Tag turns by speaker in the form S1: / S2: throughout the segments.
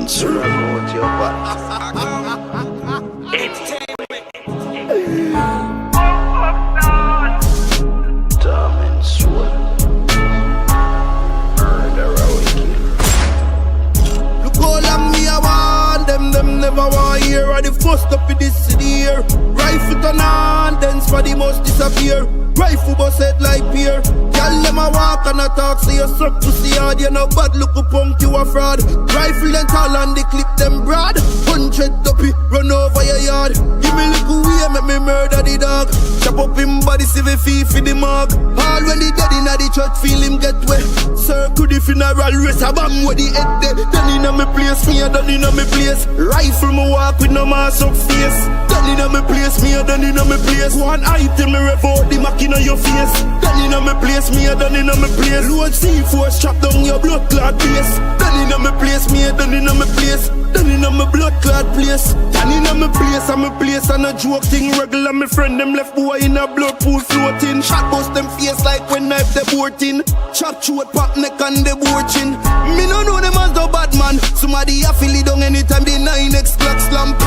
S1: Soon about your butt. Dumb and swell. Murder
S2: Look how long me I want them never want hear. Are the first up in this city here. Rifle turn on, then body must disappear. Rifle bust head like beer. Girl them a walk and a talk, so you suck to see hard. You know bad, look a punk, you a fraud. Rifle then tall and they clip them broad. 100 Duppy, run over your yard. Give me little way, make me murder the dog. Chop up him body, see the fee for the mug. All when he dead inna the church, feel him get wet. Circle the funeral, race a bomb where the head dead. Done inna me place, me a done inna me place. Rifle me walk with no mask up face. Done inna me place, me a done inna me place. One item me revolt the Mac inna your face. Done inna me place, me a done inna me place. Load C4 strap down your blood clot face. Done inna me place, me a done inna me place. Done inna me blood clot place. Done inna me place, and me place and a joke thing. Regular me friend them left boy in a blood pool floating. Shot bust them face like when knife the boating. Chop throat pop neck and the boarchin. Me no know them as no bad man. Somebody a feel it down anytime the 9X clock slamp.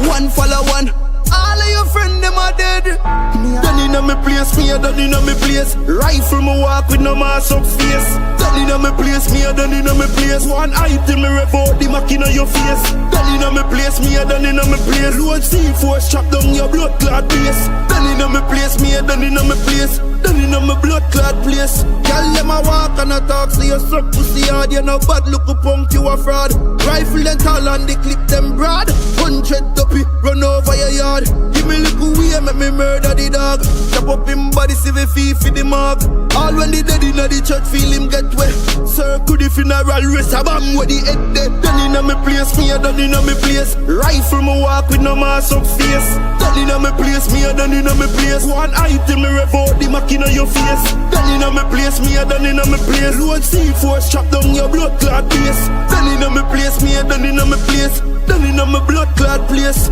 S2: One follow one. All of your friends them are dead. Done inna me place, me a done inna me place. Rifle me walk with no mask up face. Done inna me place, me a done inna me place. One item me revolt the Mac inna your face. Done inna me place, me a done inna me place. Load C4 strap down your blood clot face. Done inna me place, me a done inna me place. Done inna me blood clot place. Girl them a walk and a talk, so you suck pussy hard. You know bad, look a punk, you a fraud. Rifle then tall and they clip them broad. 100 Duppy, run over your yard. Give me little way, make me murder the dog. Chop up him body, see the fee for the mug. All when the dead inna the church, feel him get wet. Circle the funeral, race a bomb where the head dead. Done inna me place, me a done inna me place. Rifle me walk with no mask up face. Done inna me place, me a done inna me place. One item me revolt the Mac inna your face. Done inna me place, me a done inna me place. Load C4 strap down your blood clot face. Done inna me place, me a done inna me place. Done inna me blood clot place.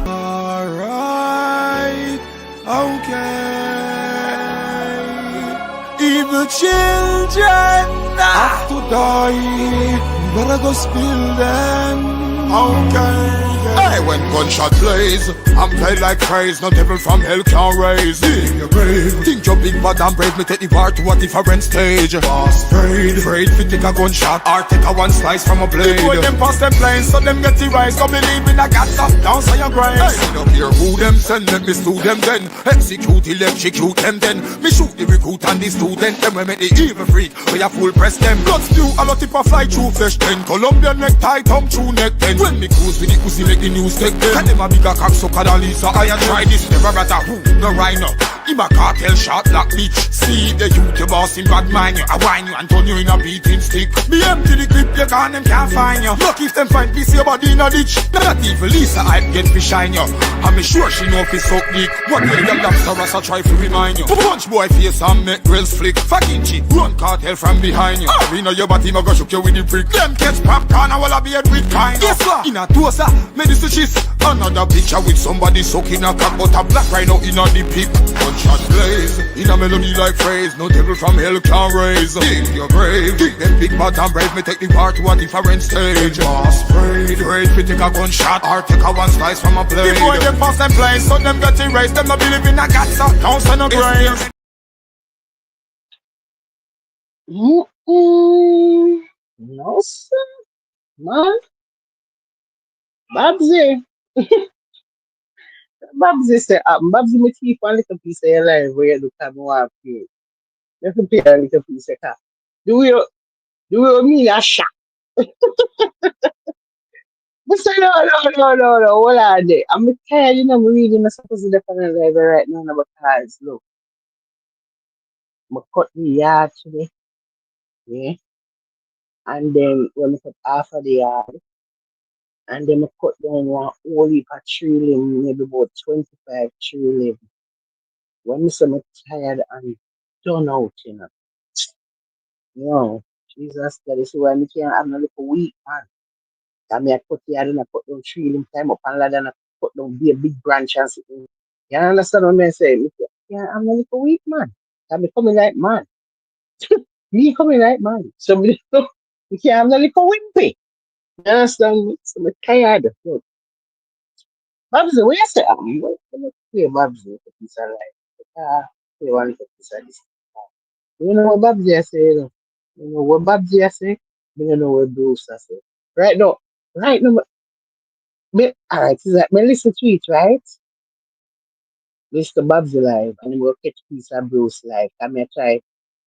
S3: Alright, okay. If the children have to die, better go spill them. Okay. Hey, when gunshot blaze, I'm played like praise. No devil from hell can raise. In your grave, think you're big but I'm brave. Me take the bar to a different stage. Fast afraid fi take a gunshot or take a one slice from a blade. People them pass them planes, so them get the rise. So believe in a God up down so your grace. Hey, don't care who them send, let me sue them then. Execute, electrocute them then. Me shoot the recruit and the student. Them we make the evil freak, we a full press them. Blood spew, a lot of fly through flesh then. Colombian necktie, tongue through neck then. When me cruise with the pussy make the news take them. And them a bigger cocksucker than Lisa. I a try this, never matter who, no rhino. Him a cartel shot like bitch. See the youth, your boss in bad mind you. I whine you and turn you in a beating stick. Be empty the clip, you gone, them can't find you. Look if them find piece your body in a ditch. Not even Lisa, I get fi shine you. I'm sure she know fi suck dick. What the young lobster as I try to remind you. Punch boy face and make grills flick. Fucking cheat, run cartel from behind you. We know your body, my go shook you with the brick. Them catch popcorn, I will be a with kind. Yes sir, in a toaster, medicine cheese. Another picture with somebody sucking a cock, but a black rhino in a deep pit. Gunshot blaze, in a melody like phrase. No devil from hell can raise. In your grave, them big bad and brave. Me take the bar to a different stage. Boss afraid fi take a gunshot or take a one slice from a blade. The boy them pass them planes, so them get erased. Them no believe in a God, so don't send no grace.
S4: No sir, man. Babbzy. Babbzy say, Babbzy me keep one little piece of your life where you look at me want to pay. Just to pay a little piece of car. Do you mean a shot? But say no, hold on there. I'm tired, you know, I'm reading my supposed to definitely library right now because look, I cut the yard today, yeah, and then when I cut half of the yard, and then I cut down one whole heap of tree limb, maybe about 25 tree limb. When I say I'm tired and done out, you know. No, Jesus, that is why I can't have no little week, man. I mean, I cut the yard and I cut down tree limb, climb up and ladder and I cut down be a big branch and something. You understand what I'm saying? Yeah, I'm a little weak, man. I'm coming like man. Me coming like man. So me, we can't have no little wimpy. You understand me? So I'm tired. Look, Babbzy, what you say? What play Babbzy with a piece of life? Play one little piece of this. You know what Babbzy I say, you know? You know what Babbzy I say? You know what Bruce I say. Right now, alright, is that me listen to it, right? Mr. Babbzy live, and we'll catch piece of Bruce live. I may try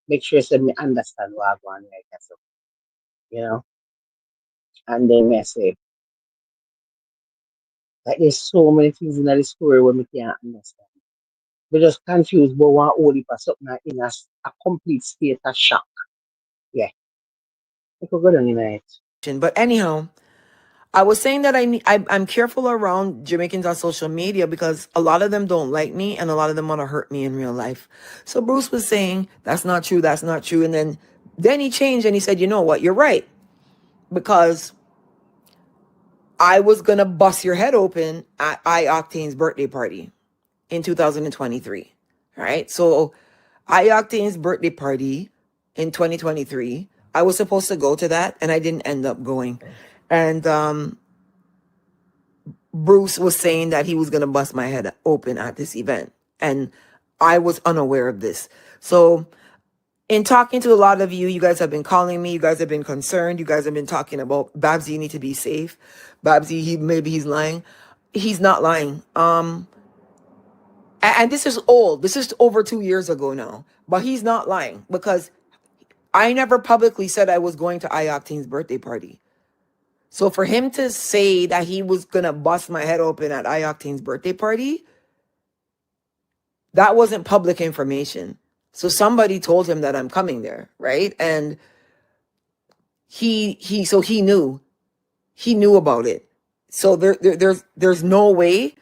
S4: make sure so me understand what I want like that, so, you know? And then me say, like there's so many things in the story where me can't understand. We just confused about one only for something that in a complete state of shock. Yeah. I could go down in it.
S5: But anyhow, I was saying that I'm careful around Jamaicans on social media because a lot of them don't like me and a lot of them want to hurt me in real life. So Bruce was saying that's not true, that's not true, and then he changed and he said, you know what, you're right, because I was gonna bust your head open at iOctane's birthday party in 2023. All right, so iOctane's birthday party in 2023, I was supposed to go to that and I didn't end up going, and Bruce was saying that he was going to bust my head open at this event. And I was unaware of this. So in talking to a lot of you, you guys have been calling me. You guys have been concerned. You guys have been talking about Babbzy, you need to be safe. Babbzy, maybe he's lying. He's not lying. And this is old. This is over 2 years ago now. But he's not lying because I never publicly said I was going to iOctane's birthday party. So for him to say that he was going to bust my head open at iOctane's birthday party, that wasn't public information. So somebody told him that I'm coming there, right? And he knew. He knew about it. So there's no way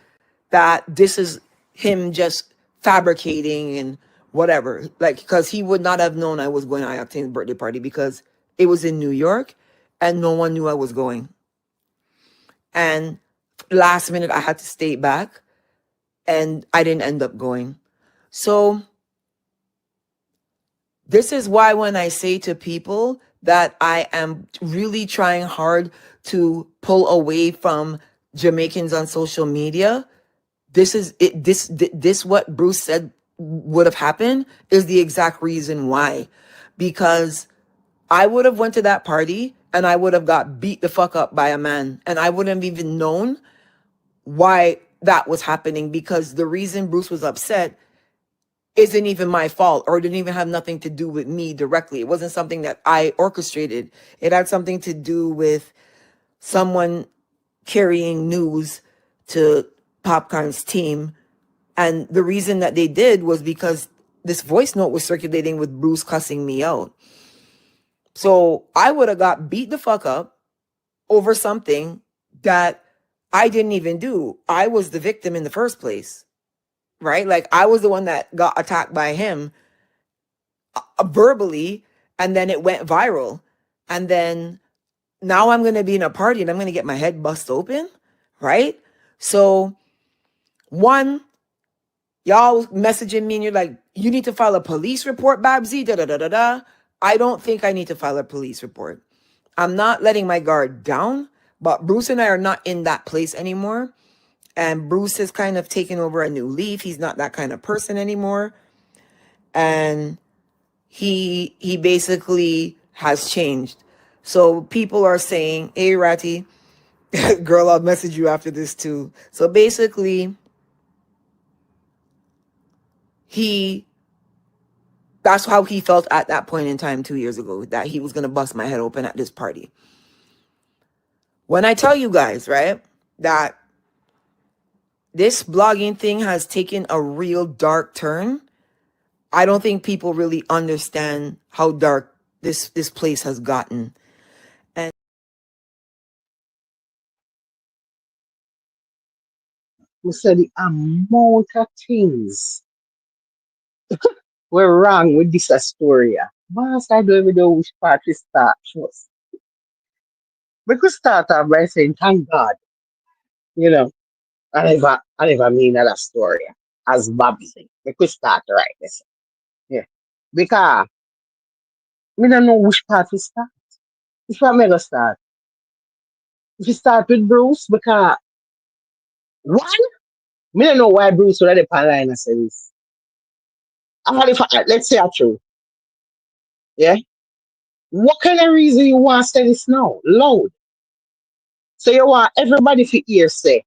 S5: that this is him just fabricating and whatever. Like, because he would not have known I was going to iOctane's birthday party because it was in New York and no one knew I was going. And last minute, I had to stay back and I didn't end up going. So this is why when I say to people that I am really trying hard to pull away from Jamaicans on social media, this is it. This what Bruce said would have happened is the exact reason why, because I would have went to that party and I would have got beat the fuck up by a man and I wouldn't have even known why that was happening, because the reason Bruce was upset isn't even my fault or didn't even have nothing to do with me directly. It wasn't something that I orchestrated. It had something to do with someone carrying news to Popcorn's team. And the reason that they did was because this voice note was circulating with Bruce cussing me out. So I would have got beat the fuck up over something that I didn't even do. I was the victim in the first place, right? Like I was the one that got attacked by him verbally, and then it went viral. And then now I'm going to be in a party and I'm going to get my head bust open, right? So one, y'all messaging me and you're like, you need to file a police report, Babbzy, da da da da da. I don't think I need to file a police report. I'm not letting my guard down, but Bruce and I are not in that place anymore. And Bruce has kind of taken over a new leaf. He's not that kind of person anymore. And he basically has changed. So people are saying, hey, Ratty, girl, I'll message you after this too. So basically, that's how he felt at that point in time 2 years ago, that he was going to bust my head open at this party. When I tell you guys, right, that this blogging thing has taken a real dark turn, I don't think people really understand how dark this place has gotten. And
S4: We said the amount of things were wrong with this Astoria. Boss, I don't even know which part to start first. We could start off by saying, thank God, you know, I never mean that Astoria as Babbzy. We could start right this. Yeah. Because me don't know which part to start. If I'm gonna start. If you start with Bruce, because one, me don't know why Bruce would have the line and say this. And if let's say I true, yeah. What kind of reason you want to say this now? Loud. So you want everybody to hear say,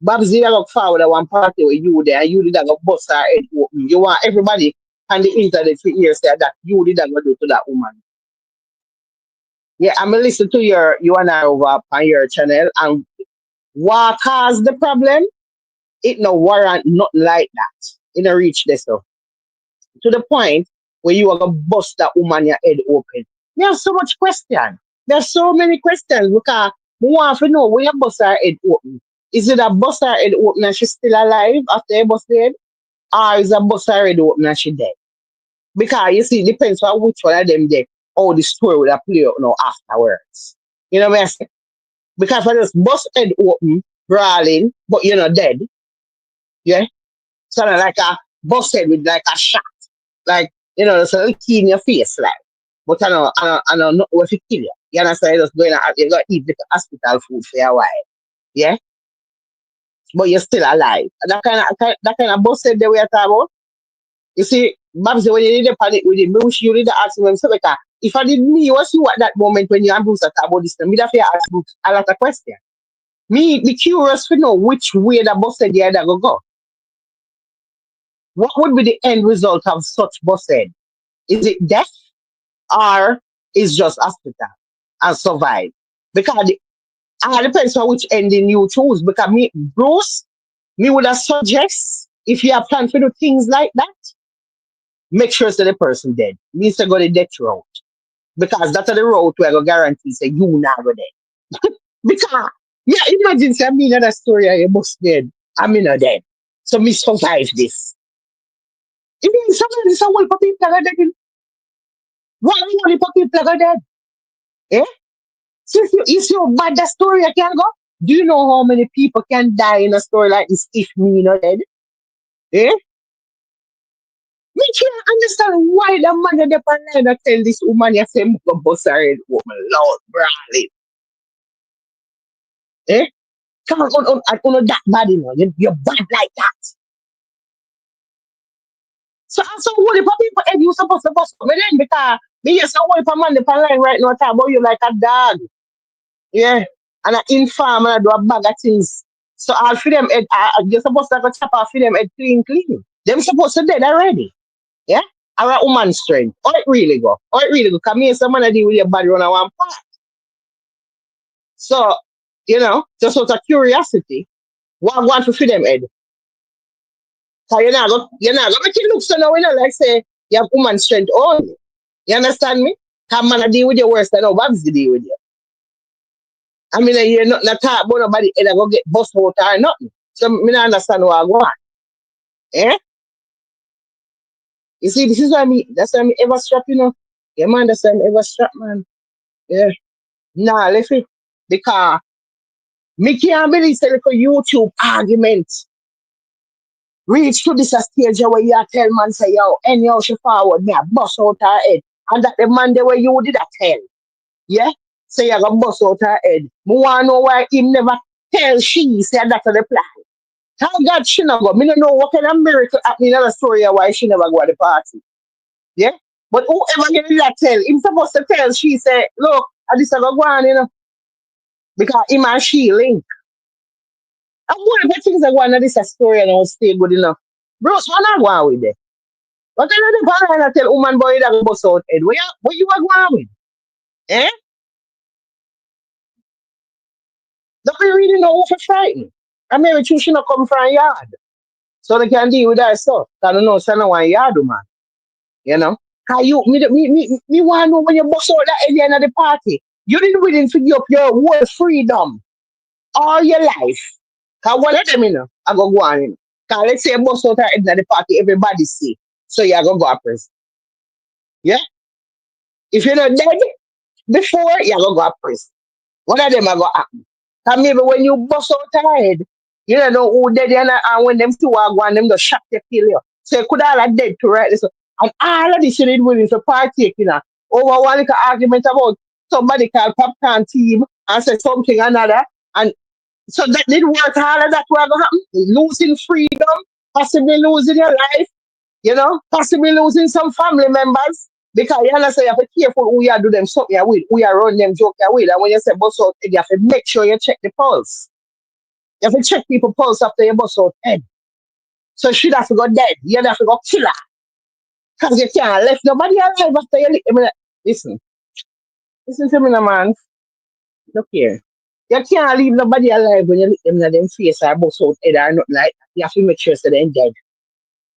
S4: Babbzy look forward at one party where you there, and you did that go bust her head open. You want everybody on the internet to hear say that you did that go do to that woman. Yeah, I'm gonna listen to you and I over on your channel, and what caused the problem? It no warrant nothing like that. It no reach this so. To the point where you are gonna bust that woman your head open. There's so much question. There's so many questions because we want to know where you bust her head open. Is it a bust her head open and she's still alive after you bust her head? Or is a bust her head open and she dead? Because you see, it depends on which one of them dead, how the story would have played out now afterwards. You know what I'm saying? Because if I just bust head open, brawling, but you're not dead, yeah? Sort of like a bust head with like a shot. Like, there's a little key in your face, like. But I know not what to kill you. You understand? You're just going out, you got to eat the hospital food for a while. Yeah? But you're still alive. And that kind of bust head that we are talking about. You see, Babbzy, when you did the panic with him, maybe you did ask him, so like, if I did me, was you at that moment when you and Bruce are talking about this, me have to ask Bruce a lot of questions. Me be curious to know which way the bus head the other go. What would be the end result of such bus head? Is it death or is just hospital and survive? Because it all depends on which ending you choose. Because me, Bruce, me would have suggest if you have planned to do things like that, make sure that the person dead. Means to go the death route. Because that's the route where I go guarantee say you not go dead. Because yeah, imagine say me in that story I must dead. I'm not dead. So me survive this. It means sometimes it's a whole people are dead. What whole people are dead? Eh? So if you bad the story I can go, do you know how many people can die in a story like this if me not dead? Eh? Me can't understand why the man at the panel that tell this woman you say go bust her head woman loud brawling. Eh? Come on that bad, you're bad like that. So what if people head you supposed to bust me then because me yes, what if a man the line right now talk about you like a dog. Yeah. And I inform and I do a bag of things. So I'll feed them head you're supposed to go chop off feed them head clean. Them supposed to dead already. Yeah? Or a woman's strength. Or it really go. Or it really go. Because me and some man I deal with your body run a one part. So, just out of curiosity, what I want to feed them head? So you're not gonna make it look so now, like say you have woman strength only. You understand me? Come man I deal with you worse than how Babbzy deal with you. I mean you're not talk about nobody and I go get bust out or nothing. So me not understand what I want. Eh? You see, this is why that's why me ever strap, Yeah man, that's why me ever strap, man. Yeah. Nah, left it. Because me can't believe say like a YouTube argument. Reach to this a stage where you tell man say yo, anyhow she forward me a bust out her head. And that the man the way you did a tell. Yeah? Say you gonna bust out her head. Me wanna know why him never tell she say that's the plan. Thank God she never go. Me don't know what kind of miracle happening in the story why she never go at the party. Yeah? But whoever get that tell, him supposed to tell she say, look, I just go on, because him and she link. And one of the things I want to this a story and I'll stay good enough. Bruce, what not going with it? What kind of the parent tell woman boy that go bust out head? What you are going with? Eh? Don't be really know for frighten. I mean, she should not come from a yard. So they can deal with that stuff. I don't know, so no one yard, man. You know? Cause me want to know when you bust out that at the end of the party. You didn't willing to give up your whole freedom all your life. Cause one of them, I go on, Cause let's say you bust out at the party, everybody see. So you go to prison. Yeah? If you're not dead before, you go to prison. One of them are go happen. Cause maybe when you bust out your head, you don't know who dead and when them two are going, them just shot to kill you. So you could all have dead to right this. And all of this you did willing to partake in over one little argument about somebody called Popcorn Team and say something another. And so that didn't work. All of that was going to happen. Losing freedom, possibly losing your life, possibly losing some family members. Because you understand, you have to be careful who you do them something with, who you run them joke with. And when you say bust out head, you have to make sure you check the pulse. You have to check people's pulse after you bust out head. So she have to go dead. You have to go kill her. Because you can't left nobody alive after you lick them. Listen to me, no, man. Look here. You can't leave nobody alive when you lick them in them face or bust out head or nothing like that. You have to make sure so they're dead.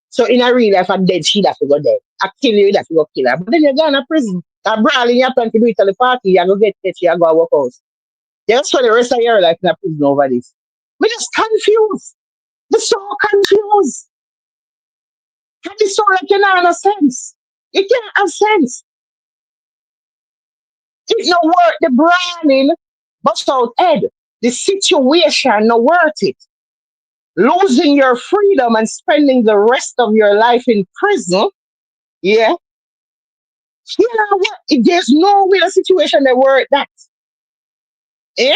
S4: So in a real life, a dead, she'd have to go dead. A kill you, you'd have to go kill her. But then you're going to prison. A brawling, you plan to do it at the party, you're going to get catch, you're going to work out. You spend the rest of your life in a prison over this. We're just confused. We're so confused. And it's so like you don't have sense. It can't have sense. It's not worth the brawling, bust out head. The situation not worth it. Losing your freedom and spending the rest of your life in prison, yeah. You know what? There's no real situation that worth that. Eh?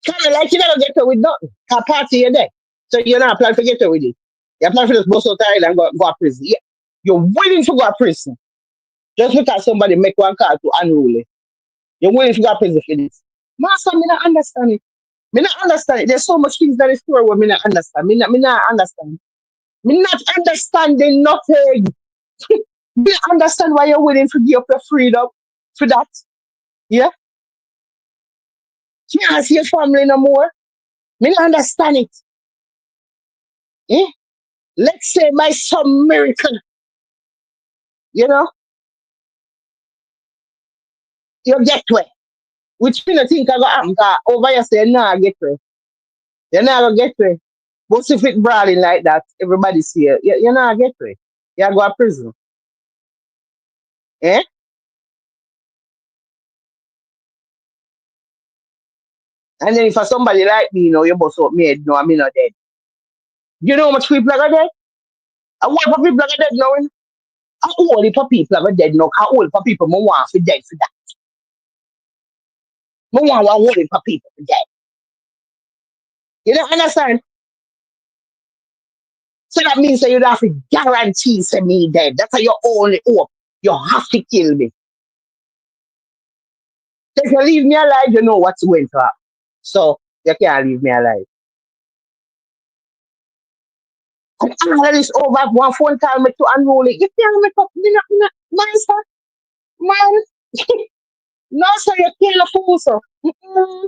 S4: Kind of like you never get away with nothing. A party you're there. So you're not planning to get away with it. You're planning for this bus out Thailand and go to prison. Yeah. You're willing to go to prison. Just because somebody make one call to unruly. You're willing to go to prison for this. Master, me not understand it. Me not understand it. There's so much things that is story where me not understand. Me not understand. Me not understanding nothing. Me not understand why you're willing to give up your freedom for that. Yeah? Can't see your family no more. Me not understand it. Eh? Let's say by some miracle, you know, you get to it. Which me not think I go happen. 'Cause over here say, nah, get to it. You're not gonna get to it. But if it brawling like that, everybody see it. You're not get to it. You go to prison. Eh? And then if for somebody like me, you bust up me head, no, I'm not dead. You know how much people are dead? A whole heap of people are dead now. A whole heap of people are dead now. A whole heap of people I want for dead for that. I want a whole heap of people for dead. You don't understand? So that means that you don't have to guarantee say me dead. That's how your only hope. You have to kill me. If you leave me alive, you know what's going to happen. So you can't leave me alive. And all of this over one phone call me to unroll it. You can't make up man, sir. Man. No, sir, you can't fool, sir. Mm-mm.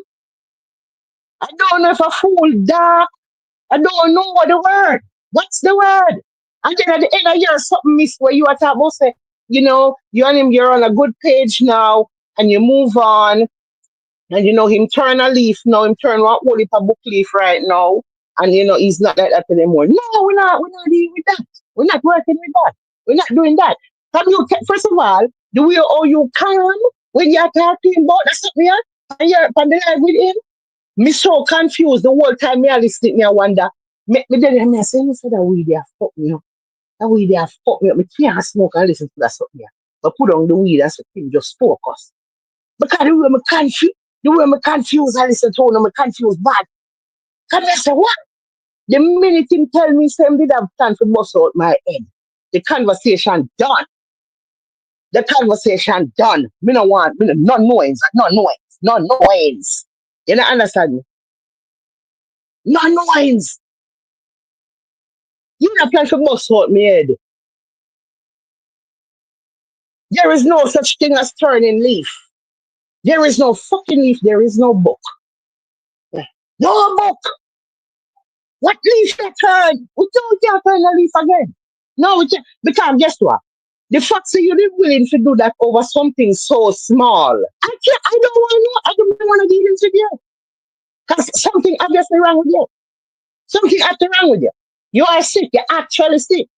S4: I don't know if I fool dark. I don't know what the word. What's the word? And then at the end of the year, something miss where you are talking about say, you and him, you're on a good page now, and you move on, and him turn a leaf now, him turn one whole heap of book leaf right now, and he's not like that anymore. No, we're not dealing with that. We're not working with that. We're not doing that. First of all, the way how you calm when you're talking about that something, yeah, and you're on the line with him. Me so confused the whole time me a listen, me I wonder. Me then me I say, you said that weed they have fucked me up. That weed they have fucked me up. Me can't smoke and listen to that something. But put on the weed and something, just focus. Because the way me confused I listen to him, me confused bad. Because I say, what? The minute him tell me something did have time to bust out my head. The conversation done. The conversation done. Me no want, no noise. You don't understand me? No noise. You not plan to bust out my head. There is no such thing as turning leaf. There is no fucking leaf. There is no book. Yeah. No book. What leaf you turn? We can't turn a leaf again. No, we can't. Because guess what? The fact that you're not willing to do that over something so small. I don't want to know. I don't want to deal with you. Because something obviously wrong with you. Something actually wrong with you. You are sick. You're actually sick.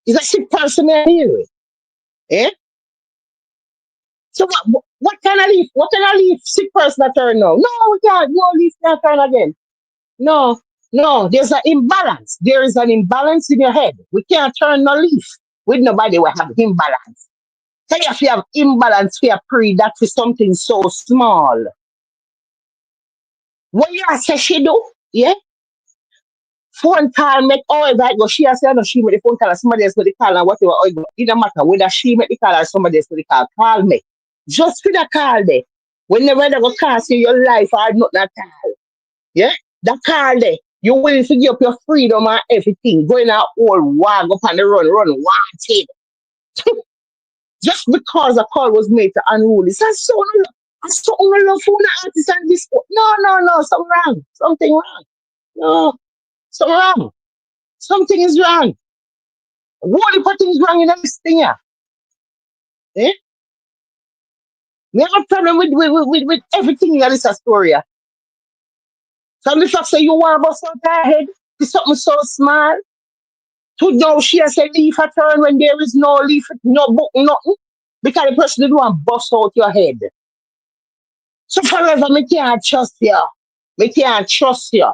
S4: It's a sick person anyway. Eh? So what kind of leaf? What kind of leaf sick person that turn now? No, we can't. No leaf can't turn again. No. No, there's an imbalance. There is an imbalance in your head. We can't turn no leaf with nobody will have imbalance. So if you have imbalance for your pre, that is something so small. What you say she do? Yeah? Phone call make all that go. She has said no, she make the phone call or somebody else make the call and whatever. It don't matter whether she make the call or somebody else make the call. Call me. Just for the call there. Whenever they go cost you your life or nothing at all. Yeah? That call there. You willing to give up your freedom and everything. Going out all wag up on the run wanted. Just because a call was made to unruly. So I saw all love for the artist and this. No, something wrong. Something wrong. No, something wrong. Something is wrong. What if thing is wrong in this thing here? Eh? We have a problem with everything that is a story. Here. From the fact that you want to bust out her head to something so small. To know she has a leaf at turn when there is no leaf, no book, nothing. Because the person didn't want to bust out your head. So forever, me can't trust you. Me can't trust you.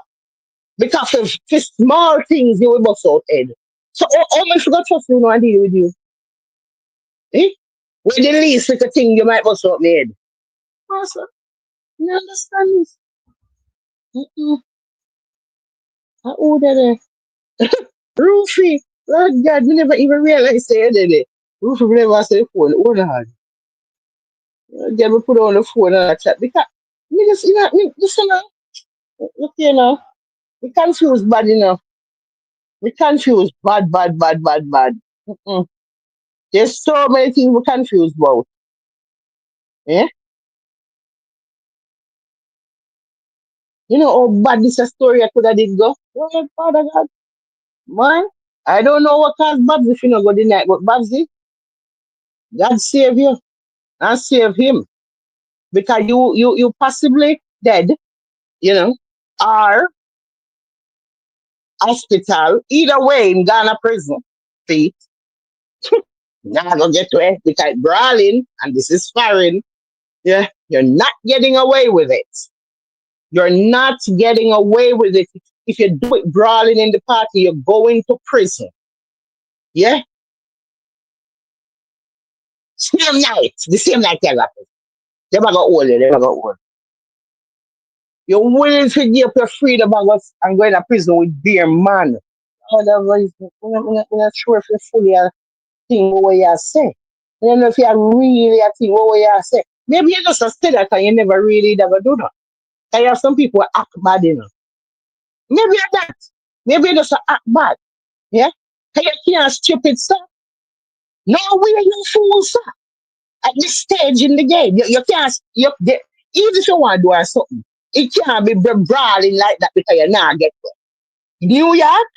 S4: Because of the small things you will bust out head. So how much you got trust you and deal with you? Eh? With the least little thing you might bust out my head. Also, you understand this? Mm-mm. I order there. Roofy. Lord God, we never even realized they did it. Roofy we never say the phone. Hold on. Then we put on the phone and I chat. Because me just, listen now. Look here now. We confused bad enough. We confused bad. Mm-mm. There's so many things we're confused about. Yeah? You know how bad this a story I could have did go? Oh, Father God. Man, I don't know what caused Babbzy if you not go the night, but Babbzy, God save you and save him. Because you possibly dead, you know, or hospital, either way in Ghana prison. See, now gonna get to it because brawling, and this is foreign, yeah, you're not getting away with it. You're not getting away with it. If you do it brawling in the party, you're going to prison. Yeah? The same night they got it. They never got older, they never got old. You're willing to give up your freedom and go to prison with beer man. Otherwise, I'm not sure if you fully think what you say. I don't know if you really think what you say. Maybe you just say that and you never really never do that. I have some people who act bad, you know. Maybe you're that. Maybe you just act bad. Yeah? Cause you can't stupid stuff. No way you fool, sir. At this stage in the game, you can't, even if you want to do something, it can't be brawling like that because you're not get there. New York,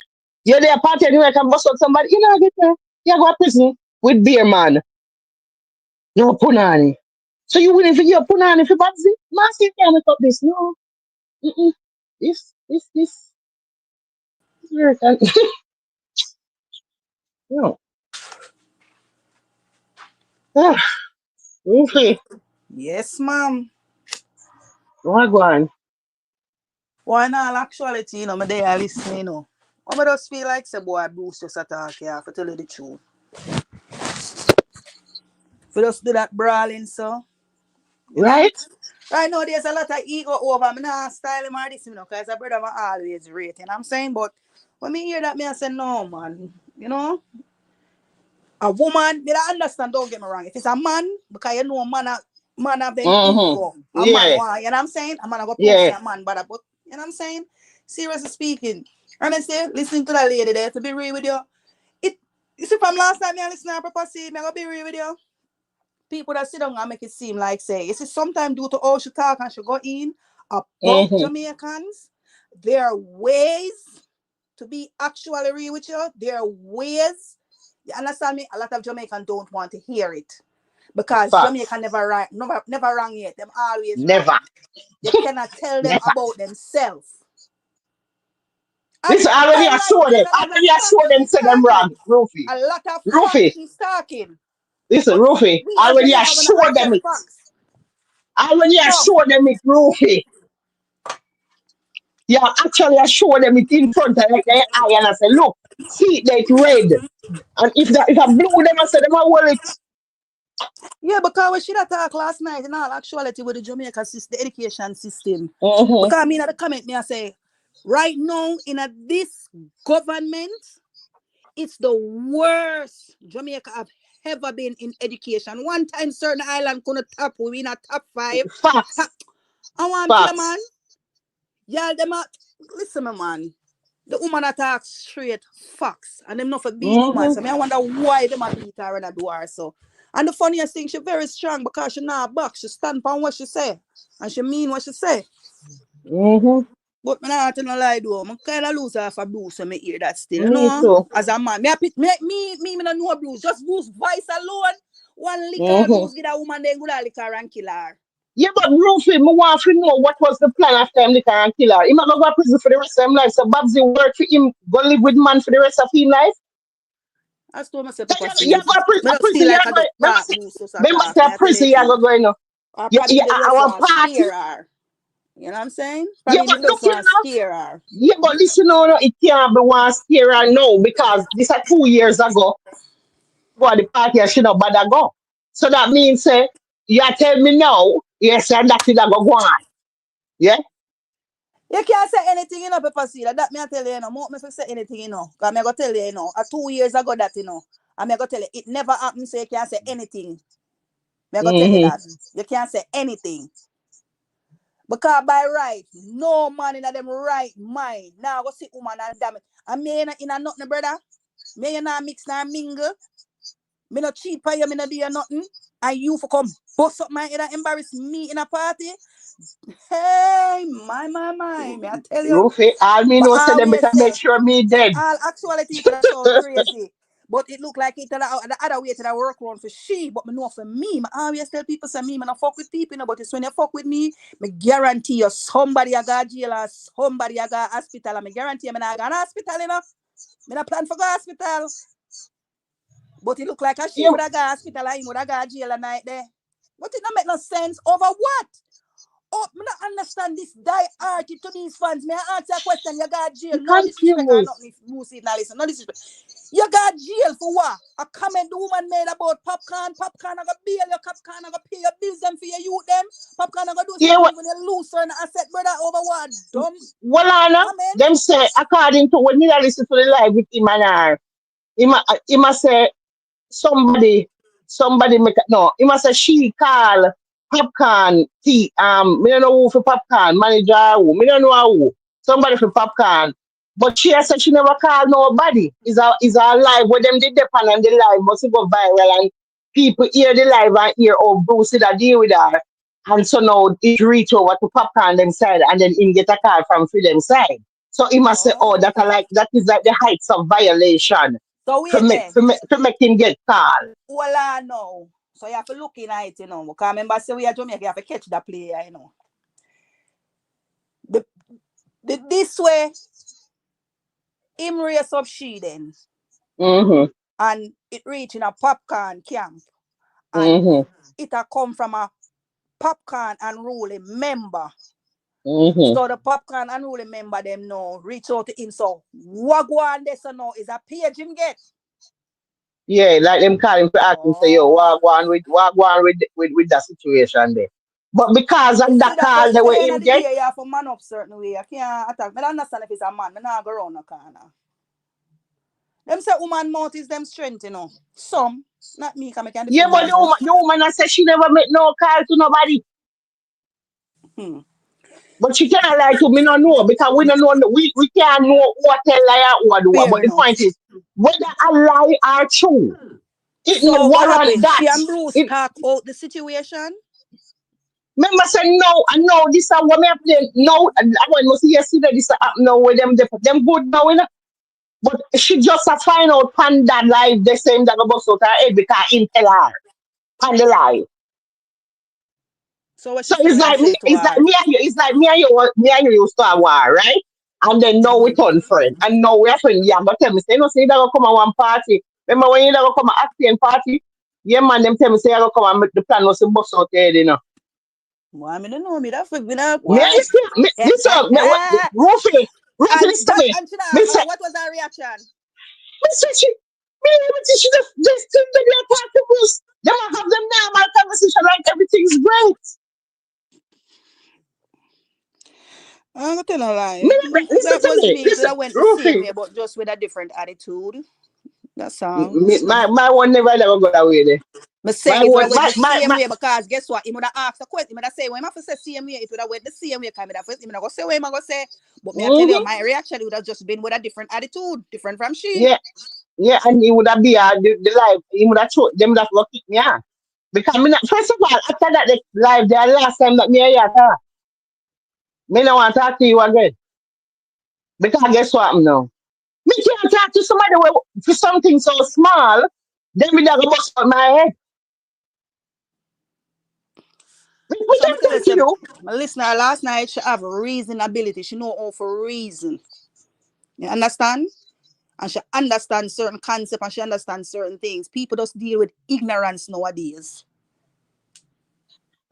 S4: you're there party and you can bust out somebody, you not get there. You go to prison with beer man. No punani. So you willing to give punani for Babbzy? Massive can't make up this. No. Mm-mm. This. Here, no. Ah, Rufi,
S6: Yes, ma'am.
S4: go on.
S6: Why not actuality, my day I listen, I just feel like say boy Bruce just attack here for tell you the truth. For just do that brawling so. You know?
S4: Right?
S6: Right now there's a lot of ego over me now style him or this, because a brother I always rate, you know what I'm saying? But when me hear that me I say no man, a woman, me don't understand, don't get me wrong. If it's a man, because man have them
S4: Mm-hmm.
S6: ego. A man,
S4: Yeah.
S6: why? You know what I'm saying? A man have a proof say
S4: Yeah.
S6: a man, but you know what I'm saying? Seriously speaking. And I say, listening to that lady there, to be real with you. It you see from last time I listen to her prophecy, I'm gonna be real with you. People that sit down and make it seem like say, you see, sometimes due to how she talk and she go in about
S4: Mm-hmm.
S6: Jamaicans, there are ways to be actually real with you. There are ways. You understand me? A lot of Jamaicans don't want to hear it because Jamaica
S4: Facts.
S6: never wrong yet. Them always
S4: Never.
S6: wrong. You cannot tell them
S4: Never.
S6: about themselves. And
S4: Listen, I already
S6: sometimes, like
S4: assured
S6: saying
S4: them.
S6: a
S4: I
S6: lot of
S4: already assured them
S6: factory
S4: say them wrong.
S6: talking.
S4: Roofy.
S6: A lot of
S4: Roofy.
S6: factory talking.
S4: Listen,
S6: But
S4: Roofy.
S6: we
S4: I
S6: as
S4: already
S6: Jamaica wanna
S4: assured them
S6: accept
S4: it.
S6: facts.
S4: I already
S6: So
S4: assured them it, Roofy. Yeah, actually, I show them it in front of like their eye and I say, look, see it, like red. And if I blue them, I say, them, I wear it.
S6: Yeah, because we should have talked last night in all actuality with the Jamaica system, the education system.
S4: Mm-hmm.
S6: Because I mean, at the comment, me I say, right now, in this government, it's the worst Jamaica have ever been in education. One time, certain island couldn't top, we in a top 5.
S4: Facts.
S6: I want to tell you, man,
S4: Facts.
S6: y'all, them are, listen, man. The woman attack straight facts. And them not for beat woman.
S4: Mm-hmm.
S6: So I wonder why them a beat her and a do her so. And the funniest thing, she very strong because she not back. She stand on what she say. And she mean what she say.
S4: Mm-hmm.
S6: But me not to no lie though. I kind of lose half a blues so me hear that still. You
S4: Me
S6: know?
S4: too.
S6: As a man. Me not know blues. Just blues voice alone. One liquor
S4: Mm-hmm.
S6: blues give a woman then good a liquor and kill her.
S4: Yeah, but Rufy, me want to know what was the plan after him liquor and kill her. He might go to prison for the rest of his life. So Babbzy work for him, go live with man for the rest of his life.
S6: I told myself
S4: So
S6: Papa
S4: you
S6: see.
S4: go to
S6: Me
S4: a
S6: don't
S4: prison,
S6: feel
S4: you
S6: like I
S4: go,
S6: just talk blues so
S4: remember
S6: talk.
S4: say
S6: Me
S4: a
S6: I tell you
S4: prison,
S6: the
S4: you go
S6: truth.
S4: going,
S6: Or
S4: yeah,
S6: probably
S4: yeah,
S6: they just
S4: our
S6: want to
S4: party.
S6: scare her. You know what I'm saying?
S4: Yeah,
S6: Probably
S4: but
S6: they
S4: look,
S6: just
S4: you
S6: want to
S4: know,
S6: scare her.
S4: yeah, but listen, no, it can't be one scare her now because this are 2 years ago. For the party, I should not bother go. So that means, you tell me now, yes, and that is a go on. Yeah?
S6: You can't say anything, you know, Pepper Seed. That me I tell you, you know. More me say anything, you know. Because I'm going to tell you, you know. 2 years ago that, you know. I'm going to tell you, it never happened, so you can't say anything. I'm going to tell you
S4: Mm-hmm.
S6: that. You can't say anything. Because by right, no man in them right mind. Now go see woman and damn it. I mean in a nothing, brother. Me you not mix nor mingle. Me not cheat for you, me not do you nothing. And you for come bust up my head and embarrass me in a party. Hey, my. May I tell you?
S4: Rufy, all me
S6: But
S4: know
S6: I
S4: say them
S6: always
S4: better make
S6: say,
S4: sure me
S6: in
S4: dead.
S6: all actuality, it would sound crazy. But it look like it the other way to the work around for she. But me know for me, I always tell people say me not fuck with people, you know, but it's when you fuck with me guarantee you somebody I got jail or somebody I got hospital. And me guarantee you me not got hospital, you know. Me not plan for go hospital. But it look like a she
S4: Yeah,
S6: would have got hospital and he would have got jail a night there. But it don't make no sense over what? Oh, I don't understand this die arty to these fans. May I answer a question? You got jail.
S4: I'm
S6: No disrespect or
S4: confused.
S6: nothing. If you see it now, listen. No disrespect. You got jail for what? A comment the woman made about popcorn. Popcorn I got bail your popcorn I got pay your bills them for your youth them. Popcorn I got do
S4: Yeah,
S6: something when you lose certain asset, brother, over what? Dumb
S4: well, Anna,
S6: comment.
S4: them say, according to when me a listen to the live with him and her, he must say, somebody, somebody make no, he must say she call popcorn tea. Me don't know who for popcorn, manager who, me don't know who. Somebody for popcorn. But she has said she never called nobody. Is a live where them did the pan and the live must go viral and people hear the live and hear oh Bruce did a deal with her. And so now it reach over to popcorn them side and then him get a call from them side. So he must say, oh,
S6: Oh.
S4: that is like the heights of violation
S6: So
S4: to
S6: wait
S4: make
S6: there.
S4: to make him get called.
S6: Well, I know. So you have to look in at it, you know. Because remember, say we are Jamaica, you have to catch the player, you know. This way, him race up she then.
S4: Mm-hmm.
S6: And it reach in a popcorn camp. And
S4: Mm-hmm.
S6: it a come from a popcorn unruly member.
S4: Mm-hmm.
S6: So the popcorn unruly member them know reach out to him. So what go on this now is a page him get.
S4: Yeah, like them call him to ask him say, yo,
S6: Oh.
S4: what go on with that situation there. But because of
S6: You
S4: that
S6: see that
S4: call
S6: at
S4: the
S6: the
S4: way
S6: end
S4: him
S6: of the
S4: get,
S6: day, you have to man up certain way. I can't attack. I don't understand if it's a man. I not go around the corner. Them say woman mouth is them strength, you know. Some, not me, because I can
S4: yeah,
S6: defend
S4: but
S6: my mouth.
S4: the woman I said she never make no call to nobody.
S6: Hmm.
S4: But she can't lie to me no know because we don't know we can't know what tell lie or what do.
S6: Fair
S4: But the
S6: enough.
S4: point is whether a lie or true, it may
S6: So what
S4: warrant
S6: happened?
S4: that.
S6: She and Bruce
S4: It
S6: talk out the situation.
S4: remember say no, I know this is what me happen. No, and I want to see yesterday this happen now with them good now, you know. But she just a find out pan that live the same that about out her head because him tell her pan the live.
S6: So what
S4: So
S6: she say when I say it to
S4: it's like
S6: her?
S4: me and you, it's like me and you used to a war, right? And then now we turn friend. And now we're friend, yeah, but tell me, say, no, say you don't come at one party. Remember when you don't come at Acting party? Yeah, man, them tell me say you don't come and make the plan was to bust out your head, you know.
S6: Why me don't know me that for me up?
S2: Me,
S6: Why?
S2: listen, me, what, Rufi, listen to me.
S6: And she
S2: Me
S6: not,
S2: say,
S6: what was her reaction?
S2: me say she just think that they attack the Bruce. They might have them normal conversation like everything's great.
S6: I'm gonna tell a lie.
S2: Me, listen
S6: That
S2: to
S6: was
S2: me.
S6: me. It would
S2: Listen,
S6: have went the same
S2: Rufi.
S6: way, but just with a different attitude. That's all.
S2: My one never go that way there.
S6: Me
S2: My
S6: saying it would
S2: one,
S6: have went the same
S2: my,
S6: way because guess what? He would have asked a question. He would have say, when I say same way, it would have went the same way. Because he would have say what I'm gonna say. But me I tell you, my reaction would have just been with a different attitude, different from she.
S2: yeah, and he would have been the live. He would have told them that go kick me out. Because me not, first of all, after that the live, the last time that me and you talk, me no want to talk to you again. Because guess what now? Me can't talk to somebody for something so small, then me not go bust out my head. We
S6: So I'm
S2: can
S6: gonna tell you,
S2: talk to
S6: some,
S2: you.
S6: my listener last night she have a reason ability. She know all for reason. You understand? And she understands certain concepts and she understands certain things. People just deal with ignorance nowadays.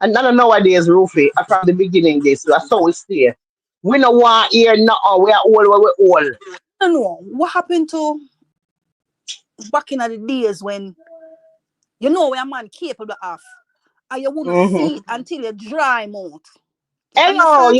S2: And none nowadays, Rufi, from the beginning, this, that's how we stay. We no want hear nothing. We are all, we all.
S6: I don't know what happened to back in the days when you know where a man capable of, and you wouldn't see it until you dry him out. You
S2: Hello,
S6: understand?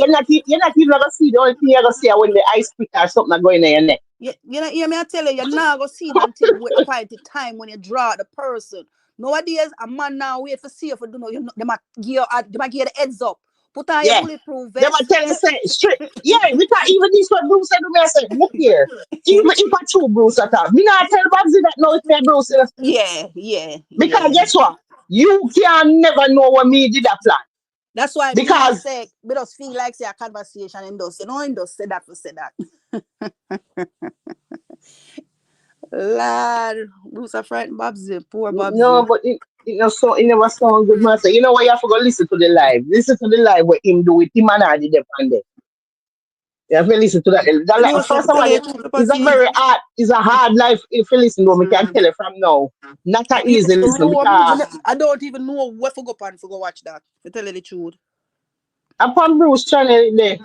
S2: you're not even gonna see the only thing you're gonna see when the ice pick or something are going in your neck.
S6: You know, hear me? I tell you, you're not gonna see it until you wait a point in time when you draw the person. Nowadays, a man now wait for see if you don't know. You know, they might give you the heads up. Put on your
S2: Yeah.
S6: bulletproof
S2: They might
S6: vest.
S2: tell you say straight. Yeah, because even this what Bruce said to me, I said, look here. Even if I true Bruce at all, me not tell Babbzy that no it's me and Bruce.
S6: Yeah.
S2: Because guess what? You can never know what me did that plan.
S6: That's why me
S2: Because
S6: just say, we just feel like say a conversation and just, you know, and just say that for say that. Lad, Bruce a frightened Babbzy, poor
S2: no,
S6: Babbzy.
S2: but it never sound good, man. So you know what? You have to go listen to the live. Listen to the live what him do with him and I did on there. You have to listen to that.
S6: You know, so
S2: First of
S6: tell
S2: all,
S6: you the truth,
S2: it's a
S6: Patsy.
S2: very hard, it's a hard life if you listen to me. Can tell you from now. Not an
S6: Me
S2: easy
S6: used to
S2: listen
S6: know,
S2: because
S6: I don't even know where to go and to go watch that. To tell you the truth.
S2: upon Bruce channel there,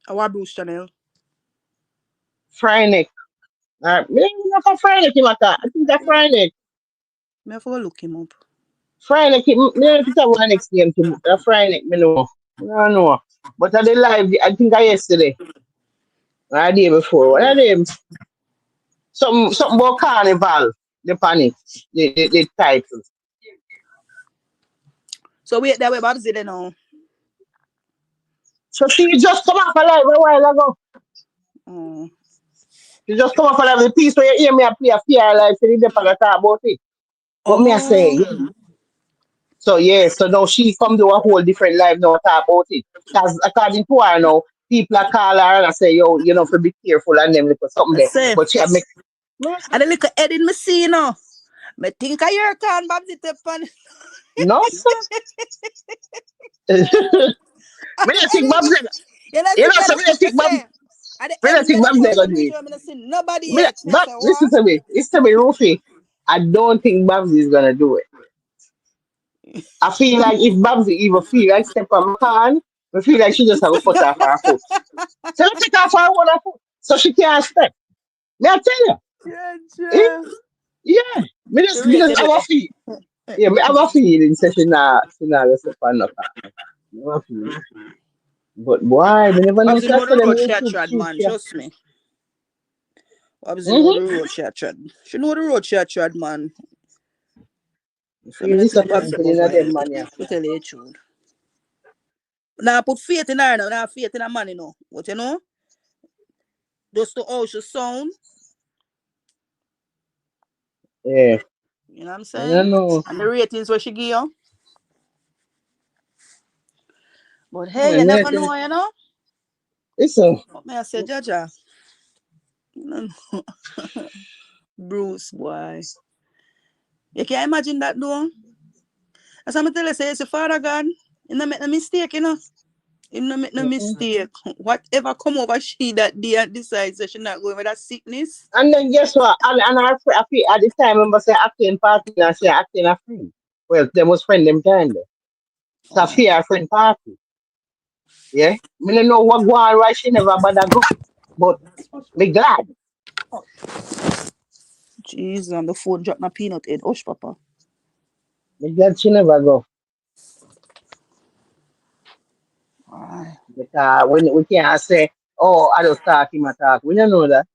S6: Our Bruce channel.
S2: Friday. Maybe not a Friday, I think that Friday.
S6: Me have to go look him up.
S2: Friday, me if it's our next game to Friday, me know. No, no. But I did live, I think I yesterday. Or a day before. What are them? Something about carnival. The panic. The title.
S6: So wait there, where Babbzy there now.
S2: So she just come off a live a while ago.
S6: Oh.
S2: She just come off a live the piece where you hear me a play a fear live, so you never talk about it. But me I say,
S6: Oh.
S2: yeah. So yeah, so now she come to a whole different life now talk about it. Because according to her now, people are call her and I say, yo, you know, for be careful and them look for something
S6: I
S2: there.
S6: say,
S2: But she have make
S6: and the little head in me see now. Me think I hear can Babbzy tip on.
S2: no sir.
S6: And
S2: Me
S6: the
S2: not
S6: head
S2: think
S6: in me.
S2: Babs
S6: You know,
S2: you know,
S6: see,
S2: so me not
S6: I
S2: think Babs
S6: say, and the
S2: me
S6: head
S2: not
S6: in me
S2: think
S6: look
S2: Babs
S6: out
S2: gonna
S6: the
S2: do it.
S6: video. I see nobody
S2: Me,
S6: yet. Me
S2: but
S6: say
S2: listen
S6: what?
S2: to me. Listen to me, Rufi. I don't think Babs is gonna do it. I feel like if Babs even feel like step on my hand, I feel like she just have a cut off her foot. So let's take off her one foot so she can't step. Me I tell you.
S6: Yeah,
S2: Eh?
S6: yeah.
S2: Yeah.
S6: The
S2: Me just
S6: rating
S2: have a
S6: there.
S2: feel. Yeah, me have a feeling so she not gonna step on no car. Me have a feeling. But why? Me never know
S6: Babbzy
S2: so I
S6: know
S2: tell
S6: the
S2: them
S6: road she a
S2: YouTube
S6: trad,
S2: truth
S6: man.
S2: here.
S6: Trust me. Babbzy know the
S2: Mm-hmm.
S6: road she a trad. She know the road she a trad, man. So I'm
S2: Feel
S6: not think Babbzy
S2: disappointed in
S6: about
S2: them
S6: violate.
S2: man yeah.
S6: To tell you the truth. Now put faith in her now. Now faith in a man, you know. What you know? Just to how she sound.
S2: Yeah.
S6: You know what I'm
S2: I don't
S6: saying?
S2: know.
S6: And the ratings where she give you. But hey,
S2: Yeah,
S6: you
S2: me I
S6: never
S2: tell-
S6: know, you know?
S2: listen.
S6: What may I say, Jaja? No, no. Bruce, boy. You can imagine that though? As I'm tell you, say it's a father God. You don't make no mistake, you know. You don't make no
S2: Mm-mm.
S6: mistake. Whatever come over she that day and decides that she not going with that sickness.
S2: And then guess what? And I feel at the time, I remember say acting party and say acting a friend. Well, them was friend them time there.
S4: It's a fair friend party. Yeah. Me don't know what go on why she never bother go. But me glad.
S6: Jeez, on the phone drop my peanut head. Hush, Papa.
S4: Me glad she never go.
S6: Aye.
S4: Because when we can't say, oh, I just talk him a talk. We don't know that.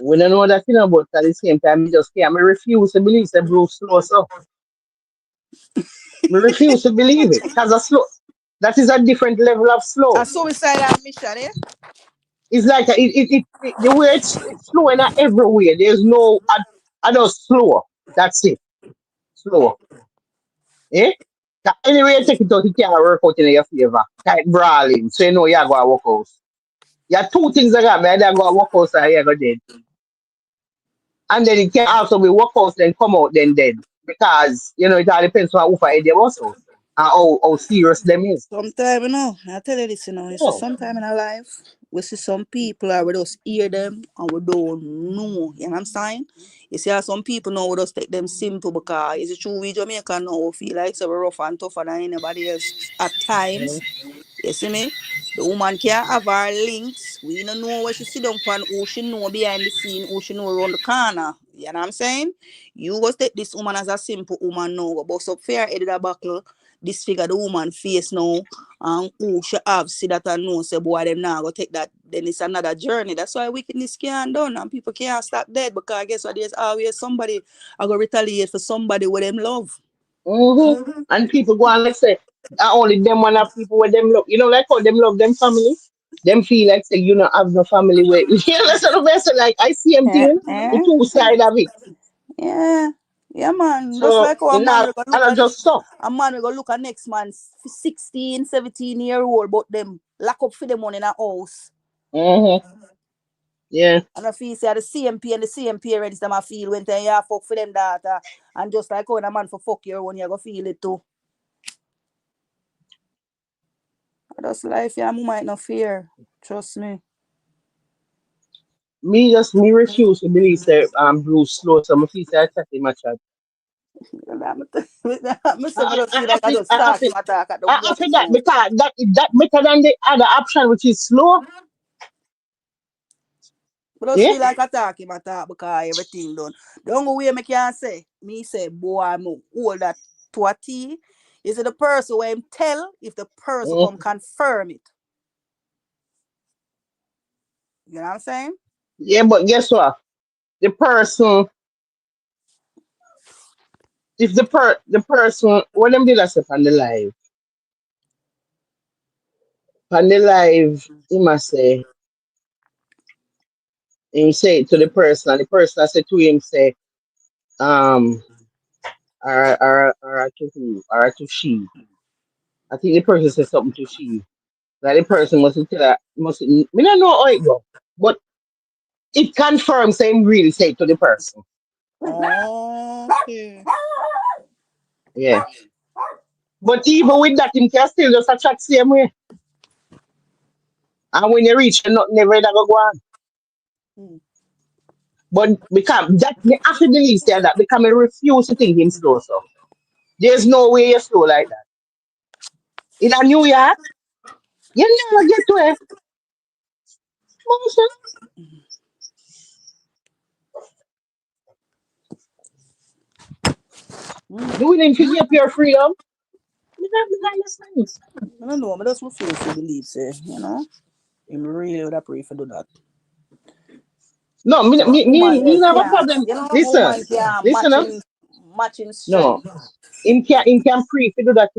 S4: We don't know that, but at the same time, me just can't. Me refuse to believe that Bruce slow so. Me refuse to believe it. Because a slow, that is a different level of
S6: A
S4: slow.
S6: suicidal mission, eh?
S4: It's like the way it's slow in every way. There's no, I just slow. That's it. Slow. Eh? Anyway, you take it out, it can't work out in your favor. Like brawling. So you know you're going to work out. You have two things that got me. Either go work out or you're going dead. And then it can also be work out then come out then dead. Because, it all depends on who for head you also. And how serious them is.
S6: Sometime, I tell you this, you see,
S4: No.
S6: sometime in our life, we see some people and we just hear them and we don't know. You know what I'm saying? You see how some people now we just take them simple because it's true we Jamaican now we feel like so we're rough and tougher than anybody else at times. You see me? The woman can have her links. We don't know where she sit down on, who she know behind the scene, who she know around the corner. You know what I'm saying? You go take this woman as a simple woman now, but bust up fair head of the buckle, disfigure the woman face now, and who she have see that and know say boy them now go take that, then it's another journey. That's why wickedness can't done and people can't stop dead because I guess what there's always somebody I go retaliate for somebody with them love.
S4: And people go and let's say, only them one of people with them love. Like how them love them family. Them feel like say you don't have no family with that's what the best like I see them
S6: Eh,
S4: thing, the
S6: eh.
S4: two side of it.
S6: Yeah. Yeah, man. Just
S4: So
S6: like how a
S4: you
S6: man
S4: know,
S6: we go
S4: and
S6: look
S4: I
S6: at
S4: just stop.
S6: a man we go look at next man 16, 17-year-old, but them lock up for them money in a house.
S4: Mm-hmm. Yeah.
S6: And if you say the CMP and the same parents them I feel when they have fuck for them daughter. And just like how a man for fuck your one, you go feel it too. That's life, yeah, I might not fear. Trust me.
S4: Me refuse to believe that Bruce slow so I feel say I chat him a chat.
S6: I say I just feel
S4: I
S6: like I
S4: think
S6: just talk him attack at the
S4: I think
S6: most
S4: that
S6: now.
S4: because that better than the other option which is slow.
S6: But just
S4: Yeah?
S6: feel like I talk him attack because everything done. The only way I can say, me say, boy, I'm hold that to a T. Is it the person where him tell if the person
S4: Mm.
S6: come confirm it? You know what I'm saying?
S4: Yeah, but guess what? The person if the person when them did that stuff on the live he must say he say it to the person and the person I said to him say um or to who or to she. I think the person said something to she. Like the person must tell her must we don't know how it go. But it confirms him really say it to the person.
S6: Okay.
S4: Yeah. But even with that him can still just a chat same way. And when you reach nothing never ever go on.
S6: Hmm.
S4: But because that me have to believe say that because I refuse to think him slow so. There's no way you're slow like that. In a New York, you never get to it.
S6: Hmm.
S4: Doing him to get your freedom. You don't understand.
S6: I don't know, but that's what feels to believe, say, Him really would have pray for do that.
S4: No,
S6: So woman
S4: have a
S6: can't,
S4: problem.
S6: woman
S4: Listen,
S6: can't
S4: listen up.
S6: matching
S4: No,
S6: strength.
S4: him can pray if you do that.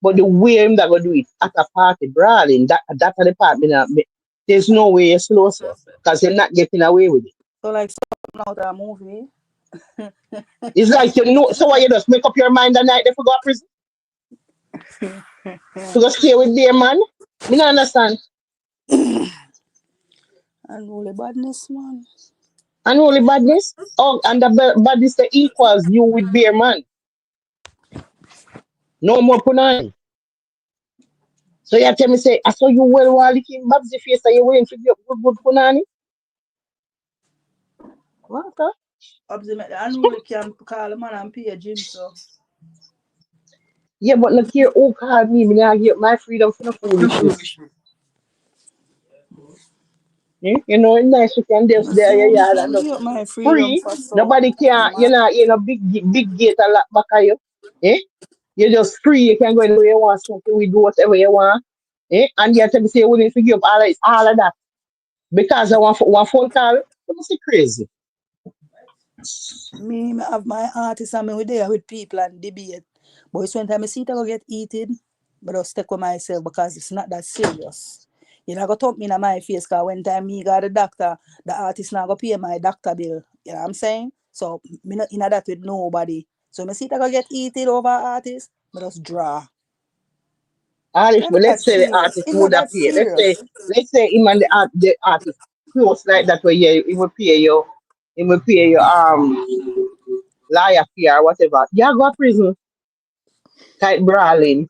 S4: But the way him that go do it at a party brawling, that at the part, there's no way you're slow, so. Because you're not getting away with it.
S6: So like something out of a movie.
S4: It's like so why you just make up your mind the night they forgot prison to go stay with their man? Me not understand.
S6: And holy badness, man.
S4: And only badness. Oh, and the badness that equals you with beer man. No more punani. So you tell me say, I saw you well while licking Babbzy face and you willing to be good punani. What the?
S6: Babbzy make the unruly can call a man and pay a gym, so.
S4: Yeah, but look here, who called me? Me I get my freedom for no foolishness. You know, it's nice you can just
S6: I say
S4: there,
S6: I
S4: yeah,
S6: didn't
S4: and just
S6: give up my freedom
S4: free.
S6: for so
S4: Nobody can,
S6: mad.
S4: you know, big gate a lot back of you. Eh? You're just free. You can go anywhere you want, smoke, we do whatever you want. Eh? And you tell me say you wouldn't forgive all of that. Because I want one phone call. You must be crazy.
S6: Me have my artist and me with there with people and debate. But it's when time I see it I go get eaten, but I'll stick with myself because it's not that serious. You know, go talk me in my face because when time me got the doctor, the artist not go pay my doctor bill. You know what I'm saying? So me not in that with nobody. So me see it I go get eaten over artist, but just draw.
S4: Artist,
S6: It's
S4: but
S6: not that
S4: let's say the
S6: serious.
S4: artist
S6: It's not
S4: would have
S6: that
S4: paid.
S6: serious.
S4: Let's say him and the artist close like that way, yeah, he will pay you. He will pay you lawyer fee or whatever. You go to prison, type brawling.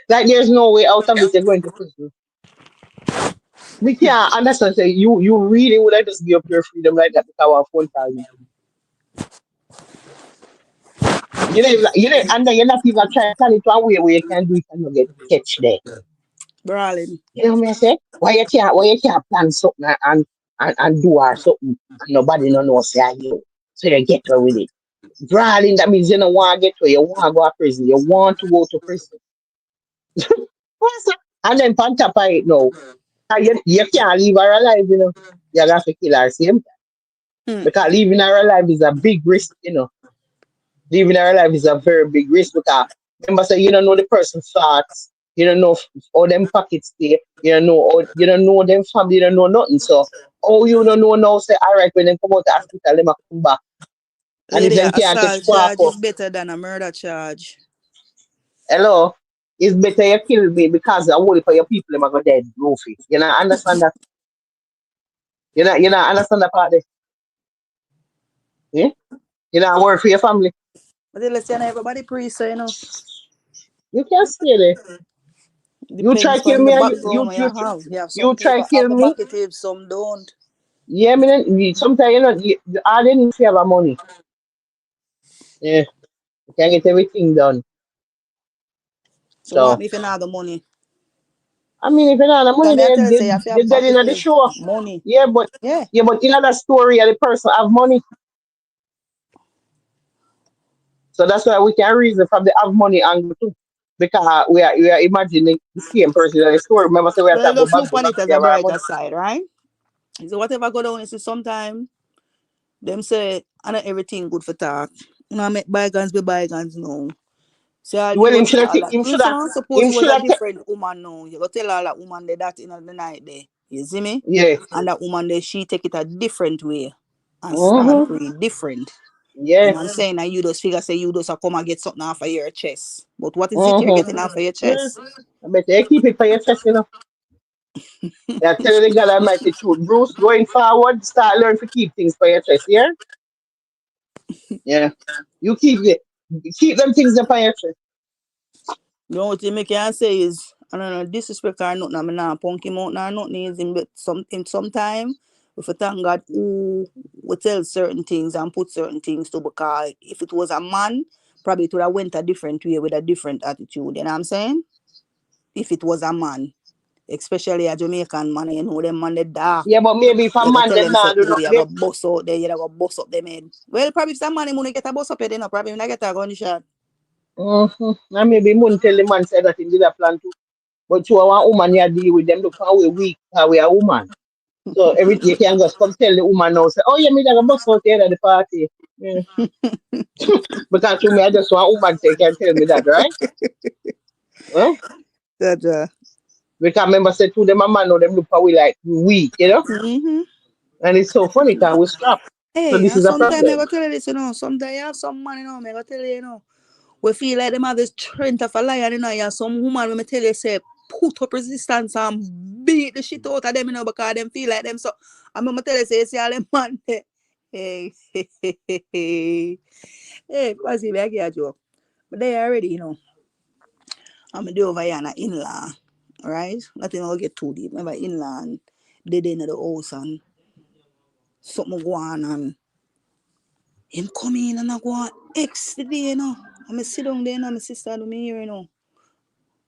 S4: Like there's no way out of it. You're going to prison. We can't understand. Say you really would have just give up your freedom like that because our phone call you. And then you're not even trying to tell it one way where you can do it and not get catch there.
S6: Brawling.
S4: You know what I say? Why you can't plan something and do or something and nobody no know say you. So you get away with it. Brawling, that means you don't want to get where you want to go to prison. You want to go to prison. What's that? And then on top of it now, you can't leave her alive, you know. You have to kill her same time.
S6: Hmm.
S4: Because leaving her alive is a big risk, you know. Living her life is a very big risk because remember say you don't know the person's thoughts, you don't know how them pockets stay, you don't know them family, you don't know nothing. So oh you don't know now say all right when them come out the hospital, them a come back. And if
S6: Lady, a
S4: them can't take
S6: assault
S4: spark
S6: charge
S4: up,
S6: is better than a murder charge.
S4: hello, it's better you kill me because I worry for your people them are go dead, Goofy. You know, understand that? You know, understand that part there? Yeah? You know, I worry for your family.
S6: But then let's say everybody pray, so you know.
S4: You can't stay there. You try
S6: Depends
S4: kill
S6: on
S4: me
S6: the
S4: and
S6: background where you have. You have some
S4: you try
S6: people have
S4: kill
S6: a
S4: me.
S6: positive, some don't.
S4: Yeah, I mean, sometimes I didn't have a money. Yeah, you can get everything done.
S6: So what
S4: So,
S6: if you not have the money?
S4: I mean, if you don't have the money,
S6: Come here tell you say you have to
S4: they
S6: have
S4: dead in the
S6: positive
S4: show.
S6: money.
S4: Yeah, but
S6: Yeah.
S4: in other story, the person have money. So that's why we can reason from the have money angle too. Because we are imagining the same person in the story. Remember, say we are
S6: Well,
S4: talking
S6: just
S4: about
S6: look
S4: Babbzy.
S6: on it
S4: Babbzy
S6: as a
S4: have our
S6: brighter
S4: money.
S6: side, right? So whatever go down, you see sometime them say I not everything good for talk. You know, make bygones be bygones now. So all
S4: Well,
S6: you go tell all that. Listen, I suppose
S4: him
S6: it was
S4: should
S6: a
S4: have,
S6: different woman now. You go tell all that woman that in the night there. You see me?
S4: yeah,
S6: And that woman there, she take it a different way and start
S4: mm-hmm,
S6: praying different. You
S4: yeah,
S6: know what I'm saying? And you just figure say you just a come and get something off of your chest. But what is it you're
S4: mm-hmm.
S6: getting off of your
S4: Yeah,
S6: chest?
S4: I bet you keep it for your chest, you know. Yeah, tell the God Almighty truth. Bruce, going forward, start learn to keep things for your chest, yeah? Yeah. You keep them things up on your chest.
S6: The only thing I can say is, I don't know, disrespect or nothing, I'm not punk him out or nothing, is him, but sometime, if you thank God who will tell certain things and put certain things to, because if it was a man, probably it would have went a different way with a different attitude, you know what I'm saying? If it was a man, especially a Jamaican man, you know, them man, they dark.
S4: Yeah, but maybe if a
S6: You go
S4: man
S6: tell
S4: them
S6: them,
S4: now
S6: say,
S4: do
S6: oh,
S4: not
S6: you
S4: maybe,
S6: go bust out there, you go bust up them head. Well, probably if some man, he get a bust up head, you know, probably when I get a gunshot.
S4: and maybe moon tell the man say that he did a plan too. But you are one woman you deal with them look how we weak, how we are woman. So every you can just come tell the woman now say, oh yeah, me like a bus out here at the party. Yeah. Because to me I just want woman say can tell me that, right? Huh?
S6: That,
S4: Because remember say to them a man know them look how we like we weak, you know?
S6: mm-hmm.
S4: And it's so funny because we strap. So
S6: Hey,
S4: this
S6: and
S4: is a
S6: sometimes I
S4: problem.
S6: go tell you this, you know, sometimes you have some man, you know, I go tell you, you know, we feel like them have this strength of a lion, you know, you have some woman when me tell you, say, put up resistance and beat the shit out of them, you know, because them feel like them, so, I'm gonna tell you, say, see all them man, hey, hey, possibly I get a joke, but they already, you know, I'm gonna do over here an in-law, right, nothing will get too deep, remember in-law, and they in the house, and something go on, and him come in and I go on X today, you know. I'm sit down there and my sister do me here, you know.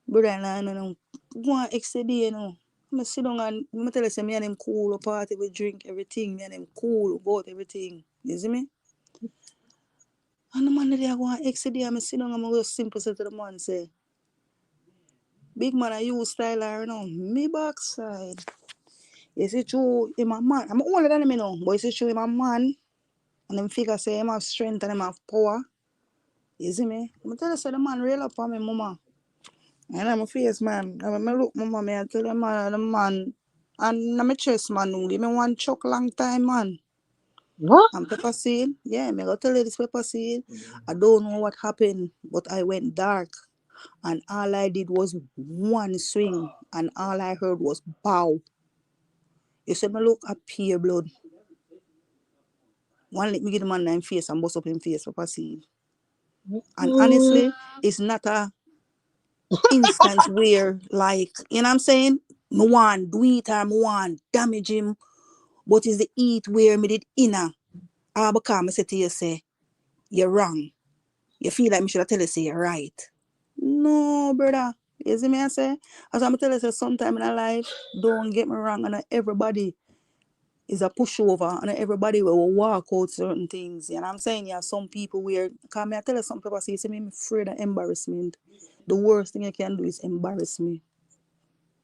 S6: Brother and I know. Go on extra day, you know. I'm sit down and I tell you, say, me and them cool, party, we drink everything, me and them cool, go out everything. You see me? And the man there go on extra day, I'm sit down and I'm just simple say to the man, say, big man, I use style, you know, me backside. Is it true in my man? I'm older than him, you know, but is it true in my man? And them figure say him have strength and him have power. You see me? I'm tell you, say the man real up on me, mama. And I'm a face, man. And when I look, mama, me, I tell the man, and I'm a chest, man, only me one chuck long time, man.
S4: What?
S6: And pepper seed, yeah, me go tell you this pepper seed. I don't know what happened, but I went dark. And all I did was one swing. And all I heard was bow. You see me look up here, blood. One let me get the man in face and bust up in face, pepper seed. And
S4: Mm,
S6: honestly, it's not a instance where, like, you know what I'm saying? Me want do it or me want damage him, but it's the eat where me did inner. Ah, because me say to you, say, you're wrong. You feel like me should have tell you, say, you're right. No, brother. You see me, I say? As I'm tell you, say, sometime in our life, don't get me wrong, and everybody is a pushover, and everybody will walk out certain things. You know what I'm saying? You have some people where, because me, I tell you, some people say, me, I'm afraid of embarrassment. The worst thing you can do is embarrass me.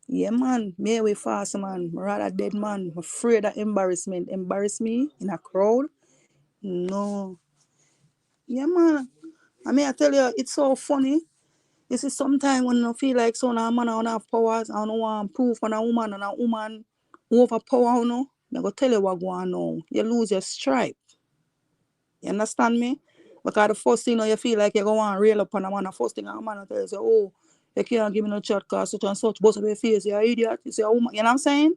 S6: Yeah, man. Me way fast, man. Rather dead, man. I'm afraid of embarrassment. Embarrass me in a crowd? No. Yeah, man. I mean, I tell you, it's so funny. You see, sometimes when I feel like so now a man don't have powers, I don't want proof on a woman and a woman overpower, you know, I go tell you what going on now. You lose your stripe. You understand me? Because the first thing you know, you feel like you're going to rail up on a man. The first thing a man will tell you, say, oh, you can't give me no chat because such and such, bust up your face, you're an idiot. You say, a woman, you know what I'm saying?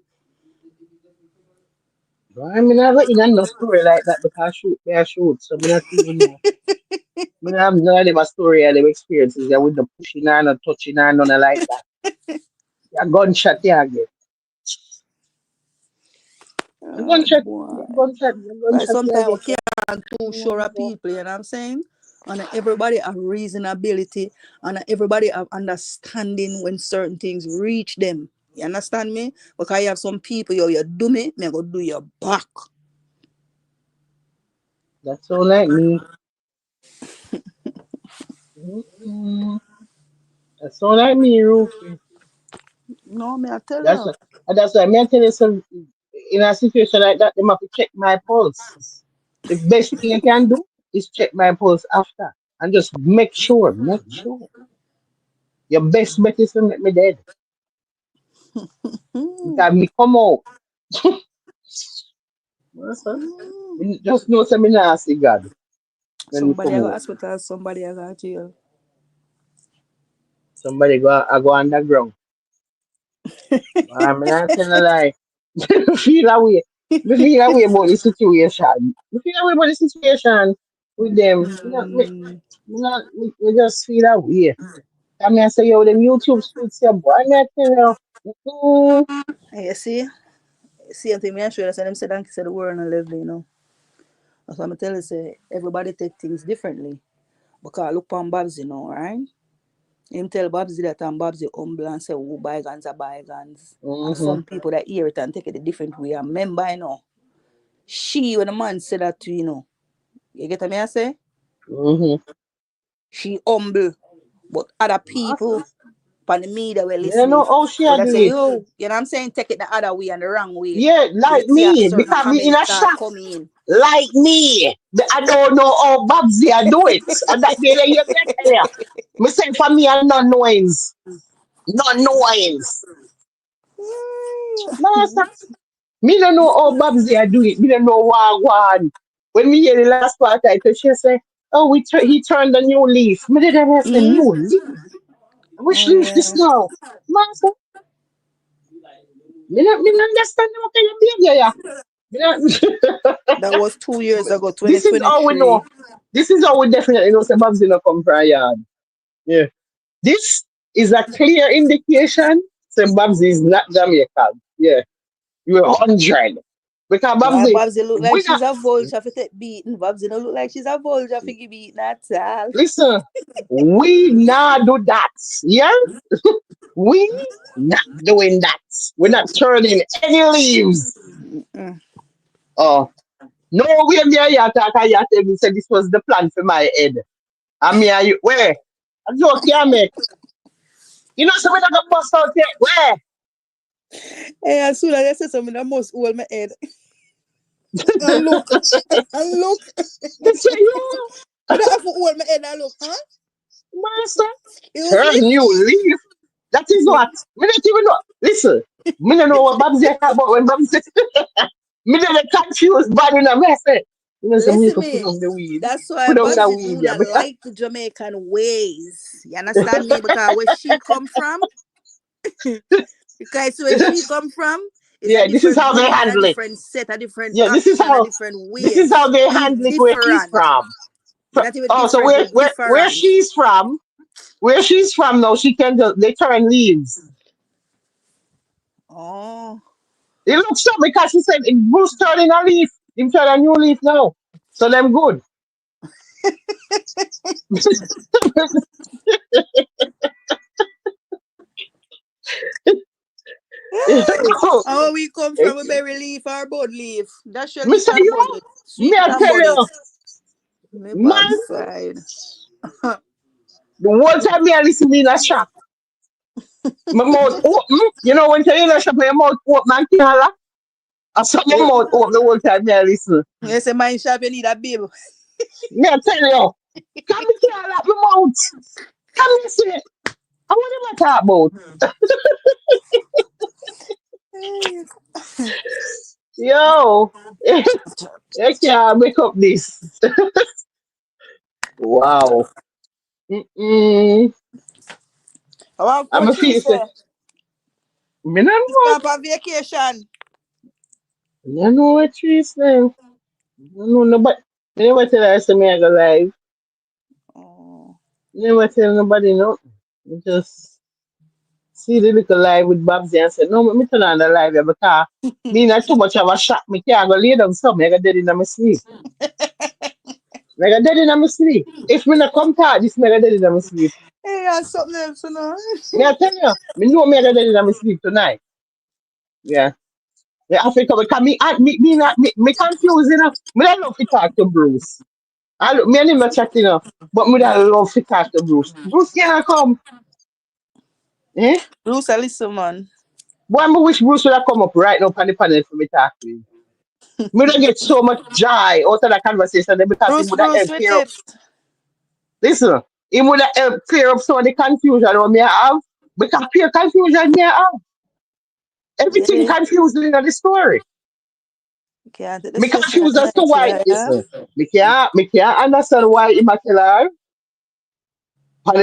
S4: I mean, never in no story like that because I shoot, they shoot, so I not even know. I have no idea about story or the experiences there with the pushing and the touching and none like that. A gunshot, yeah, get. A
S6: Oh,
S4: gunshot,
S6: boy.
S4: a
S6: But
S4: gunshot, yeah,
S6: sometimes
S4: get.
S6: we can't too sure of
S4: So
S6: people, you know what I'm saying? And everybody have reasonability and everybody have understanding when certain things reach them. You understand me? Because you have some people, yo, you do me go do your back.
S4: that's all like me. Mm-mm. That's all like me, Rufy.
S6: No, me I tell
S4: That's
S6: you.
S4: why, that's why me tell you some in a situation like that, they have to check my pulse. The best thing you can do is check my pulse after and just make sure. Your best bet is to make me dead.
S6: Hmm.
S4: Because me come out. Listen,
S6: Hmm.
S4: me just know some nasty God when me
S6: Somebody
S4: come
S6: I go
S4: out.
S6: hospital, somebody I go jail.
S4: Somebody go I go underground. I'm not telling a lie. Me feel away. Me feel away about the situation. Me feel away about the situation with them.
S6: Hmm.
S4: Me just feel away. I mean, I say, yo, them YouTube streets, yeah, boy, I tell you. Mm,
S6: And you see, I think me I sure that them say thank you say the world and live, you know. That's why I'm tell you say everybody take things differently. Because look on Babbzy now, right? Him tell Babbzy that Babbzy humble and say, oh, bygones are bygones. And
S4: mm-hmm,
S6: some people that hear it and take it a different way. And remember, you know, she, when the man said that to you know, you get what I say?
S4: mm-hmm.
S6: She humble. But other people
S4: Awesome.
S6: on the media were
S4: You
S6: listening.
S4: know how she
S6: But
S4: a
S6: I
S4: do
S6: say,
S4: it.
S6: yo, you know what I'm saying? Take it the other way and the wrong way.
S4: Yeah,
S6: You
S4: like
S6: see a
S4: me,
S6: certain
S4: because me in
S6: comments
S4: a
S6: start
S4: shock.
S6: coming in.
S4: Like me. I don't know how Babbzy I do it. And that day, you get there. Me say for me, and no noise. No noise. Master, me don't know how Babbzy I do it. Me don't know what. When me hear the last part, I thought she say, oh, he turned a new leaf. Me did I say,
S6: Mm?
S4: new leaf? Which
S6: Oh,
S4: leaf this
S6: yeah.
S4: now? Master, me not understand what kind of behavior, yeah. Me not-
S6: That was 2 years ago,
S4: This is how we
S6: 2023.
S4: know. This is how we definitely know some Babs not come from a yard. Yeah. This is a clear indication some Babs is not Jamaican. Yeah. You're 100. Because
S6: Why
S4: Babbzy,
S6: Babbzy look like
S4: we not
S6: she's a vulture for take beating? Babbzy don't look like she's a vulture for give beating at all.
S4: listen. We not do that. Yeah, we not doing that. We're not turning any leaves.
S6: Mm.
S4: Oh no, we are here. You talk. You tell me say this was the plan for my head. I mean, are you where? I joke here, mate. You know, something like a bust out here. Where?
S6: Hey, as soon as I say something, I must hold my head and look and look.
S4: It's you,
S6: I don't have to hold my head and look, huh?
S4: master.
S6: You
S4: Turn
S6: see?
S4: new leaf. That is what. Me don't even know. Listen, me don't know what Babbzy talk about when Babbzy say. Me don't get confused, but in a mess. You know, so me
S6: Listen
S4: could put
S6: me.
S4: on the weed.
S6: That's why
S4: Put on the
S6: Babbzy
S4: weed,
S6: do
S4: yeah.
S6: not like the Jamaican ways. You understand me? Because where she come from, because where she come from is a
S4: Yeah, this is
S6: different
S4: how they
S6: belief and a
S4: handle it.
S6: different set, a different
S4: Yeah,
S6: action, a different
S4: this is
S6: ways.
S4: how they
S6: We
S4: handle it where she's
S6: different.
S4: from.
S6: We're not even
S4: Oh, so
S6: different, we
S4: where
S6: different.
S4: she's from now, she can just they turn leaves.
S6: Oh.
S4: It looks so because she said Bruce turning a leaf, him turn a new leaf now. So them good.
S6: Oh, we come from a berry leaf or bud leaf. That's your leaf
S4: Mr.
S6: and bud
S4: You,
S6: it.
S4: me
S6: Sweet it
S4: I
S6: and
S4: tell
S6: bud it.
S4: you,
S6: Me
S4: man,
S6: backside.
S4: the whole time me I listen me in a shop. My mouth open. You know when you're in a shop, your mouth open and can't laugh. I saw my mouth open the whole time me I listen.
S6: You say mine shop you need a bill.
S4: Me I tell you, come me can't laugh my mouth. Come me say, I want to talk about. Yo, you can't make up this. Wow. Mm-mm.
S6: I want
S4: I'm a
S6: country
S4: feel say,
S6: say.
S4: me no
S6: It's
S4: know.
S6: gone for vacation.
S4: Me no know what trees now. I don't know, but me never tell her I say me I go live.
S6: Oh.
S4: Never tell nobody no. Me just see the little live with Babbzy and say, no, me turn on the live here because me not too much of a shock. Me can't go lay down something. I got dead in my sleep. I got dead in my sleep. If me not come talk, this me I got dead in my sleep.
S6: Hey, that's something else, you know.
S4: Me I tell you, me know me I got dead in my sleep tonight. Yeah. Yeah, Africa, because me confused, you know. Me don't love to talk to Bruce. Me and him not chatting, you know. But me don't love to talk to Bruce. Bruce can't come. Eh?
S6: Bruce, I listen, man.
S4: Boy, I wish Bruce would have come up right now on the panel for me talk to him. Me don't get so much joy out of that conversation there because he
S6: Bruce,
S4: would have
S6: Bruce,
S4: helped
S6: with
S4: clear up.
S6: it.
S4: Listen, he would have helped clear up some of the confusion what me I have. Because pure confusion me I have. Everything
S6: Yeah.
S4: confused in the story.
S6: You can't take the
S4: Me
S6: stress in
S4: confused
S6: the
S4: as to
S6: night,
S4: why.
S6: yeah.
S4: Listen, me can't understand why he might tell her on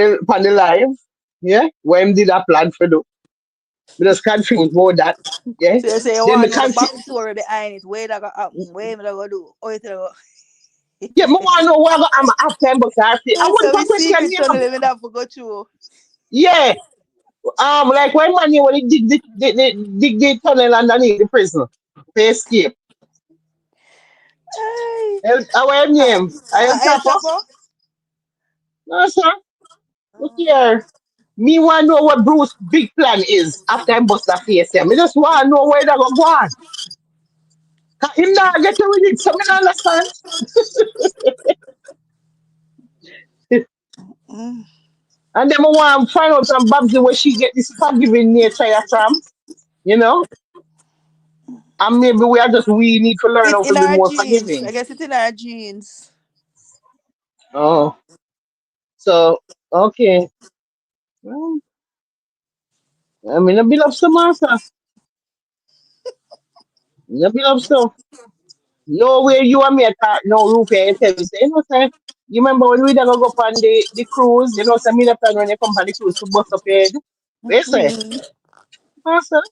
S4: the live. Yeah, where him did a plan for do. Me just confused about that. Yeah.
S6: So you say you
S4: Then me
S6: want to know the
S4: confused.
S6: backstory behind it. Where that gonna happen? Where me that gonna do? Oh, it go.
S4: Yeah, me want to know what I'm after him, but I
S6: So
S4: want
S6: we
S4: to question
S6: secret
S4: him.
S6: channel me that for go through.
S4: Yeah. Like when man when he dig the tunnel underneath the prison to escape.
S6: Hey.
S4: Our name. I am
S6: El
S4: Chopper.
S6: Chapo?
S4: No, sir. Look here. Me want to know what Bruce big plan is after him bust the face. Yeah. Me just want to know where they go on. 'Cause him not get away with it, so me not understand.
S6: Mm.
S4: And then I want to find out from Babbzy where she get this forgiving nature from. You know? And maybe we need to learn
S6: It
S4: how to
S6: in
S4: be
S6: our
S4: more
S6: genes. I
S4: forgiving.
S6: guess it's in our genes.
S4: Oh. So okay. Well, I mean, a bit of some answer. A bit of stuff. No way you and me attack no roof here and tell me, say, you know, say, you remember when we done go up on the cruise, you know, say, me the plan when you come on the cruise to bust up your head. They say,
S6: Mm-mm.
S4: answer.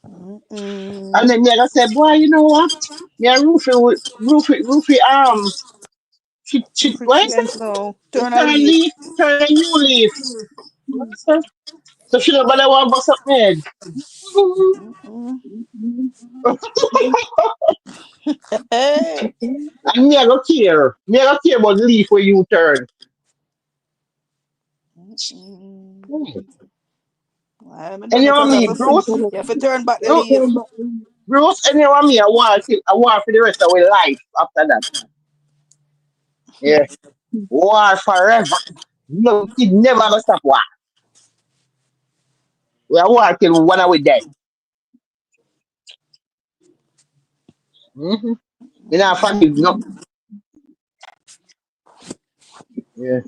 S4: And
S6: Mm-mm.
S4: then me gonna say, boy, you know what? Me and Roofy, what is
S6: Pretend
S4: it?
S6: no.
S4: She
S6: Turn a
S4: turn
S6: leaf.
S4: leaf, turn a new leaf. Answer. So she nobody want to bust up my head.
S6: Mm. Hey.
S4: And me I go care. Me I go care about the leaf where you turn.
S6: Mm.
S4: Hmm.
S6: I'm
S4: And
S6: done
S4: you
S6: it.
S4: know
S6: You have
S4: me,
S6: to,
S4: Bruce?
S6: you have to turn back the
S4: Bruce,
S6: leaf.
S4: Bruce, and you know me, I want for the rest of our life after that. Yeah. War forever. No kid never gonna stop war. We are war till one of we dead. Mm-hmm. Me not forgive no. Yeah.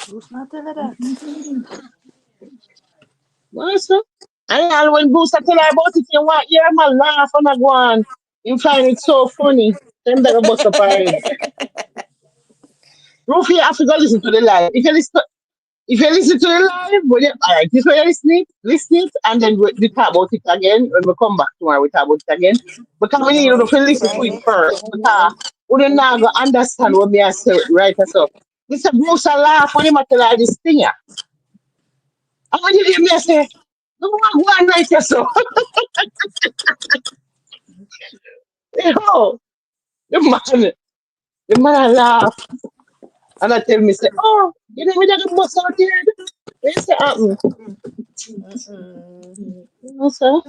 S6: Who's not telling that?
S4: What's up? And when Bruce I tell her about it, you want yeah man laugh and I go on. You find it so funny. Them that go bust up her head. Rufi, you have to go listen to the live. If you listen to the live, well, yeah, all right, this way you listen it, and then we talk about it again. When we come back tomorrow, we talk about it again. Because we need you to listen to it
S6: Friday.
S4: first. Because we don't now go understand what me I say right so. Mr. Bruce I laugh when him a tell her this thing. Yeah. And when you hear me I say, no one go on right here, so. You know, the man I laugh. And I tell me, say, oh, you know me that go bust out here. Where you say happen?
S6: Mm-mm.
S4: You know, sir,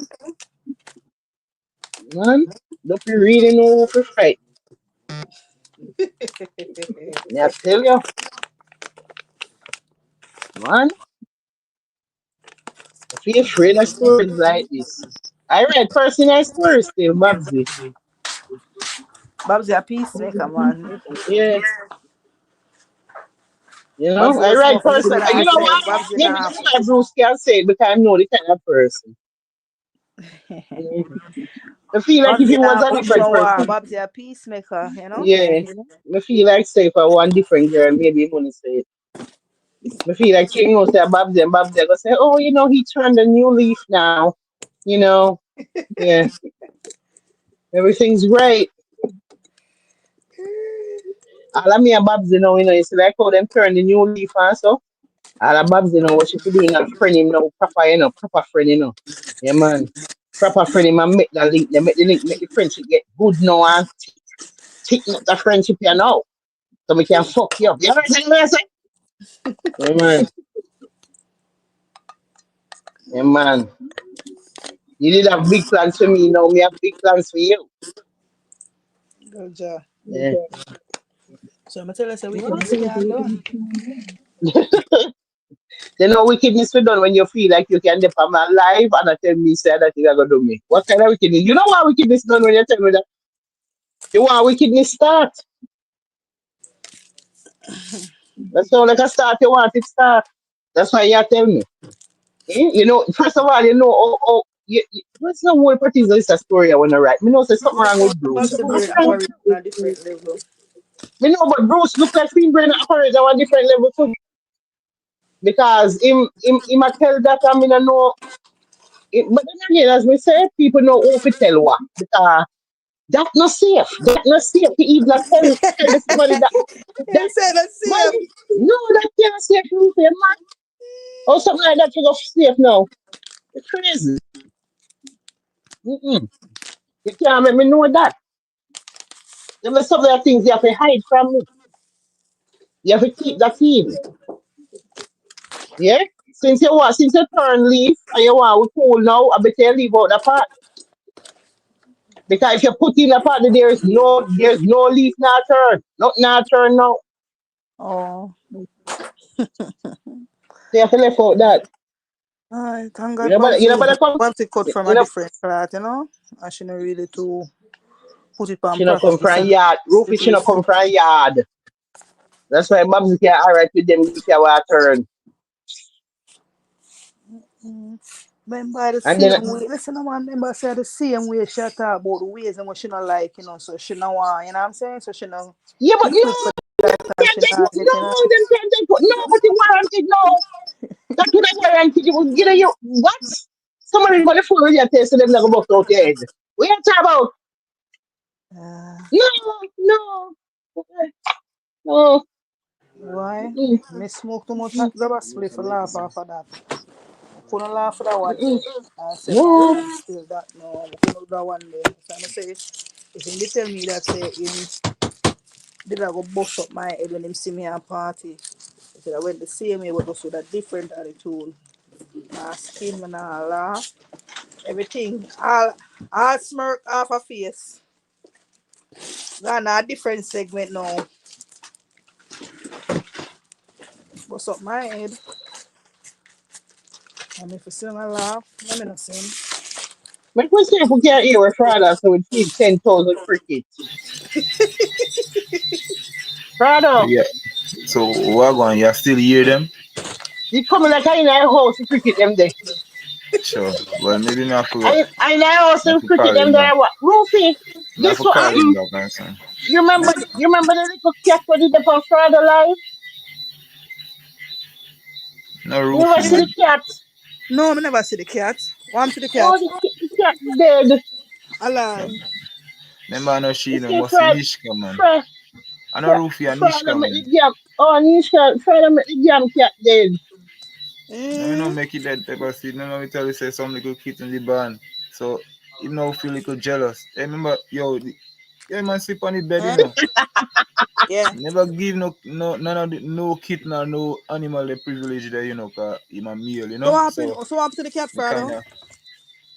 S4: man, don't be reading over for fight. Me I tell you, man, if you're afraid of stories like this. I read personal stories still, Babbzy.
S6: Babbzy a peacemaker, man.
S4: Yeah, you know,
S6: Babbzy
S4: I
S6: was
S4: write
S6: more for listen
S4: person.
S6: to
S4: You know
S6: herself.
S4: what?
S6: Babbzy
S4: Maybe
S6: nah.
S4: that's why Bruce can say it because I know the kind of person. Mhm. I feel like if
S6: Babbzy
S4: he was
S6: nah
S4: a
S6: put no
S4: different
S6: war.
S4: person,
S6: Babbzy a peacemaker, you know?
S4: yeah, I feel like say if I one different girl, maybe he wouldn't say it. I feel like King will say Babs and Babs are gonna say, oh, you know, he turned a new leaf now. You know, yeah, everything's great. All of me and Babs, you know, it's like how them turn the new leaf and so. All of Babs, what she fi doing a friend him now, proper friend, Yeah, man. Proper friend him and make the link, they make the friendship get good now and thicken up the friendship, you know. So we can fuck you up. You understand what I say? Yeah, man. Yeah, man. You did have big plans for me, now me have big plans for you.
S6: Good job.
S4: Yeah.
S6: So I'm tell us a wickedness can't done.
S4: You know wickedness we done when you feel like you can depend on my life and I tell me say that you are gonna do me. What kind of wickedness? You know what wickedness done when you tell me that you want wickedness start. That's all like a start you want it start. That's why you tell me. You know, first of all, what's the whole particular is a story I wanna write. Me know say something wrong with Bruce.
S6: Babbzy
S4: Bruce
S6: brain
S4: wrong.
S6: operate on a different level.
S4: Me know but Bruce look like him brain operate on a different level too. Because him a tell that I mean I know but then again, as we say, people know who to tell what. Because that not safe. That not safe to even tell the somebody that
S6: You said let's see
S4: well
S6: him.
S4: no that can't safe to say man. Or something like that to go safe now. It's crazy. Mm-mm. You can't make me know that. There are some of the things you have to hide from me. You have to keep that in. Yeah? Since you turn leaf and you want we cool now, I better you leave out the part. Because if you put in a part there's no leaf not turn. Not not turn now.
S6: Oh.
S4: So you have to left out that.
S6: I thank
S4: You
S6: God
S4: know, but you know,
S6: Babbzy.
S4: but come.
S6: Babbzy cut from
S4: You
S6: a
S4: know,
S6: different cloth, you know? And she not really to put it on
S4: she not come
S6: practice.
S4: from
S6: So
S4: yard. Rufy,
S6: it
S4: she not
S6: is.
S4: come from yard. That's why Babs can alright with them leaf you want turn.
S6: But by the
S4: And
S6: same
S4: then
S6: way, listen, I remember say the same way she talk about the ways and what she not like, so she not want, you know what I'm saying? So she know
S4: yeah, but
S6: she
S4: no,
S6: flip for the
S4: them
S6: lifestyle
S4: can't
S6: she
S4: take
S6: not get, you know?
S4: them can't take nobody warranted no. That would have warranted you what? Somebody on the phone with you tell so them not go bust out your head. We ain't talking about
S6: Uh,
S4: no, no, no.
S6: why?
S4: Mm,
S6: Me smoke too much
S4: mm.
S6: grab a spliff for laugh off of that. couldn't laugh at that one
S4: Mm-mm.
S6: there. I said,
S4: No.
S6: man, still that no, we couldn't do that one there. So I say, if he tell me that say him did I go bust up my head when him see me at party. He said I went the same way but just with a different attitude. Nah skin man nah laugh. Everything all smirk off a face. Gone a different segment now. Bust up my head. And if you see him laugh, let me not see him.
S4: My question if we can't hear a Friday, so we feed 10,000 crickets. Friday,
S7: Yeah. So what going? You still hear them?
S4: you coming like I in our house to cricket them there.
S7: Sure. Well, maybe me have to,
S4: I in our house
S7: me have
S4: to
S7: to
S4: cricket
S7: call
S4: them
S7: him back.
S4: there. What? Rufy,
S7: Me have
S4: guess
S7: to
S4: what
S7: call
S6: Hmm?
S7: him
S4: happened?
S7: back, man. Son.
S4: You remember the little cat when did up on Friday live?
S7: No
S4: You never
S7: roofie,
S4: see the
S7: man.
S4: cat.
S6: No, I never see the cat. What to the cat?
S4: Oh, the cat dead.
S7: Sure.
S6: Alarm.
S7: Remember, I know
S4: He
S7: she, no,
S4: say
S7: must see
S4: Fred,
S7: Nishka, man.
S4: Fred,
S7: I know
S4: Fred,
S7: roofie and
S4: Friday
S7: Nishka,
S4: make the
S7: man.
S4: damn. Oh, Nisha, Friday make the damn cat dead.
S7: No, me no
S6: Hmm.
S7: make it dead pepper seed. No, me tell you, say some little kid in the barn. So, him now feel little jealous. Hey, remember, yo, yeah, man, sleep on the bed, you
S6: Huh?
S7: know.
S6: Yeah.
S7: Never give none of the, no kitten or no animal the privilege there, you know, cause him a male, you
S6: So
S7: know.
S6: what happened?
S7: So,
S6: So what happened to the cat
S7: me
S6: Friday?
S7: kind of,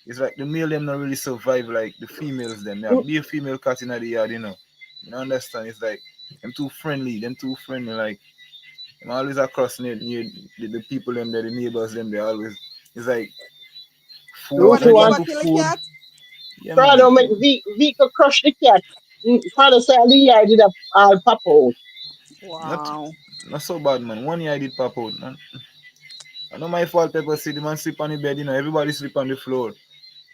S7: it's like the male them not really survive like the females them. Yeah,
S4: Mm,
S7: be a female cat in the yard, you know. You know, understand? It's like them too friendly, like them always across near the people them there, the neighbors them, they always it's like
S6: So
S7: food,
S6: what
S4: Rufy
S7: not
S6: the
S7: even
S4: want
S6: neighbor
S7: to
S6: kill the
S7: food.
S6: cat?
S7: Yeah man.
S4: Friday make Vika crush the cat. Friday say the yard did a all pop out.
S7: Not
S6: Wow.
S7: not so bad man. One year I did pop out, man. I know my fault pepper see the man sleep on the bed, you know, everybody sleep on the floor.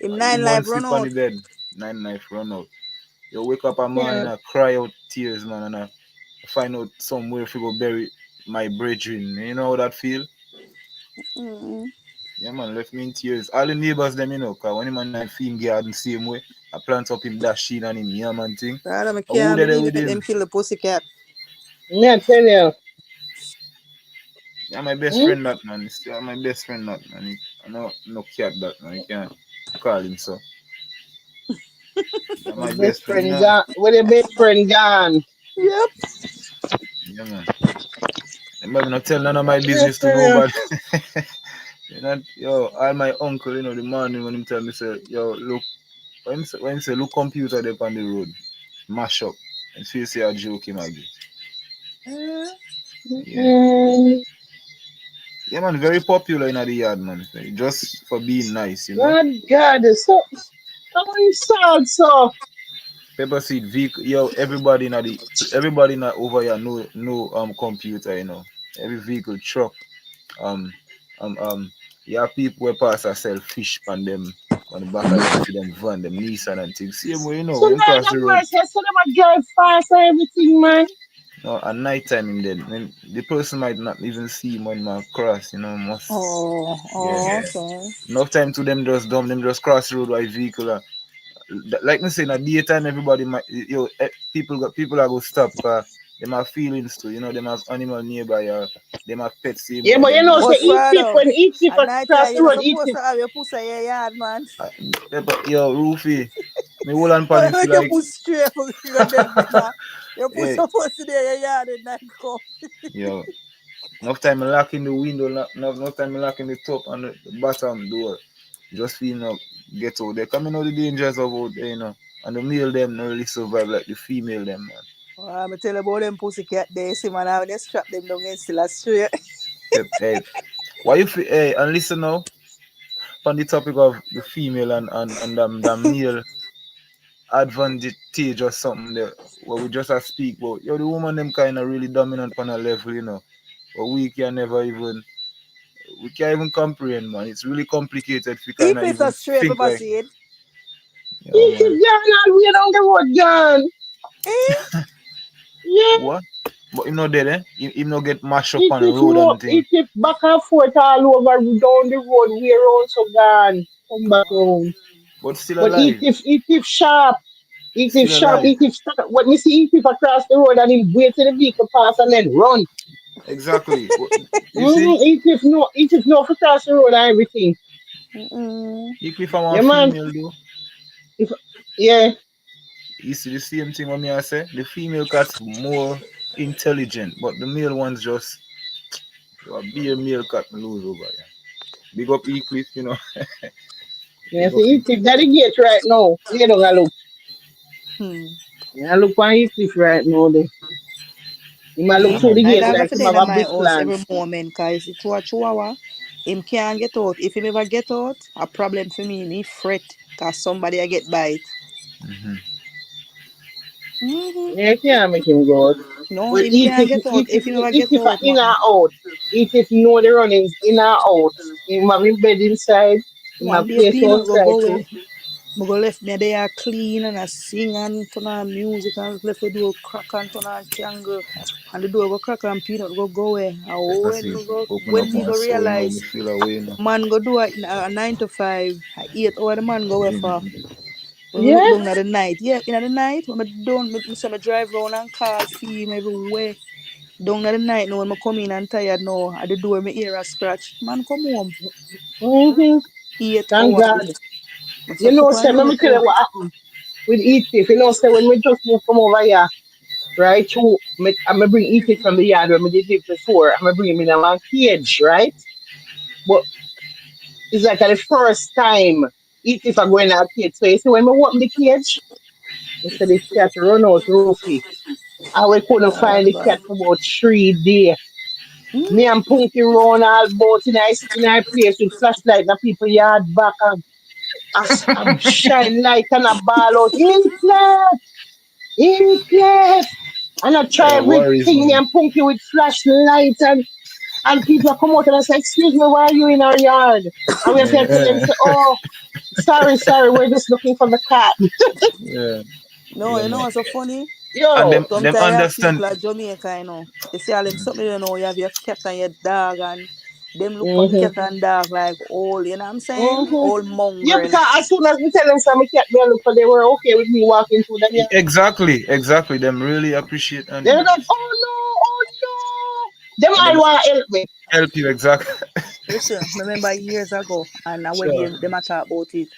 S6: Him
S7: You
S6: nine
S7: one
S6: life run
S7: sleep on
S6: out.
S7: the bed, nine knife run out. You wake up a morning
S4: Yeah.
S7: and cry out tears, man, and I find out somewhere if you go bury my brethren. You know how that feel?
S6: Mm-mm.
S7: Yeah, man, left me in tears. All the neighbors, them, you know, because when him and I film garden same way, I plant up him dash in and him yam and thing.
S6: Friday, I
S7: I who
S6: can't
S7: there
S6: believe
S7: with
S6: it make
S7: him?
S6: them kill the pussy cat.
S4: Yeah, tell you.
S7: Yeah, my best
S4: Hmm?
S7: friend that, man. It's still my best friend that, man. I know no cat that, man. You can't call him so. Yeah,
S4: My
S7: my
S4: best
S7: best friend, you
S4: friend
S7: know.
S4: gone. Where the best friend gone?
S6: Yep.
S7: Yeah, man. Remember, not tell none of my
S4: Yeah,
S7: business to
S4: tell you.
S7: nobody. You know, yo, all my uncle, you know, the morning when him tell me, say, yo, look, when he say, look, computer there on the road, mash up, and feel say I joke him again.
S6: Eh,
S7: Yeah.
S4: Mm,
S7: Yeah, man, very popular in the yard, man. Just for being nice, you know.
S4: God, God, so I'm sad, so.
S7: Pepper seed vehicle, yo, everybody in the over here know computer, you know. Every vehicle, truck, um, um, you have people where pass and sell fish on them on the back of them for them van, them Nissan and things. Same way, you know,
S4: So
S7: when you
S4: Lord
S7: cross
S4: have
S7: the road.
S4: mercy, so them a drive fast and everything, man.
S7: No, at night time in there, when the person might not even see him when man cross, you know, must
S6: Oh,
S7: yeah.
S6: oh, okay.
S7: Enough time to them just dumb, them just cross the road by vehicle. Like me say, in the daytime everybody might people are go stop cause them have feelings too, you know, them have animal nearby or them have pets same
S4: Yeah,
S7: way
S4: but you
S7: them
S4: know,
S7: just
S4: say
S6: But
S7: stop.
S4: each tip
S6: Friday,
S4: when each tip
S6: at night
S4: across
S6: time,
S4: the
S6: you're not
S4: road, each
S6: supposed
S4: tip.
S6: to have your pussy in your yard, man.
S7: Uh, yo, Roofy, me hold on pan
S6: But
S7: if you
S6: make your
S7: like
S6: pussy straight for you got dead better. Your pussy
S7: hey,
S6: supposed to be in your yard at night come.
S7: yo, enough time I lock in the window, enough time I lock in the top and the bottom door. Just feel no get out there. Come you know the dangers of out there, you know. And the male them not really survive like the female them, man.
S6: I'm tell you about them pussy cat there, see man, I just strap them down and still a straight.
S7: Hey, why you feel hey and listen now on the topic of the female and the male advantage or something there what we just have speak about. Yo, the woman them kind of really dominant on a level, you know. But we can't even comprehend, man. It's really complicated if we kind
S6: If
S7: of
S6: it's a
S7: even
S6: straight
S7: think
S6: pepper
S7: like,
S6: seed,
S7: yo,
S4: Each tip
S7: man.
S4: gone all the way down the road, gone.
S6: eh?
S4: Yeah,
S7: What? But him not dead, eh? Him not get mashed up
S4: each
S7: on the
S4: tip
S7: road and thing.
S4: each tip back and forth all over down the road, way around so gone. Come back round.
S7: But still
S4: But
S7: alive.
S4: each tip sharp. Each tip
S7: Still
S4: sharp,
S7: alive.
S4: each tip start. When me see each tip across the road and him wait till the vehicle pass and then run.
S7: Exactly. You see,
S4: Eat if no for cross the road and everything.
S6: Mm-mm.
S7: if we from a
S4: Yeah, man.
S7: female though,
S4: If yeah,
S7: you see the same thing what me I say. The female cat's more intelligent, but the male ones just be a male cat and lose over. Yeah. Big up Eclipse, you know.
S4: yeah.
S7: Big
S4: So
S7: up
S4: eat if
S7: Eclipse.
S4: that gate right now. You don't look.
S6: Hmm.
S4: Yeah, look on eat if right now. There. You might look
S7: Yeah,
S4: through the
S7: man.
S6: I
S4: gate
S6: dog
S4: like
S6: have to
S4: him
S6: day
S4: have
S6: in
S4: a
S6: my
S4: big
S6: house every
S4: plans.
S6: moment, cause it's a chihuahua. Him can't get out. If him ever get out, a problem for me. He fret, cause somebody I get bite.
S7: Hmm.
S6: Mm-hmm.
S4: Yeah, can't make him go out.
S6: No,
S4: But
S6: him can't get out. If him ever
S4: eat
S6: get
S4: if
S6: out,
S4: in or
S6: man.
S4: out. Eat if know the runnings in or out. Him have him bed inside. Him
S6: One
S4: have
S6: day
S4: place
S6: peanut go
S4: outside
S6: away.
S4: too.
S6: I go left me there clean and I sing and turn on music and left the door crack and turn on candle and the door go crack and peanut go away. And
S7: Pepper
S6: when
S7: seed.
S6: me go
S7: Open
S6: when
S7: up
S6: me
S7: my
S6: go
S7: soul now. Me
S6: realize
S7: feel away now.
S6: man go do a 9 to 5, I 8 hour the man go away for.
S7: Mhm.
S6: When we look
S4: Yeah?
S6: down at the night, yeah, in the night when I down, me say me drive round and call fee him everywhere. Down at the night now when I come in and tired now, at the door me hear a scratch. Man come home.
S4: Mm-hmm.
S6: 8 hours.
S4: Thank God.
S6: I say
S4: You know,
S6: put on
S4: say,
S6: the
S4: let me tell you
S6: lookout.
S4: what happened with Eatif. You know, say, when we just moved from over here, right, I'm going to bring Eatif from the yard where we did live before. I'm going to bring him in a one cage, right? But it's like the first time Eatif are going out cage. So you see, when we open the cage, we said the cat run out roofy. And we couldn't
S6: Oh
S4: find the
S6: God.
S4: cat for about 3 days. Me
S6: Mm.
S4: and Punky run all about in our place with flashlight the people yard back and a shine light and a ball out. He left. And I try
S7: Yeah, worries,
S4: everything, me
S7: man.
S4: and Punky with flashlight and people come out and I say, excuse me, why are you in our yard? And we have to tell them,
S7: Yeah,
S4: say, oh, sorry, we're just looking for the cat.
S7: yeah,
S6: No,
S7: yeah,
S6: you know
S7: man.
S6: what's so funny?
S7: And
S4: Yo.
S7: them
S6: Sometimes you have
S7: understand.
S6: people at Jamaica, you know. You see all them something you know, you have your cat and your dog and them look on the
S4: Mm-hmm.
S6: cat and dog like all, you know what I'm saying?
S4: Mm-hmm.
S6: All
S4: Yeah,
S6: mongrel.
S4: because as soon as we tell them some cat they look for they were okay with me walking through the yard.
S7: Exactly. Them really appreciate
S4: They're
S7: animals.
S4: like, oh no. Them
S7: And
S4: all
S7: them
S4: want to help me.
S7: help you exactly.
S6: Listen, remember years ago and when
S7: Sure.
S6: them a talk about it,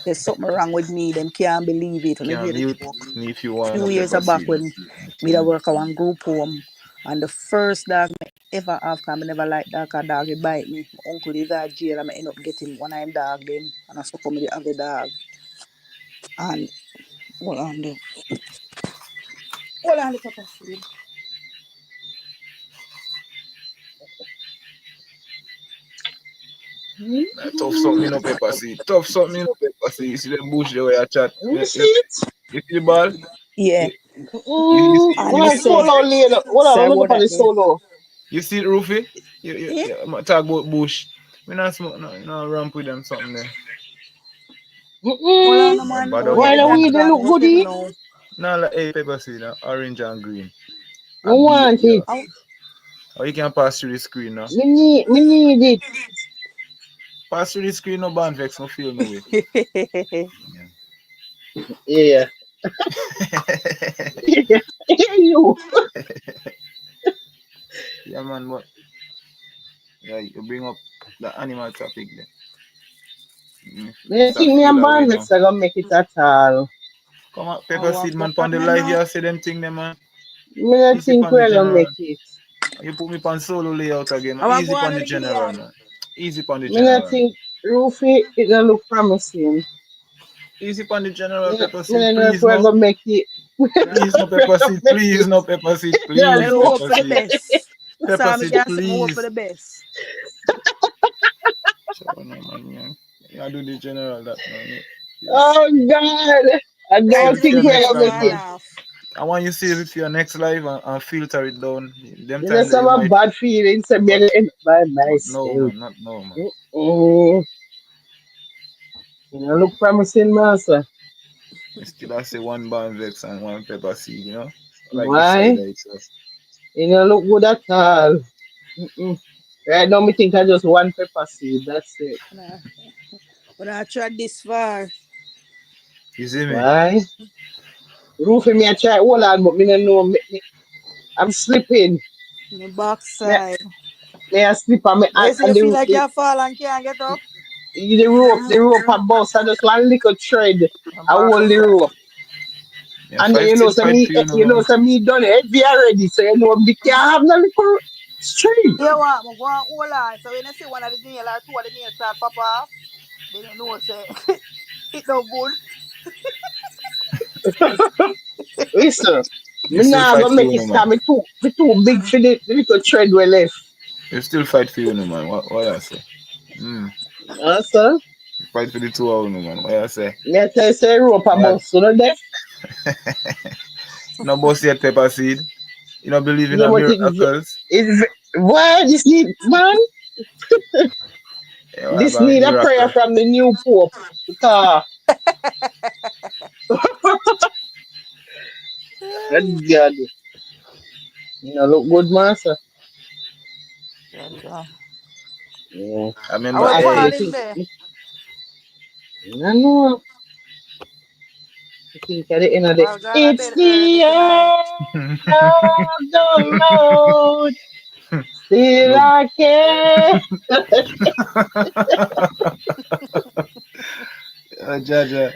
S6: there's something wrong with me, them can't believe it. When I
S7: Can
S6: hear the
S7: mute
S6: joke.
S7: me if you want
S6: Few
S7: a
S6: years
S7: pepper
S6: back
S7: seed.
S6: when me da work at one group home and the first dog me ever have cause me never like dog cause dog he bite me. My uncle is at jail and I end up getting one of them dog them and I so come me have the dog and hold on there. Hold on the pepper seed.
S7: Tough something in no pepper seed. Tough something in no pepper seed. You see them bush the way I chat.
S4: You see it?
S7: You see the ball?
S6: Yeah.
S7: You, you see
S6: And
S7: you
S6: me
S4: One
S7: see
S6: say
S4: solo later. Hold on,
S6: say
S4: I'm gonna
S6: about
S4: look at
S6: that
S4: the
S6: there.
S4: solo.
S7: you see it, Roofy?
S6: Yeah?
S7: Talk about bush. Me not smoke no ramp with them something there.
S6: Hold on
S4: Mm-mm.
S7: Or
S6: man,
S7: bad
S6: hold
S7: about
S6: on
S4: Why
S6: me
S4: the
S6: that
S4: weed
S7: bush.
S4: they
S6: talk,
S4: look
S6: me just tell you
S4: goody?
S6: now.
S7: Nah, like hey pepper seed, orange and green.
S4: I
S7: A be
S4: want
S7: yeah.
S4: it.
S6: I,
S7: Or you can pass through the screen now.
S4: Me need it.
S7: Pass through the screen no band vex no feel no way.
S4: Yeah.
S7: Yeah.
S4: Yeah. You.
S7: Yeah man, but yeah, you bring up the animal topic there.
S4: Me
S7: Start
S4: think me
S7: feel
S4: and
S7: away now.
S4: Bandlex are gonna make it at all.
S7: Come on,
S6: I
S7: pepper
S6: want
S7: seed
S6: go
S7: man on the
S6: partner
S7: live,
S6: now.
S7: you say them thing them man.
S4: Me not
S7: Easy
S4: think
S7: on the
S4: we're gonna
S7: general.
S4: make it.
S7: You put me on solo layout again, man.
S6: I want go
S7: Easy
S6: on
S7: on
S6: in
S7: the
S6: the
S7: general,
S6: Gilead.
S7: man. Easy on the
S4: Me not
S7: general.
S4: think Roofy it don't look promising.
S7: Easy on the general pepper
S4: Me
S7: seed,
S4: not know if
S7: please
S4: we're
S7: no.
S4: gonna make it. We're
S7: Please no
S4: gonna
S7: pepper seed,
S4: make
S7: please
S4: it.
S7: no pepper seed,
S4: Yeah,
S6: Let
S7: please
S6: me
S4: no.
S6: hope
S7: pepper
S6: for the
S7: seed.
S6: best. That's
S7: Pepper
S6: all I
S7: seed,
S6: can say. Me hope for
S7: please.
S6: the best.
S7: So, no, man, yeah. You do the general that man.
S4: Oh God. I
S7: Save
S4: don't
S7: it for
S6: Continue
S4: think
S7: your
S6: to
S4: we're
S7: next
S4: gonna
S6: laugh
S7: live,
S4: make
S6: and
S7: man.
S4: it.
S6: laugh.
S7: I want you save it for your next live and filter it down. Them
S4: You
S7: time
S4: just
S7: that
S4: have
S7: you
S4: a
S7: might,
S4: bad feeling, so I'm
S7: but
S4: gonna end up by
S7: no
S4: myself.
S7: man, not no man.
S4: Mm-mm. You know, look promising, master.
S7: I still I say one band vex and one pepper seed, you know? Like the
S4: Why?
S7: cider itself.
S4: You know, look good at all. Mm-mm. Right now, me think I just one pepper seed. That's it.
S6: Nah. When I tried this far,
S7: You see me?
S4: Why? Roofing me, I try hold on, but me no know. I'm slipping.
S6: The
S4: Me,
S6: backside.
S4: me I sleep on me
S6: But you see,
S4: and
S6: you feel like you fall and can't get up.
S4: the rope a bust. I just one little thread.
S6: The
S4: I hold the
S6: backside.
S4: rope.
S7: Yeah,
S4: And then
S7: fight
S4: you know,
S7: still
S4: so
S7: fight
S4: me,
S7: for you, no
S4: you know,
S7: man.
S4: so me done heavy already. So you know, me can't have no little string.
S6: You want me go on hold on. So when you see one of the nail or two of the nails start pop off, then you know say it no good.
S4: Listen,
S7: You
S4: me
S7: still
S4: nah
S7: fight
S4: gonna
S7: for
S4: make
S7: you,
S4: it
S7: no man.
S4: cause me too big for the little thread we left.
S7: You still fight for you, no man. What I say? Mm.
S4: So,
S7: Fight for the 2 hours, no man. What I say?
S4: me I tell you, say rope a
S7: What?
S4: bust. So no deaf.
S7: You know, boss yet pepper seed. You know, believe in
S4: Yeah,
S7: a
S4: but
S7: miracles.
S4: why this need, man?
S7: Yeah, what
S4: This
S7: about
S4: need a prayer
S7: miracle?
S4: from the new pope because, God, you know, look good, master.
S6: Gotcha.
S4: Yeah.
S7: I
S6: I
S7: remember,
S6: will
S4: I
S6: Paul
S7: hey,
S4: still
S6: is
S4: think,
S6: there.
S4: I know, I think at the end of the,
S6: Paul gone to
S4: it's
S6: bed early
S4: the
S6: tonight.
S4: end of the road. Still
S7: no,
S4: I care.
S7: Jaja,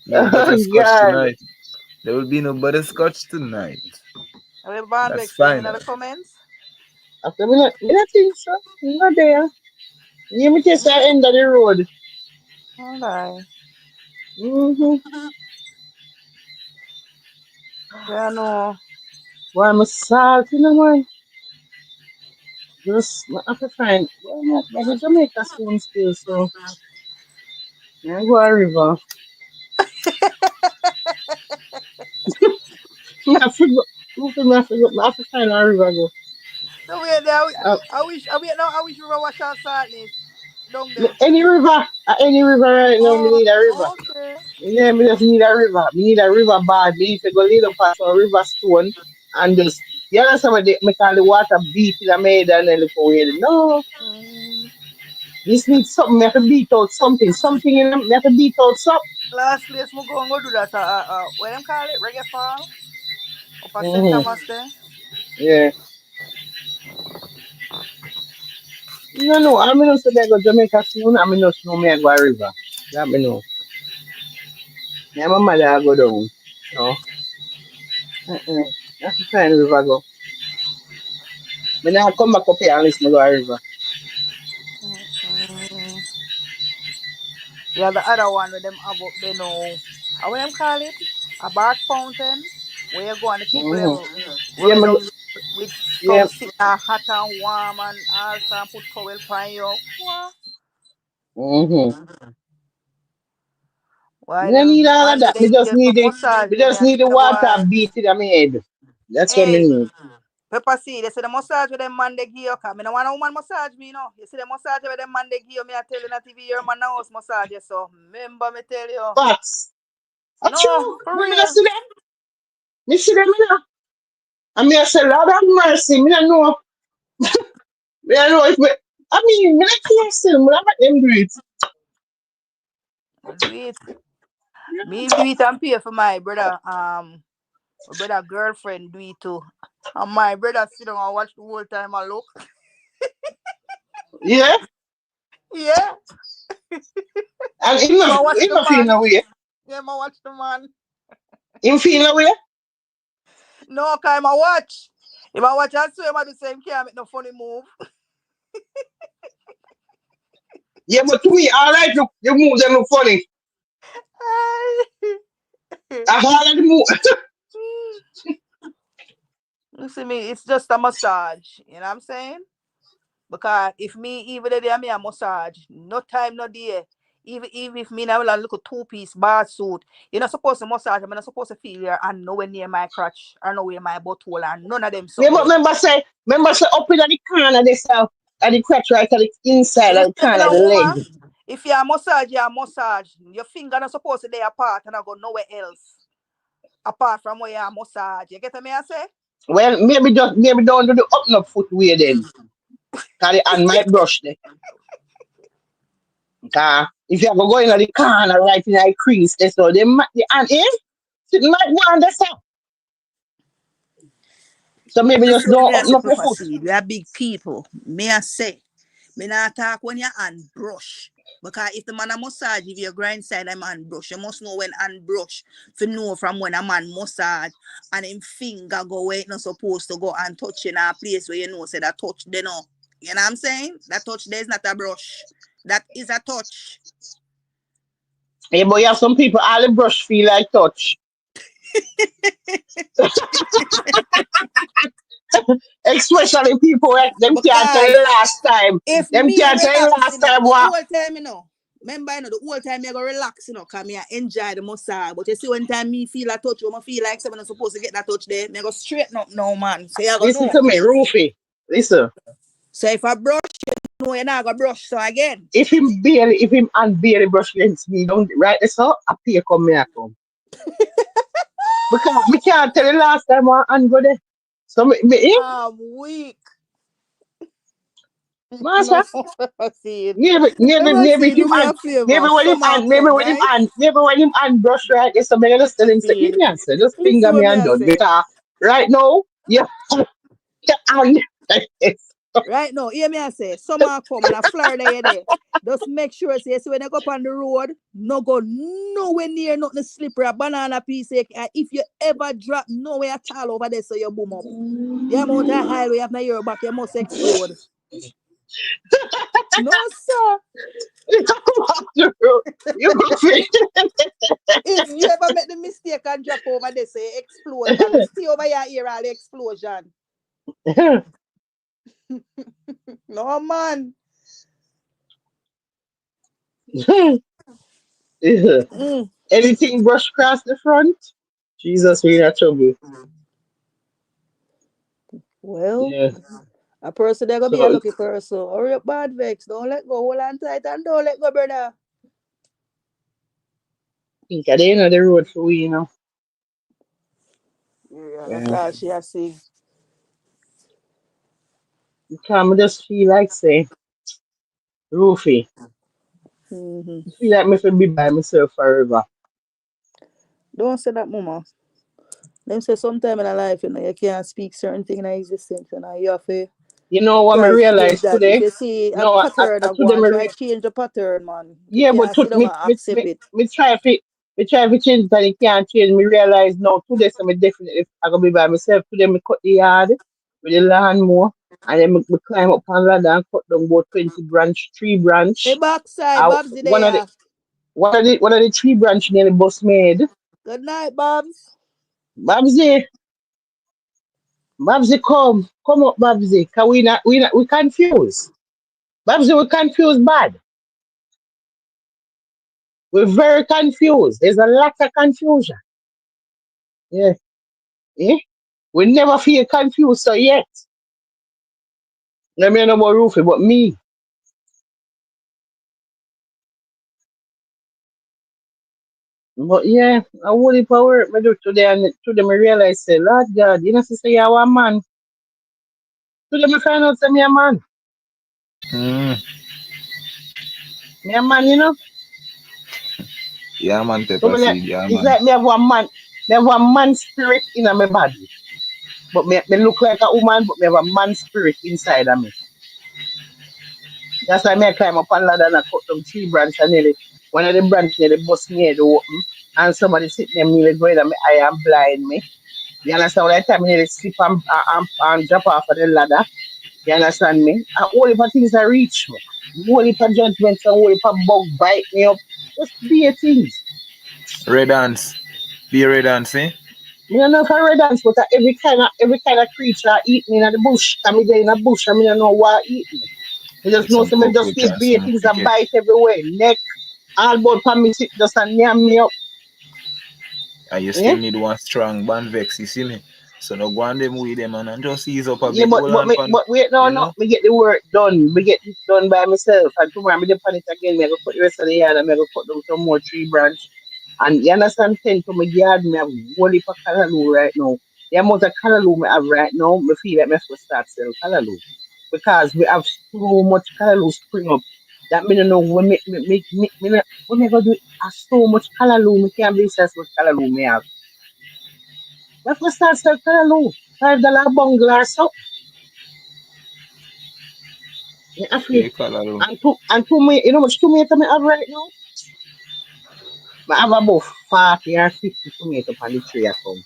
S7: no
S4: Oh,
S7: butterscotch
S4: God.
S7: tonight. There will be no butterscotch tonight.
S6: I will Van
S7: That's
S6: Vex saying in
S7: final.
S6: the comments.
S4: After me not think so. Me not there. You me just the end of the road.
S6: Alright.
S4: Mm-hmm.
S6: Yeah, no.
S4: Why I'm salty, no man. Just I have to find. Well, I'm going Jamaica soon still, so I go a river. I forgot. I have to find a river go.
S6: So wait there.
S4: Uh,
S6: I wait now. I wish we were wash out sadness. Down there.
S4: any river right now. Me
S6: Oh,
S4: need a river.
S6: okay.
S4: Yeah, me just need a river. Me need a river bad. Me need to go lead up at some river stone and just you understand what they make all the water beat in the made and then look away. No,
S6: Mm.
S4: this needs something. Me have to beat out something. Something in them. Me have to beat out something.
S6: Last place we go and go do that. What them call it? Reggae Fall. Up at St.
S4: Mm-hmm.
S6: Thomas there.
S4: Yeah. No, no. I mean, no say me go Jamaica soon. I mean, no know me I go a river. That me know. Me and my mother I go down. No. I have to find a river go. Me now come back up here unless me go a river.
S6: Mm. Yeah, the other one with them have up there now. How what them call it? A bark fountain. Where you go and the people
S4: Mm-hmm.
S6: them
S4: Yeah,
S6: run
S4: me go,
S6: down with
S4: yeah.
S6: some sitting hot and warm and also and put towel on you. What?
S4: Mm-hmm.
S6: Why
S4: Me don't
S6: them
S4: need all of
S6: and
S4: that.
S6: they give some massage
S4: Me
S6: me
S4: just
S6: and
S4: need the
S6: tell the
S4: water
S6: boy.
S4: beat in my head. That's what me
S6: Hey,
S4: need.
S6: Pepper see, they say the massage with them man they give you. Cause me no want a woman massage me, you know. You see the massage with them man they give you. Me I tell you not TV your man now house massage you. So remember me tell you.
S4: Facts. That's
S6: No,
S4: true.
S6: for
S4: Me just
S6: real.
S4: see them. Me see them now. And me I say, Lord have mercy. Me don't know. Me don't know if me. I mean, me not care still. Me not make them do it.
S6: Do it. Me do it and pay for my brother girlfriend do it too. And my brother sit down and watch the whole time and look.
S4: Yeah.
S6: Yeah.
S4: And
S6: Him a watch
S4: him
S6: the
S4: not feel
S6: man.
S4: no way.
S6: Yeah, him a watch the man.
S4: Him feel no way.
S6: No, cause him a watch. Him a watch and so him a do same can't make no funny move.
S4: Yeah, but to me, all right, look, the move them look funny. I all of the move.
S6: You see me, it's just a massage. You know what I'm saying? Because if me even the day me a massage, no time, no day. Even if me now will look a two-piece bar suit, you're not supposed to massage, I'm not supposed to feel your hand nowhere near my crotch or nowhere my butthole and none of them
S4: Yeah,
S6: something
S4: but
S6: there.
S4: remember say up in the corner they say at the crotch right at the inside
S6: You
S4: of the
S6: see me
S4: corner of
S6: now,
S4: the
S6: woman?
S4: leg.
S6: If you're a massage, you're a massage. Your finger not supposed to be apart and I go nowhere else. Apart from where you're a massage. You get me I say?
S4: Well, maybe don't do the up no foot way then. Cause the hand might brush there. If you ever go in the corner right in the crease there, so the hand in, so it might go on the side. So maybe
S6: You
S4: just
S6: see what
S4: don't
S6: me I
S4: open
S6: say,
S4: up your
S6: Papa
S4: foot.
S6: Seed? We are big people. Me I say. Me not talk when your hand brush. Because if the man a massage, if you grind side a man brush, you must know when hand brush to know from when a man massage and him finger go where it not supposed to go and touch in a place where you know say that touch they know. You know what I'm saying? That touch there is not a brush. That is a touch.
S4: Yeah, but you have some people all the brush feel like touch. Especially people where them can't tell
S6: Because
S4: you last time.
S6: if
S4: Them
S6: me
S4: can't tell you
S6: relax,
S4: last time
S6: the
S4: what.
S6: whole time, remember, the whole time I go relax, come here, enjoy the massage. But you see, one time me feel a touch, I feel like someone supposed to get that touch there, me go straighten up now, man. So you go
S4: Listen
S6: know.
S4: to me, Rufy. Listen.
S6: So if I brush, you know, you're not gonna brush. So again,
S4: If him and barely brush against me, don't right this up, I pay come me I come. Because me can't tell you last time what and go there. So
S6: I'm weak.
S4: Master,
S6: No, see,
S4: maybe
S6: see,
S4: him
S6: do me
S4: and
S6: a favor.
S4: maybe
S6: Come, right?
S4: when him and brush right, yes, so me just tell him say, give
S6: See,
S4: me answer, just
S6: listen
S4: finger
S6: what
S4: me
S6: me
S4: and
S6: I
S4: done.
S6: say.
S4: Because right now, yeah, and
S6: Right now, hear me I say, summer come and a Florida you there. Just make sure say so when you go up on the road, no go nowhere near nothing slippery, a banana piece. If you ever drop nowhere at all over there, so you boom up. The amount of highway you have in your back, you must explode. No, sir.
S4: you go free.
S6: If you ever make the mistake and drop over there, say explode, man. We stay over here, hear all the explosion. No, man. Mm.
S4: Anything brush across the front? Jesus, we in trouble.
S6: Well,
S4: Yeah.
S6: a person they're gonna be a
S4: So
S6: lucky person. Hurry up, bad vex. Don't let go. Hold on tight and don't let go, brother.
S4: think at the end of the road for we,
S6: Yeah, that's
S4: Yeah.
S6: all she has seen.
S4: Because I just feel like say, Rufy,
S6: Mm-hmm.
S4: I feel like me for be by myself forever.
S6: Don't say that, mama. Them say sometime in a life, you can't speak certain thing in existence, you have to
S4: You know what me
S6: try change
S4: realize
S6: that. If
S4: today?
S6: you see a
S4: No,
S6: pattern
S4: I
S6: of
S4: today
S6: one,
S4: me
S6: try change the pattern, man. You
S4: yeah, but
S6: can't sit down and accept
S4: me,
S6: it.
S4: me try to change but it can't change. Me realize no today so me definitely I gonna be by myself. Today me cut the yard with the lawnmower and then me climb up on ladder and cut down about 20 branch, tree
S6: Hey,
S4: branch.
S6: backside, Babbzy there.
S4: One of the tree branch nearly bust made.
S6: Good night, Babs.
S4: Babbzy, Babbzy come up Babbzy. Cause we confused. Babbzy we confused bad. We're very confused. There's a lot of confusion. Yeah. Eh? We never feel confused so yet. Let me know about Rufy, but me. But yeah, I would if I work me do today and today me realize say, Lord God, you know say you are a man. Today me find out say me a man.
S7: Mm.
S4: Me a man, you know.
S7: Yeah, man,
S4: So
S7: pepper
S4: me
S7: seed, yeah,
S4: it's
S7: man.
S4: like me have one man spirit in my body. But me look like a woman, but me have a man spirit inside of me. That's why me I climb up on ladder and I cut down tree branch and nearly one of the branch nearly bust me head open and somebody sitting there nearly going at me eye and blind me. You understand what I time me nearly slip and drop off of the ladder. You understand me? And all the things that reach me. Whole heap of judgments and whole heap of bug bite me up. Just be a things.
S7: Red ants. Be red ants, eh?
S4: Me don't know if I read dance, but every kind of creature eat me in the bush. I mean, in the bush, I mean, I know what eat me. I just
S7: With
S4: know
S7: some
S4: some just
S7: cockroach
S4: see
S7: and
S4: be a
S7: some
S4: things that
S7: cricket.
S4: bite everywhere. Neck, all about for me sit just and yam me up.
S7: And you
S4: Yeah?
S7: still need one strong band vex, you see me? So no go on them with them and just ease up a
S4: Yeah,
S7: bit. Hold on, pan,
S4: but wait, no,
S7: you
S4: no.
S7: know?
S4: Me get the work done. Me get it done by myself. And tomorrow me depend it again. Me go cut the rest of the yard and me go cut down some more tree branch. And you understand, ten to my yard, me have whole heap of callaloo right now. The amount of callaloo me have right now, me feel like me have to start sell callaloo. Because we have so much callaloo spring up that me don't know when me go do so much callaloo, me can't believe that's much callaloo me have. Me have to start sell callaloo. $5 bungalow or so. Me have
S7: Yeah,
S4: to,
S7: Colorado.
S4: and two me, you know how much tomato me have right now? I have about 40 or 50 tomato on the tree at home.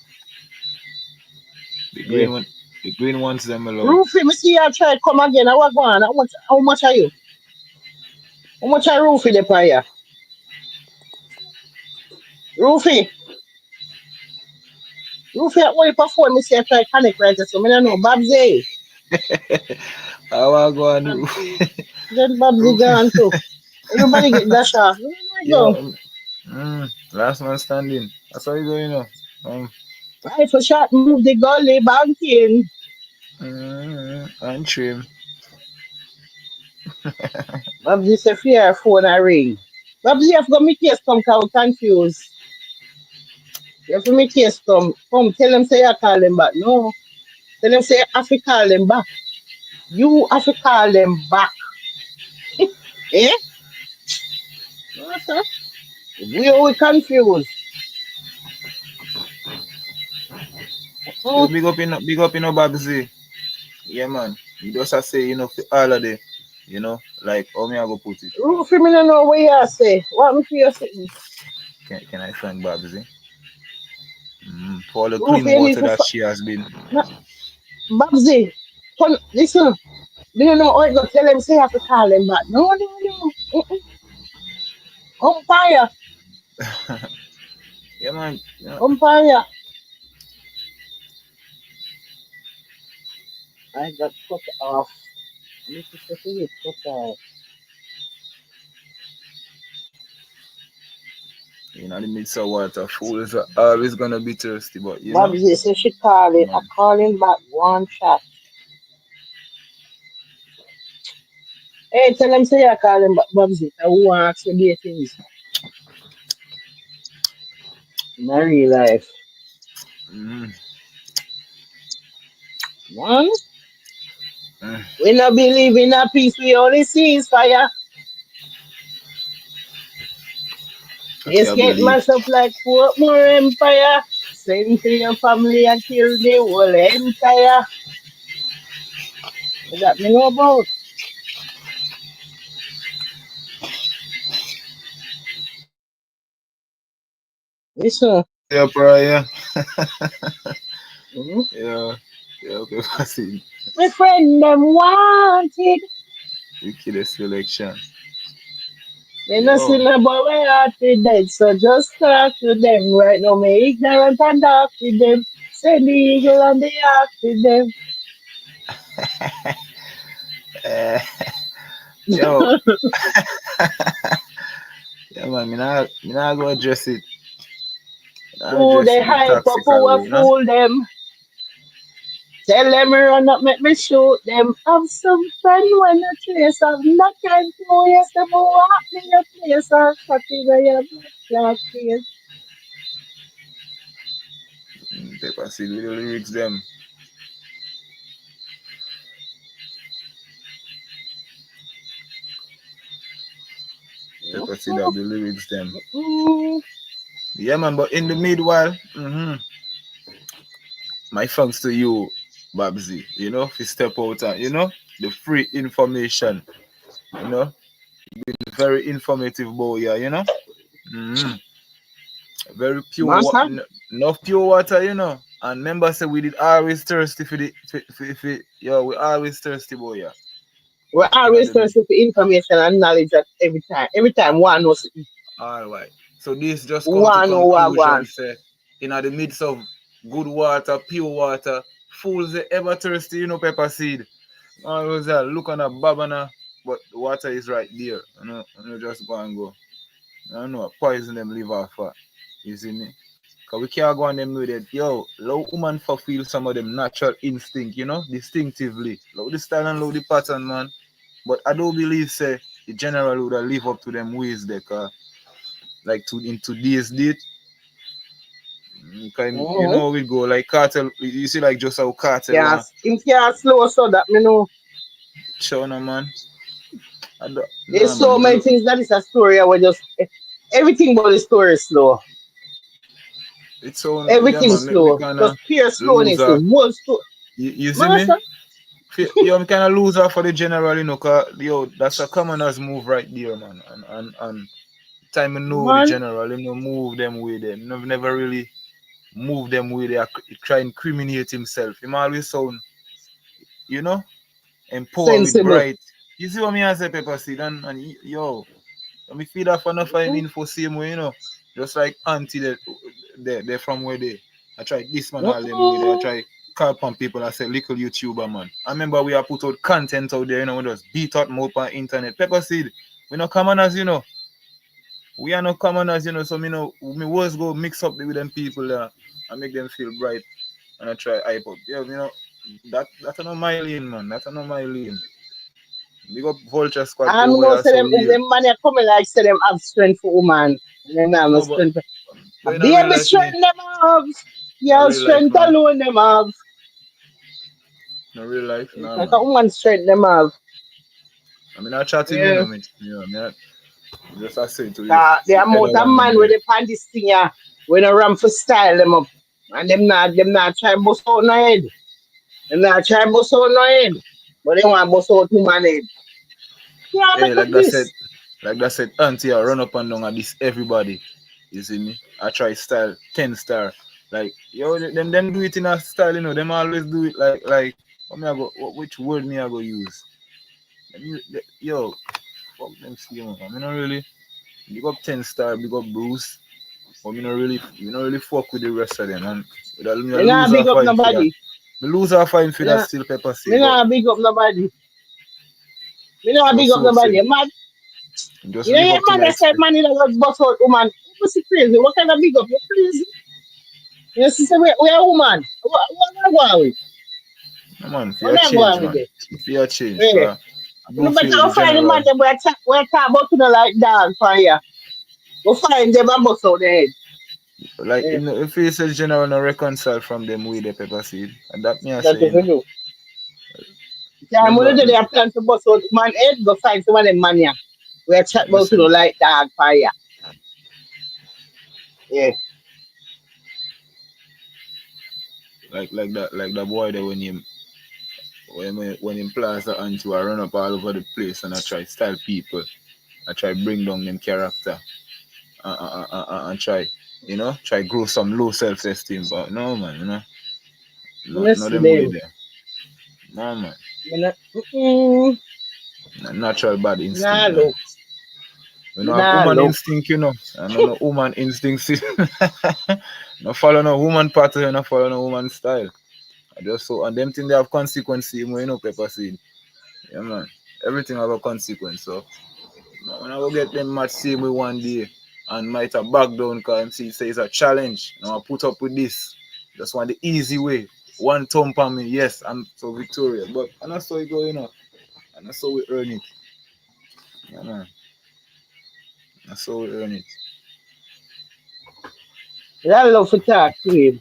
S7: The
S4: Yeah.
S7: green one, the green ones them alone.
S4: Roofy, me see you try come again. I was going. How much are you? How much are Roofy the prior? Roofy. Roofy at only for phone. Me see you try connect right so me don't know. Babbzy.
S7: How I go on
S4: Babbzy. Then Babbzy
S7: roof?
S4: gone too. Everybody get dash off. Where am I
S7: Yo,
S4: go?
S7: last man standing. That's how you go, you know. Um,
S4: Right for shot move the gully banking.
S7: and trim.
S4: Babbzy say fear phone a ring. Babbzy have got me case come cause we confused. You have to make case come. Come tell them say I call them back. No. Tell them say I have to call them back. You have to call them back. Eh? No, sir. We confused.
S7: Yo,
S4: Mm.
S7: big up, Babbzy. Yeah, man. You just have to say, for all of the, like, how me I go put it.
S4: Roofy, me no know what you say. What me for you sitting?
S7: Can I thank Babbzy? For all the
S4: Roofy,
S7: clean
S4: you need
S7: water
S4: to.
S7: that she has been.
S4: No, Babbzy, listen. Me no know how you go tell them say I have to call them back. No, no, no. Mm-mm. Umpire,
S7: Yeah, man.
S4: umpire. I got cut off. I need to say it cut off.
S7: The midst of water, fools are always gonna be thirsty, but
S4: Babbzy say she call it. I
S7: man.
S4: call him back one shot. Hey, tell them say I call him back, Babbzy. I want to ask you the things in my real life.
S7: Mm,
S4: One,
S7: mm,
S4: we not believe in a peace, we only see is fire.
S7: I can't
S4: Escape
S7: believe.
S4: myself like Portmore Empire. Send to your family and kill the whole entire. That me know about. Listen.
S7: Yeah, prior.
S4: Mm-hmm.
S7: Yeah, yeah, okay, passing.
S4: My friend them wanted.
S7: Wicked selection.
S4: They not see
S7: Yo,
S4: me but my heart is dead. So just talk to them right now. Me ignorant and dark with them. Send the eagle and the ark with them.
S7: eh, yo, yeah, man, me not go address it. I
S4: Who
S7: address
S4: they
S7: it the
S4: hype up,
S7: tactical
S4: who a
S7: way.
S4: fool them. Tell them run up, make me shoot them. Have some fun when I trace. Have not time to waste them. Walk me the place or shut in your blood face.
S7: Paper seed with the lyrics them. Paper seed have the lyrics them.
S4: Mm-mm.
S7: Yeah, man, but in the meanwhile, my thanks to you, Babbzy, if you step out and, the free information, you know, very informative boy, yeah, hmm very pure,
S4: Master,
S7: enough pure water, and remember, say we did always thirsty yo, we always thirsty, boy, yeah,
S4: we're
S7: in
S4: always
S7: the
S4: thirsty for information and knowledge at every time. Every time one knows
S7: all right. So this just come to
S4: one know what
S7: conclusion,
S4: one.
S7: say, in the midst of good water, pure water, fools they ever thirsty, pepper seed. I was there, look on a babana, but the water is right there. Just go and go. I don't know, poison them liver for. You see me? Cause we can't go on them with it. Yo, low woman for feel some of them natural instinct, distinctively. Low the style and low the pattern, man. But I don't believe say the general would have live up to them ways there, like in today's date. You
S4: Mm-hmm.
S7: know how we go, like cartel, you see like just how cartel
S4: Can't,
S7: one
S4: him can't slow so that me know.
S7: China man.
S4: There's
S7: Nah
S4: so
S7: man, me
S4: many
S7: look.
S4: things that is a story. I will just everything but the story is slow.
S7: It's so yeah
S4: Everything
S7: man, me
S4: slow.
S7: kinda
S4: Just pure
S7: lose
S4: slowness. The
S7: her.
S4: whole slow.
S7: You see me?
S4: Master,
S7: Yo, me kinda lose her for the general, you know, cause yo, that's a commoners move right there, man. And time I know the
S4: man.
S7: general, you know, move them with them. Never really move them with they try and incriminate himself. Him always sound, you know, empower with
S4: Sensible.
S7: bright. You see what me I say, Pepper Seed? And yo, let me feed off enough of him info same way, you know. Just like auntie they from where they I try this man all them way. I
S4: Mm-mm.
S7: try call upon people I say little YouTuber man. I remember we have put out content out there, you know, we just beat out more on internet. Pepper Seed, we not commoners, you know. We are not commoners, you know, so me know me always go mix up with them people there and make them feel bright and I try hype up. Yeah, you know, that's not my lane, man. That's not my lane. Big up Vulture Squad
S4: I
S7: over
S4: know
S7: here
S4: say
S7: so
S4: them if
S7: real.
S4: them money coming like say them have strength for woman. And then have no
S7: No, but
S4: strength. A
S7: in a real
S4: baby
S7: life, me,
S4: strength them have.
S7: in a
S4: Your
S7: real life,
S4: strength
S7: man,
S4: alone them have.
S7: in a real life,
S4: It's
S7: nah,
S4: like
S7: man.
S4: a woman strength them have.
S7: I mean, I chatting, you
S4: Yeah.
S7: know, me, you know, me, just I say to you,
S4: The
S7: the
S4: amount
S7: other
S4: of
S7: one them
S4: man with
S7: there.
S4: the pan this thing yeah, when I run for style them up. And them not try bust out no head. Them not try bust out no head. But they want bust out woman head. Yeah, make
S7: Hey,
S4: up this.
S7: like that said, auntie, I run up and down at this everybody. You see me? I try style 10 star. Like yo, them do it in a style, you know. Them always do it like. What me I go? Which word me I go use? Yo, fuck them see man. I mean, not really. Big up 10 star, big up Bruce. But me not really fuck with the rest of them. And me a
S4: Me not
S7: lose
S4: big
S7: half
S4: up
S7: fight for that.
S4: nobody.
S7: Me lose half fight for
S4: Me
S7: that
S4: not,
S7: still pepper
S4: me
S7: seed.
S4: not big up nobody. Me not
S7: But
S4: big up
S7: so say,
S4: nobody. Man,
S7: just
S4: you know
S7: live
S4: your
S7: up to
S4: man
S7: my
S4: that said
S7: expect.
S4: man in a bust out woman. You must be crazy. What kind of big up? You crazy? You see, say we are woman. What am I going with?
S7: No man,
S4: What
S7: fear
S4: am I
S7: change,
S4: going with
S7: man.
S4: this?
S7: Fear change,
S4: Yeah.
S7: cause I
S4: You
S7: do
S4: better
S7: feel
S4: go
S7: the
S4: find the man
S7: general.
S4: them we talk about you know, like dog for you. Go find them and bust out their head.
S7: Like
S4: Yeah.
S7: if he says general no reconcile from them with the pepper seed. And that me I
S4: That's
S7: say,
S4: what
S7: you
S4: we
S7: know.
S4: do. Time when
S7: Remember
S4: they have plan to bust out man head, go find some of them man yeah. We chat
S7: me
S4: about you know,
S7: say
S4: like dog for you. Yeah.
S7: like that boy there when him plaster and I run up all over the place and I try style people. I try bring down them character and try try grow some low self esteem. But no man, not
S4: Honestly
S7: them way
S4: them.
S7: there. No man.
S4: Me not, mm-mm,
S7: Natural bad
S4: nah
S7: instinct, man.
S4: look.
S7: We
S4: Me
S7: know have
S4: nah
S7: woman
S4: look.
S7: instinct, you know. I don't know woman instinct. No follow no woman pattern, no follow no woman style. I just so and them thing they have consequence, pepper seed. Yeah man. Everything have a consequence. So when I go get them match same way one day and might have back down because MC say it's a challenge. I put up with this. Just want the easy way. One thump on me, yes, I'm so victorious. But and that's how it go, And that's how we earn it. Yeah man. That's how we earn it.
S4: Me not love to talk to him.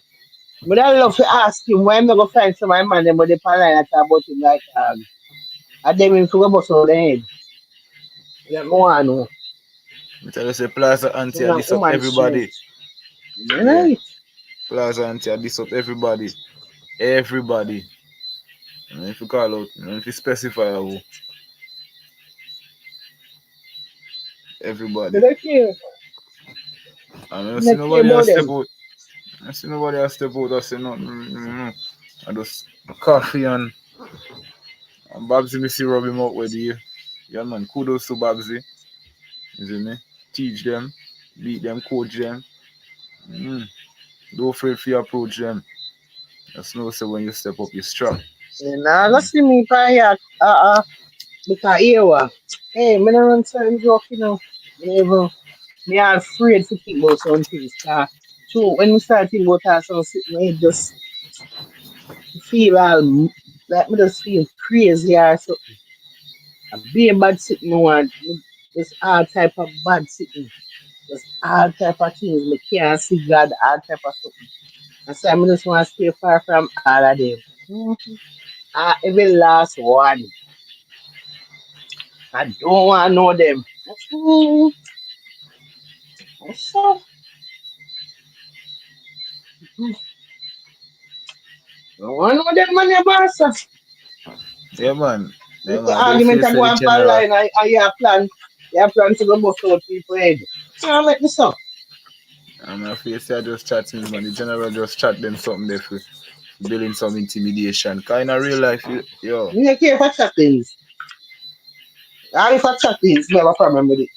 S4: But I love to ask him when I go find some of my man them but they pan line and talk about him like and them him to bust out their head. That me want to know.
S7: I tell you say Plaza
S4: So
S7: Auntie I
S4: now
S7: diss up
S4: woman
S7: everybody.
S4: strength. You
S7: Yeah.
S4: right.
S7: Plaza Auntie I diss up everybody. Everybody. If you call out, if you specify who,
S4: Me
S7: everybody.
S4: don't care.
S7: I don't
S4: Me
S7: see
S4: don't care
S7: nobody
S4: about
S7: else step
S4: them.
S7: out. I see nobody else step out. I say no. I just coffee and Babbzy me see rub him out with you. Yeah man, kudos to Babbzy. You see me? Teach them, beat them, coach them. Mm. Don't afraid for you approach them. Just know so when you step up, you strong.
S4: You nah go see me pan here because here what? Hey, me don't run certain joke, you know. Me never me are afraid to think about some things. True, when we start thinking about that, some shit, me just feel like me just feel crazy or something. A be a bad sitting one, just all type of bad sitting, just all type of things. Me can't see God, all type of something. And so I just want to stay far from all of them. Mhm. Every last one. I don't want to know them. Mm, so, I know them man, your boss.
S7: Yeah, man. Yeah,
S4: The
S7: man. Don't
S4: argument
S7: face
S4: I
S7: the
S4: go on for
S7: general.
S4: line, you have plan to go bust out people head. You make this up.
S7: I'm face I just chatting, man. The general just chat them something there for building some intimidation. Kind of real life, yo.
S4: You don't care for chattings. All for chattings, never problem with it.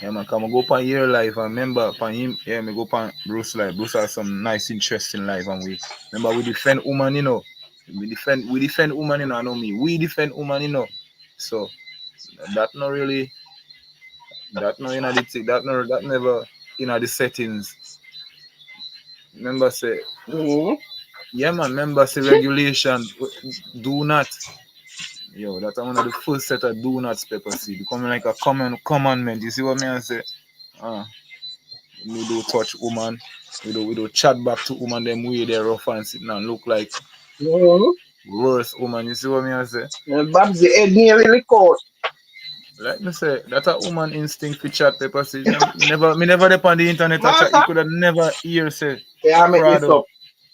S7: Yeah, man, come on, go upon your life and remember upon him, yeah, me go upon Bruce life. Bruce has some nice, interesting life, and we remember we defend woman, you know. We defend woman, you know, I know me. We defend woman, you know. So that not really that no in the thing, that never in the settings. Remember say
S4: Mm-hmm.
S7: yeah man, remember say regulation do not. Yo, that's one of the first set of do not pepper seed. Becoming like a commandment. You see what me I say? Uh we do touch woman. We do chat back to woman them way they rough and sitting and look like
S4: Mm-hmm.
S7: worse woman. You see what me I say?
S4: Babbzy head nearly lick out.
S7: Like me say, that's a woman instinct for chat paper. See, me never depend on the internet a chat. You
S4: Master,
S7: could have never hear say
S4: yeah, I make this
S7: Prado
S4: up.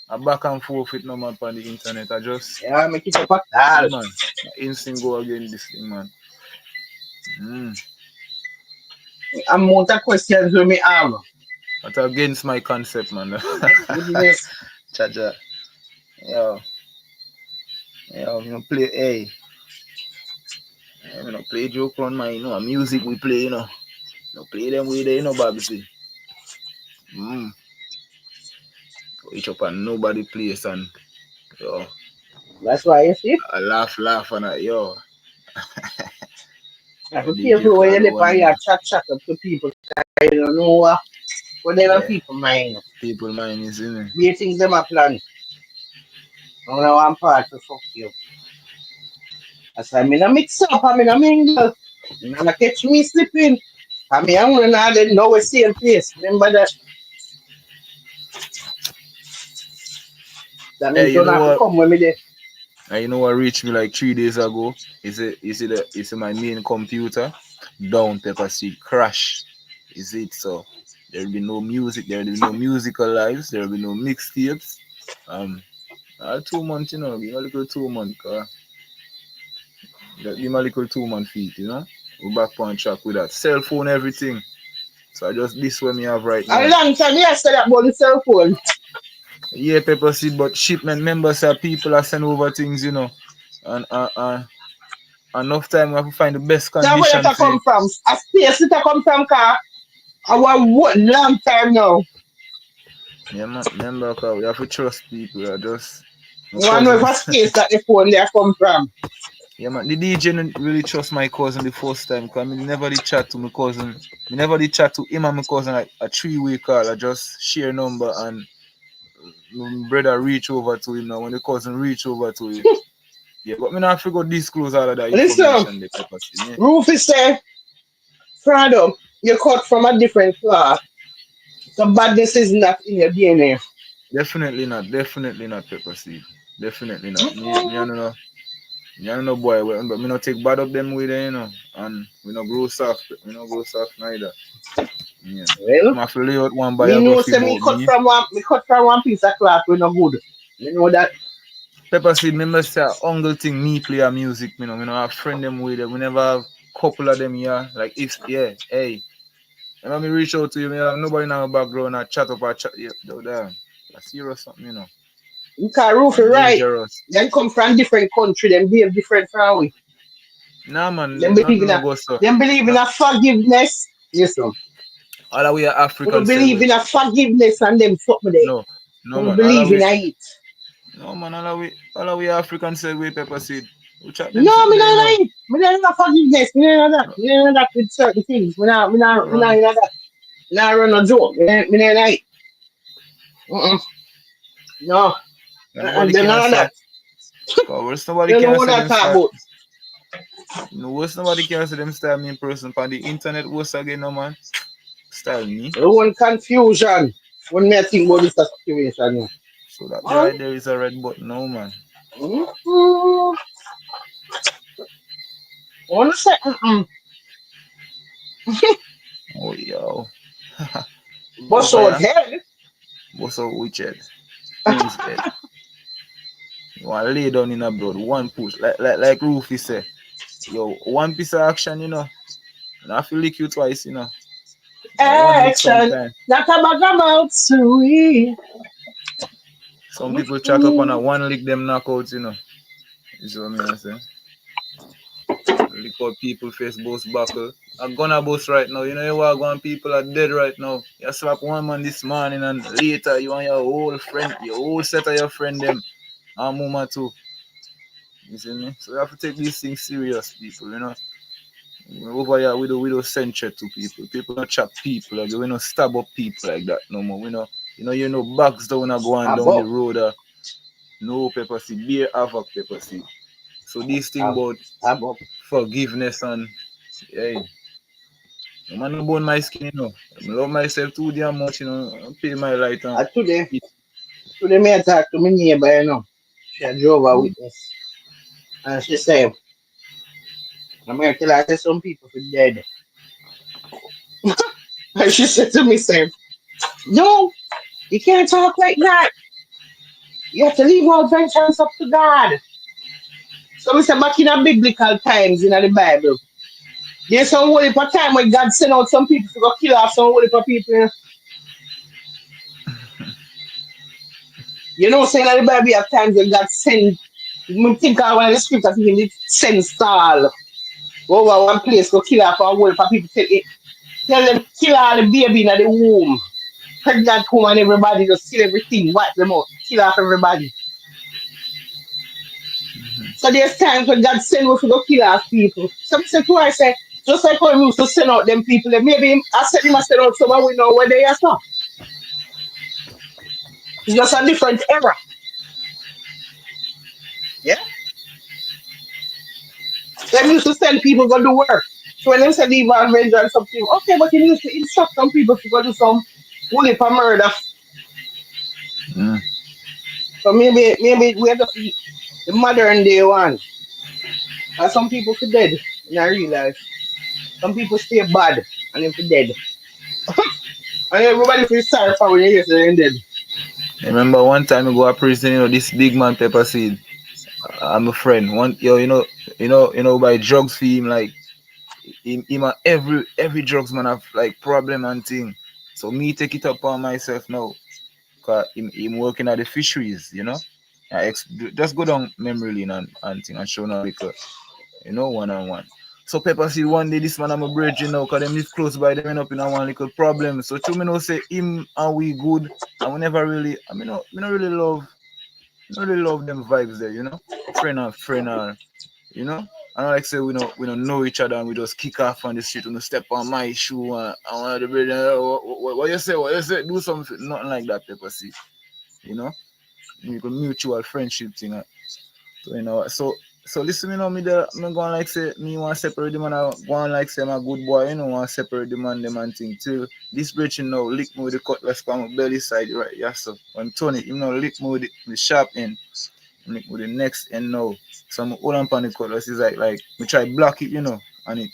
S7: a back and forth with no man on the internet. I just
S4: Yeah, I make it up at
S7: yeah
S4: all.
S7: man. Instinct go against this thing, man. Mm.
S4: Amount of questions we me have.
S7: That's against my concept, man.
S4: My goodness.
S7: Chacha. Yo, yo, you know, play hey. You know, play joke on my music we play, you know. You know, play them with you know, Babbzy. Mm. Each up and nobody place and yo,
S4: That's why you see,
S7: I laugh and yo,
S4: I have to be
S7: DJ
S4: careful when you
S7: Prado
S4: depend
S7: and
S4: your chat up to people. I don't know what they are
S7: yeah,
S4: people mind.
S7: people mind is in it.
S4: Be things them a plan. I don't want part to fuck you. As I mean, I mix up, I mean, I mingle. You know, catch me slipping. I mean, I'm gonna then know we same place. Remember that. That
S7: Hey,
S4: means
S7: you
S4: don't
S7: know
S4: have to
S7: what?
S4: come with me there.
S7: You know what reached me like 3 days ago? Is it my main computer down pepper seed crash? Is it so? There'll be no music, there'll be no musical lives, there'll be no mixtapes. Um 2 months, you know, give me a little 2 month, give me a little 2 month feet, you know. We're back on track with that. Cell phone, everything. So I just this one me have right
S4: A
S7: now.
S4: long time yesterday about the cell phone.
S7: Yeah, pepper seed, but shipment members are people are send over things, you know. And enough time we have to find the best
S4: So where
S7: condition
S4: it
S7: for
S4: come from? A space it come from car. Our what long time now.
S7: yeah man. Remember, cause we have to trust people. I just my
S4: One know if
S7: cousin.
S4: a space that the phone there come from.
S7: Yeah man, the DJ didn't really trust my cousin the first time because I never did chat to my cousin. Me never did chat to him and my cousin like a 3-way call. I just share number and my brother reach over to him now when the cousin reach over to him. Yeah, but me not figure disclose all of that
S4: Listen,
S7: information the pepper yeah.
S4: Rufus say, Fredo, you cut from a different cloth. So badness is not in your DNA.
S7: Definitely not pepper seed. Definitely not. Me I don't know. Me I don't know boy, but me not take bad up them way there, you know. And we not grow soft. We not grow soft neither. Yeah.
S4: Well,
S7: I have to lay out one
S4: me know
S7: biography
S4: say me
S7: about
S4: cut
S7: me.
S4: from one piece of cloth we no good. Me know that.
S7: Pepper seed, remember say uncle thing me play a music, you know. We not have friend them with them. We never have couple of them here. Like if yeah, hey. Remember me reach out to you, me have nobody in our background and chat up or chat yeah, damn. That's serious something, you know.
S4: Because Rufus
S7: And
S4: right.
S7: dangerous.
S4: Them come from different country, them behave different from we.
S7: Nah man,
S4: Them believe
S7: nothing
S4: in
S7: no
S4: a
S7: go so.
S4: them believe in
S7: Nah,
S4: a forgiveness. Yes, sir.
S7: all the way
S4: We don't
S7: African say
S4: believe
S7: we
S4: in a forgiveness and them fuck me there.
S7: no, no
S4: We don't
S7: man. All the
S4: believe in
S7: way
S4: a it.
S7: no man, all we African say we pepper seed. We chat them
S4: No,
S7: sitting
S4: me
S7: there, you
S4: not
S7: know.
S4: like it. Me not know forgiveness. Me not know that.
S7: No,
S4: Me not know that with certain things.
S7: no
S4: Me not
S7: run,
S4: know that. Me not run a joke. Me not like. Mm-mm. No.
S7: nobody
S4: Them
S7: can
S4: none of
S7: say
S4: that.
S7: cause worse nobody
S4: They don't know
S7: can
S4: what
S7: say
S4: I
S7: them
S4: talk
S7: start
S4: about.
S7: no worse nobody can say them style me in person on the internet worse again no man. Style me.
S4: They want confusion when me I think about this situation. Yeah.
S7: So that there
S4: Man.
S7: right there is a red button no man.
S4: Mm-mm. I want to say,
S7: Oh yo.
S4: bust
S7: Over
S4: out
S7: here.
S4: head.
S7: What's up with it? in his head. You want to lay down in a blood, one push. Like Rufy say, yo, one piece of action, you know. And I feel lick you twice, you know. One lick
S4: Action.
S7: sometime.
S4: Not about sweet.
S7: Some people chat up on a one lick them knockouts, you know. You see what I say? Lick out people face both buckle. I'm gonna bust right now. You know you walk on people are dead right now. You slap one man this morning and later you and your whole friend, your whole set of your friend them and mama too. You see me? So you have to take these things serious, people, you know. Over here we don't send threat to people. People don't chat people like we don't stab up people like that no more. We know you know bags down going down the
S4: Above.
S7: road no pepper seed, beer havoc pepper seed. So these things about
S4: Above.
S7: forgiveness and hey, no man no burn my skin, you know. I love myself too damn much, you know. I pay my light and
S4: Today,
S7: it,
S4: me I talk to my neighbor, you know. She a drove a
S7: mm,
S4: witness. And she said, I'm going to tell her that some people are dead. And she said to me, say, no, you can't talk like that. You have to leave all vengeance up to God. So we say back in a biblical times in the Bible. There's some holy for time when God sent out some people to go kill off some holy for people. You know, saying in the Bible have times when God send, you think of one of the scriptures, he did send Saul over one place to kill off a whole for people. Tell them kill all the baby in the womb. Pregnant woman, everybody just kill everything, wipe them out, kill off everybody. So there's times when God send us to go kill off people. Some say to I say, just like how we used to send out them people, then maybe I said him I send out someone we know where they are from. It's just a different era. Yeah? Them used to send people go do work. So when them say leave and vengeance something, okay, but you used to instruct some people to go do some bully for murder.
S7: mm.
S4: So maybe we're just the modern day one. And some people for dead in our real life. Some people stay bad and then for dead. And everybody feels sorry for when you hear they're dead.
S7: Remember one time I go to prison, you know, this big man pepper seed. I'm a friend. One yo, by drugs for him like him and every drugs man have like problem and thing. So me take it up on myself now. Cause him working at the fisheries, you know. Just go down memory lane and thing and show now because one on one. So Pepper Seed one day this man I'm a bridge, cause them live close by them end up in a one little problem. So true me know say him and we good and we never really me not really love them vibes there, friend and you know. And like say we don't know each other and we just kick off on the street and step on my shoe and one of the brother, what you say, do something, nothing like that, Pepper Seed, you know. We could mutual friendship thing. So so listen, me there me going like say me want separate the man I want like say I'm a good boy, want separate the man them and thing till this breaching now lick me with the cutlass from my belly side right, yeah, so when Tony him now lick me with the sharp end, lick with the next end now. So I'm hold on pan the cutlass is like me try block it, and it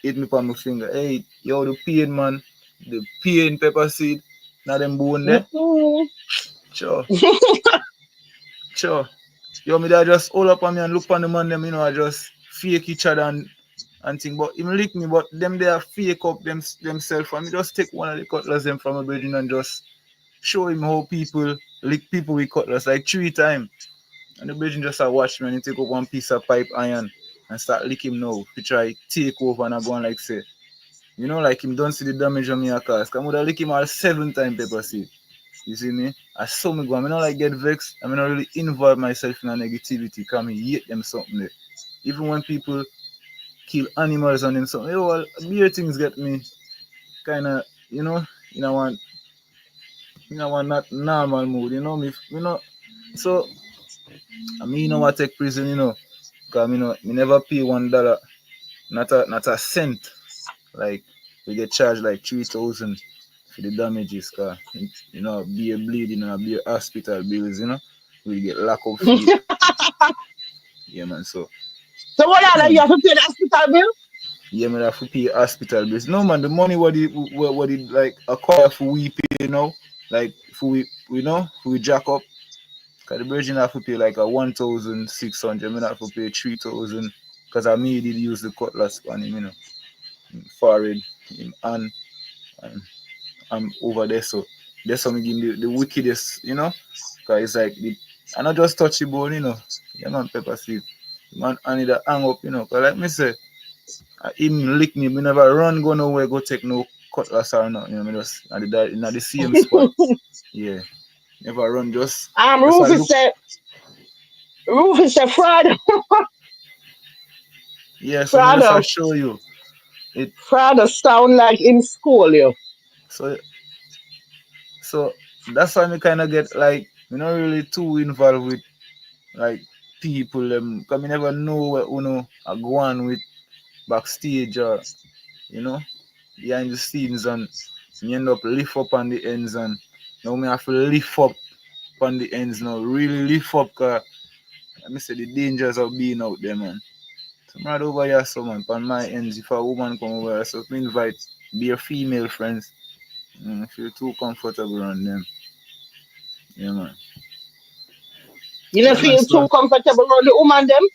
S7: hit me on my finger. Hey, yo, the pain man, the pain Pepper Seed, now them bone there.
S4: Mhm.
S7: Sure. Sure. Yo, me there just hold up on me and look on the man them, I just fake each other and thing. But him lick me, but them they are fake up themselves. And me just take one of the cutlass them from a building and just show him how people lick people with cutlass like 3 times. And the building just watch me and he take up one piece of pipe iron and start lick him now. He try take over and I go on like say, like him don't see the damage on me a cause. Cause I would have lick him all 7 times Pepper Seed. You see me? I saw me go. I mean, not like get vexed. I mean, not really involve myself in a negativity. Because I hate them something there. Even when people kill animals and them something, well, beer things get me kind of, in a one, not normal mood. Me, So, I mean, what take prison, because me never pay $1, not a cent. Like, we get charged like 3,000 for the damages, cause be a bleeding and be a hospital bills, we get lack of fee. Yeah, man. So
S4: So what
S7: yeah,
S4: are you
S7: man.
S4: have to pay the hospital bill?
S7: Yeah, man. I have to pay hospital bills. No, man. The money what it like acquire for we pay, like for we jack up. Cause the virgin have to pay like a 1,600. Me have to pay 3,000. Cause I me did use the cutlass on him, forehead, him and I'm over there. So that's how me give him the wickedest, Cause it's like I not just touch the bone, Yeah man, pepper seed. Man, I need to hang up, Cause like me say, him lick me. Me never run go nowhere, go take no cutlass or nothing. Me just at the same spot. Yeah, never run. Just I
S4: Rufus
S7: look.
S4: said, fraud,
S7: Yeah, so me just I
S4: fraud,
S7: show you it.
S4: fraud sound like in school, yo.
S7: So so that's why me kind of get like me not really too involved with like people. Cause me never know what I go on with backstage or you know behind the scenes and me end up lift up on the ends and now me have to lift up on the ends now. Really lift up cause let me say the dangers of being out there, man. So I'm right over here, so man, on my ends, if a woman come over, so me invite be a female friends. Feel too comfortable around them. Yeah, man.
S4: You don't
S7: Yeah, man.
S4: feel
S7: So
S4: too comfortable around the woman, them?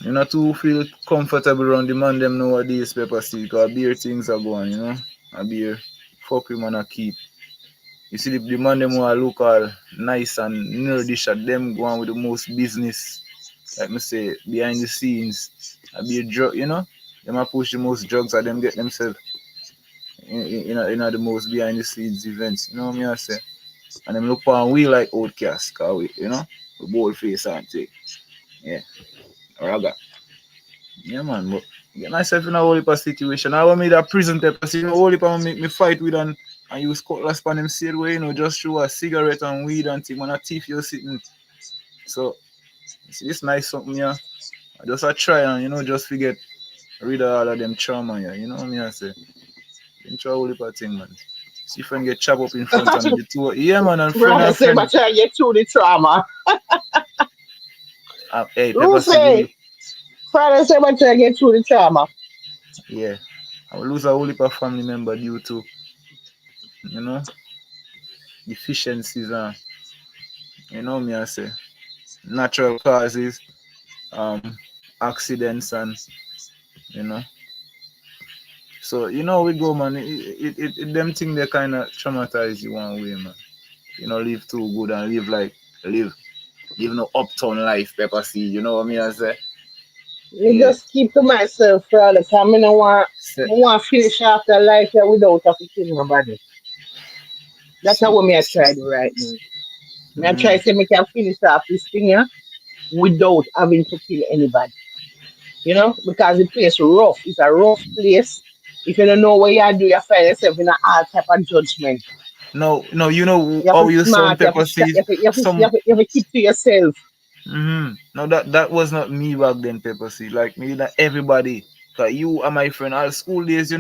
S7: you not too feel comfortable around the man them nowadays, Pepper Seed, cause beer things are going. A beer fuck him and a keep. You see the man them who are look all nice and nerdish at them going with the most business. Like me say, behind the scenes. I be a drug. Them a push the most drugs at them get themselves in the most behind the scenes events. You know what I say? And them look on we like outcast, cause we bold face and take. Yeah, raga. Yeah, man, but get myself in a whole heap of situation. I want me that prison pepper, see, whole heap of make me fight with and use cutlass pan them said way, just through a cigarette and weed and thing, when a thief you're sitting. So, you see, this nice something, yeah. I just a try and, just forget, rid of all of them trauma, yeah. You know what I say? You try a whole heap of thing, man. See friend get chopped up in front of me, the two, yeah, man, and friend
S4: Brother
S7: and
S4: say,
S7: friend.
S4: but try to get through the trauma.
S7: Hey, pepper seed,
S4: Rufus, brother say, but try to get through the trauma.
S7: yeah. I will lose a whole heap of family member due to, you know, deficiencies and me I say natural causes, accidents and you know. So we go man. Them thing they kind of traumatize you one way, man. Live too good and live live no uptown life, pepper seed. You know what I say?
S4: Me
S7: Yeah.
S4: just keep to myself, brother, because
S7: Se-
S4: I want to finish after life here without having to kill nobody. That's
S7: se-
S4: how me I
S7: se-
S4: try to right now. Me I try
S7: mm,
S4: to say me can finish off this thing here without having to kill anybody. Because the place rough. It's a rough place. If you don't know what you do, you find yourself in all type of judgment.
S7: no, no, you know
S4: You have to
S7: how you sound,
S4: smart, you have to,
S7: pepper seed.
S4: you have to, you have to, you
S7: Some
S4: have to, you have to keep to yourself.
S7: No, that was not me back then, Pepper Seed. Like me, that everybody. Cause you are my friend. All school days.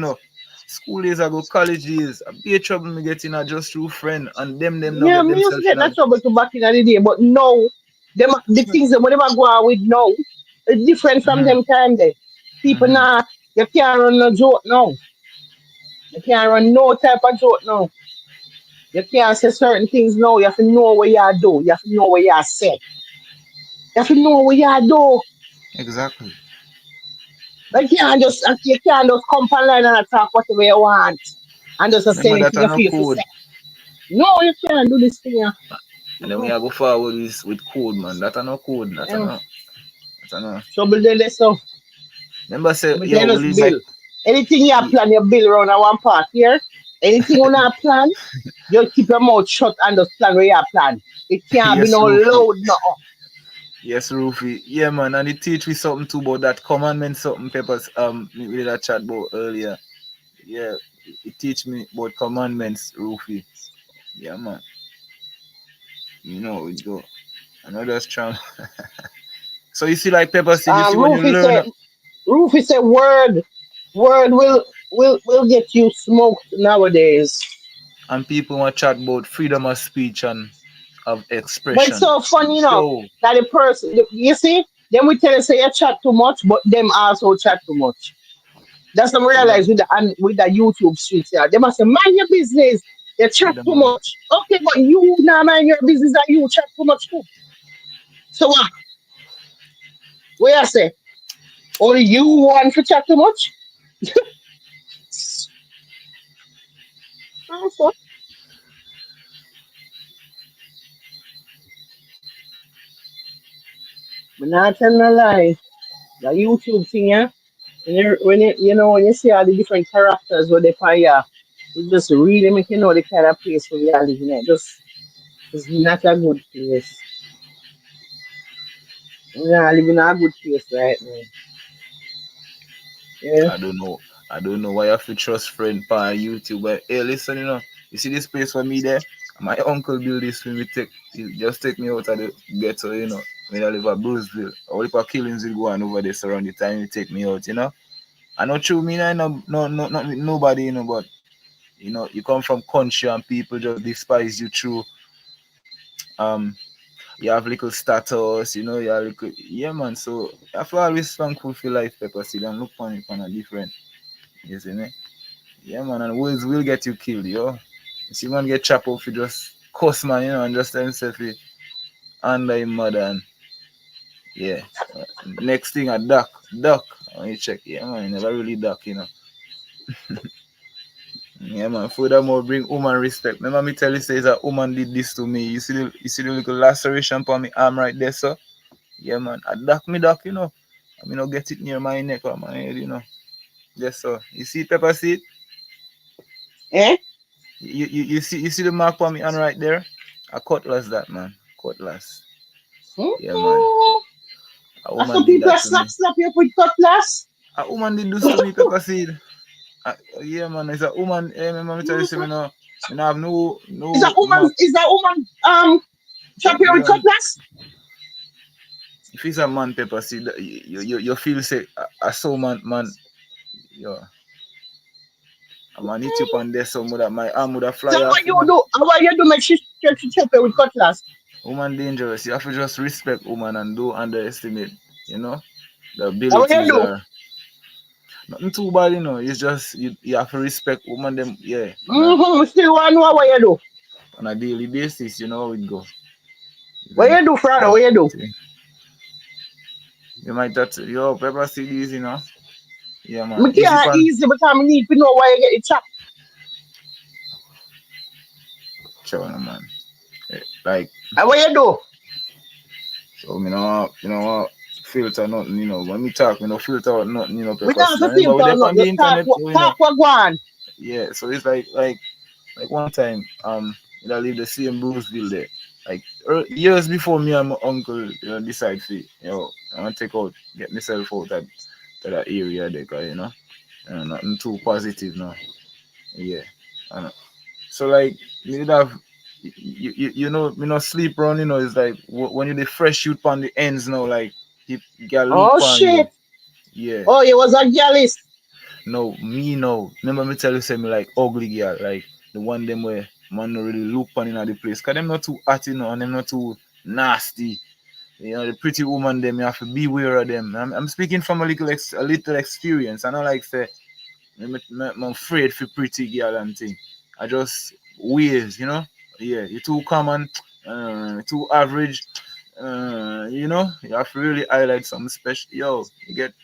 S7: School days I go college days. I be a trouble me getting a just through friend and them no
S4: Yeah,
S7: get
S4: me used to
S7: themselves
S4: get
S7: in a
S4: that trouble to back in the day, but now, the things that whatever go on with now, is different from
S7: mm-hmm,
S4: them time there. People
S7: mm-hmm.
S4: now, you can't run no joke now. You can't run no type of joke now. You can't say certain things now. You have to know what you do. You have to know what you say. You have to know what you do.
S7: Exactly.
S4: You can't just come online and talk whatever you want and just say
S7: Remember that
S4: anything
S7: I
S4: you
S7: no
S4: feel to say.
S7: code.
S4: No, you can't do this thing.
S7: And then we are go forward with code, man. That I no code.
S4: Yeah.
S7: That I no.
S4: Trouble there, so
S7: Remember say,
S4: I'm
S7: yo,
S4: telling
S7: we
S4: us
S7: live like
S4: bill. Anything you plan, you bill around at one part here. Anything you not plan, just keep your mouth shut and just plan where you plan. It can't be
S7: yes,
S4: no
S7: Rufy.
S4: loud, no.
S7: Yes, Rufy. Yeah, man. And it teach me something too about that commandment something peppers we did a chat about earlier. Yeah, it teach me about commandments, Rufy. Yeah, man. We go. Another strong. So you see, like Pepper said, you see when you
S4: Rufy
S7: learn,
S4: said, word will get you smoked nowadays.
S7: and people want to chat about freedom of speech and of
S4: But it's
S7: expression.
S4: so funny,
S7: Yo,
S4: that the person, you see, them we tell you say you chat too much, but them also chat too much. That's what I
S7: freedom,
S4: realize with the YouTube streets here. They must say, mind your business. You chat
S7: freedom
S4: too
S7: of
S4: much. Okay, but you now mind your business and you chat too much too. So what? What you say? Only you want to chat too much? Also, but not tell no lie. The YouTube thing, yeah. When you see all the different characters where they fire, it just really make you know the kind of place where we are living in. Just it's not a good place. We are living in a good place right now. Yeah.
S7: I don't know. I don't know why I have to trust friend on YouTube. But hey, listen, you see this place for me there? My uncle built this for me. He just take me out of the ghetto. When I live at Bruceville. All the killings will go on over there around the time he take me out. I know true me, I know not with nobody, but you come from country and people just despise you through um you have little status, you have little yeah man, so I feel always thankful for life pepper seed and look on it kind of different. You see me? Yeah man, and words will get you killed, yo. You see man get chopped up for just cuss man, and just tell himself he under him mother and yeah. Next thing a duck. When you check, yeah man, you never really duck. Yeah man, furthermore bring woman respect. Remember me tell you say that woman did this to me. You see the little laceration on my arm right there, so yeah man, I duck. I mean, not get it near my neck or my head. Yes, sir. You see pepper seed?
S4: Eh?
S7: You see the mark on me hand right there? A cutlass that man. Cutlass. Yeah man.
S4: Mm-hmm.
S7: A
S4: After
S7: woman did
S4: people
S7: that to me.
S4: slap you with cutlass.
S7: A woman did this to me, pepper seed. Yeah man, it's a woman. Remember me tell you say
S4: Mhm.
S7: me no have no
S4: Is that
S7: no
S4: woman?
S7: mark.
S4: Is that woman? Chop you with
S7: Yeah,
S4: cutlass?
S7: if it's a man pepper seed, you feel say a so man, yo, a man hit you on there some that my arm would have
S4: So
S7: fly
S4: what
S7: off.
S4: you do? What you do? Make she chop you with cutlass.
S7: Woman dangerous. You have to just respect woman and don't underestimate. You know the
S4: And what you
S7: abilities
S4: do?
S7: are nothing too bad. It's just you have to respect woman them. Yeah,
S4: Mm-hmm. Still want to know what you do?
S7: on a daily basis. You know how it go.
S4: What
S7: Isn't it?
S4: you do, Frado?
S7: Yeah.
S4: What you do?
S7: See, you might touch yo pepper seed easy. Yeah man,
S4: Me
S7: easy
S4: can't
S7: pan.
S4: easy because I need to know why you get it chopped.
S7: Sure, no, man. Like
S4: And what you do?
S7: so, filter nothing. When me talk, filter out nothing.
S4: We
S7: Pepper
S4: don't
S7: seed.
S4: have to
S7: Remember, we
S4: filter
S7: there
S4: out
S7: on the
S4: nothing.
S7: internet.
S4: Talk what go on.
S7: Yeah. So it's like one time, I live the same Bruceville there. Like years before me and my uncle, decide to, I want to get myself out to that area there, 'cause, nothing too positive now. Yeah. And so like me would have me not sleep around, it's like when you the fresh youth on the ends now, like you get look
S4: Oh
S7: on you.
S4: shit.
S7: Yeah.
S4: Oh, you was a gallist.
S7: No, me no. Remember me tell you say me like ugly girl, like the one them where man no really look on in the place. Cause them not too hot, and them not too nasty. The pretty woman them you have to beware of them. I'm speaking from a little experience. I know like say I'm afraid for pretty girl and thing. I just ways. Yeah, you're too common, too average. You have to really highlight something special. Yo, you get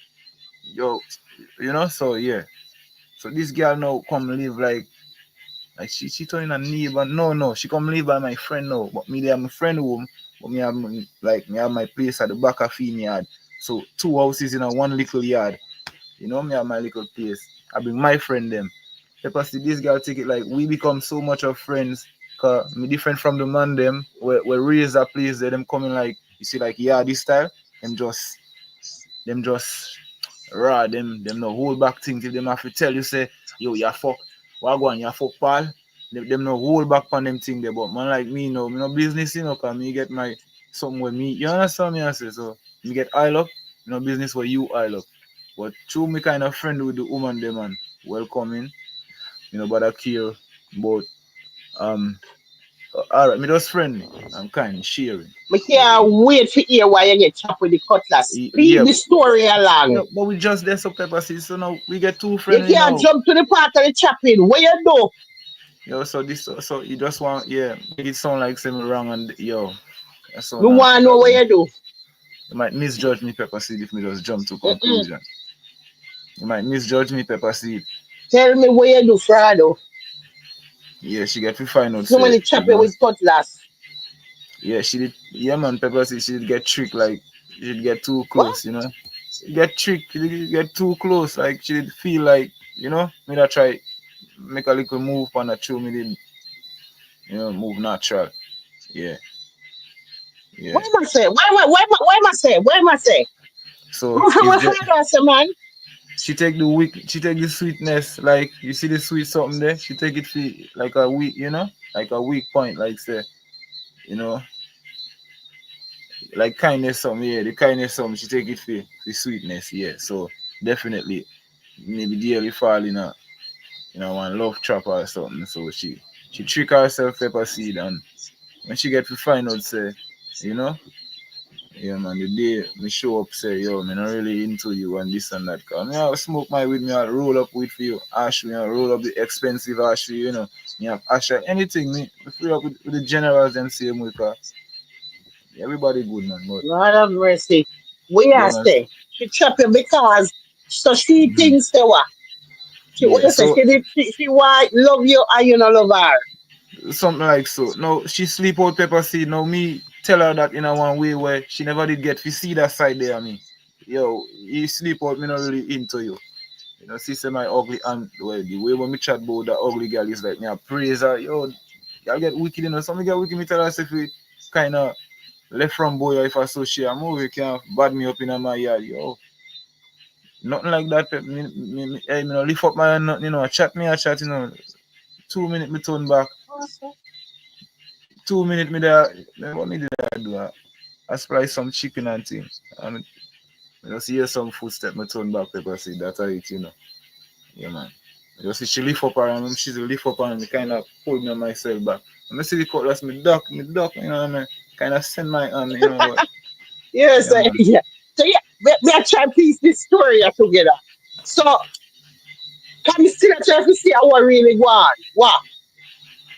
S7: yo, So yeah. So this girl now come live like she turning a neighbor. No, she come live by my friend now. But me there my friend home, but me have my place at the back of him yard. So two houses in a one little yard. Me have my little place. I bring my friend them. Pepper see this girl take it like we become so much of friends. Cause me different from the man them where raise that place there, them coming like you see like yeah this style. Them just raw them no hold back things if them have to tell you say yo you fuck wagwan you fuck Paul. Them no hold back on them thing there, but man like me no business, cause me get my something with me. You understand me I say, so me get oil up, no business where you oil up. But true me kind of friend with the woman them and welcoming, but I care about um alright, me just friendly. I'm kind sharing.
S4: Me
S7: Yeah,
S4: can't wait to hear why you get chopped with the cutlass. Speed
S7: yeah,
S4: the story along.
S7: but we just there so pepper seed, so now we get too
S4: You
S7: friendly
S4: can't
S7: now.
S4: jump to the part of the chopping. What you do?
S7: So you just want, yeah, make it sound like something wrong and yo. That's so
S4: Me want to know
S7: natural.
S4: what you do.
S7: You might misjudge me, Pepper Seed, if me just jump to
S4: Mm-mm.
S7: conclusion. You might misjudge me, Pepper Seed.
S4: Tell me what you do, Frado.
S7: Yeah, she get to find out, say,
S4: Somebody chop you with cutlass.
S7: yeah, she did, yeah, man, Pepper Seed, she did get tricked, like, she did get too
S4: What?
S7: close, She get tricked, she did get too close, like, she did feel like, me that try make a little move on the true, me did, move natural. Yeah,
S4: What
S7: yeah.
S4: am I say? Why am I say? Why am I say?
S7: So,
S4: Who from
S7: it's
S4: my
S7: just,
S4: father, say, man?
S7: she take the sweetness, like, you see the sweet something there, she take it for, like a weak, like a weak point, like, say, you know, like kindness something, yeah, the kindness something, she take it for the sweetness, yeah. So definitely maybe dearly fall one love trap or something. So she trick herself Pepper Seed, and when she get to find out, say, you know, yeah man, the day me show up, say, yo, me not really into you and this and that. Cause me I smoke my weed, me I roll up weed for you, ash me I roll up the expensive ash for you, Me have ash anything, me free up with the generals them same way, cause everybody good man, but
S4: Lord have mercy. We
S7: yeah
S4: are
S7: man.
S4: say she chop you because so she
S7: Mhm.
S4: thinks say what? She what
S7: Yeah,
S4: you say?
S7: so
S4: She why love you and you not love her.
S7: something like so. No, she sleep out Pepper Seed. Now me tell her that in a one way where she never did get to see that side there. Me, yo, you sleep out. Me not really into you. See, say my ugly and well, the way when me chat about that ugly girl is like me a praise her. Yo, y'all get wicked, Some get wicked. Me tell her if we kind of left from boy or if I so she a movie can bad me up in my yard. Yo, nothing like that. Hey, me no lift up my hand, nothing. Chat me a chat. 2 minutes me turn back. 2 minutes me there. What me did I do? I splice some chicken and thing. And I just hear some footstep. Me turn back Pepper Seed. That's how it. Yeah, man. I just see she lift up her and she's lift up her and me kind of pull me on myself back. And I see the cutlass, me duck, what I mean? Kind of send my hand, but
S4: Yes,
S7: yeah, man.
S4: yeah. So yeah, me I try to piece this story together. So can me still try to see how I really want. What?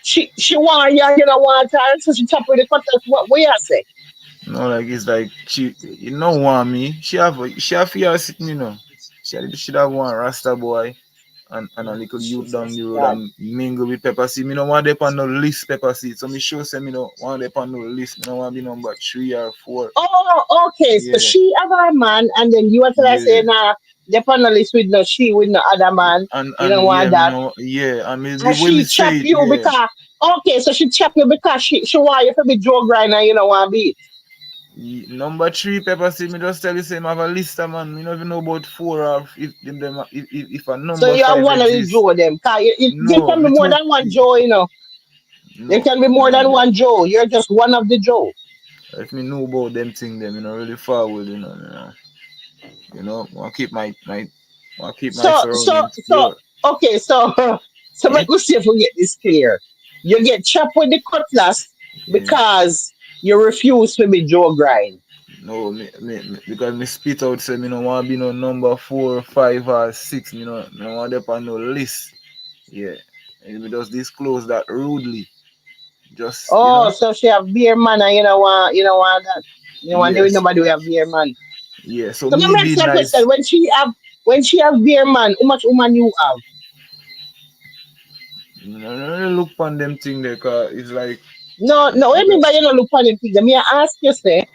S4: She want you, you know want her, so she chop with the cutlass. What you say?
S7: Like it's like she don't want me. She have fear sitting, She have one Rasta boy and a little youth down
S4: Jesus
S7: the road
S4: God.
S7: and mingle with Pepper Seed. Me no want them on no list Pepper Seed. So me sure say me no want them on no list. Me no want to be number 3 or 4.
S4: Oh, okay. So
S7: Yeah,
S4: she have a man, and then you want to say,
S7: yeah.
S4: nah, the panelist with no she with no other man. You don't
S7: And yeah,
S4: want
S7: me
S4: that.
S7: know, yeah, and me, the
S4: And
S7: way me
S4: she chop
S7: say it,
S4: you
S7: yeah.
S4: because okay, so she chop you because she want you to be drug grinder, you know want beat.
S7: Number 3 Pepper Seed, me just tell you say me have a list of man. Me not even know about 4 or if a
S4: So
S7: number
S4: you are
S7: 5
S4: one of the
S7: exists.
S4: Joe them. Cause there
S7: No,
S4: can be
S7: me
S4: more
S7: too.
S4: than one Joe, you know. There
S7: No,
S4: can be more
S7: no.
S4: than one Joe. You're just one of the Joe.
S7: If me know about them thing, them, really forward, want keep want keep my surroundings
S4: So
S7: pure.
S4: okay, so so let me see if we get this clear. You get chopped with the cutlass
S7: Yeah.
S4: because you refuse to be Joe grind.
S7: No, because me spit out say me no want be no number 4, 5 or 6. Me no want them on no list. Yeah. And me just disclose that rudely. Just,
S4: Oh, so she have beer man and you know want that. You don't want to do with
S7: yes.
S4: nobody who have beer man.
S7: Yeah. So
S4: So let
S7: me
S4: me ask
S7: being
S4: you a
S7: nice,
S4: question. When she have beer man, how much woman you have?
S7: I really look on them thing there, cause it's like,
S4: No, anybody don't look on him thing. Me I ask you say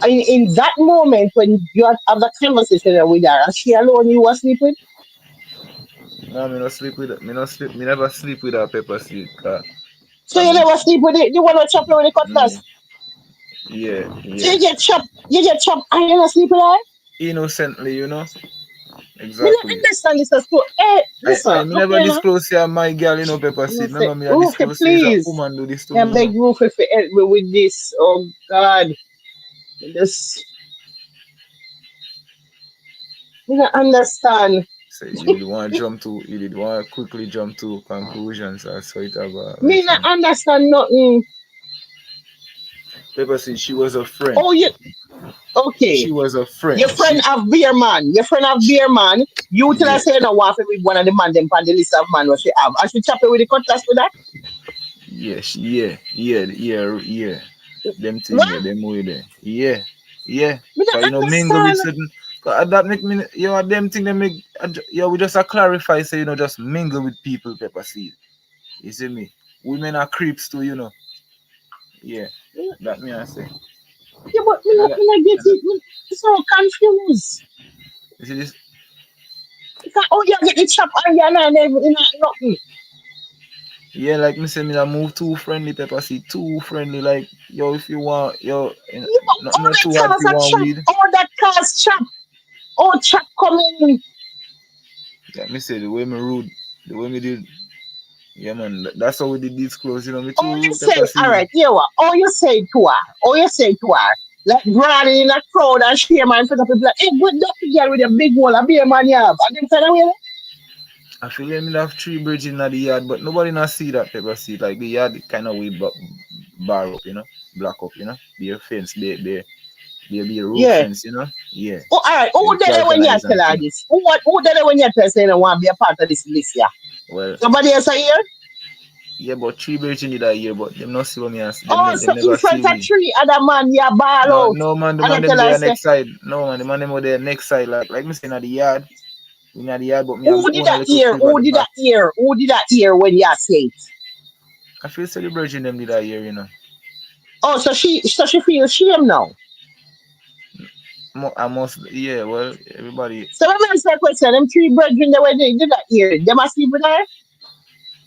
S4: in that moment when you have that conversation with her, and she alone you was sleeping?
S7: no, me not sleep with me not sleep me never sleep with a Pepper Seed, cause
S4: So
S7: I
S4: you
S7: mean,
S4: never sleep with the one who chop you with the
S7: no,
S4: cutlass.
S7: yeah,
S4: So
S7: yeah,
S4: you get chopped and you not sleep with her?
S7: innocently,
S4: Me not
S7: exactly.
S4: understand this as to hey, listen,
S7: Me
S4: look
S7: never
S4: here now.
S7: disclose say my girl, Pepper
S4: I'm gonna
S7: Seed.
S4: say,
S7: Remember me, I
S4: Rufy,
S7: disclose say it's a
S4: please.
S7: woman do this to
S4: I
S7: me,
S4: beg Rufy to help me with this. Oh God. This me not understand.
S7: Say you did want to quickly jump to conclusions. That's how it about
S4: Me
S7: right
S4: not
S7: now.
S4: understand nothing.
S7: Pepper Seed, she was a friend.
S4: Oh you
S7: She
S4: okay.
S7: was a friend.
S4: Your friend have beer man. Your friend have beer man. You tell her
S7: Yeah,
S4: say you no want to be one of the man them on the list of man what she have. And she chop it with the cutlass with that.
S7: yeah, yeah, yeah, yeah, yeah. Them thing
S4: What?
S7: there, them way there. Yeah. Yeah.
S4: Me
S7: Cause
S4: don't
S7: mingle with
S4: understand.
S7: certain, cause that make me, them thing they make, we just a clarify, say, just mingle with people, pepper seed. You see me? Women are creeps too, Yeah. That me I say.
S4: Yeah, but
S7: And I got,
S4: me not get
S7: and
S4: it. Me so confused.
S7: you see this?
S4: Because oh you get the chop and you're not even nothing.
S7: Yeah, like me say, me that move too friendly, pepper seed, too friendly. Like, if you want,
S4: Yeah, but
S7: nothing
S4: all
S7: not
S4: that
S7: too hard if
S4: cause
S7: you
S4: a
S7: want
S4: chop,
S7: weed.
S4: all that cause chop, all chop coming.
S7: Like me say, the way me rude, the way me did, yeah, man, that's how we did this close, me
S4: Oh, you
S7: too,
S4: say,
S7: pepper
S4: all
S7: seed.
S4: right, you what? Oh, you say to her. Oh, you say to her. Like running in a crowd and share man in front of people like, hey, good Duppy girl with a big wall, a beer man you have. And them kind of way.
S7: I feel like me have three bridges in the yard, but nobody not see that pepper seed. Like the yard kind of way bar up, block up, be a fence, there be a roof
S4: Yeah.
S7: fence, Yeah.
S4: Oh, all right.
S7: They
S4: Who did it when you
S7: galvanize
S4: tell
S7: and
S4: her
S7: thing.
S4: this? Who did it when you tell her say you want to be a part of this list, yeah?
S7: Well,
S4: Somebody else here?
S7: yeah, but three bridges in that year, but them not see what me as
S4: Oh, so
S7: them
S4: in
S7: never see
S4: front of
S7: we.
S4: three other man, you ball
S7: No,
S4: out.
S7: no man, the
S4: And
S7: man
S4: you
S7: them
S4: tell her,
S7: there
S4: say,
S7: next side. No man, the man them there next side. Like me saying at the yard. We in the yard, but me have my
S4: who did
S7: own a
S4: that
S7: little
S4: hear?
S7: crib at
S4: Who
S7: the
S4: did
S7: back.
S4: that hear? Who did that hear when you say it?
S7: I feel celebration them did that year.
S4: Oh, so she feels shame now.
S7: I must, yeah, well, everybody,
S4: So let me answer the question. Them three brethren that were there, did that hear? They must sleep with her?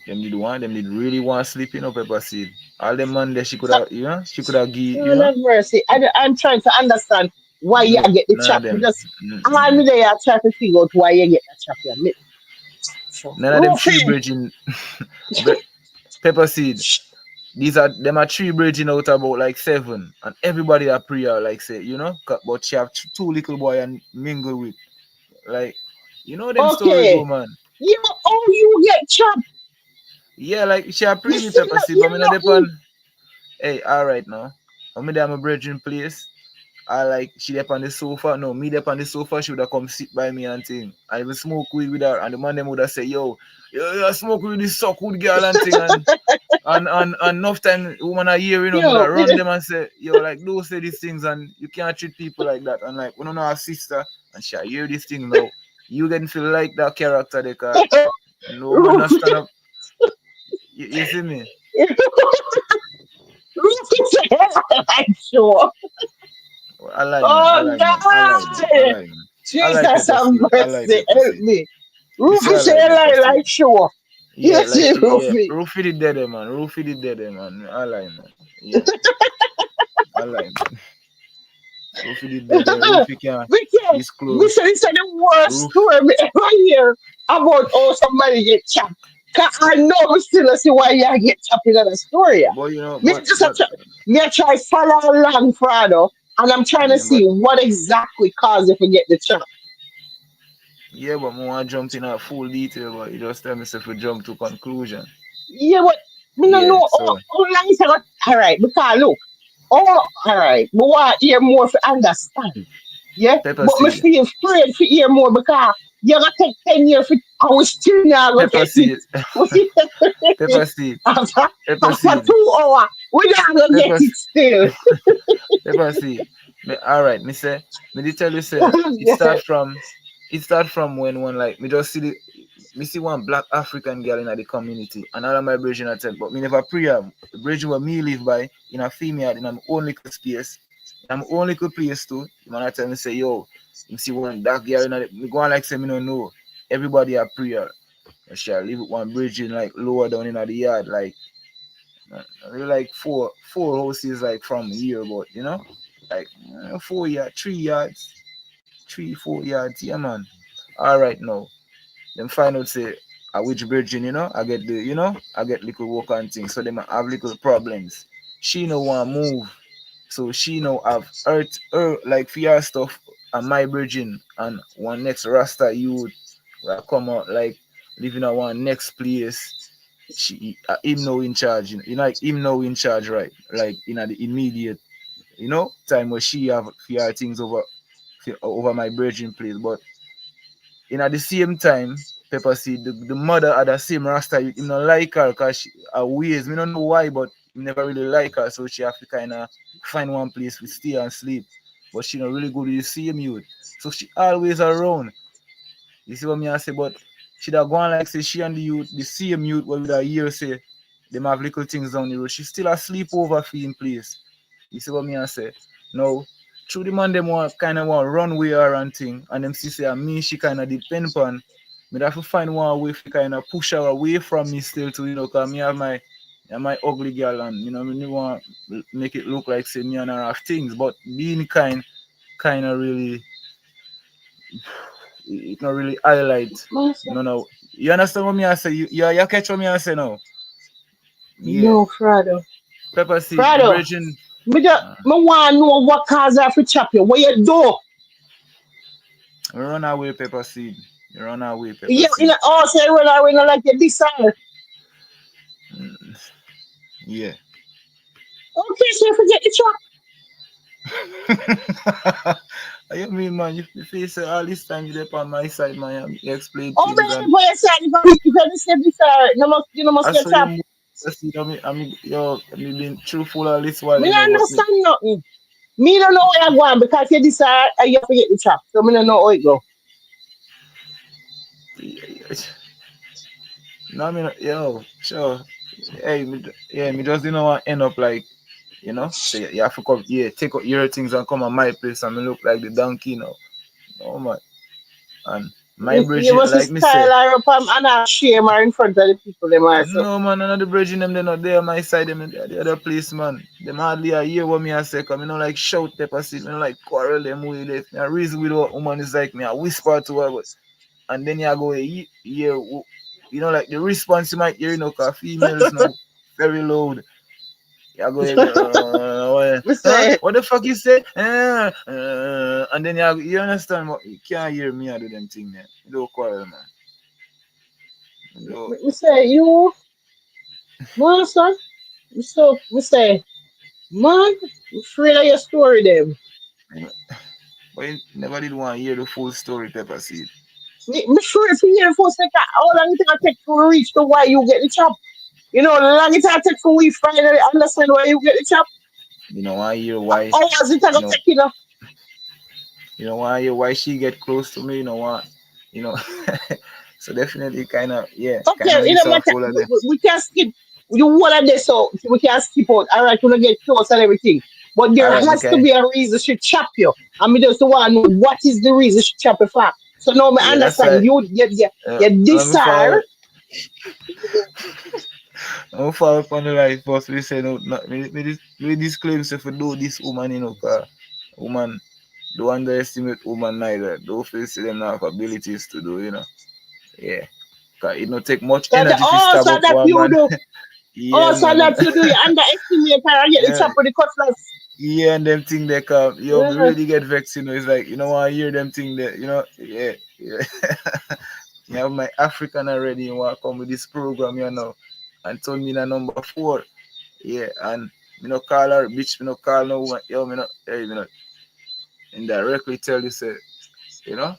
S7: them did really want sleep, pepper seed. All them man there,
S4: So,
S7: she could have give,
S4: Lord have mercy. I'm trying to understand why you
S7: no,
S4: get the
S7: none of
S4: chop.
S7: them.
S4: Because all
S7: Mm-mm.
S4: me there, I try to figure out why you get the chop. Yeah. So,
S7: None of them tree
S4: Rufy.
S7: bridging, pepper seed. Them are three bridging out about like seven, and everybody are prayer like say, but she have two little boy and mingle with, like, them story
S4: Okay.
S7: go, man.
S4: You get chopped.
S7: Yeah, like she a
S4: You
S7: pre me
S4: still
S7: pepper
S4: not
S7: seed,
S4: hear
S7: but me not
S4: nothing.
S7: depend. Hey, all right now. I'm there, my brethren place. I like she there on the sofa. No, me there on the sofa. She would have come sit by me and thing. I even smoke weed with her, and the man them would have say, yo, smoke with this so good girl and thing, and enough time woman are here, would
S4: Yo,
S7: have run them and say, yo, like don't say these things, and you can't treat people like that. And like we don't know our sister, and she hear this thing now. You getting feel like that character, they call no man not stand
S4: Rufy.
S7: up. You see me?
S4: Rufy said, I'm sure.
S7: I like man. I
S4: Oh,
S7: like man. I like man. I
S4: God.
S7: like man. I like
S4: Jesus
S7: pepper
S4: have
S7: seed. I like
S4: mercy.
S7: pepper
S4: Help
S7: seed.
S4: me.
S7: You say
S4: Rufy
S7: I like
S4: said,
S7: pepper seed.
S4: like sure.
S7: Yeah,
S4: Yes,
S7: like she, yeah.
S4: Rufy.
S7: Roofy the dead man. Roofy the dead man. I like man. Yeah, I like man. Roofy the dead. Roofy can
S4: Because
S7: disclose.
S4: this is the worst
S7: Roof.
S4: story me ever hear about how somebody get chopped. Cause I know we still see why you get chopped in the story. Yeah.
S7: But
S4: Me just a try, me a try follow along Frado, and I'm trying to
S7: yeah,
S4: see what exactly caused you to get the chop.
S7: but I want to jump in a full detail, but you just tell me if we jump to conclusion.
S4: Yeah, but me no
S7: Yeah,
S4: know
S7: so
S4: how long is it. All right, because look, all right, but want hear more to understand. Yeah,
S7: pepper
S4: but me
S7: seed.
S4: feel afraid to hear more because you gotta take 10 years for I was still not gonna
S7: Pepper
S4: get it.
S7: seed. Pepper seed.
S4: after
S7: Pepper
S4: after
S7: seed.
S4: 2 hours, we not gonna get
S7: Pepper.
S4: it still.
S7: Pepper seed. All right, me say. Me did tell you say it start from when one like me just me see one black African girl in the community, and all of my brethren I tell, but me never pray am. The brethren where me live by in a female in my own little space, in my own little place too. The man I tell me say, yo, you see one dark girl in me go on like say me no know. Everybody a prayer. And she live with one brethren like lower down in the yard, like four houses like from here, but like 4 yard, 3 yards, 3 4 yards, yeah man. All right now. Them find out say which virgin, I get I get little work and things. So them have little problems. She no want move. So she no have her like fear stuff and my virgin and one next Rasta youth will come out like living at one next place. Him now in charge, like him now in charge, right? Like in the immediate, time where she have fear things over my virgin place. But at the same time, Pepper Seed, the mother had the same Rasta youth. Him not like her because she her ways. Me don't know why, but never really like her, so she have to kind of find one place to stay and sleep. But she not really good with the same youth, so she always around. You see what me I say? But she da go on like say she and the youth, the same youth what we da hear say them have little things down the road. She still a sleep over for in place. You see what me I say? Now, through the man them want kind of want run with her and thing, and them see say me she kind of depend upon. Me have to find one way to kind of push her away from me still to cause me have my ugly girl and me want make it look like say me and her have things, but being kind of really it not really highlight.
S4: Master.
S7: No. You understand what me I say? You catch what me I say now? Yeah.
S4: No, Frado.
S7: Pepper seed, the
S4: Frado,
S7: virgin.
S4: me want to know what cause I have to chop you. What you do?
S7: You run away, pepper seed. You run away, pepper
S4: You in
S7: seed.
S4: the house, when I when I like you this side.
S7: Yeah.
S4: Okay, so you forget the chop.
S7: You mean, man? You feel say all this time you there on my side, man. You explain
S4: Oh,
S7: things
S4: man,
S7: and
S4: for your side, if you say this side, you must
S7: I
S4: get
S7: saw you
S4: chop.
S7: move. I mean, being truthful all this while,
S4: Me not
S7: but me,
S4: understand nothing. Me don't know where I go on because you decide you forget the chop. So me don't know how it go.
S7: no, I mean, sure. Hey, me just didn't want to end up like, say you have to come, take out your things and come at my place and me look like the donkey now. No, man. And my
S4: You
S7: bridging,
S4: must
S7: like me say,
S4: style her up and not shame her in front of the people them or so.
S7: no, man, another bridging them, they're not there on my side, them they're the other place, man. Them hardly a hear what me I say, cause me don't like shout pepper seed, me don't like quarrel them with it. Me a reason with what woman is like me, I whisper to her, and then you go hear, like the response you might hear, cause females now very loud. You go hear,
S4: Me
S7: huh?
S4: say,
S7: What the fuck you say? And then you understand what you can't hear me I do them thing there. You don't quarrel, man. You don't,
S4: me say, you, master, me say, man, I'm afraid of your story them.
S7: you know, but you never did want to hear the full story, pepper seed.
S4: Me sure if you hear for a second, how long it take to reach to why you get the chop? You know, how long it take for we finally understand why you get the chop?
S7: You know why hear why
S4: Hours it
S7: you
S4: gonna
S7: know
S4: take, you know?
S7: why hear why she get close to me, you know so definitely kind
S4: Okay,
S7: of
S4: it don't
S7: reach off
S4: matter.
S7: all of them.
S4: We can skip you one of this, so we can skip out. All right, we're gonna get close and everything. But there
S7: Alright,
S4: has to
S7: okay.
S4: be a reason she chop you. I mean, just want to know what is the reason she chop you for. So now I
S7: Yeah, that's
S4: understand
S7: why
S4: you
S7: let me
S4: desire.
S7: follow up on the life boss. We say no, we disclaim say for do this woman, cause woman don't underestimate woman neither. Don't feel say them not have abilities to do, Yeah. Cause it don't take much energy to
S4: So
S7: stab up
S4: that
S7: one
S4: you
S7: man.
S4: do.
S7: Yeah,
S4: Oh, so
S7: man.
S4: that you do. You underestimate her and get the
S7: Yeah,
S4: chop with the cutlass.
S7: yeah, and them thing they come, me
S4: Yeah.
S7: really get vexed, It's like, I hear them thing that, yeah. You have my African already, you want to come with this program, and told me the number 4. Yeah, and me no call her bitch, me no call no woman, me no, hey, me no indirectly tell you, say, you know,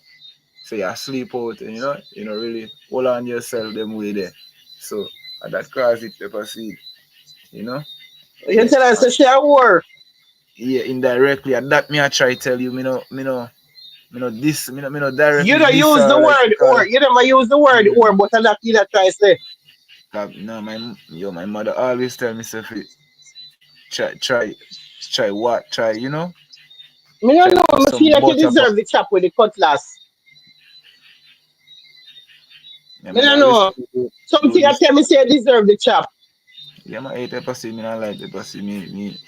S7: say you sleep out, and really hold on yourself them way there. So, and that cause it pepper seed, you know,
S4: You
S7: yeah.
S4: tell her, so she a war.
S7: Yeah, indirectly, and that me I try tell you, this, me no
S4: You
S7: directly
S4: don't
S7: this
S4: use the
S7: or like to
S4: word
S7: call
S4: or.
S7: her.
S4: You never use the word
S7: Mm.
S4: or, but that you that try say.
S7: No, my mother always tell me stuff. Try what?
S4: Me don't
S7: Try
S4: know.
S7: put
S4: Me
S7: some
S4: feel like you
S7: butter upon.
S4: deserve the chop with the cutlass.
S7: Yeah,
S4: Me
S7: me
S4: don't
S7: always
S4: know.
S7: try to do
S4: Something I
S7: this.
S4: tell me say you deserve the chop.
S7: Yeah, my hate pepper see me not like pepper see me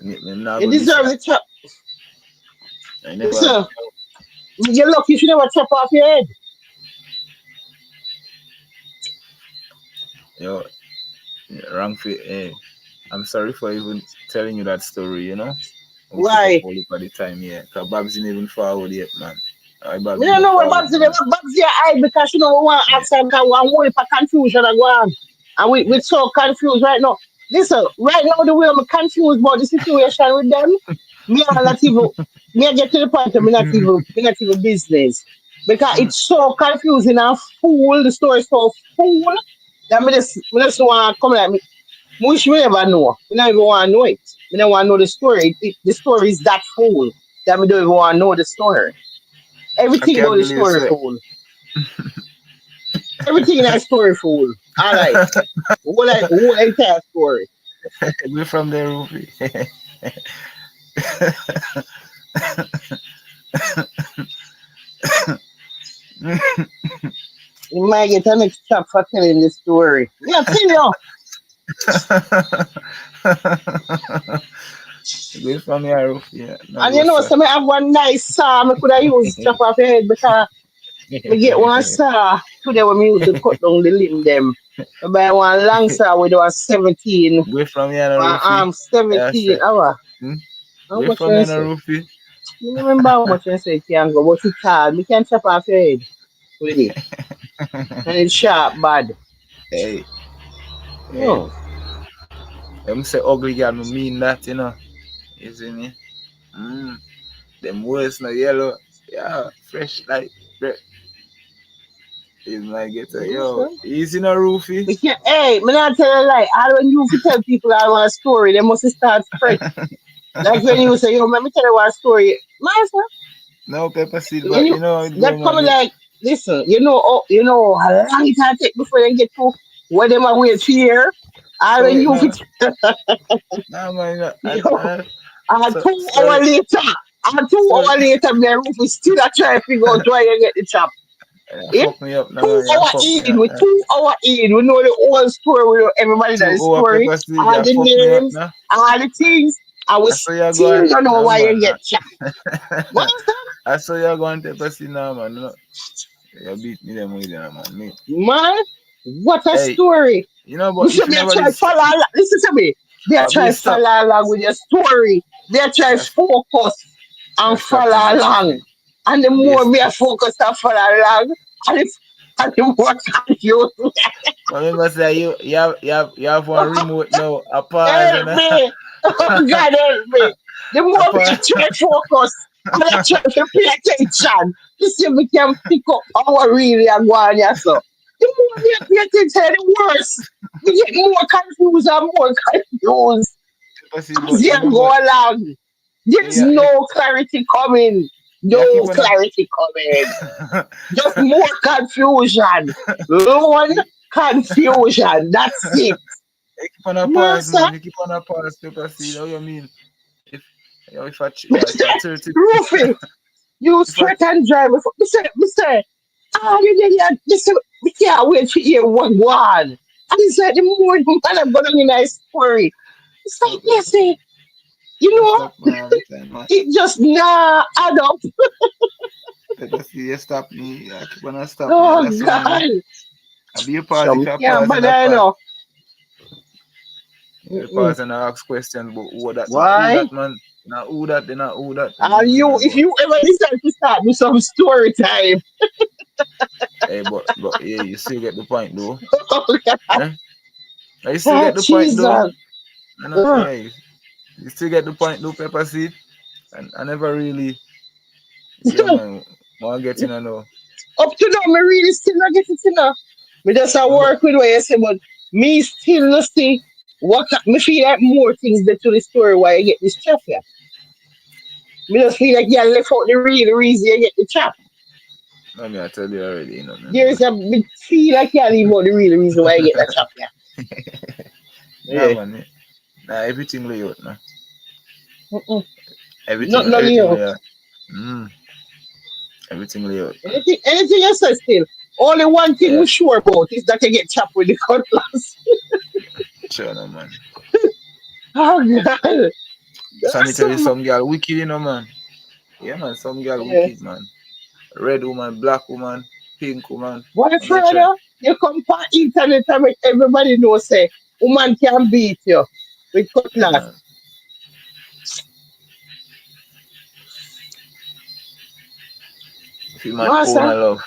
S7: not
S4: You
S7: go this.
S4: deserve the chop.
S7: I never.
S4: Listen, you're lucky if you never chop off your head.
S7: Yo, wrong for I'm sorry for even telling you that story. I'll take up
S4: Why?
S7: all of the time. Yeah, cause Babs ain't even forward yet, man. I
S4: Me
S7: Babs
S4: don't
S7: no
S4: know what
S7: forward,
S4: Babbzy,
S7: man.
S4: what Babbzy hide because you know we want to
S7: Yeah,
S4: ask her because we want for confusion and go on. And we
S7: yeah.
S4: so confused right now. Listen, right now the way I'm confused about the situation with them, me are not even me I get to the point of me not even business. Because it's so confusing and fool, the story is so fool that me just want to come at me. Wish me never know. Me don't even want to know it. Me don't want to know the story. The story is that full that me don't even want to know the story.
S7: I
S4: Everything
S7: can't
S4: about the
S7: believe
S4: story
S7: so.
S4: full. Everything in that story full. All right. Whole entire story.
S7: We from the roofie.
S4: You might get an extra for telling the story. Yeah, tell you.
S7: We from your roof, yeah. No
S4: And you
S7: go
S4: know,
S7: sir.
S4: so I have one nice saw. I could have used chop off your head because me get one saw today when me used to cut down the limb them. I buy one long saw with one 17,
S7: We from your roofie.
S4: arm
S7: Yeah,
S4: 17
S7: sir.
S4: hour.
S7: Hmm?
S4: How
S7: We
S4: much
S7: from
S4: you
S7: your
S4: say?
S7: roofie.
S4: You remember how much you say it can go, but it's hard. Me can chop off your head with it. And it's sharp, bad.
S7: Hey, hey.
S4: No.
S7: Them say ugly girl, me mean that, you know. You see me? Mm. Them words no yellow. Yeah, fresh like bread. Is my ghetto.
S4: Yes,
S7: Yo,
S4: sir.
S7: easy no roofie.
S4: Me can, hey, me not tell you lie. All when you fi tell people I want a story, they must start spread. Like when you say, yo, let me tell you one story. Master,
S7: No pepper seed,
S4: when
S7: but
S4: you
S7: you know how it
S4: that
S7: go, man.
S4: coming like, listen, how long it can take before they get to where them are wait for here. All
S7: So
S4: when
S7: wait
S4: you
S7: now.
S4: fit,
S7: Nah, man.
S4: yo,
S7: So
S4: 2 hours
S7: sorry.
S4: later, and two
S7: Sorry.
S4: hours later, my roof is still a try to figure out where you get the chop. Eh?
S7: Fuck me up now,
S4: two
S7: man. You
S4: hour
S7: fuck me
S4: in,
S7: up
S4: with
S7: now.
S4: 2 hour in, we know the whole story, we know everybody that is
S7: 2 hour
S4: story,
S7: pepper seed,
S4: all
S7: you
S4: the
S7: fuck me up
S4: names,
S7: now.
S4: all the things, and we
S7: I saw you
S4: still
S7: going.
S4: don't know
S7: No,
S4: why you
S7: man.
S4: get chopped. What?
S7: I saw you going pepper seed now, man. No. You beat me them with them, man. Me.
S4: Man, what a
S7: Hey,
S4: story.
S7: you know, but
S4: Listen,
S7: if you
S4: they are
S7: never
S4: trying to
S7: this,
S4: follow along. Listen to me. They are
S7: Bobby,
S4: trying to
S7: stop.
S4: follow along with your story. They are trying to
S7: Yes,
S4: focus and
S7: yes, stop
S4: follow
S7: now, pepper
S4: along.
S7: seed.
S4: And the
S7: Bobby,
S4: more we are focused and follow along, and, and the more confused.
S7: remember say you have one remote now. A pause
S4: Help
S7: and
S4: me. Oh, God, help me. The more
S7: a
S4: we
S7: pause.
S4: try to focus and I try to pay attention to see if we can pick up our really and go on here. So the more we pay attention, the worse. We get more confused and more confused
S7: Pepper seed,
S4: as
S7: but
S4: you go
S7: remember,
S4: along. There's
S7: yeah,
S4: no clarity coming.
S7: you keep
S4: No
S7: on a
S4: clarity coming. Just more confusion. Lord,
S7: you
S4: confusion. That's it.
S7: keep on a pause,
S4: Master,
S7: man. You keep on a pause, pepper seed. How you mean? If if I 30,
S4: Rufy, you
S7: if I
S4: straight and drive. Mister, listen, we can't wait to hear what one. And he said, the more the man I'm going in a story. It's
S7: no
S4: like,
S7: pepper
S4: yes,
S7: seed.
S4: you
S7: I
S4: know,
S7: stop man every time, man.
S4: it just nah add up.
S7: Pepper seed, you stop me. I keep on a stop me.
S4: Oh,
S7: That's why me.
S4: God.
S7: I be a pause
S4: So
S7: if
S4: we
S7: you
S4: can't
S7: pause and
S4: bother,
S7: a
S4: you
S7: pause.
S4: know.
S7: You
S4: Mm-mm.
S7: pause and I ask questions, but who that? Now who
S4: Why?
S7: that man? Now who that? Then now who that? And
S4: And
S7: things in
S4: you,
S7: a
S4: if
S7: go.
S4: you ever decide to start with some story time,
S7: Hey, but yeah, you still get the point though.
S4: oh,
S7: Eh? You still get the point though.
S4: Jesus.
S7: And
S4: Uh,
S7: yeah, you still get the point though, pepper seed. And I never really, yeah man, want to get in and know.
S4: Up to now, me really still not get it, you know. Me just a
S7: But
S4: work with what you say, but me still not see me feel like more things there to the story why you get this chap here. Me just feel like you left out the real reason you get the chap.
S7: I mean, I tell you already,
S4: There is a me feel like you leave out the real reason why you get that chap here.
S7: nah,
S4: Yeah.
S7: man. Nah, everything lay out, nah.
S4: Mm-mm.
S7: Everything,
S4: Nothing on
S7: everything
S4: you.
S7: lay out. Mm, everything lay out.
S4: Anything you say still. Only one thing
S7: Yeah,
S4: we sure about is that you get chopped with the cutlass.
S7: sure, no, man.
S4: Oh God.
S7: So me
S4: That's
S7: tell you,
S4: some
S7: some girl wicked, man. Yeah, man, some girl
S4: yeah.
S7: wicked, man. Red woman, black woman, pink woman.
S4: Why
S7: I'm not try.
S4: further? You come on internet and make everybody know say woman can beat you with
S7: Yeah,
S4: cutlass.
S7: man. Feel my own
S4: Master,
S7: love.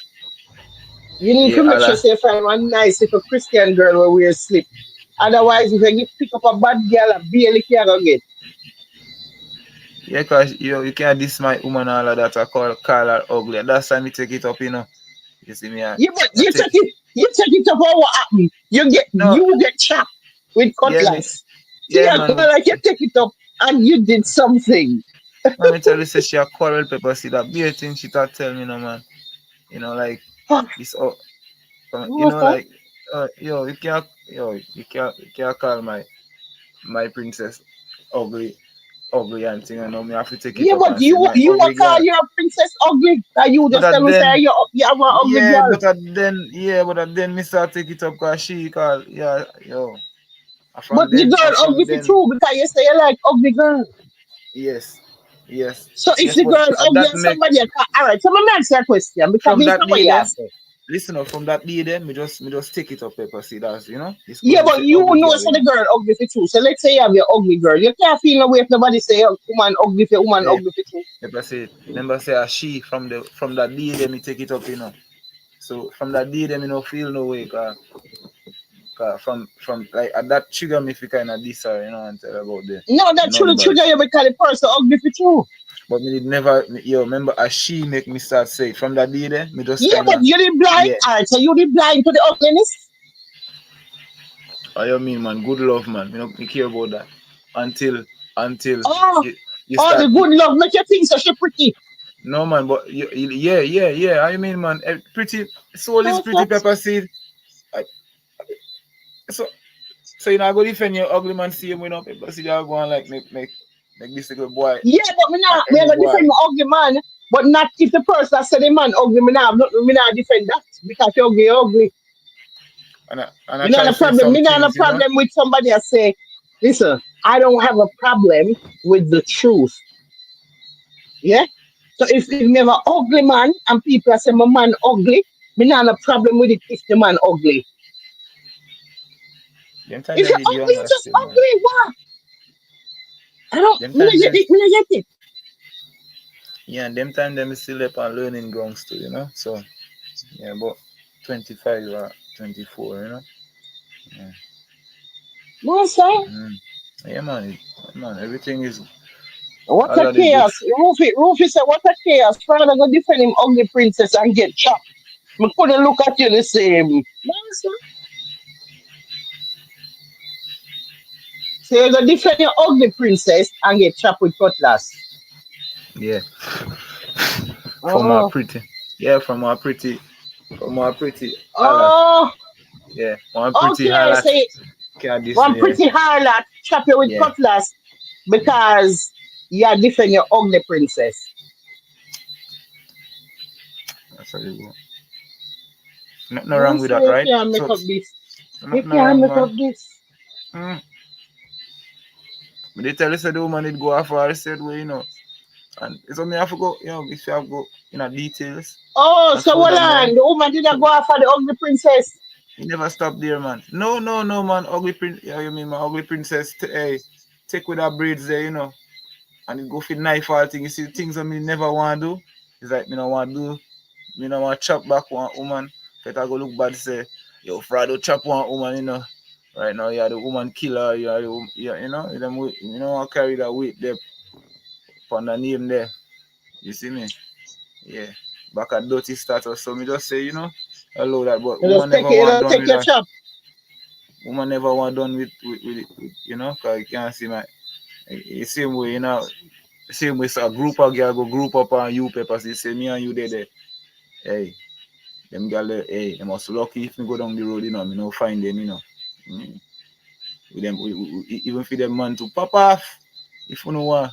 S4: you need
S7: Yeah,
S4: to make sure
S7: Allah.
S4: say you find one nice little Christian girl who wear slip. Otherwise, if you pick up a bad girl, a barely can go get.
S7: Yeah, cause you can't diss my woman all of that. I call her ugly. And that's why me take it up, You see me,
S4: You but
S7: I take
S4: you take it up on what happened.
S7: no,
S4: You get chopped. with
S7: Yeah, me.
S4: cutlass. See,
S7: Yeah,
S4: I
S7: man.
S4: go like you take it up and you did something.
S7: Let me tell you, say she a quarrel pepper seed. That be a thing she thought tell me, no man. Like this. Oh,
S4: Water.
S7: like yo, you can't call my princess ugly, ugly and thing. And now me have to take it
S4: Yeah,
S7: up
S4: but
S7: and say my
S4: you
S7: ugly
S4: will call
S7: girl.
S4: your princess ugly. That you
S7: But
S4: just tell
S7: at
S4: me say
S7: then,
S4: you have an ugly
S7: yeah,
S4: girl.
S7: me start take it up because she call, yeah, yo.
S4: But the girl
S7: From
S4: ugly for
S7: then,
S4: true because you say you like ugly girl.
S7: yes, yes,
S4: So if
S7: yes.
S4: the
S7: But
S4: girl ugly
S7: that
S4: and
S7: make
S4: somebody alright, so me answer your question because
S7: from
S4: me
S7: that
S4: from what
S7: day
S4: you
S7: there.
S4: say.
S7: Listen up, from that day there, me just take it up pepper. See, that's this
S4: Yeah,
S7: cousin
S4: but
S7: say
S4: you
S7: ugly
S4: know
S7: girl,
S4: so the girl ugly for true. So let's say you have your ugly girl. You can't feel no way if nobody say woman ugly for woman
S7: Hey,
S4: ugly for true.
S7: remember say she from that day there me take it up. So from that day there me no feel no way, cause from like at that trigger me fi kind of this and tell about the
S4: No, that truly trigger
S7: numbers.
S4: you because the person ugly for true.
S7: But me did never, remember as she make me start say it. From that day there, me just
S4: Yeah,
S7: kind
S4: but
S7: of,
S4: you did blind.
S7: yeah.
S4: Alright, so you did blind to the ugliness.
S7: What you mean, man? Good love, man. Me care about that. Until
S4: Oh,
S7: you
S4: oh, the
S7: start,
S4: good love make you think so she pretty.
S7: no, man, but yeah. How you mean, man? Pretty, soul is pretty,
S4: Perfect.
S7: pepper seed. I, so, so you know, I go defend your ugly man, see him, pepper seed, I go on like, make this little boy,
S4: Yeah, but me
S7: every
S4: not
S7: boy.
S4: defend my ugly man, but not if the person that said the man ugly, me not defend that because you ugly, ugly.
S7: And I
S4: Me not
S7: try
S4: a
S7: say
S4: problem.
S7: some
S4: Me not a
S7: things.
S4: problem with somebody that say, listen, I don't have a problem with the truth. Yeah. So if me have a ugly man and people say my man ugly, me not a problem with it if the man ugly.
S7: Them time
S4: If
S7: them
S4: you're
S7: did
S4: ugly,
S7: young
S4: you're
S7: as
S4: just
S7: still, man.
S4: ugly. What? I don't.
S7: Them
S4: Me not
S7: time
S4: get
S7: them,
S4: it. Me not get it.
S7: yeah, and them time them still up on learning grounds too. So, yeah, but 25 or 24. Yeah,
S4: What I'm
S7: mm. Yeah, man. Man, everything is
S4: what
S7: all
S4: a
S7: of the good.
S4: chaos. Rufy said, what a chaos. Father go defend him ugly princess and get chopped. Me couldn't look at you the same. Master. So you go defend your ugly princess and get chopped with cutlass.
S7: Yeah, from our
S4: Oh.
S7: pretty. Yeah, from our pretty highlight.
S4: Oh.
S7: Yeah, one pretty
S4: Okay.
S7: highlight.
S4: So
S7: Can't this
S4: one
S7: me.
S4: pretty harlot chop you with
S7: Yeah,
S4: cutlass because you are defend your ugly princess.
S7: that's how you go. Nothing wrong with
S4: Master,
S7: that,
S4: you
S7: right?
S4: can't make
S7: So,
S4: up this. You
S7: nothing
S4: can't
S7: wrong,
S4: make up
S7: man.
S4: this.
S7: Mm. But they tell us that the woman did go off her said way. And so me have to go, if you have to go details
S4: Oh,
S7: and
S4: so hold
S7: furthermore.
S4: on. The woman didn't
S7: So
S4: go after the ugly princess.
S7: you never stop there, man. No, man. Ugly prince, yeah, you mean my ugly princess? Hey, take with her braids there. And it go for knife all thing. You see, things that me never want to do. It's like me no want to do. Me no want to chop back one woman. If I go look bad, say, yo, Frado chop one woman. Right now, you are the woman killer. You are the, them, you know, want to carry that weight there upon the name there. You see me? Yeah. Back at dirty status. So me just say, hello that, but woman never
S4: You
S7: want
S4: just
S7: done
S4: take
S7: with
S4: your
S7: that.
S4: chop.
S7: Woman never want done with it, cause you can't see my the same way, same way so a group of girl go group up on you papers, they say me and you there. Hey, them girl there, hey, they must lucky if me go down the road, me no find them. Mm. With them even for them man to pop off if you know what.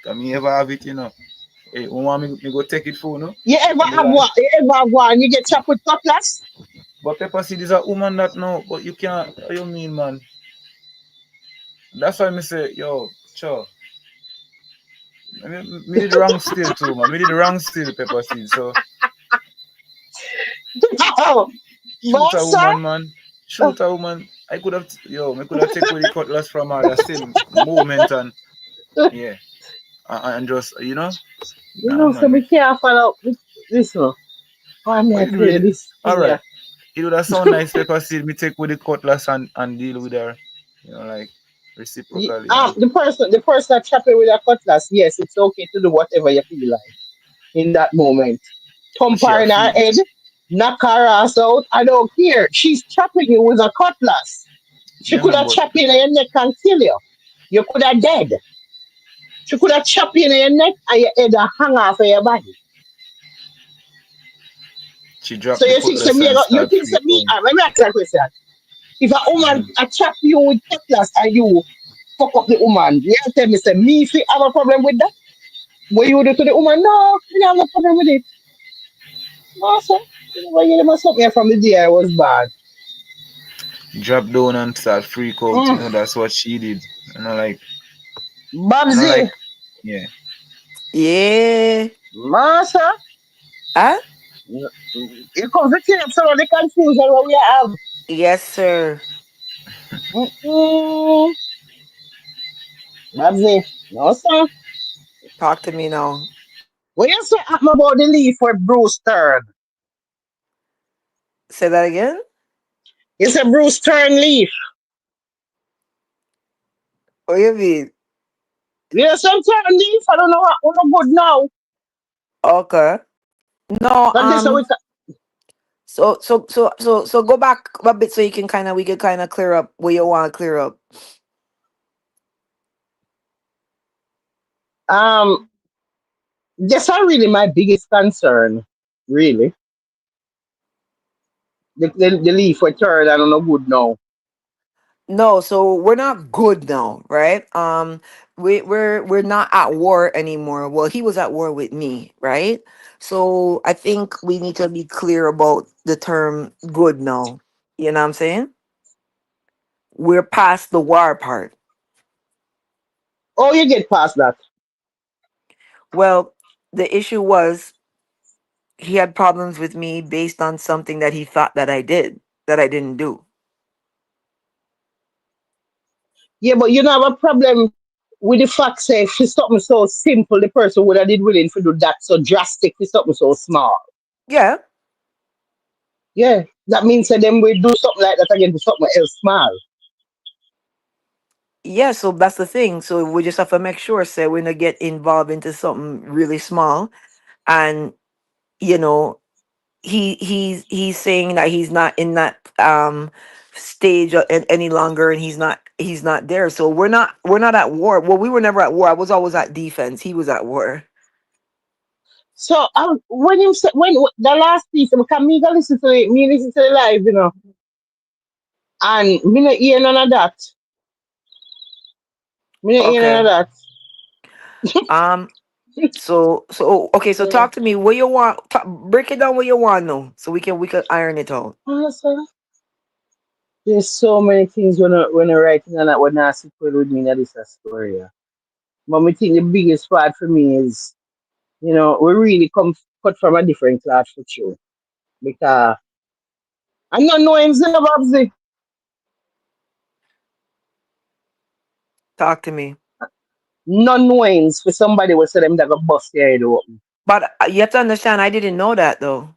S7: Cause me ever have it. Hey, you want me go take it for no?
S4: You ever
S7: And me
S4: have
S7: like,
S4: one? You ever have one? You get chopped with cutlass?
S7: but Pepper Seed is a woman that know, but you can't. What you mean, man? That's why me say, yo, sure. Me did wrong still too, man. Me did wrong still, Pepper Seed. So
S4: No.
S7: shoot a
S4: Master?
S7: woman, man. Shoot a woman. Me could have take away the cutlass from her the same moment and yeah, and just
S4: You
S7: nah,
S4: know, so
S7: man.
S4: be careful out with this one. Why me
S7: What
S4: I
S7: did
S4: tell you
S7: we?
S4: this
S7: All
S4: thing
S7: right.
S4: here?
S7: It would have sound nice, Pepper Seed. Me take with the cutlass and deal with her, like reciprocally and
S4: The person that chop you with a cutlass, yes, it's okay to do whatever you feel like in that moment. Thump
S7: she
S4: her
S7: a
S4: in her
S7: feel.
S4: head, knock her ass out. I don't care. She's chopping you with a cutlass. She
S7: Yeah,
S4: could
S7: man,
S4: have
S7: but
S4: chopped you in your neck and kill you. You could have dead. She could have chopped you in your neck and your head a hang off of your body.
S7: she
S4: So
S7: dropped the
S4: you think
S7: cutlass and
S4: you
S7: start
S4: think
S7: freak
S4: me?
S7: out.
S4: Let me ask you a question. If a woman
S7: Mhm.
S4: a chop you with cutlass and you fuck up the woman, you tell me say me if you have a problem with that? What you do to the woman? No, we don't have a problem with it. No, sir. You must up me from the day I was bad.
S7: Drop down and start freak out.
S4: Mm.
S7: That's what she did. And I like, and I
S4: Babbzy,
S7: like, yeah.
S5: Yeah.
S4: Master,
S5: Huh?
S4: you come to clear up some of the confusion what we have.
S5: Yes, sir.
S4: Mm-mm. Babbzy, no, sir.
S5: Talk to me now.
S4: When you say something about the leaf with Bruce Stern,
S5: Say that again.
S4: you say Bruce Stern leaf.
S5: What you mean?
S4: You know some Stern leaf? I don't know what good now.
S5: Okay. No,
S4: But this we
S5: so go back a bit so you can we can kind of clear up what you want to clear up.
S4: um that's not really my biggest concern, really. The leaf with turn, I don't know good now.
S5: No, so we're not good now, right? We're not at war anymore. Well, he was at war with me, right? So I think we need to be clear about the term good now. You know what I'm saying? We're past the war part.
S4: Oh, you get past that.
S5: Well, the issue was he had problems with me based on something that he thought that I did that I didn't do.
S4: Yeah, but you don't have a problem with the fact say if it's something so simple, the person would have did willing to do that so drastic for something so small.
S5: Yeah,
S4: Yeah. That means that them we do something like that again to something else small.
S5: yeah. So that's the thing. So we just have to make sure, say, we not get involved into something really small, and you know, he's saying that he's not in that stage any longer, and he's not there. So we're not at war. Well, we were never at war. I was always at defense. He was at war.
S4: So when you say when the last piece, can me go listen to it, me listen to the live, and me not hear none of that. Me not hear none
S5: Okay.
S4: of that.
S5: Um. So okay. So
S4: Yeah.
S5: talk to me. What you want? Break it down. What you want now, so we can iron it out.
S4: Also, there's so many things when I writing and that when I sit with me that is a story. Yeah. But I think the biggest part for me is, we really come cut from a different cloth for sure. Because I don't know him, Babbzy.
S5: Talk to me.
S4: None knowings for somebody will say them that go bust their head open.
S5: But you have to understand, I didn't know that though.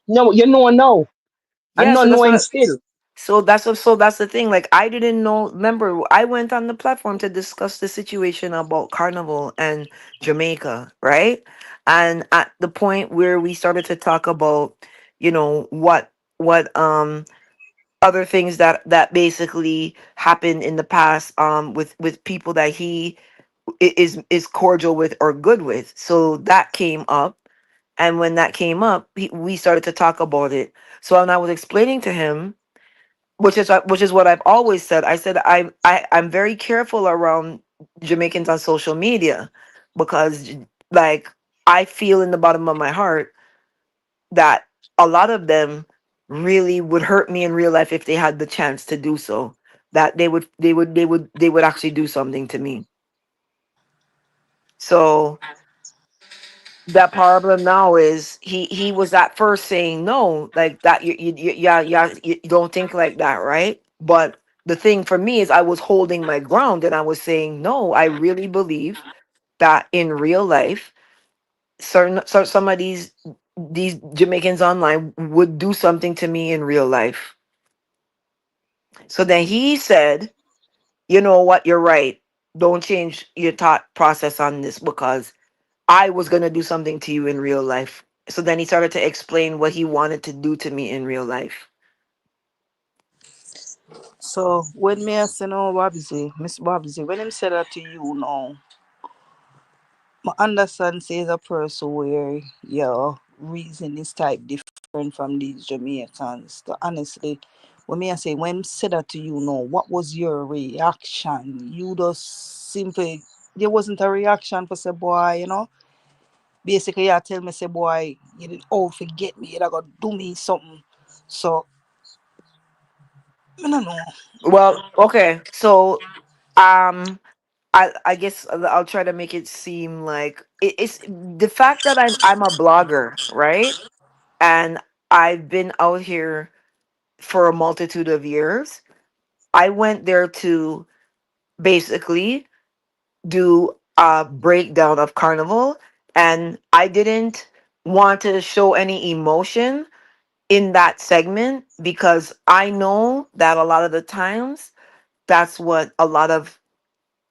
S4: No, you know now. And
S5: Yeah. So
S4: not
S5: that's
S4: knowing
S5: what.
S4: still.
S5: So that's the thing. Like I didn't know. Remember, I went on the platform to discuss the situation about Carnival and Jamaica, right? And at the point where we started to talk about, what other things that basically happened in the past, with people that he is cordial with or good with. So that came up, and when that came up, we started to talk about it. So when I was explaining to him, which is what I've always said. I said I'm very careful around Jamaicans on social media because, like, I feel in the bottom of my heart that a lot of them really would hurt me in real life if they had the chance to do so. That they would actually do something to me. So that problem now is he was at first saying no, like that. Yeah, you don't think like that, right? But the thing for me is I was holding my ground and I was saying no. I really believe that in real life, some of these Jamaicans online would do something to me in real life. So then he said, you know what, you're right. Don't change your thought process on this because I was going to do something to you in real life. So then he started to explain what he wanted to do to me in real life.
S6: So when me I say no Babbzy, Miss Babbzy, when him said that to you now, I understand say is a person where your reason is type different from these Jamaicans. So honestly, when me I say when him said that to you now, what was your reaction? You just simply there wasn't a reaction for say boy, you know. Basically you tell me say boy, you did all forget me, you got do me something. So I don't know.
S5: Well, okay. So um I guess I'll try to make it seem like it's the fact that I'm a blogger, right? And I've been out here for a multitude of years. I went there to basically do a breakdown of Carnival, and I didn't want to show any emotion in that segment because I know that a lot of the times that's what a lot of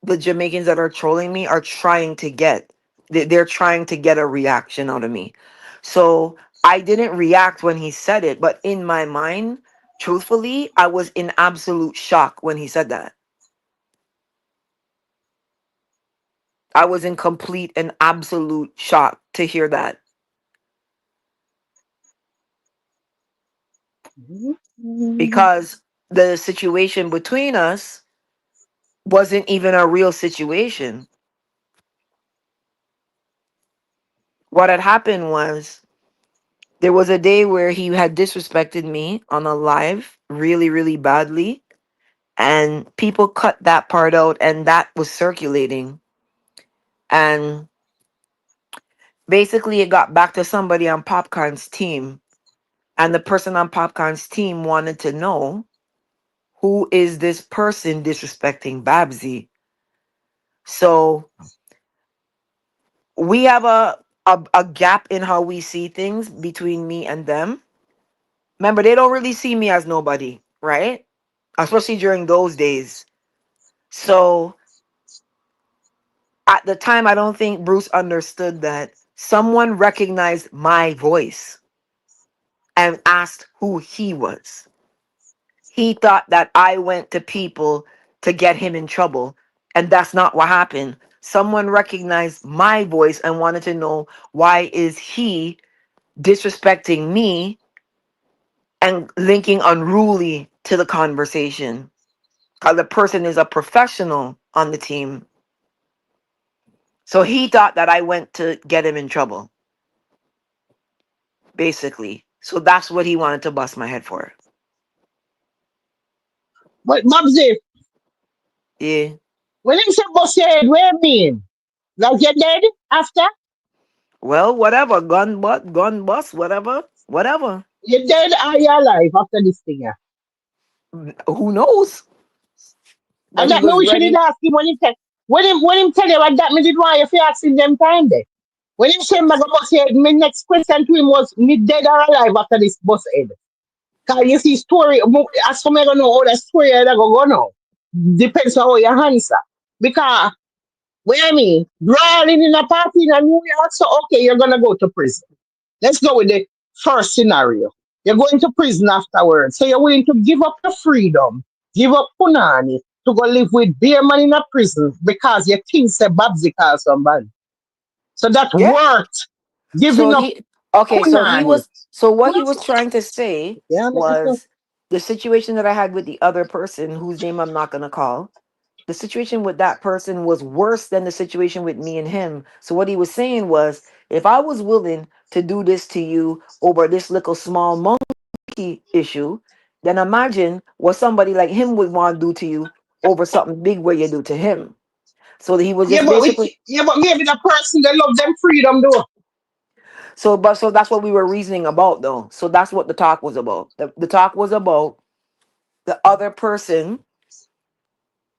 S5: the Jamaicans that are trolling me are trying to get. They're trying to get a reaction out of me. So I didn't react when he said it, but in my mind, truthfully, I was in absolute shock when he said that. I was in complete and absolute shock to hear that
S4: Mhm.
S5: because the situation between us wasn't even a real situation. What had happened was there was a day where he had disrespected me on a live really, really badly. And people cut that part out, and that was circulating. And basically, it got back to somebody on Popcorn's team. And the person on Popcorn's team wanted to know who is this person disrespecting Babsy. So we have a gap in how we see things between me and them. Remember, they don't really see me as nobody, right? Especially during those days. So at the time, I don't think Bruce understood that someone recognized my voice and asked who he was. He thought that I went to people to get him in trouble, and that's not what happened. Someone recognized my voice and wanted to know why is he disrespecting me and linking unruly to the conversation. Because the person is a professional on the team. So he thought that I went to get him in trouble, basically. So that's what he wanted to bust my head for.
S4: But Babbzy,
S5: Yeah.
S4: when him say bust your head, what you mean? Like you're dead after?
S5: Well, whatever. Gun butt, gun bust, whatever. Whatever.
S4: You're dead or you're alive after this thing, yeah?
S5: Who knows? But
S4: And
S5: he
S4: that me
S5: was
S4: we should
S5: ready.
S4: ask him when him tell you what that me did want you to ask him them time there. When him say me go bust your head, my next question to him was me dead or alive after this bust head. Cause you see story as for me gonna know how the story that go now. Depends on how you answer. Because what I mean, brawling in a party in New York, so okay, you're gonna go to prison. Let's go with the first scenario. You're going to prison afterwards. So you're willing to give up your freedom, give up punani to go live with beer man in a prison because you think say Babbzy call somebody. So that
S5: Yeah.
S4: worth
S5: So
S4: giving up
S5: he okay,
S4: punani.
S5: so what he was trying to say
S4: Yeah, make me feel.
S5: was the situation that I had with the other person whose name I'm not gonna call. The situation with that person was worse than the situation with me and him. So what he was saying was if I was willing to do this to you over this little small monkey issue, then imagine what somebody like him would want to do to you over something big where you do to him. So he was just basically
S4: Yeah, but maybe the person they love them freedom though.
S5: so that's what we were reasoning about though. So that's what the talk was about. The talk was about the other person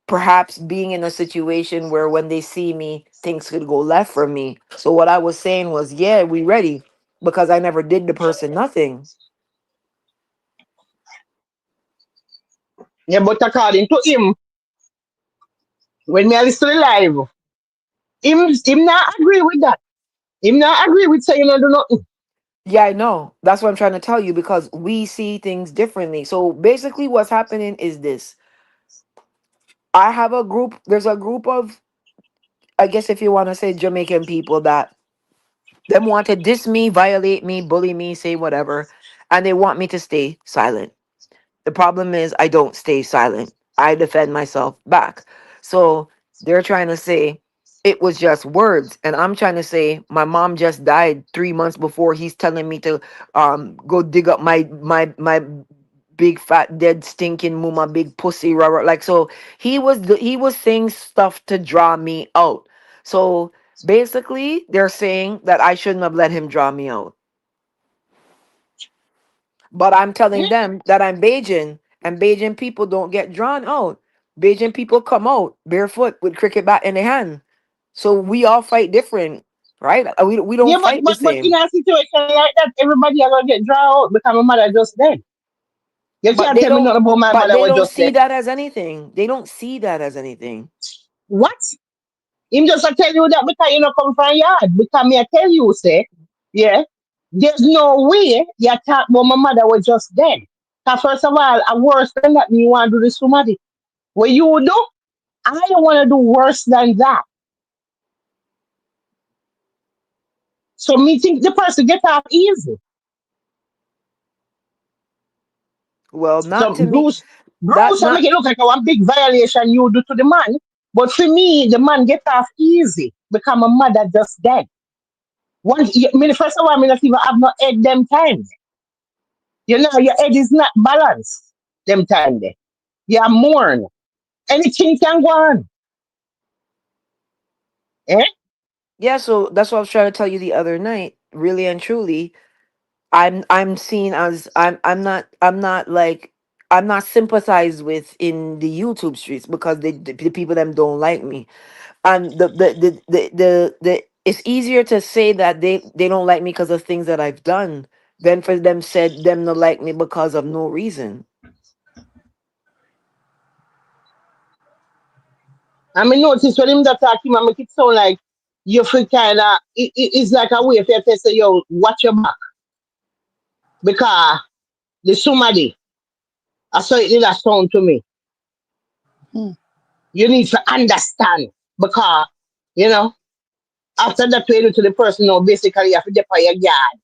S5: perhaps being in a situation where when they see me, things could go left for me. So what I was saying was, yeah, we ready because I never did the person nothing.
S4: Yeah, but according to him, when me a listen to live, him not agree with that. Him not agree with saying you know do nothing.
S5: Yeah, I know. That's what I'm trying to tell you because we see things differently. So basically, what's happening is this. I have a group, there's a group of, I guess if you want to say Jamaican people that them want to diss me, violate me, bully me, say whatever, and they want me to stay silent. The problem is I don't stay silent. I defend myself back. So they're trying to say it was just words. And I'm trying to say my mom just died 3 months before he's telling me to go dig up my big fat dead stinking mama big pussy rubber. Like so he was saying stuff to draw me out. So basically they're saying that I shouldn't have let him draw me out. But I'm telling them that I'm Bajan, and Bajan people don't get drawn out. Bajan people come out barefoot with cricket bat in their hand. So we all fight different, right? We don't
S4: Yeah, but,
S5: fight the
S4: but but in
S5: same.
S4: a situation like that, everybody are gonna get drowned out because my mother just dead. You
S5: But
S4: can't
S5: they
S4: tell me
S5: don't.
S4: nothing about my
S5: But
S4: mother
S5: they
S4: was
S5: don't
S4: just
S5: see
S4: dead.
S5: that as anything. They don't see that as anything.
S4: What? Him just a tell you that because you know come from yard. Because me I tell you, say, yeah, there's no way you talk about my mother was just dead. Cause first of all, a worse than that, me want to do this somebody. What you do? I don't want to do worse than that. So me think the person get off easy.
S5: Well,
S4: So
S5: not to me. That
S4: I make
S5: not.
S4: it look like a one big violation you do to the man. But for me, the man get off easy because my mother just dead. I mean, first of all, I mean, not even have no head them time. You know, your head is not balanced them time there. You are mourn. Anything can go on. Eh?
S5: Yeah. So that's what I was trying to tell you the other night. Really and truly, I'm seen as I'm not like I'm not sympathized with in the YouTube streets because the people them don't like me. And the it's easier to say that they don't like me because of things that I've done than for them said them to like me because of no reason.
S4: I mean, notice when him that talking, I make it sound like you feel kind of, it's like a way for you to say, yo, watch your back. Because the somebody, I saw it did that sound to me.
S6: Hmm.
S4: You need to understand. Because, you know, after that, you do to the person, now basically, you have to depend your guard.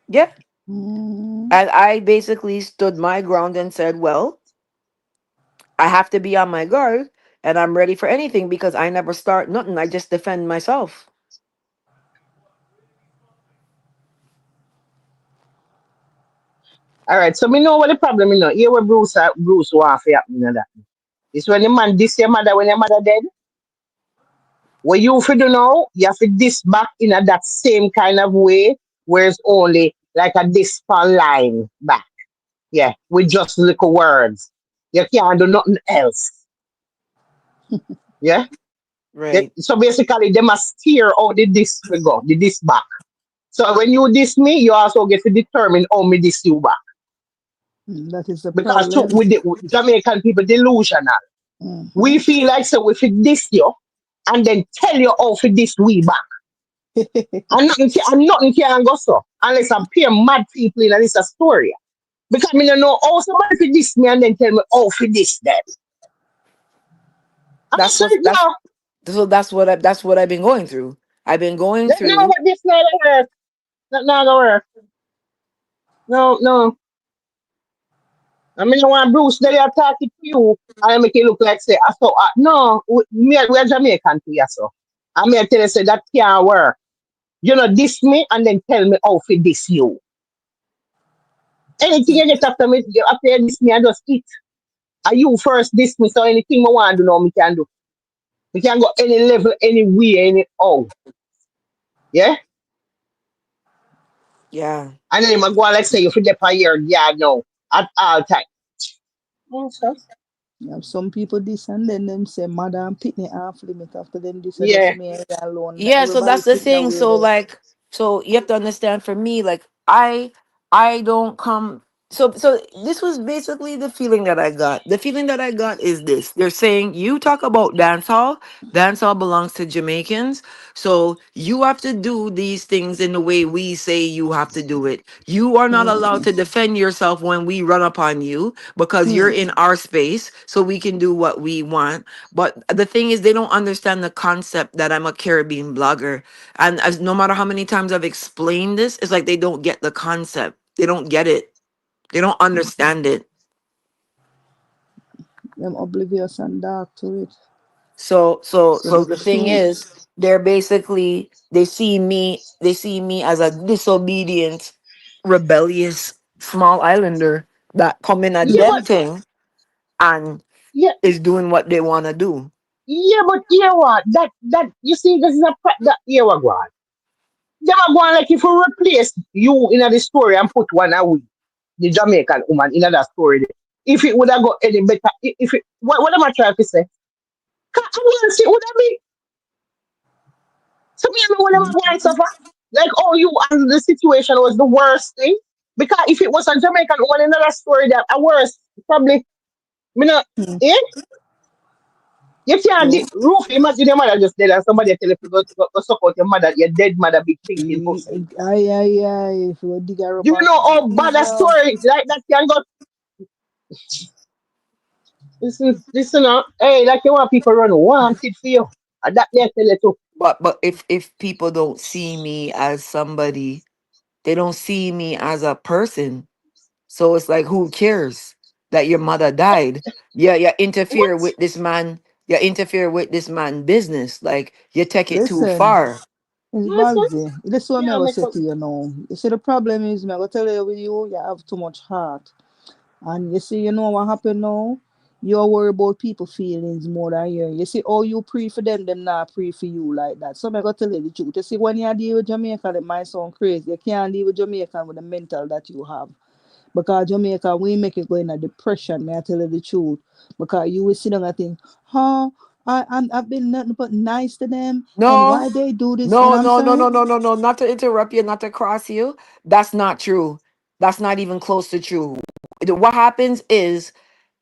S5: Yeah.
S6: Hmm.
S5: And I basically stood my ground and said, well, I have to be on my guard and I'm ready for anything because I never start nothing. I just defend myself.
S4: All right, so me know what the problem is. Here where Bruce want to happen in that. It's when the man diss your mother when your mother dead. What you fi do now, you have to diss back in a that same kind of way, where it's only like a diss line back. Yeah, with just little words. You can't do nothing else. Yeah?
S5: Right.
S4: So basically, they must steer out the diss we go, the diss back. So when you diss me, you also get to determine how me diss you back.
S6: That is the
S4: Because too,
S6: problem.
S4: with the Jamaican people delusional. We
S6: Hmm.
S4: feel like so we fit diss you and then tell you how to diss we back. And nothing can go so unless I'm pure mad people in this a story. Because me no know how somebody fit diss me and then tell me how to diss them. I'm
S5: That's what
S4: sorry
S5: that's
S4: now.
S5: so that's what I've been going through. I've been going
S4: That no,
S5: through.
S4: but this not gonna work. That not gonna work. No, no. I mean, when Bruce they are talking to you, I make it look like say, I saw, no, we're Jamaican to you, so. I mean, I tell you, say that can't work. You know, diss me and then tell me how to diss you. Anything you get after me, after you diss me, I just eat. Are you first diss me, so anything I want to do now, me can do. We can go any level, any way, any how. Yeah?
S5: Yeah.
S4: And then I go on like say, you forget for your yard now, at all time. Okay.
S6: You have some people this and then them say mother and pitney off limit after them this and just
S4: Yeah.
S6: me alone.
S5: Yeah, so
S6: Everybody
S5: that's the
S6: think that
S5: thing.
S6: way
S5: So
S6: there.
S5: like so you have to understand for me, like I don't come so this was basically the feeling that I got. The feeling that I got is this. They're saying you talk about dancehall. Dancehall belongs to Jamaicans. So you have to do these things in the way we say you have to do it. You are not allowed to defend yourself when we run upon you because you're in our space so we can do what we want. But the thing is they don't understand the concept that I'm a Caribbean blogger. And as no matter how many times I've explained this, it's like they don't get the concept. They don't get it. They don't understand it.
S6: Them oblivious and dark to it. So
S5: So
S6: the
S5: the thing
S6: truth.
S5: is, they're basically they see me as a disobedient, rebellious small islander that come in at
S4: Yeah,
S5: them
S4: but
S5: thing and
S4: yeah,
S5: is doing what they want to do.
S4: yeah, but you know what? That you see, this is a that here we go on. They were going like if you replace you in the story and put one away, the Jamaican woman in that story. There. If it would have got any better, if it what am I trying to say? I want to see would have been so me and my one going suffer. Like oh you and the situation was the worst thing. Because if it was a Jamaican woman in another story that a worse probably me not eh? You can't
S6: Yeah.
S4: roof imagine your mother just dead and somebody tell you to go suck out your mother, your dead mother big thinking pussy.
S6: Aye, aye, aye. If you dig her up
S4: Do you
S6: and
S4: know how bad a
S6: Jesus.
S4: story like that can go? Listen up. Hey, like you want people run wanted for you. And that they tell you too.
S5: But if people don't see me as somebody, they don't see me as a person. So it's like, who cares that your mother died? Yeah, you interfere
S4: What?
S5: with this man. You interfere with this man business. Like you take it too
S6: Listen,
S5: far.
S6: it's
S4: Listen.
S6: Babbzy. This is what me I
S4: Yeah,
S6: go
S4: make
S6: say to
S4: us
S6: you now. You see, the problem is, me I go tell you with you, you have too much heart. And you see, you know what happened now? You're worried about people feelings more than you. You see, oh, you pray for them not pray for you like that. So I got to tell you the truth. You see, when you deal with Jamaica, it might sound crazy. You can't deal with Jamaica with the mental that you have. Because Jamaica, we make it go in a depression, may I tell you the truth. Because you will sit down and think, huh, I've been nothing but nice to them, and
S5: No,
S6: why they do this, you know
S5: no,
S6: what I'm
S5: no, no,
S6: saying?
S5: no, no, no, no. Not to interrupt you, not to cross you. That's not true. That's not even close to true. What happens is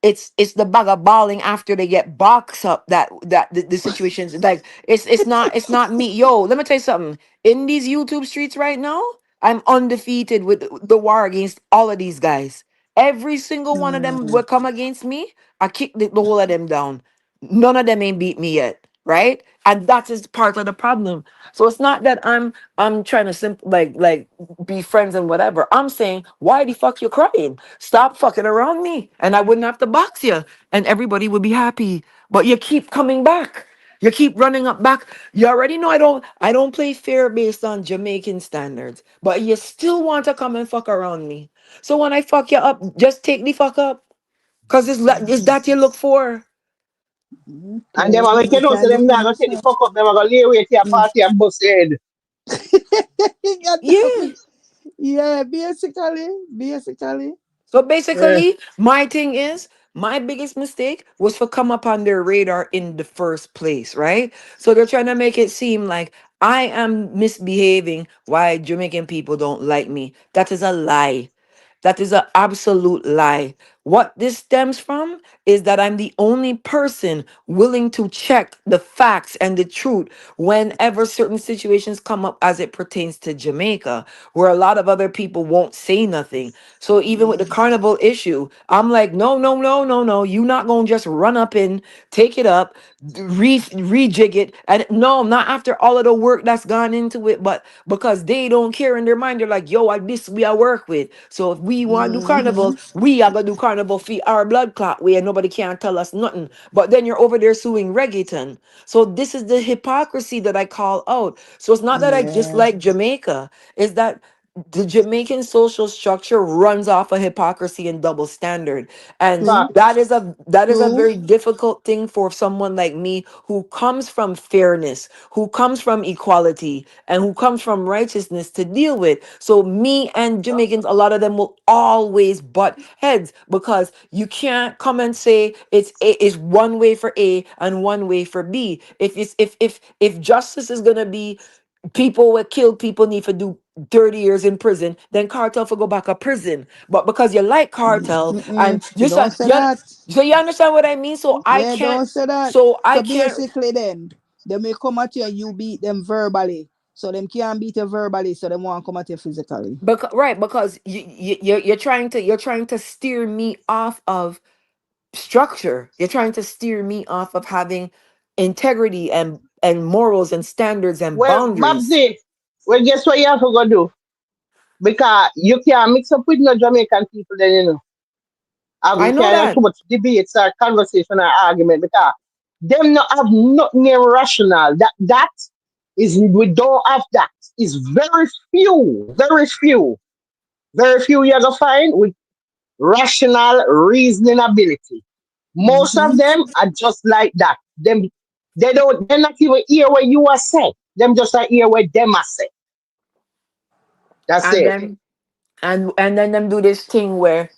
S5: it's the bag of balling after they get boxed up that the situations like it's not me. Yo, let me tell you something. In these YouTube streets right now, I'm undefeated with the war against all of these guys. Every single one of them will come against me. I kick the whole of them down. None of them ain't beat me yet, right? And that is part of the problem. So it's not that I'm trying to like be friends and whatever. I'm saying, why the fuck you crying? Stop fucking around me, and I wouldn't have to box you, and everybody would be happy. But you keep coming back. You keep running up back. You already know I don't play fair based on Jamaican standards, but you still want to come and fuck around me. So when I fuck you up, just take the fuck up. Cause it's that you look for.
S4: and them
S6: Okay,
S4: I make you
S6: you
S4: know so
S6: can
S4: them not
S6: defend
S4: gonna take the
S6: yourself.
S4: fuck up, them are gonna lay away to your party and bust your head.
S6: God damn
S5: Yeah.
S6: it. Yeah, basically.
S5: So
S4: Eh.
S5: basically, my thing is, my biggest mistake was for come up on their radar in the first place, right? So they're trying to make it seem like I am misbehaving why Jamaican people don't like me. That is a lie. That is an absolute lie. What this stems from is that I'm the only person willing to check the facts and the truth whenever certain situations come up as it pertains to Jamaica, where a lot of other people won't say nothing. So even with the carnival issue, I'm like, no, no, no, no, no. You're not gonna just run up and take it up, rejig it. And no, not after all of the work that's gone into it, but because they don't care in their mind, they're like, yo, this we are work with. So if we want to do carnival, we are gonna do carnival for our blood clot way, and nobody can tell us nothing. But then you're over there suing reggaeton. So this is the hypocrisy that I call out. So it's not that I
S6: Yeah.
S5: dislike Jamaica, it's that the Jamaican social structure runs off of hypocrisy and double standard. And
S6: True,
S4: Facts.
S5: that is a
S6: true.
S5: very difficult thing for someone like me who comes from fairness, who comes from equality, and who comes from righteousness to deal with. So me and Jamaicans, a lot of them will always butt heads because you can't come and say it's one way for A and one way for B. If justice is gonna be people who kill people need to do 30 years in prison, then cartel for go back to prison. But because you like cartel and you
S6: Don't
S5: said,
S6: say that.
S5: so you understand what I mean? So I
S6: Yeah,
S5: can't,
S6: don't say that.
S5: so I
S6: So
S5: can't,
S6: basically then, they may come at you and you beat them verbally. So them can't beat you verbally, so they want to come at you physically.
S5: because, right, because you're trying to steer me off of structure. You're trying to steer me off of having integrity and morals and standards and
S4: Well,
S5: boundaries.
S4: Babbzy, well, guess what you have to go do? Because you can't mix up with no Jamaican people then, you know.
S5: I
S4: You
S5: know
S4: can't have too
S5: that.
S4: much debates or conversation or argument because them not have nothing rational. That is we don't have that. Is very few you're gonna find with rational reasoning ability. Most of
S6: Mm-hmm.
S4: them are just like that. They're not even hear what you are saying. Them just are hear what them are saying. That's
S5: And
S4: it.
S5: then and then them do this thing where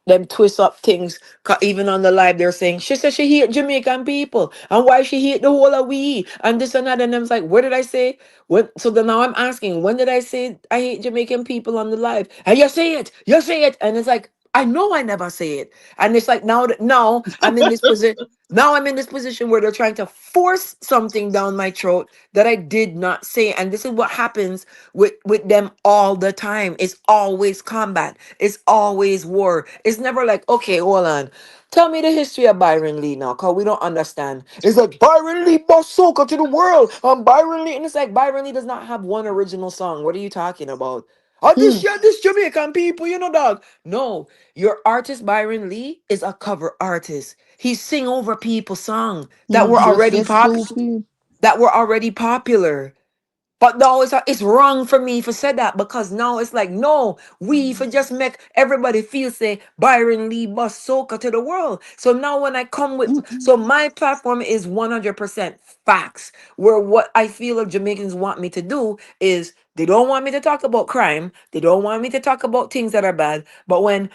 S5: them twist up things. Even on the live, they're saying she said she hate Jamaican people, and why she hate the whole of we, and this and that. And them's like, what did I say? When? So then now I'm asking, when did I say I hate Jamaican people on the live? And you say it, and it's like I know I never say it, and it's like now I'm in this position. Now I'm in this position where they're trying to force something down my throat that I did not say, and this is what happens with them all the time. It's always combat. It's always war. It's never like, okay, hold on. Tell me the history of Byron Lee now, because we don't understand. It's like Byron Lee brought soca to the world. Byron Lee. And it's like Byron Lee does not have one original song. What are you talking about? Oh,
S6: Hmm.
S5: this Jamaican people, dog. No, your artist Byron Lee is a cover artist. He sing over people's song
S6: He's just that stupid.
S5: that were already popular. But no, it's wrong for me for said that because now it's like no, we for just make everybody feel say Byron Lee bust soca to the world. So now when I come with so my platform is 100% facts. Where what I feel like Jamaicans want me to do is they don't want me to talk about crime. They don't want me to talk about things that are bad. But when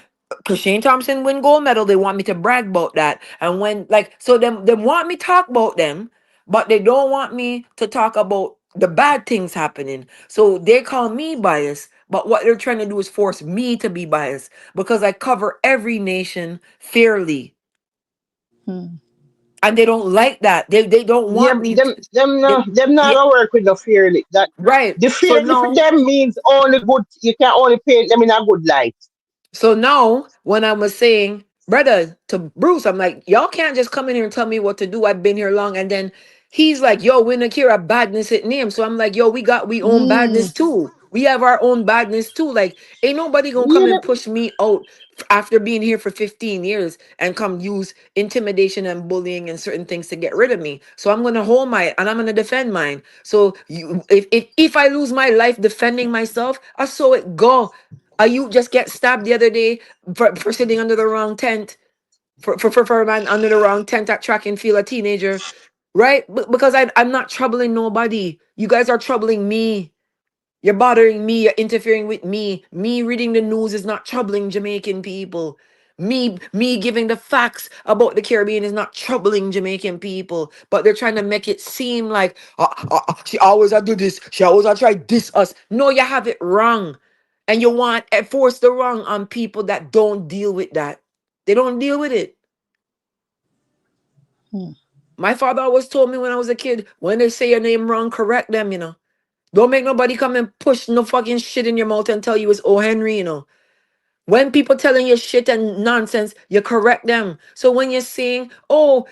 S5: Shane Thompson win gold medal, they want me to brag about that. And when like so them want me talk about them, but they don't want me to talk about the bad things happening. So they call me biased, but what they're trying to do is force me to be biased because I cover every nation fairly.
S6: Hmm.
S5: And they don't like that. They don't
S4: Yeah,
S5: want me to, they,
S4: them not
S5: yeah,
S4: gonna work with the fearly. That
S5: right.
S4: the
S5: So
S4: fearly for
S5: no.
S4: them means only good. You can only paint them in a good light.
S5: So now, when I was saying, brother, to Bruce, I'm like, y'all can't just come in here and tell me what to do. I've been here long. And then he's like, yo, we not care a badness at name. So I'm like, yo, we own
S6: Hmm.
S5: badness too. We have our own badness too. Like, ain't nobody gonna come
S4: You
S5: and
S4: know,
S5: push me out after being here for 15 years and come use intimidation and bullying and certain things to get rid of me. So I'm gonna hold my and I'm gonna defend mine. So if I lose my life defending myself, I saw it go. You just get stabbed the other day for sitting under the wrong tent, for a man under the wrong tent at track and field, a teenager, right? Because I'm not troubling nobody. You guys are troubling me. You're bothering me. You're interfering with me. Me reading the news is not troubling Jamaican people. Me giving the facts about the Caribbean is not troubling Jamaican people. But they're trying to make it seem like she always I do this. She always I try diss us. No, you have it wrong, and you want to force the wrong on people that don't deal with that. They don't deal with it.
S6: Hmm.
S5: My father always told me when I was a kid, when they say your name wrong, correct them. Don't make nobody come and push no fucking shit in your mouth and tell you it's O. Henry. When people telling you shit and nonsense, you correct them. So when you're saying, oh,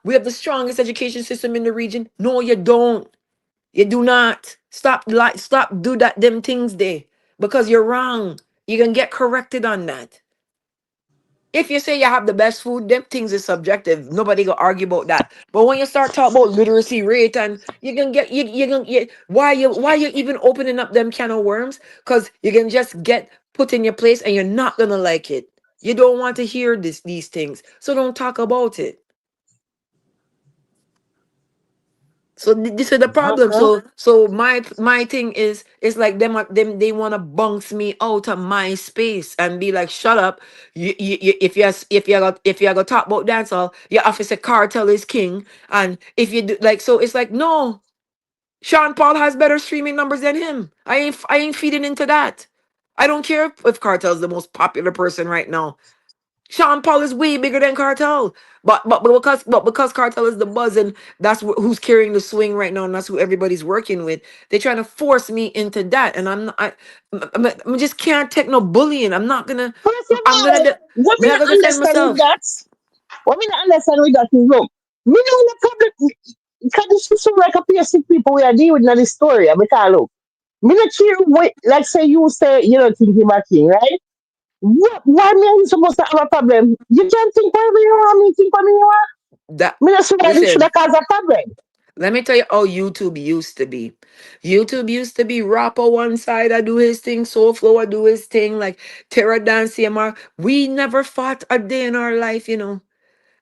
S5: we have the strongest education system in the region, no, you don't. You do not. Stop do that them things there. Because you're wrong. You can get corrected on that. If you say you have the best food, them things is subjective. Nobody gonna argue about that. But when you start talking about literacy rate and you can get you can get why you even opening up them can of worms? Because you can just get put in your place and you're not gonna like it. You don't want to hear these things. So don't talk about it. So this is the problem.
S4: okay.
S5: So my thing is like them they want to bounce me out of my space and be like, shut up. If you talk about dancehall, your officer cartel is king. And if you do like so, it's like no. Sean Paul has better streaming numbers than him. I ain't feeding into that. I don't care if Cartel's the most popular person right now. Sean Paul is way bigger than Cartel. But because Cartel is the buzz and that's who's carrying the swing right now and that's who everybody's working with. They're trying to force me into that and I'm not, I just can't take no bullying. I'm not gonna
S4: First of
S5: I'm gonna
S4: all,
S5: de-
S4: what
S5: may
S4: me
S5: I
S4: not
S5: go defend
S4: understand with
S5: myself.
S4: that, what me not understand with that is, look, me know the public, because this is so like a PSC people we are dealing with in the story, because look, me not care what, like say you say you don't think him a king, right? What, why me am supposed to have a problem? You can think whatever you want, me think whatever you want.
S5: That
S4: Me not see why it should
S5: listen,
S4: have caused a problem.
S5: let me tell you how YouTube used to be. YouTube used to be rapper one side, I do his thing, Soulflow, I do his thing, like Terra Dance, CMR. We never fought a day in our life.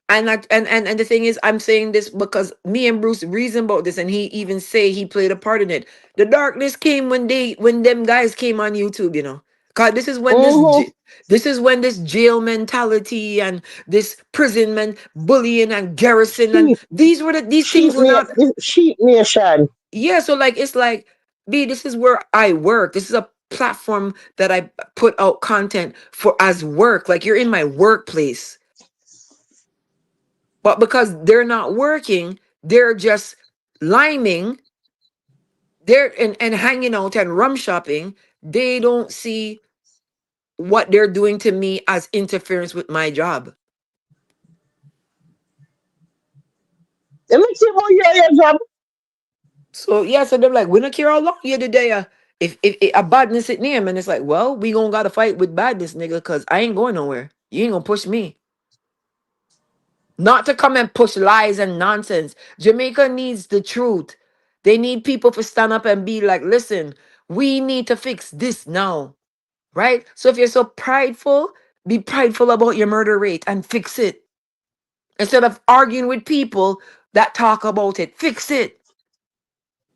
S5: And the thing is, I'm saying this because me and Bruce reason about this, and he even say he played a part in it. The darkness came when them guys came on YouTube. Cause
S4: Mm-hmm.
S5: this is when this jail mentality and this prison bullying and garrison and
S4: Sheep,
S5: these things were not.
S4: sheep nation.
S5: Yeah, so like it's like B, this is where I work. This is a platform that I put out content for as work. Like you're in my workplace. But because they're not working, they're just liming, they're and hanging out and rum shopping. They don't see what they're doing to me as interference with my job.
S4: Let me see more your job.
S5: So yeah, so they're like, we don't care how long you're there. If a badness it name, and it's like, well, we gonna gotta fight with badness, nigga, because I ain't going nowhere. You ain't gonna push me. Not to come and push lies and nonsense. Jamaica needs the truth. They need people to stand up and be like, listen, we need to fix this now. Right? So if you're so prideful, be prideful about your murder rate and fix it. Instead of arguing with people that talk about it, fix it.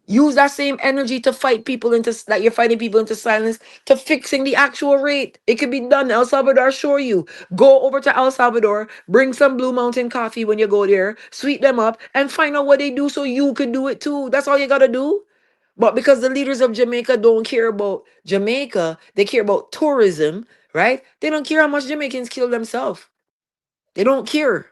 S5: Use that same energy to fight people into that you're fighting people into silence to fixing the actual rate. It could be done. El Salvador, assure you. Go over to El Salvador, bring some Blue Mountain coffee when you go there, sweet them up, and find out what they do so you could do it too. That's all you gotta do. But because the leaders of Jamaica don't care about Jamaica, they care about tourism, right? They don't care how much Jamaicans kill themselves. They don't care.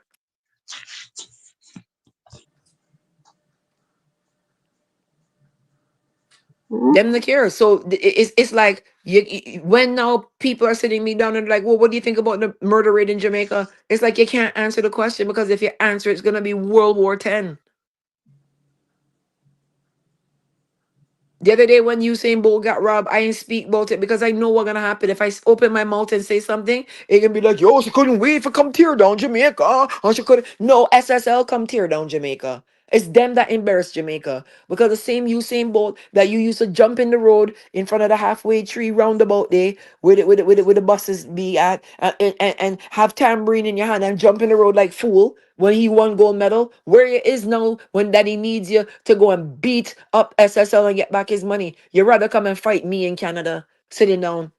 S5: Them the care. So it's like when now people are sitting me down and like, well, what do you think about the murder rate in Jamaica? It's like you can't answer the question because if you answer, it's gonna be World War X. The other day when Usain Bolt got robbed, I didn't speak about it because I know what's gonna happen. If I open my mouth and say something, it can be like, yo, she couldn't wait for come tear down Jamaica. Or she could no SSL come tear down Jamaica. It's them that embarrass Jamaica. Because the same Usain Bolt that you used to jump in the road in front of the halfway tree roundabout there where the buses be at and have tambourine in your hand and jump in the road like fool when he won gold medal, where he is now when daddy needs you to go and beat up SSL and get back his money. You rather come and fight me in Canada sitting down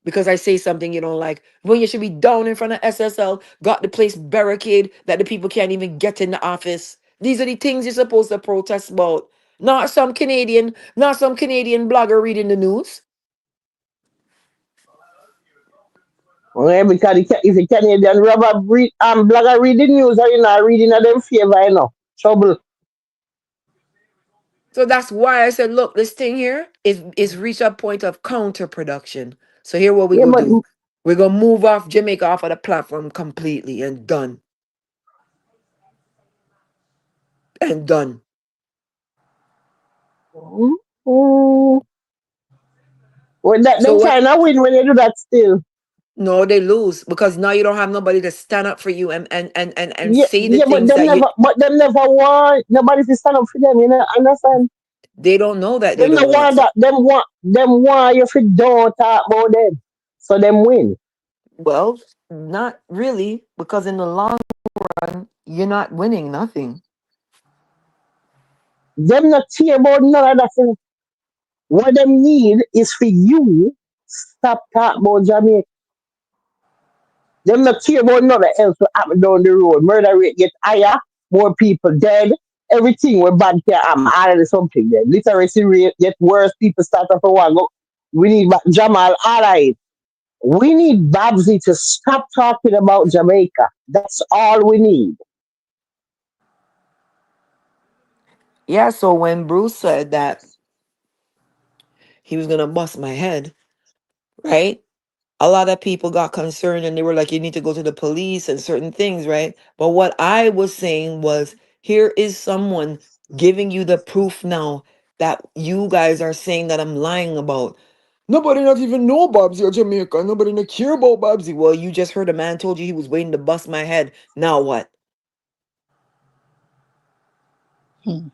S5: because I say something you don't like. When you should be down in front of SSL, got the place barricade that the people can't even get in the office. These are the things you're supposed to protest about. Not some Canadian blogger reading the news.
S4: Yeah, because if the Canadian rubber blogger read the news or you not reading of them favor, trouble.
S5: So that's why I said, look, this thing here is reached a point of counterproduction. So here what we
S4: Yeah,
S5: gonna
S4: but
S5: do. We're gonna move off Jamaica off of the platform completely and done. And done.
S4: mm, mm, well, that
S5: So
S4: them
S5: what
S4: kind of win when you do that still.
S5: no, they lose because now you don't have nobody to stand up for you and
S4: Yeah,
S5: say the
S4: yeah,
S5: things that you
S4: but them never want nobody to stand up for them. You know, understand?
S5: they don't know that they
S4: Them no
S5: don't want
S4: want
S5: to.
S4: that. Them want you to don't talk about them, so them win.
S5: Well, not really, because in the long run, you're not winning nothing.
S4: Them not care about none of that. Thing. What them need is for you stop talking about Jamaica. Them not care about nothing else to happen down the road. Murder rate get higher, more people dead, everything where bad can happen, all of the something there. Literacy rate get worse, people start to one go. We need Jamal, all of it. We need Babbzy to stop talking about Jamaica. That's all we need.
S5: Yeah, so when Bruce said that he was gonna bust my head, right? A lot of people got concerned and they were like, you need to go to the police and certain things, right? But what I was saying was, here is someone giving you the proof now that you guys are saying that I'm lying about. Nobody not even know Babbzy or Jamaica. Nobody not care about Babbzy. Well, you just heard a man told you he was waiting to bust my head. Now what?
S6: Hmm.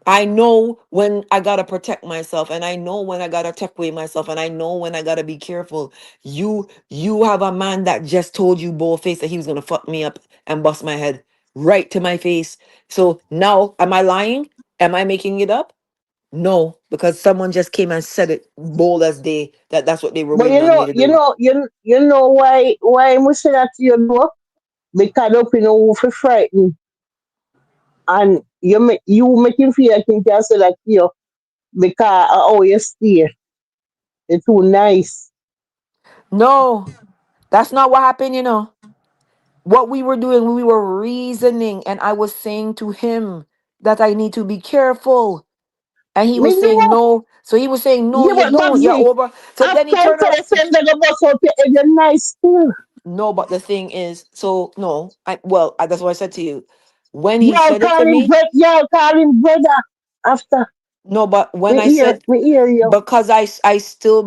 S5: I know when I gotta protect myself, and I know when I gotta take away myself, and I know when I gotta be careful. You have a man that just told you bold face that he was gonna fuck me up and bust my head right to my face. So now, am I lying? Am I making it up? No, because someone just came and said it bold as day that that's what they were
S4: But
S5: waiting on me to do.
S4: you know why we say that to you know? Because up you know for frighten and you make him feel like you can say that to you because oh you stay. It's too nice.
S5: No, that's not what happened. What we were doing, we were reasoning, and I was saying to him that I need to be careful. And he
S4: Me
S5: was saying
S4: know.
S5: no. So he was saying, no,
S4: Yeah,
S5: you
S4: but
S5: don't. You're
S4: Babsy,
S5: over. So then
S4: after
S5: he
S4: I
S5: turned
S4: tell
S5: around.
S4: you something that bust up your head, you're nice still.
S5: No, but the thing is, so no, that's what I said to you. When he
S4: Y'all
S5: said it
S4: call
S5: to
S4: him
S5: me,
S4: y'all call him brother after
S5: no, but when I said,
S4: me hear you.
S5: because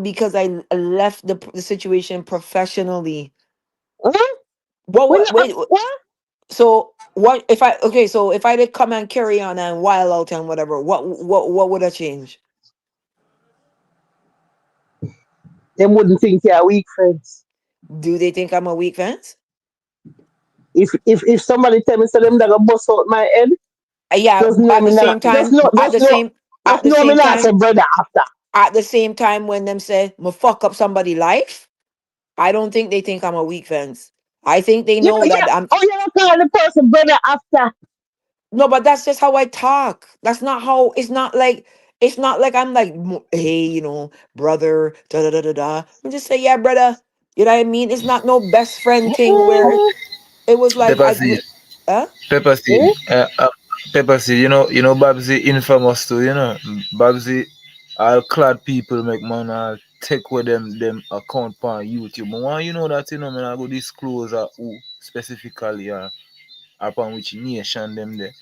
S5: because I left the situation professionally.
S4: Huh?
S5: What,
S4: When
S5: what, wait,
S4: what?
S5: so what if so if I did come and carry on and wild out and whatever, what would have changed?
S4: They wouldn't think you're weak friends.
S5: Do they think I'm a weak fence?
S4: If somebody tell me so them that gonna bust out my head,
S5: Yeah,
S4: just know
S5: at
S4: me
S5: the
S4: not
S5: same time, at
S4: just
S5: the
S4: know me
S5: same
S4: not
S5: time,
S4: say brother after.
S5: when them say me fuck up somebody life, I don't think they think I'm a weak fence. I think they
S4: Yeah,
S5: know
S4: yeah.
S5: that I'm
S4: Oh, you don't call the person brother after.
S5: no, but that's just how I talk. That's not how. It's not like I'm like, hey, brother, da da da da da. I'm just say, yeah, brother. You know what I mean? It's not no best friend thing where
S4: Mm,
S5: it was like
S7: Pepper seed,
S5: huh?
S7: pepper seed,
S4: mm.
S7: pepper seed. You know Babbzy infamous too. Babbzy, all clad people make man take with them account on YouTube. But why you know that man I go disclose who specifically upon which nation them there,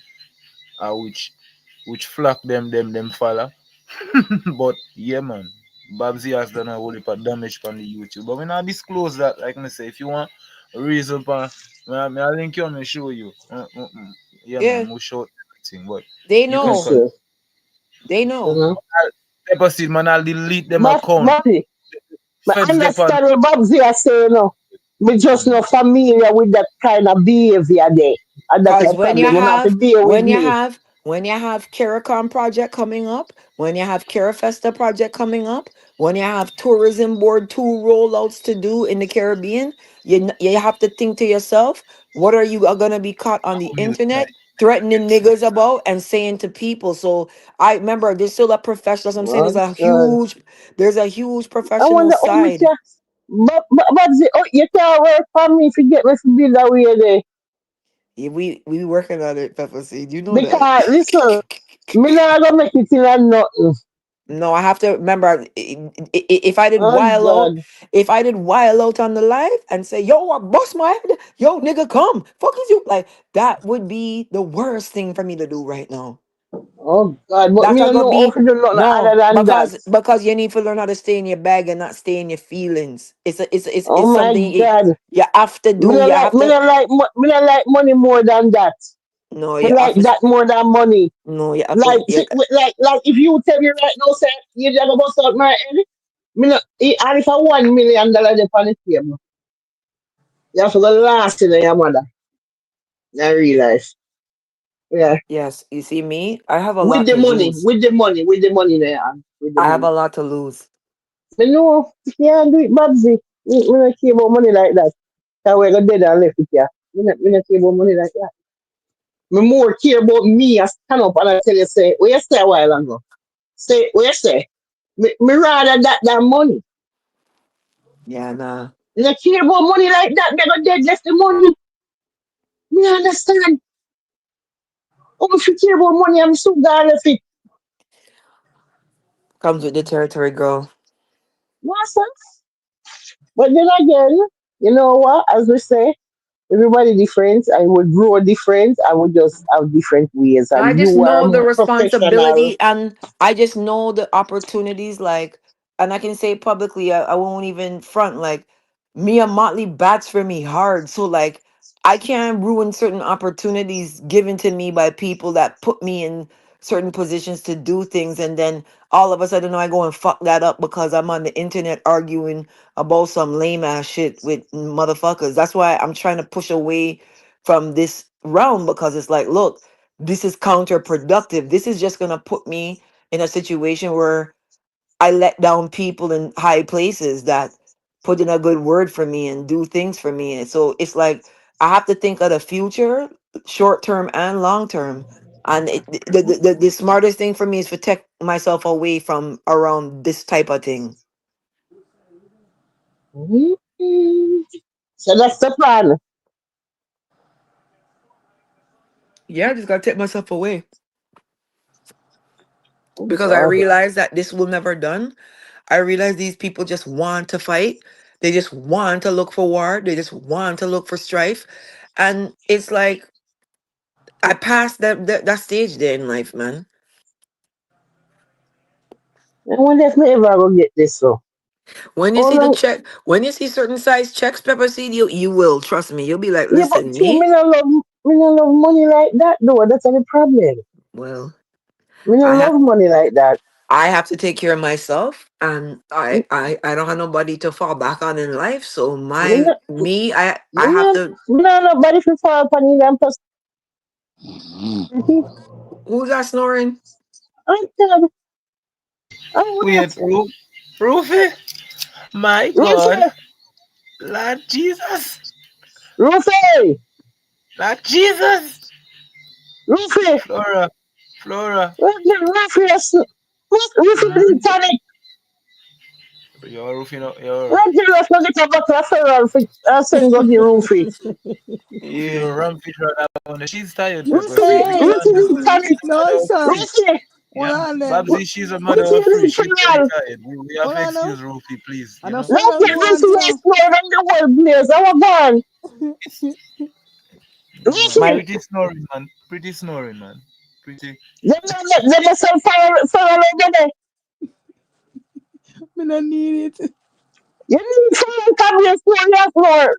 S7: which flock them follow. But yeah, man, Babbzy has done a whole heap of damage on the YouTube. But we not disclose that. Like me say, if you want a reason, me I link you and me show you. Yeah,
S5: Yeah,
S7: man, we'll show everything. But
S5: they
S7: you can
S5: know.
S7: continue.
S4: Okay.
S5: They know.
S4: Uh-huh.
S7: Pepper seed, man, I'll delete them
S4: But
S7: account.
S4: but
S7: Feds them on.
S4: understand what Babsy are saying no. Me just
S7: Mm.
S4: not familiar with that kind of behavior there. And that's
S5: Cause
S4: the problem. You have to bear with me.
S5: when you have Caricom project coming up, when you have Carifesta project coming up, when you have tourism board two rollouts to do in the Caribbean, you have to think to yourself, what are you gonna be caught on the internet threatening niggas about and saying to people? So I remember there's still a professional. As I'm saying
S4: Oh God.
S5: there's a huge
S4: I
S5: professional
S4: wonder how me
S5: side.
S4: can but Babsy, oh you can't work for me if you get me to be that way there.
S5: Yeah, we working on it, Pepper Seed. You know that.
S4: Because listen, me not gonna make it in a nothing.
S5: No, I have to remember if I did
S4: Oh
S5: while out,
S4: God.
S5: if I did while out on the live and say, yo, I bust my head, yo, nigga, come, fuck is you, like that would be the worst thing for me to do right now.
S4: Oh God. But
S5: That
S4: me
S5: I
S4: don't
S5: gonna
S4: know how
S5: be
S4: to do nothing other
S5: no,
S4: than that.
S5: because you need to learn how to stay in your bag and not stay in your feelings.
S4: Oh
S5: It's
S4: my
S5: something
S4: God.
S5: you have to do. You have to
S4: Me don't like money more than that.
S5: no,
S4: Me
S5: you have
S4: like
S5: to
S4: that more than money.
S5: no, you have to
S4: Like like if you tell me right now, say you just bust out my head, me not, and if I $1 million on the table, you have to go last in your mother. I realize. Yeah.
S5: yes. You see me, I have a
S4: With
S5: lot
S4: the
S5: to
S4: money,
S5: lose.
S4: with the money, with the money in your hand. With the
S5: I have
S4: money.
S5: a lot to lose.
S4: Me know, yeah, do it, Babsy. Me not care about money like that. Cause we're gonna dead and left it here. Me not care about money like that. Me more care about me. I stand up and I tell you, say, where you say a while ago? Say, where you say? Me rather that than money.
S5: Yeah, nah.
S4: You don't care about money like that, they go dead left the money. Me understand. Oh, if you care about money, I'm so glad of it.
S5: Comes with the territory, girl.
S4: What's up? But then again, you know what? As we say, everybody different and we grow different and we just have different ways.
S5: I
S4: And
S5: just
S4: you are
S5: know the
S4: more professional.
S5: responsibility and I just know the opportunities, like, and I can say publicly, I won't even front, like, Mia Motley bats for me hard. So, like, I can't ruin certain opportunities given to me by people that put me in certain positions to do things. And then all of a sudden, I go and fuck that up because I'm on the internet arguing about some lame ass shit with motherfuckers. That's why I'm trying to push away from this realm because it's like, look, this is counterproductive. This is just going to put me in a situation where I let down people in high places that put in a good word for me and do things for me. And so it's like I have to think of the future, short term and long term. And the smartest thing for me is protect myself away from around this type of thing.
S4: Mhm. So that's the plan.
S5: Yeah, I just gotta take myself away
S4: Oh
S5: because I
S4: God.
S5: realize that this will never done. I realize these people just want to fight. They just want to look for war. They just want to look for strife. And it's like I passed that stage there in life, man.
S4: I wonder if me ever go get this so.
S5: When you
S4: How
S5: see the
S4: long?
S5: check, when you see certain size checks, Pepper Seed, you will trust me. You'll be like,
S4: Yeah, but
S5: listen,
S4: see,
S5: me.
S4: me no love money like that though. That's the problem.
S5: Well,
S4: Me no
S5: I
S4: love
S5: have
S4: money like that.
S5: I have to take care of myself, and
S4: Me,
S5: I don't have nobody to fall back on in life. So
S4: me
S5: my
S4: no,
S5: me
S4: me
S5: I have
S4: no,
S5: to.
S4: me no nobody for fall upon you and prosperity.
S5: Who's that snoring?
S4: I'm telling you, I'm
S7: Wait,
S4: what?
S7: Roofie? My God.
S4: Rufy,
S7: Lord Jesus.
S4: Rufy,
S7: Lord Jesus.
S4: Rufy.
S7: Flora. Flora.
S4: Where's the Rufy? Rufy,
S7: Mm.
S4: please tonic.
S7: You're Roofie no, you're
S4: Where's the rest of the bottle of Ferrari for send go give Rufy?
S7: you're rum fish right now. She's tired, Pepper Seed.
S4: Rufy,
S7: We
S6: Hey,
S7: can't
S4: Rufy,
S7: do
S4: please
S7: that. She's
S4: tonic.
S7: a mother
S6: no,
S7: of three.
S6: son.
S4: Rufy,
S6: Hold
S7: Yeah.
S6: on then.
S7: Babsy, she's a mother
S4: Rufy,
S7: of
S4: you
S7: three.
S4: need
S7: She's very
S4: Ferrari.
S7: tired. We have
S6: Hold
S7: to
S6: on now.
S7: excuse Roofie, please.
S6: And
S7: You
S6: a
S7: know?
S4: Let's
S6: Ferrari
S4: get
S6: me
S4: Rufy
S6: want
S4: is
S6: to.
S4: more than the world place. I want gone.
S7: It's yeah, man.
S4: Rufy,
S5: My
S7: Pretty snoring, man. Pretty snoring, man. Pretty.
S4: them sell Ferrari today.
S6: Me no need it.
S4: You need Ferrari come here for your floor.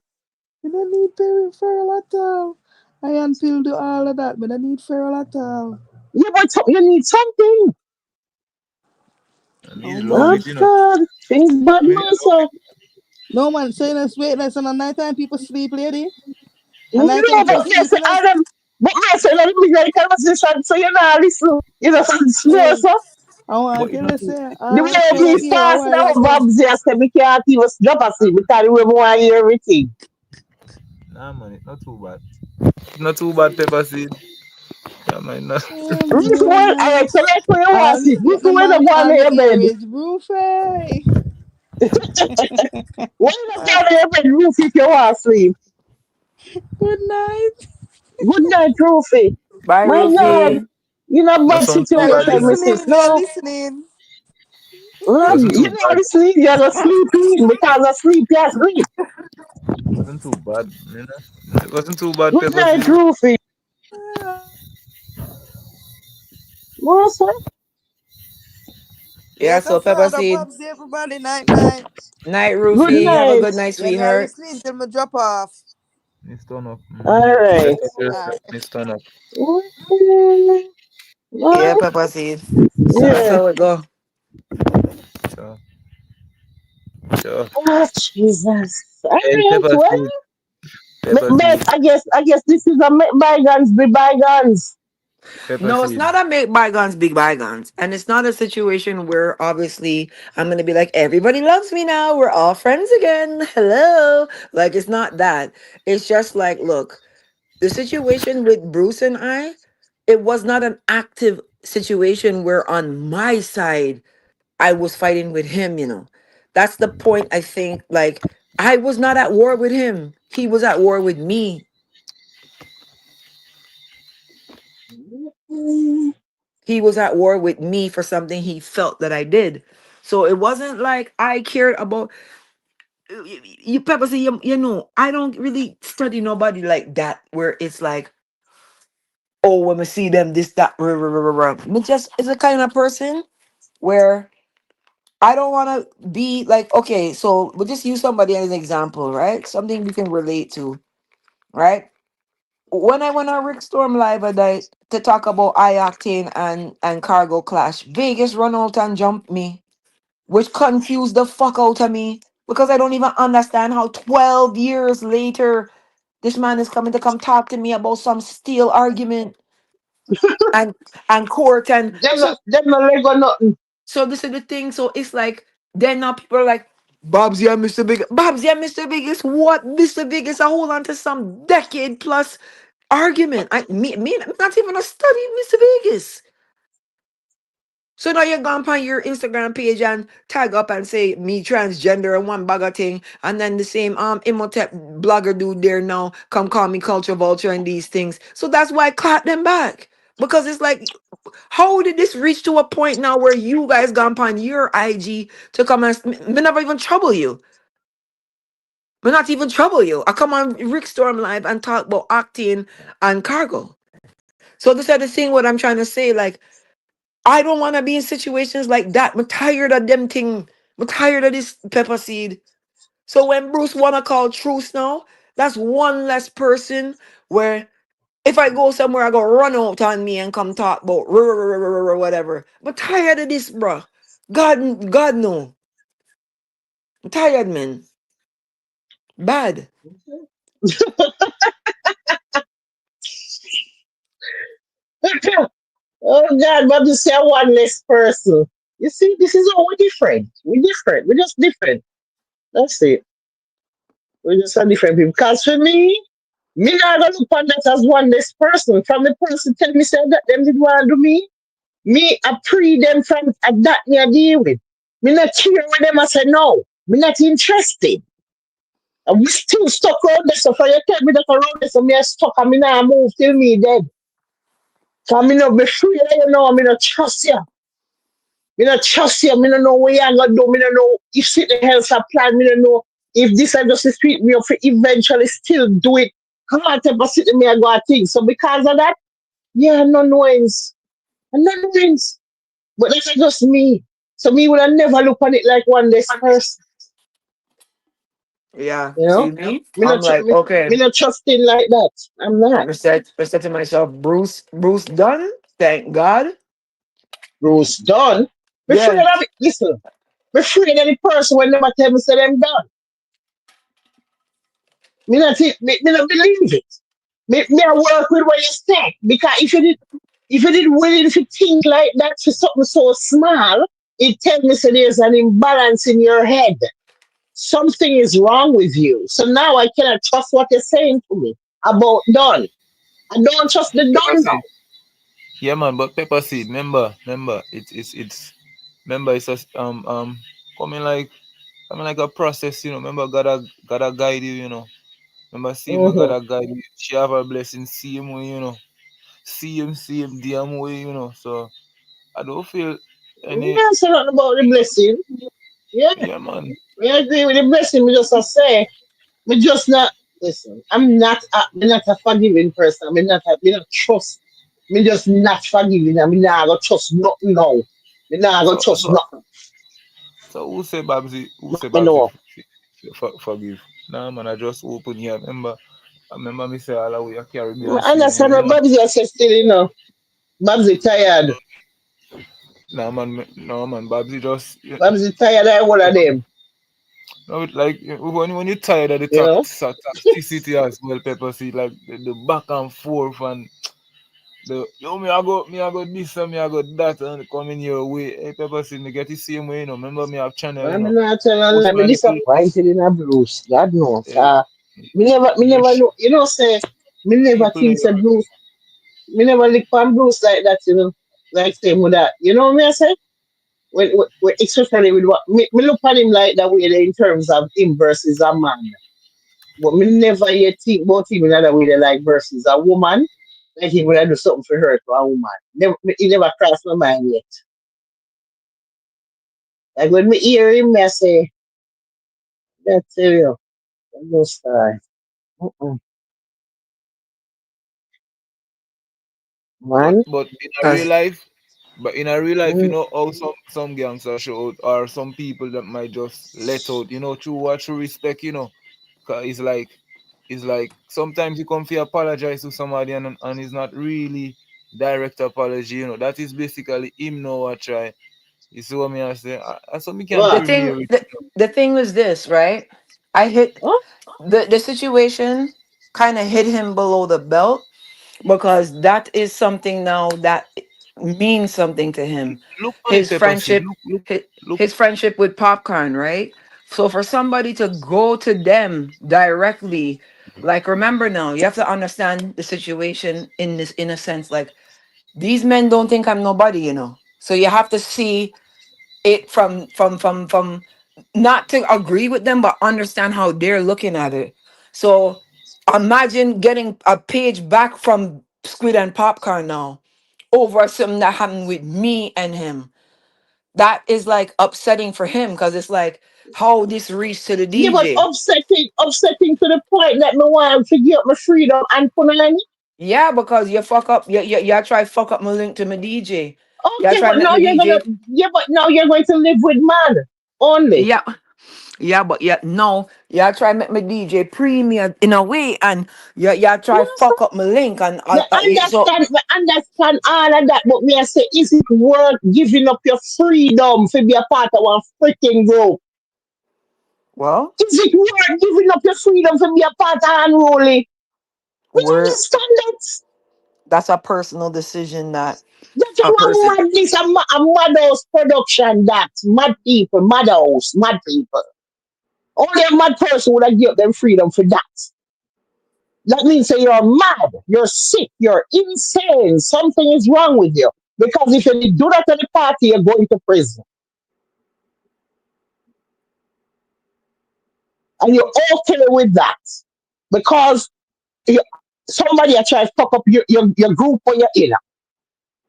S6: Me no need Ferrari at all. I until do all of that. Me no need Ferrari at all.
S4: Yeah, but you need something.
S7: I need
S6: No
S7: love
S4: Oh
S6: man.
S7: it, you know.
S4: God, things bad
S7: I need
S4: man,
S7: love
S4: so.
S7: it.
S6: No man. So you know, wait, like, so at night time people sleep, lady. At night time
S4: No,
S6: people
S4: but
S7: Just,
S6: sleep,
S4: yes,
S6: you know.
S4: Adam, but myself, let me get a conversation, so you know, listen, you know, slow,
S6: Hey,
S4: so.
S6: I
S7: but
S6: want
S7: you
S6: to
S7: know, too.
S6: listen.
S4: The
S6: I
S4: way
S6: could
S4: me
S6: hear a
S4: fast
S6: while
S4: now,
S6: ago.
S4: Babbzy, I said, we can't even drop asleep because we want to hear everything.
S7: Nah, man, it's not too bad. It's not too bad, Pepper Seed. Yeah, man. Not.
S6: Oh
S4: Ruth,
S6: dear,
S4: well,
S6: man.
S4: alright, so let's go you want
S6: All
S4: to sleep. Ruth,
S6: get the
S4: when you
S6: man,
S4: go on
S6: all
S4: to
S6: me
S4: your
S6: hear
S4: bed?
S6: is Rufe.
S4: When you go on to your bed, Ruth, if you want to sleep?
S6: Good night.
S4: Good night, Ruthie.
S5: bye,
S4: My God,
S5: Rufy.
S4: you know,
S7: Not
S4: bad
S7: sound too
S6: Yeah, you're
S7: bad, you
S4: situation,
S7: know.
S4: Mrs.
S6: listening. You're
S4: No,
S6: listening.
S7: Wasn't
S4: you
S7: too
S4: know,
S7: bad.
S4: the sleep, you're not sleeping because of sleep, you're asleep.
S7: Wasn't too bad, you know. It wasn't too bad,
S4: Good
S7: Pepper
S4: night,
S7: Seed.
S4: Ruthie. What's
S6: Yeah,
S5: Yeah,
S6: come
S5: so
S6: for
S5: Pepper
S6: other
S5: Seed.
S6: pubs, everybody. Night, night.
S5: Night,
S4: Good
S5: Rufy. Have a
S4: night.
S5: good night,
S6: Yeah, me, I
S5: sweetheart.
S6: listening till me drop off.
S7: Miss Turn up.
S4: All
S7: Mm-hmm.
S4: right.
S7: Best of yourself,
S6: Alright.
S7: Miss Turn up.
S5: Yeah,
S4: Well,
S5: Pepper Seed. That's
S4: yeah.
S5: how it go.
S7: Sure. Sure.
S4: Oh, Jesus. All
S7: Hey,
S4: right.
S7: Pepper
S4: Well,
S7: Seed. Pepper
S4: but
S7: Seed.
S4: I guess this is a make bygones be bygones.
S7: Pepper
S5: No, it's
S7: Seed.
S5: not a make bygones big bygones. And it's not a situation where obviously I'm going to be like, everybody loves me now. We're all friends again. Hello. Like, it's not that. It's just like, look, the situation with Bruce and I, it was not an active situation where on my side I was fighting with him, you know. That's the point, I think. Like, I was not at war with him. He was at war with me. He was at war with me for something he felt that I did. So it wasn't like I cared about you purposely, you know, I don't really study nobody like that where it's like, oh, when we see them, this, that, rah, rah, rah, rah, rah. Me just is a kind of person where I don't want to be like, okay, so we'll just use somebody as an example, right? Something we can relate to, right? When I went on Rick Storm Live a night to talk about I Octane and Cargo Clash, Vegas run out and jump me, which confused the fuck out of me because I don't even understand how 12 years later this man is coming to come talk to me about some steel argument and court and so
S4: Them no leg or nothing.
S5: so this is the thing. So it's like then now people are like Babbzy and Mr. Big. Babbzy and Mr. Big is what? Mr. Big is a hold on to some decade plus argument. Me not even a study Mr. Vegas. So now you're gone on your Instagram page and tag up and say me transgender and one bag of thing, and then the same Imhotep blogger dude there now come call me culture vulture and these things. So that's why I caught them back. Because it's like, how did this reach to a point now where you guys gone upon your IG to come and me never even trouble you? Me not even trouble you. I come on Rick Storm Live and talk about Octane and Cargo. So this is the thing what I'm trying to say, like I don't want to be in situations like that. I'm tired of them thing. I'm tired of this pepper seed. So when Bruce wanna call truce now, that's one less person where if I go somewhere, I go run out on me and come talk about whatever. I'm tired of this, bro. God no. I'm tired, man. Bad.
S4: Oh God, but you say one less person. You see, this is all we're different. We're different. We're just different. That's it. We're just a different people. Because for me not gonna look on that as one less person. From the person tell me say that them did want to do me I pre them from that me I deal with. Me not care with them I say no. Me not interested. And we still stuck around this. So for you tell me that around this, so me I stuck and me not move till me dead. So me not be free, you know, me not trust you. Me not trust you. Me not know what you gonna do. Me not know if shit the hell's a plan. Me not know if this I just treat me up for eventually still do it. Come on, tell sit me I go a thing. So because of that, yeah, no noise. No noise. But that's just me. So me would have never look on it like one less person.
S5: Yeah.
S4: You
S5: See
S4: know?
S5: me?
S4: Me
S5: I'm
S4: not
S5: like, okay.
S4: me not trusting like that. I'm not.
S5: I said to myself, Bruce done. Thank God.
S4: Bruce done. Me afraid
S5: Yeah.
S4: of it. Listen. Me afraid of the person when never tell me say them done. Me not believe it. Me I work with what you say. Because if you did willing to think like that for something so small, it tells me so there's an imbalance in your head. Something is wrong with you. So now I cannot trust what you're saying to me about done. I don't trust the
S7: Pepper
S4: done now.
S7: seed. Yeah, man. But pepper seed. Remember. It's. Remember, it's just coming like a process. You know. Remember, gotta guide you. You know. Remember, see me
S4: Mm-hmm.
S7: gotta guide you. She have her blessing. Same way. You know. Same damn way. You know. So I don't feel any.
S4: Yeah, say nothing about the blessing. Yeah,
S7: Yeah, man.
S4: we agree with the blessing. We just a say, we just not listen. I'm not a forgiving person. Me not trust. Me just not forgiving. I mean, not gonna trust nothing now. Me not gonna
S7: So
S4: trust
S7: so
S4: nothing.
S7: so who say Babsy? Who say
S4: Me
S7: Babsy?
S4: know.
S7: Forgive? Nah, man. I just open here. I remember me say all the way. I carry me and
S4: I
S7: same
S4: understand
S7: way.
S4: what
S7: No.
S4: Babs just said still, you know. Babs is tired.
S7: Nah, man. No, man. Babsy just.
S4: Babs is tired of all of them.
S7: No, like when you're tired of the
S4: You know.
S7: toxicity as well, pepper seed, like the back and forth and the yo me I go this and me I go that and coming your way. Hey pepper seed, me get the same way, you know. Remember me have channel, you
S4: I'm
S7: know.
S4: not telling
S7: Post
S4: you,
S7: my
S4: I'm
S7: little
S4: disappointed in a Bruce. God knows.
S7: eh,
S4: Me never
S7: me
S4: know. You know, say. Me never
S7: people
S4: think
S7: they
S4: said
S7: are
S4: Bruce. Me never look on Bruce like that, you know. Like same with that. You know what I say? Especially with what me look at him like that way in terms of him versus a man. But me never yet think about him in another way they like versus a woman. Like he would do something for her to a woman. It never crossed my mind yet. Like when me hear him, I say, that's you. No star. Uh-uh. Man.
S7: but in a real
S5: Cause
S7: life, but in a real life, you
S4: Mm.
S7: know how some gangsters show out, or some people that might just let out, you know, through what through respect, you know. 'Cause it's like sometimes you come to apologize to somebody and it's not really direct apology, you know. That is basically him know what try. You see what me I say? So me can
S5: the
S4: What?
S5: thing
S7: relate with
S5: the, the thing was this, right? I hit
S4: Huh?
S5: the situation kind of hit him below the belt because that is something now that means something to
S7: you.
S5: him.
S7: Look on it,
S5: His
S7: Pepper Seed.
S5: friendship, his,
S7: Look.
S5: his friendship with Popcorn, right? So for somebody to go to them directly, like remember now, you have to understand the situation in this in a sense. Like these men don't think I'm nobody, you know. So you have to see it from not to agree with them, but understand how they're looking at it. So imagine getting a page back from Squid and Popcorn now over something that happened with me and him. That is like upsetting for him because it's like how this reached to the
S4: Yeah, but
S5: DJ.
S4: upsetting to the point that me want to give up my freedom and punani.
S5: Yeah, because you fuck up, you try fuck up my link to my DJ. You
S4: Okay,
S5: try
S4: but
S5: make
S4: now
S5: my
S4: you're gonna
S5: DJ.
S4: yeah, but now you're going to live with man only.
S5: Yeah, yeah, but yeah, no, yeah, try make my DJ premium in a way, and yeah,
S4: You
S5: try fuck
S4: understand?
S5: up my link, and
S4: Me
S5: so
S4: understand all of that, but me I say, is it worth giving up your freedom to be a part of one freaking group?
S5: well,
S4: Is it worth giving up your freedom to be a part of unruly? We
S5: we're
S4: understand that.
S5: that's a personal decision that
S4: That's
S5: a
S4: a
S5: person.
S4: madness, a madhouse production. That mad people, madhouse, mad people. Only a mad person would have give them freedom for that. That means that you're mad, you're sick, you're insane. Something is wrong with you. Because if you do that at the party, you're going to prison. And you're okay with that. Because you, somebody are trying to fuck up your group or your inner.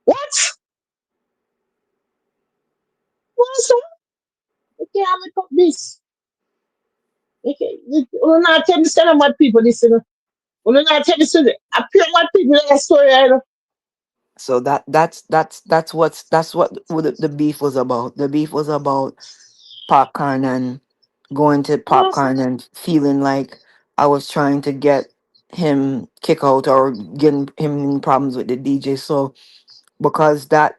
S4: What? What's up? You can't make up this. You not tell me some mad people this, you know. You not tell me some a pure mad people that story, you know.
S5: So that's what the beef was about. The beef was about Popcorn and going to
S4: You know,
S5: Popcorn and feeling like I was trying to get him kick out or getting him in problems with the DJ. So because that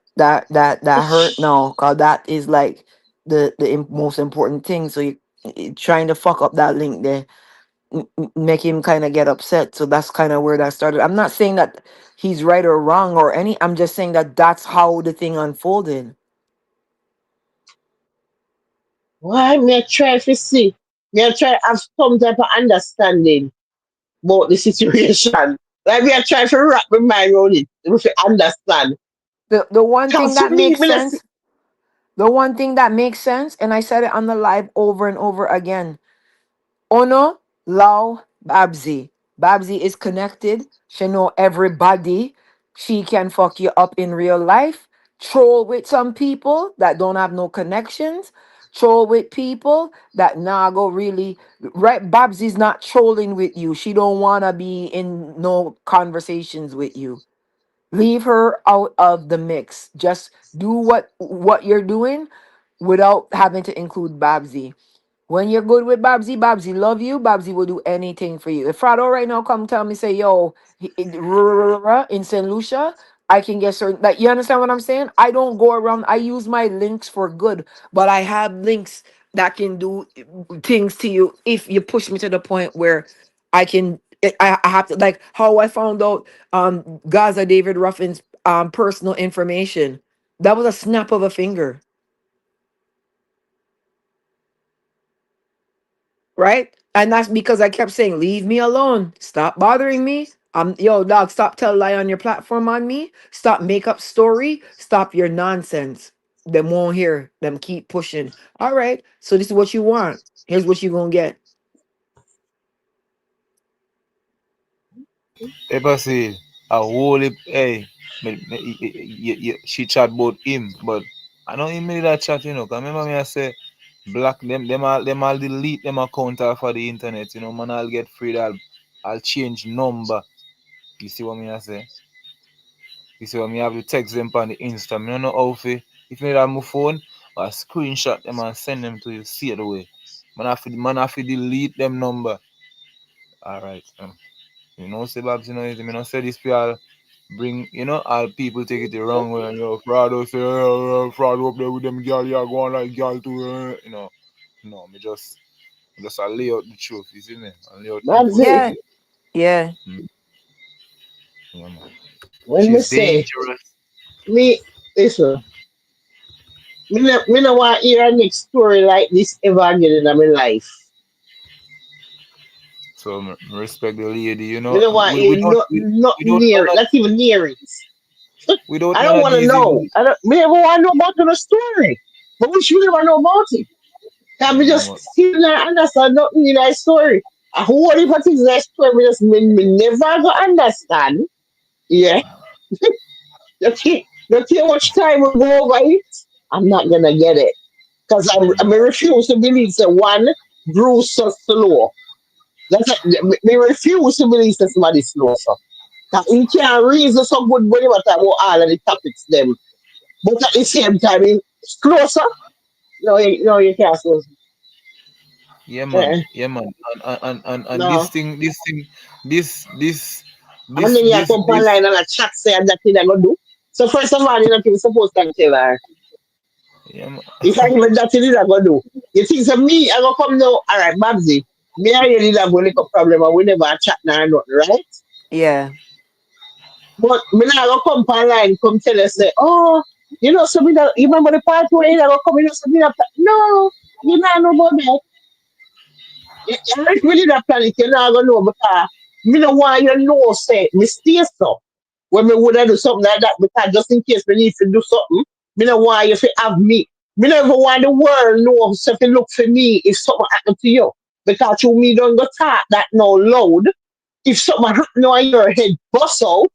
S5: hurt now, cause that is like the most important thing. So trying to fuck up that link there, make him kind of get upset. So that's kind of where that started. I'm not saying that he's right or wrong or any. I'm just saying that that's how the thing unfolded.
S4: why me I try to see? Me I try have some type of understanding about the situation. Like me I try to wrap my mind around it to understand.
S5: The one thing
S4: Cause for
S5: that
S4: me,
S5: makes
S4: me not see,
S5: sense, the one thing that makes sense, and I said it on the live over and over again. Ono, Lau, Babsy. Babsy is connected. She know everybody. She can fuck you up in real life. Troll with some people that don't have no connections. Troll with people that nah go really right. Babsy's not trolling with you. She don't wanna be in no conversations with you. Leave her out of the mix. Just do what you're doing without having to include Babsy. When you're good with Babsy, Babsy love you. Babsy will do anything for you. If Frado right now come tell me say, yo, in St. Lucia, I can get certain, like, you understand what I'm saying? I don't go around. I use my links for good, but I have links that can do things to you if you push me to the point where I can. I have to, like how I found out Gaza David Ruffin's personal information. That was a snap of a finger, right? And that's because I kept saying, leave me alone. Stop bothering me. Yo, dog, stop tell lie on your platform on me. Stop make up story. Stop your nonsense. Them won't hear. Them keep pushing. All right. So this is what you want. Here's what you gonna get.
S7: Ever say a whole heap, hey, she chat about him, but I know him made that chat, you know. Cause remember me I say black them all delete them account off of the internet, you know, man I'll get free, I'll change number. You see what me I say? You see what me have to text them on the Insta. Me don't know how if me have my phone, I screenshot them and send them to you. See it the way. Man have to delete them number. Alright. You know, say Babs, you know, me not say this for all bring, you know, all people take it the wrong way and fraud say fraud up there with them girl, you go on like girl too, you know. No, me just I lay out the truth, you see me? I lay out
S4: Babbzy,
S5: Yeah.
S7: information.
S5: Yeah.
S7: Mm, yeah, man.
S4: when me
S7: She's
S4: say,
S7: dangerous.
S4: me, listen, me no want to hear a next story like this ever again in my life.
S7: So respect the lady, you
S4: Me
S7: know.
S4: no want to
S7: We
S4: hear
S7: don't
S4: not
S7: we don't know
S4: near,
S7: no
S4: not even near it.
S7: without
S4: I
S7: none
S4: don't
S7: of
S4: want to
S7: these
S4: know. I don't, me never want to know about the story. But we should never know about it. Can we
S7: yeah,
S4: just
S7: man.
S4: sit there and understand nothing in that story? A whole heap of things in that story me never go understand. Yeah. Don't care how much time we go over it. I'm not gonna get it. Because I
S7: Mm.
S4: me refuse to believe that one grew so slow. That's it. Me refuse to believe that somebody slow so. That he can't reason so good when you talk about all of the topics them. But at the same time, it's closer. No, you can't slow.
S7: Yeah, man.
S4: Uh,
S7: Yeah, man. And
S4: no.
S7: this
S4: And then you come
S7: this
S4: online and a chat say that thing I gonna do. So first of all, you're not even supposed to tell her.
S7: yeah, man.
S4: If I even that thing I gonna do. You think so me, I gonna come now, all right, Babsy. Me and you did have a little problem and we never chat now nothing, right?
S5: Yeah.
S4: But me not gonna come online, come tell us say, oh, so me not, you remember the part where you gonna come in and say me not no, you not know about that. If we did a planet, you're not gonna know because me no want you know say me stay so. When me would do something like that because just in case me need to do something, me no want you to have me. Me never want the world know so if you look for me if something happen to you. Because you me don't go talk that no loud. If something happen on your head bust out,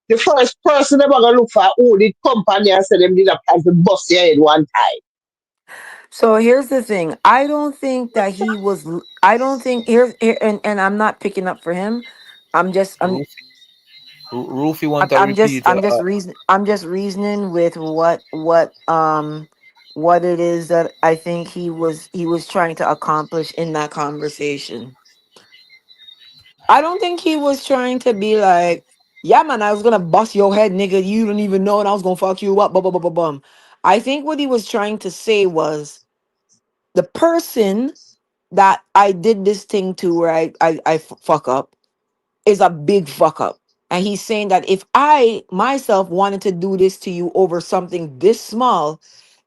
S4: the first person ever gonna look for who did company and say them did a plan to bust your head one time.
S5: So here's the thing. I don't think that he was. I don't think here and I'm not picking up for him. I'm just. I'm.
S7: Rufy, Rufy want a
S5: I'm just.
S7: repeat.
S5: I'm just reasoning with what it is that I think he was trying to accomplish in that conversation. I don't think he was trying to be like, yeah, man, I was gonna bust your head, nigga. You don't even know, and I was gonna fuck you up. Bum, bum, bum, bum, bum. I think what he was trying to say was the person that I did this thing to where fuck up is a big fuck up. And he's saying that if I myself wanted to do this to you over something this small,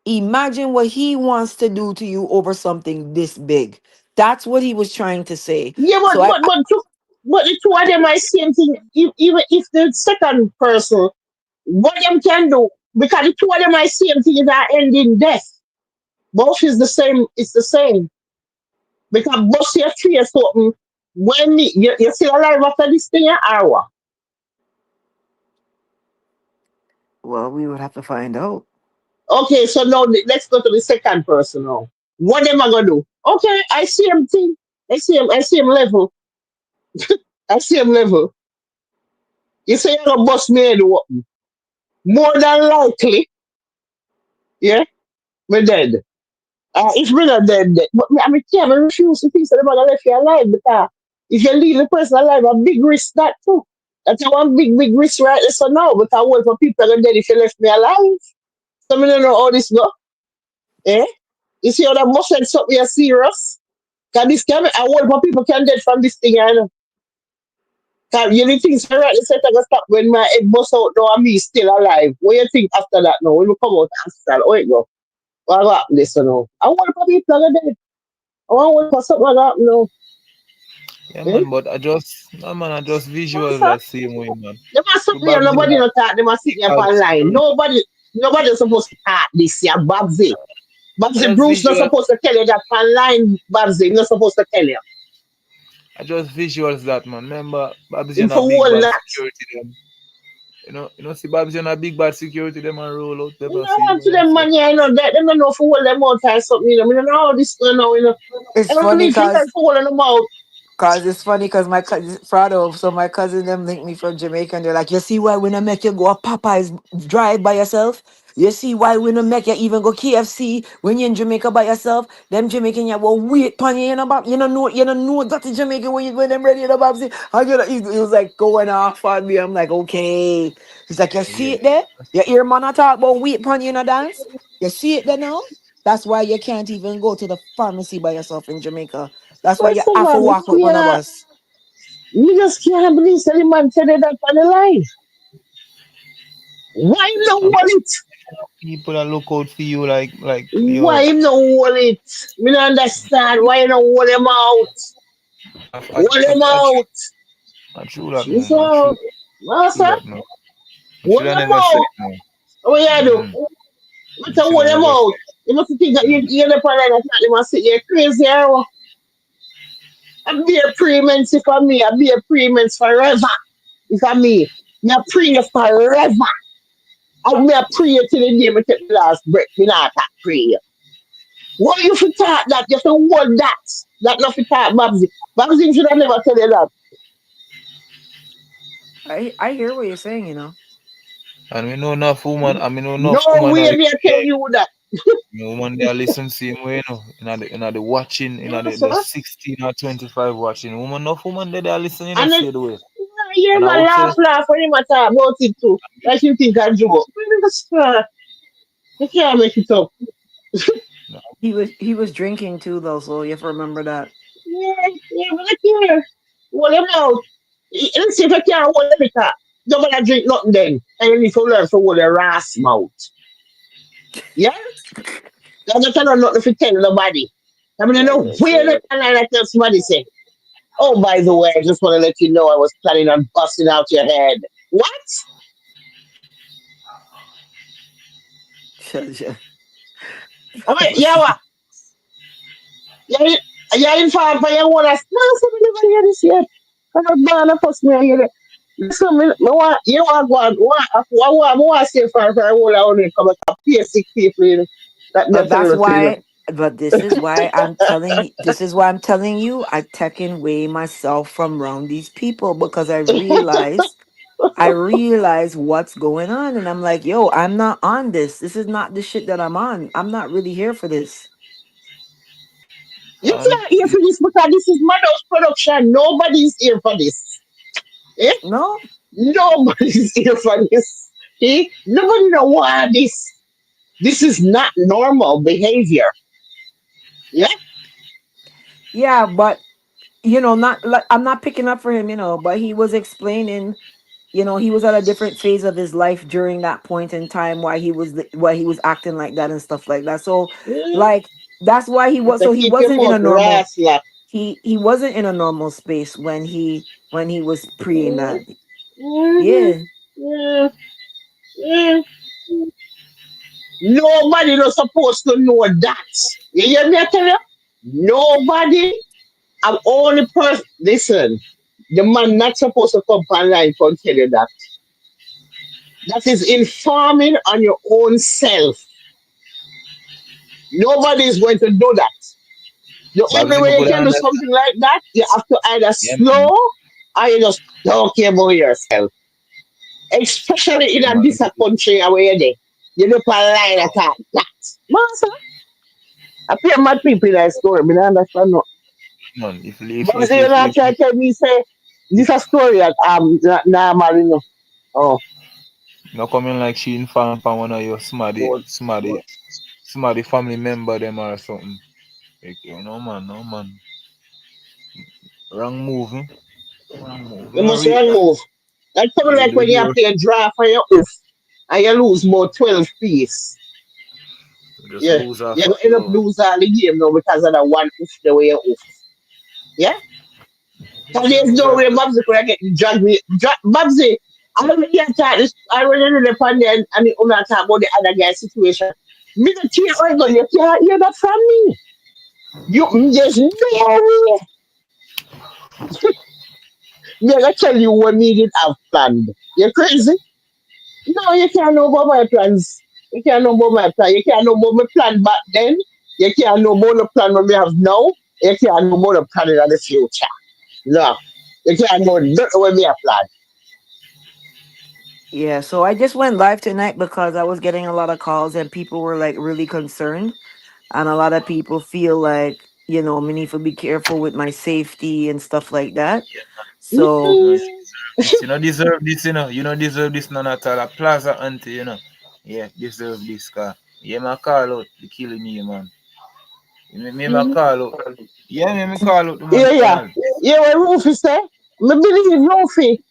S5: imagine what he wants to do to you over something this big. That's what he was trying to say.
S4: Yeah,
S5: So
S4: but the two of them are same thing. Even if the second person, what them can do, because the two of them are same thing that end in death. Both is the same. It's the same because both your fear something. When you're still alive after this thing, or what?
S5: well, we would have to find out.
S4: Okay, so now let's go to the second person now. What am I gonna do? Okay, I see him thing. I see him level. I see him level. You say you're gonna bust me head open. More than likely, yeah, we're dead. If we're not dead. But I can't refuse to think that they're gonna left you alive because if you leave the person alive, a big risk that too. That's a one big risk right there. So now because what for people are dead if you left me alive. So me don't know how this go. Eh? You see how that must have something you're serious? Cause this can a whole lot of people can dead from this thing, I know. Cause you think so right, the set gonna stop when my head bust out now and me still alive. What you think after that now? When we come out hospital, how it go? What go happen this now? I want to people are dead. I want for something like that, no.
S7: Yeah,
S4: Eh?
S7: man, but I just, no, man, I just visual
S4: Master,
S7: that same way, man.
S4: they must sit
S7: So
S4: there,
S7: Babbzy
S4: nobody
S7: not
S4: not talk, they must sit there
S7: have
S4: online.
S7: security.
S4: Nobody is supposed to talk this here, Babbzy.
S7: I
S4: Babbzy
S7: just
S4: Bruce not
S7: visual,
S4: supposed to tell you that online, Babbzy, not supposed to tell you.
S7: I just visuals that, man. Remember, Babbzy
S4: Him
S7: and a
S4: for
S7: big
S4: all
S7: bad
S4: that.
S7: security them. See Babbzy and a big bad security them and roll out
S4: You
S7: pepper
S4: know
S7: seed,
S4: what to
S7: man.
S4: them
S7: So
S4: man, yeah, you know, that them don't know for all them out or something, you know. I don't know how this going on, you know.
S5: It's
S4: I don't
S5: funny
S4: need to learn
S5: cause
S4: for all of them out.
S5: Cause it's funny cause my cousin Frado, so my cousin them link me from Jamaica and they're like, you see why when I make you go a Popeyes drive by yourself? You see why when I make you even go KFC when you're in Jamaica by yourself? Them Jamaican you will wait pon you, you don't know that the Jamaican when them ready in the Babbzy. And he was like going off on me. I'm like, okay. He's like, you see
S7: yeah,
S5: it there? You hear man I talk about wait pon you in a dance? You see it there now? That's why you can't even go to the pharmacy by yourself in Jamaica. That's why you
S4: Listen,
S5: have to
S4: man,
S5: walk out on a bus.
S4: me just can't believe that the man tell you that on the line. Why him no
S7: and
S4: hold it?
S7: people that look out for you like
S4: Why
S7: yo,
S4: him no hold it? Me don't understand why you no hold him out. Hold him out.
S7: I true that, man. I
S4: So,
S7: true
S4: master,
S7: that, man. I
S4: hold
S7: should have
S4: him
S7: never said
S4: out.
S7: it, man.
S4: What you do?
S7: Mm-hmm.
S4: But
S7: I
S4: to
S7: should
S4: hold
S7: have
S4: him
S7: never
S4: out.
S7: said
S4: You must think that
S7: it.
S4: you're the plan that you must sit here crazy. I be a pre-mens for me. I be a pre-mens forever. If I me, me a pre forever. I me a pray till the day me take the last breath. Me not that pray. What you for talk that? You for hold that. That not for talk, Babbzy. Babbzy should have never tell you that.
S5: I hear what you're saying, you know.
S7: And we know enough woman, I mean know
S4: No
S7: enough woman that
S4: way
S7: listen
S4: me I tell
S7: there.
S4: you that.
S7: Woman they listen same way, the watching,
S4: Yes,
S7: the
S4: sir.
S7: 16 or 25 watching. Woman enough woman they listen,
S4: And then
S7: see the way.
S4: I hear
S7: And I
S4: my
S7: would say
S4: laugh when him a talk about it too. Like you think I joke. You can't make it up.
S7: no,
S5: He was drinking too though, so you have to remember that.
S4: Yeah, but look here. Hold him out. Let's see if I can't hold the liquor. Don't wanna drink nothing then. And you need to learn to hold your ass mouth. Yeah? I don't tell nothing to tell nobody. I mean, I
S5: Yeah,
S4: know
S5: yeah,
S4: where
S5: sure.
S4: the hell I tell somebody say, oh, by the way, I just want to let you know I was planning on busting out your head. What?
S5: Sure, sure.
S4: I mean, yeah, what? Yeah, yeah, in fact, but you want to, no, somebody never hear this yet. I'm not going to post me here. Listen, you want to go want to say for a whole hour and come and pay sick people, you know. That me
S5: But
S4: tell
S5: that's
S4: you, you know.
S5: why but this is why I'm telling you I taken away myself from around these people because I realize what's going on and I'm like, yo, I'm not on this. This is not the shit that I'm on. I'm not really here for this.
S4: You
S7: and
S4: can't hear for this because this is Madhouse production. Nobody's here for this. Eh?
S5: No?
S4: Nobody's here for this. Eh? Nobody don't want this. This is not normal behavior. Yeah?
S5: Yeah, but not like I'm not picking up for him, but he was explaining, he was at a different phase of his life during that point in time why he was acting like that and stuff like that. So
S4: Mm.
S5: like that's why he
S4: You
S5: was
S4: have
S5: so
S4: to
S5: he
S4: keep your
S5: wasn't in
S4: mouth
S5: a normal
S4: grass like.
S5: he wasn't in a normal space when he was preing
S4: Mm,
S5: that.
S4: mm,
S5: Yeah.
S4: mm, mm. Nobody not supposed to know that. You hear me I tell you? Nobody. I'm only person. Listen, the man not supposed to come online and tell you that. That is informing on your own self. Nobody is going to do that. The only
S7: Babsy me
S4: way you
S7: could
S4: can do
S7: understand.
S4: something like that, you have to either
S7: Yeah,
S4: slow
S7: man.
S4: or you just don't care about yourself. Especially in
S7: Yeah,
S4: a
S7: man.
S4: this country where you're there. You look online at that. Master, I pay mad people in that story, but I understand no.
S7: Man,
S4: But you not try to tell me say this a story that normal, you know. Oh,
S7: not coming like she informed from one of your
S4: God.
S7: somebody family member them or something. Like, no man, no man. Wrong move, eh? Wrong move.
S4: You must run move. That's something
S7: You
S4: like
S7: do
S4: when you
S7: your
S4: play a draw for your oof and you lose more 12 piece.
S7: just
S4: Yeah.
S7: lose off
S4: You're
S7: of
S4: gonna end up
S7: your
S4: lose all the game now because of that one oof the way you oof. Yeah? So there's no way Babbzy could get dragged me. Babbzy, I already attacked this. I already know the pan there and the owner talk about the other guy's situation. Me the tear I go, you can't hear that from me. There's no way. Me I tell you what me did have planned. You crazy? No, you can't know about my plans. You can't know about my plan. You can't know about my plan back then. You can't know about the plan what we have now. You can't know about the plan in the future. No. You can't know what we have planned.
S5: Yeah, so I just went live tonight because I was getting a lot of calls and people were like really concerned. And a lot of people feel like, me need to be careful with my safety and stuff like that. So,
S7: No,
S4: Mm.
S7: you don't deserve this, you know. You don't deserve this none at all. A plaza auntie, you know. Yeah, deserve this car. Yeah, my call out the killing me, man. Me my
S4: Mhm.
S7: call out. Yeah, me call out the man
S4: Yeah, yeah.
S7: call.
S4: Yeah, what Rufy say? Me believe Rufy.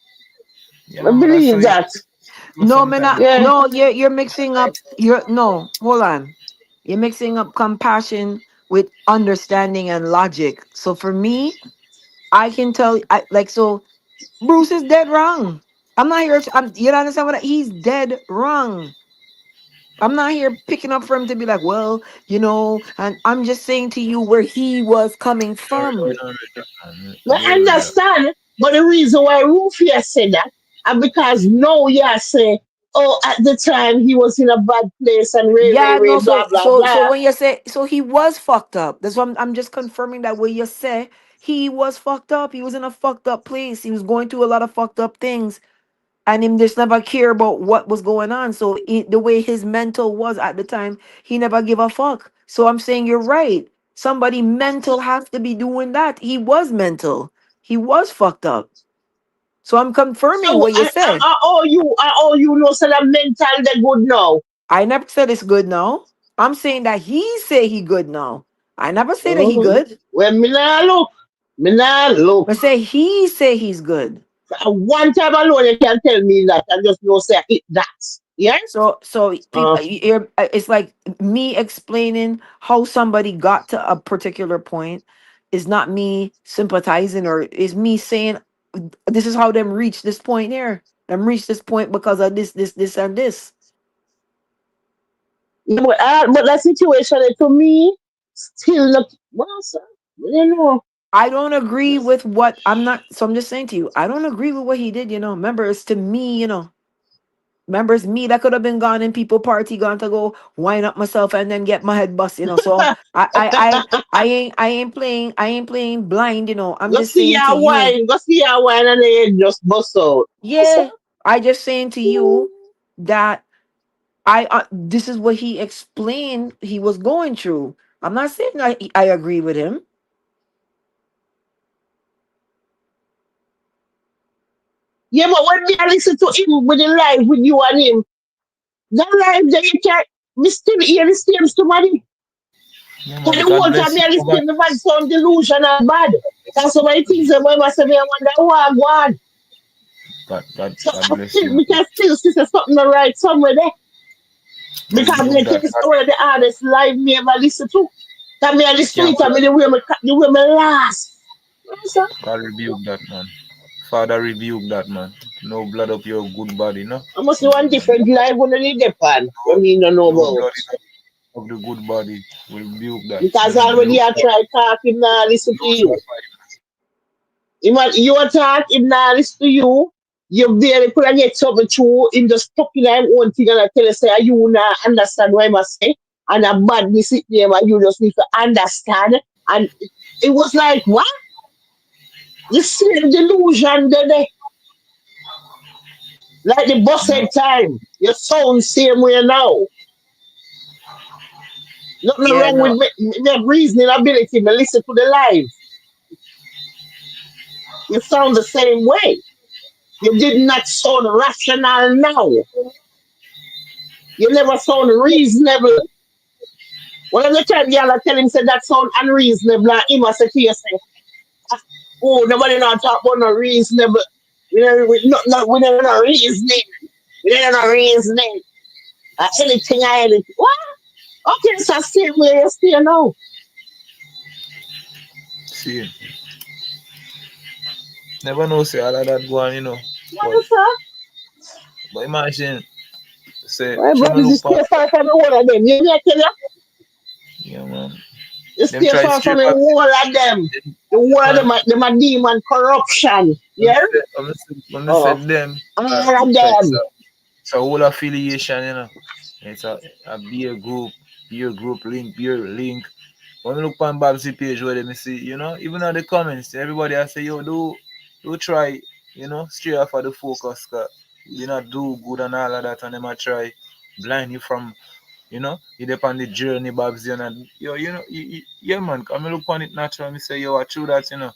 S7: Yeah,
S4: Me
S7: man, I saw
S4: believe
S7: you
S4: that.
S5: no, man,
S7: sometime.
S4: Yeah.
S5: no, you're mixing up, no, hold on. You're mixing up compassion with understanding and logic. So for me, I can tell, so Bruce is dead wrong. I'm not here. You don't understand what he's dead wrong. I'm not here picking up for him to be like, well, and I'm just saying to you where he was coming
S7: You
S5: from.
S7: don't read that, man.
S4: I
S7: You don't read that.
S4: understand, but the reason why Rufy has said that, and because no, yeah, say, oh, at the time he was in a bad place and
S5: Yeah, no,
S4: blah,
S5: so
S4: blah,
S5: so so
S4: blah.
S5: when you say so he was fucked up. That's what I'm just confirming that when you say he was fucked up, he was in a fucked up place. He was going through a lot of fucked up things. And him just never care about what was going on. So the way his mental was at the time, he never give a fuck. So I'm saying you're right. Somebody mental has to be doing that. He was mental. He was fucked up. So I'm confirming
S4: So
S5: what you said.
S4: I owe you know so that mental they good now.
S5: I never said it's good now. I'm saying that he say he good now. I never say that he
S4: Mhm.
S5: good.
S4: Well, me nah look. Me nah look.
S5: But say he's good.
S4: One time alone you can tell me that and just know say it that. Yeah?
S5: So
S4: Uh,
S5: people, it's like me explaining how somebody got to a particular point is not me sympathizing or is me saying this is how them reach this point here. Them reach this point because of this, and this.
S4: yeah, but that situation to me still not well, sir. You know.
S5: I don't agree with what I'm not. So I'm just saying to you, I don't agree with what he did. Remember, it's to me. Remember, it's me that could have been gone in people party, gone to go wind up myself and then get my head bust. So I ain't playing blind. I'm
S4: Go
S5: just
S4: see
S5: saying to
S4: your
S5: you,
S4: wine, go see your wine and then just bust out. Yes,
S5: yeah. I just saying to you that this is what he explained he was going through. I'm not saying I agree with him.
S4: yeah, but when me I listen to him with the live with you and him, that live that you can me still hear the same somebody.
S7: Yeah,
S4: For the
S7: man. God
S4: whole time
S7: bless
S4: me
S7: you.
S4: I
S7: Oh, God,
S4: listen, the man sound delusional bad. That's so many things that boy must say me I wonder what. So
S7: God
S4: I
S7: bless
S4: still
S7: you,
S4: we
S7: man.
S4: can still see say something not right somewhere there.
S7: I
S4: Because
S7: rebuke
S4: me
S7: that.
S4: think it's one of the hardest live me ever listen to. That me I listen to
S7: Can't
S4: it and me the way me last. You know, sir?
S7: God rebuke that, man. Father rebuke that, man. No blood up your good body, no?
S4: I must be one different life when I need the pan. When me don't know
S7: No
S4: about.
S7: blood of the good body. We rebuke that.
S4: Because
S7: Look
S4: already I
S7: for
S4: tried talk, him now listen to
S7: lose
S4: you.
S7: that fight.
S4: You attack, him now listen to you. You barely could get something through, him just stuck in him own thing and I tell you, say, you now understand what I must say. And a badness it there, but you just need to understand. And it was like, what? The same delusion, there. Like the bus
S7: No.
S4: head time. You sound same way now. Nothing
S5: Yeah,
S4: wrong with
S5: no.
S4: me reasoning ability. Me listen to the live. You sound the same way. You did not sound rational now. You never sound reasonable. One of the time y'all tell him say that sound unreasonable, and him a say to you say, "Ah, oh, nobody not talk about no reasonable. We never no reasoning. We never no reasoning. Anything I anything. What? Okay, it's the same way you stay now.
S7: See, Never know say all of that go on,
S4: What
S7: But
S4: is that?
S7: but imagine say
S4: Why,
S7: try me
S4: Babbzy,
S7: look past
S4: stay far from the whole of them. You hear me tell you?
S7: yeah man.
S4: You
S7: Them
S4: stay
S7: try
S4: far
S7: straight
S4: from the
S7: back
S4: whole of them. The whole of
S7: man.
S4: them are demon corruption.
S7: When
S4: Yeah?
S7: I
S4: Oh,
S7: said them,
S4: all of
S7: it's
S4: them.
S7: a whole affiliation. It's a beer group link, beer link. When we look on Babbzy page where me see, even on the comments, everybody I say, yo, do try, stray off of the focus, cause you not do good and all of that, and them I try blind you from, you depend on the journey, Babbzy, and yo, yeah, man, come look on it natural, me say, yo, I true that, them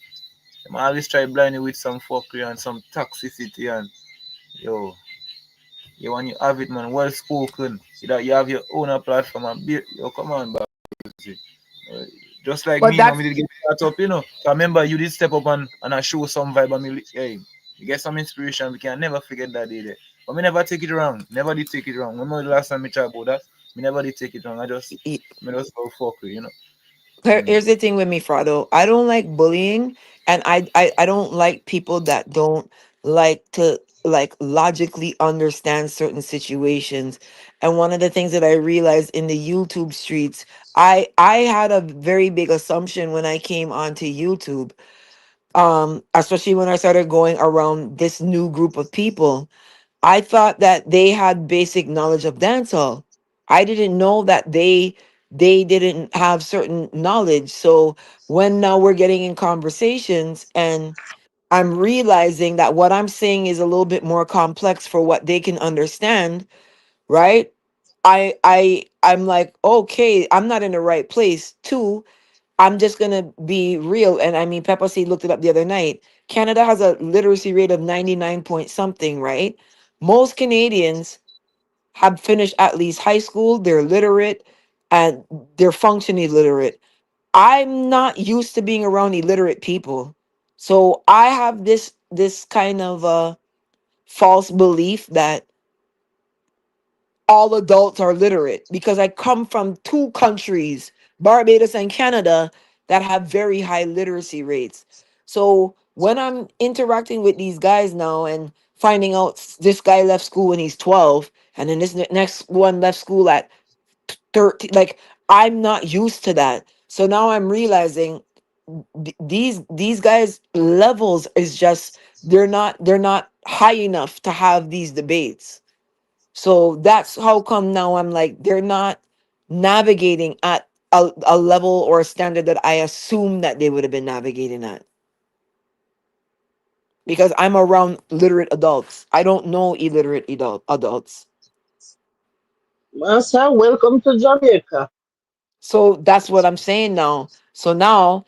S7: always try blind you with some fuckery and some toxicity, and yo, when you have it, man, well spoken, that you have your own platform, and yo, come on, Babbzy. Uh, just like
S5: But
S7: me, when
S5: that's
S7: we did get caught up. I remember you did step up and I show some vibe and me, hey, you get some inspiration. We can never forget that day there. But me never take it wrong. Never did take it wrong. Remember the last time we chat about that? Me never did take it wrong. Me just go fuck with. Mm.
S5: Here's the thing with me, Frado. I don't like bullying, and I don't like people that don't like to like logically understand certain situations. And one of the things that I realized in the YouTube streets, I had a very big assumption when I came onto YouTube, especially when I started going around this new group of people. I thought that they had basic knowledge of dancehall. I didn't know that they didn't have certain knowledge. So when now we're getting in conversations and I'm realizing that what I'm saying is a little bit more complex for what they can understand, right? I'm like, okay, I'm not in the right place. Two, I'm just gonna be real. And I mean, Peppa C looked it up the other night. Canada has a literacy rate of 99 point something, right? Most Canadians have finished at least high school, they're literate, and they're functionally literate. I'm not used to being around illiterate people. So I have this kind of false belief that all adults are literate because I come from two countries, Barbados and Canada, that have very high literacy rates. So when I'm interacting with these guys now and finding out this guy left school when he's 12 and then this next one left school at 13, like I'm not used to that. So now I'm realizing these guys levels is just they're not high enough to have these debates. So that's how come now I'm like, they're not navigating at a level or a standard that I assume that they would have been navigating at. Because I'm around literate adults. I don't know illiterate adults.
S4: Master, welcome to Jamaica.
S5: So that's what I'm saying now. So now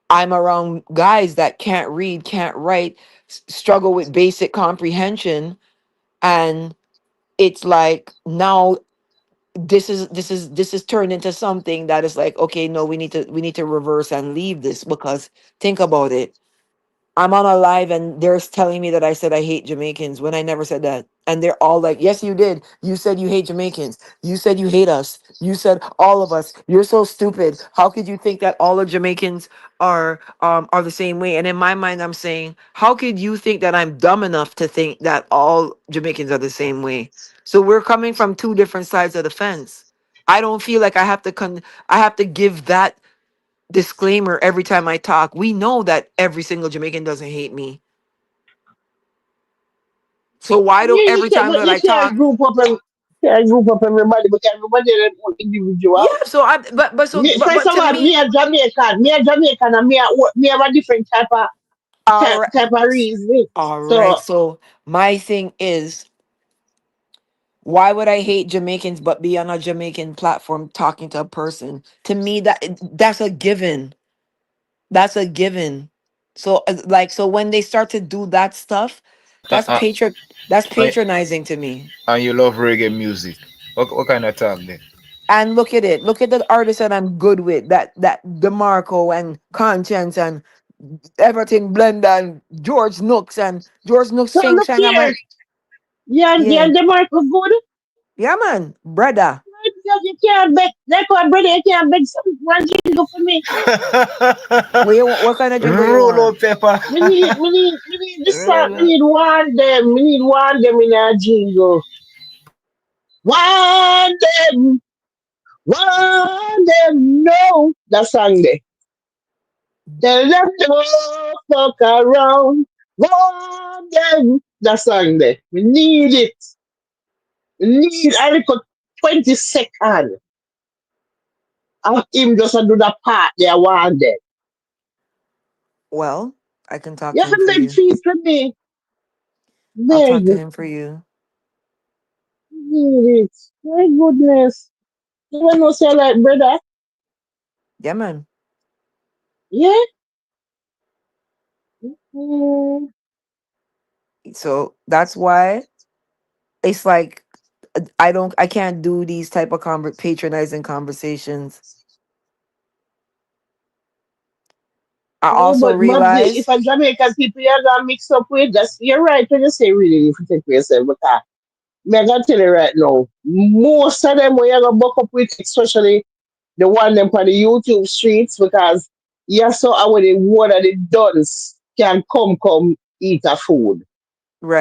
S5: I'm around guys that can't read, can't write, struggle with basic comprehension. And it's like now this is turned into something that is like, okay, no, we need to reverse and leave this because think about it. I'm on a live and they're telling me that I said I hate Jamaicans when I never said that. And they're all like, yes, you did. You said you hate Jamaicans. You said you hate us. You said all of us. You're so stupid. How could you think that all of Jamaicans are the same way? And in my mind, I'm saying, how could you think that I'm dumb enough to think that all Jamaicans are the same way? So we're coming from two different sides of the fence. I don't feel like I have to give that disclaimer every time I talk. We know that every single Jamaican doesn't hate me. So why
S4: Yeah,
S5: don't every time
S4: but
S5: that
S4: you
S5: I
S4: can't
S5: talk,
S4: group up and can't group up everybody, but everybody is an own
S5: yeah,
S4: individual.
S5: so I but so
S4: Me, first
S5: but
S4: of
S5: to
S4: all,
S5: me,
S4: Me a Jamaican, and me have a different
S5: all right,
S4: type of reason.
S5: all right.
S4: So
S5: So my thing is, why would I hate Jamaicans but be on a Jamaican platform talking to a person? To me, that's a given. That's a given. So like so when they start to do that stuff,
S7: Uh,
S5: that's
S7: uh,
S5: that's
S7: and
S5: patronizing to me.
S7: and you love reggae music. What kind of talk there?
S5: And look at it. Look at the artists that I'm good with. That DeMarco and Conscience and everything Blender and George Nooks and George Nooks
S4: so
S5: sing
S4: look
S5: song. I'm
S4: here.
S5: like,
S4: Yeah,
S5: yeah,
S4: the mark good.
S5: yeah, man, brother.
S4: can't beg. Like what, brother, you can't beg some one jingle for me.
S5: what kind of jingle you
S7: Roll
S5: want?
S7: out pepper.
S4: Me need this song.
S7: Roll
S4: Me
S7: out.
S4: need one them. Me need one them in a jingle. One them. One them. No. That song there. Tell them don't fuck around. One them. That song there. We need it. We need I record 20 seconds of him just do the part they want them.
S5: Well, I can talk
S4: You
S5: to
S4: have
S5: him
S4: to
S5: for
S4: beg
S5: you.
S4: fees for me.
S5: I'll talk to
S4: Beg.
S5: him for you.
S4: Need it. My goodness. You want to say like brother?
S5: Yeah, man.
S4: Yeah? Mm,
S5: So that's why it's like I can't do these type of patronizing conversations. I
S4: no,
S5: also
S4: but Babbzy, if
S5: realize,
S4: a Jamaican people you're gonna mix up with, that's you're right when you say really if you take for yourself, because me I gotta tell you right now, most of them when you're gonna buck up with, especially the one them on the YouTube streets, because you're so aware the one of the duns can come eat a food.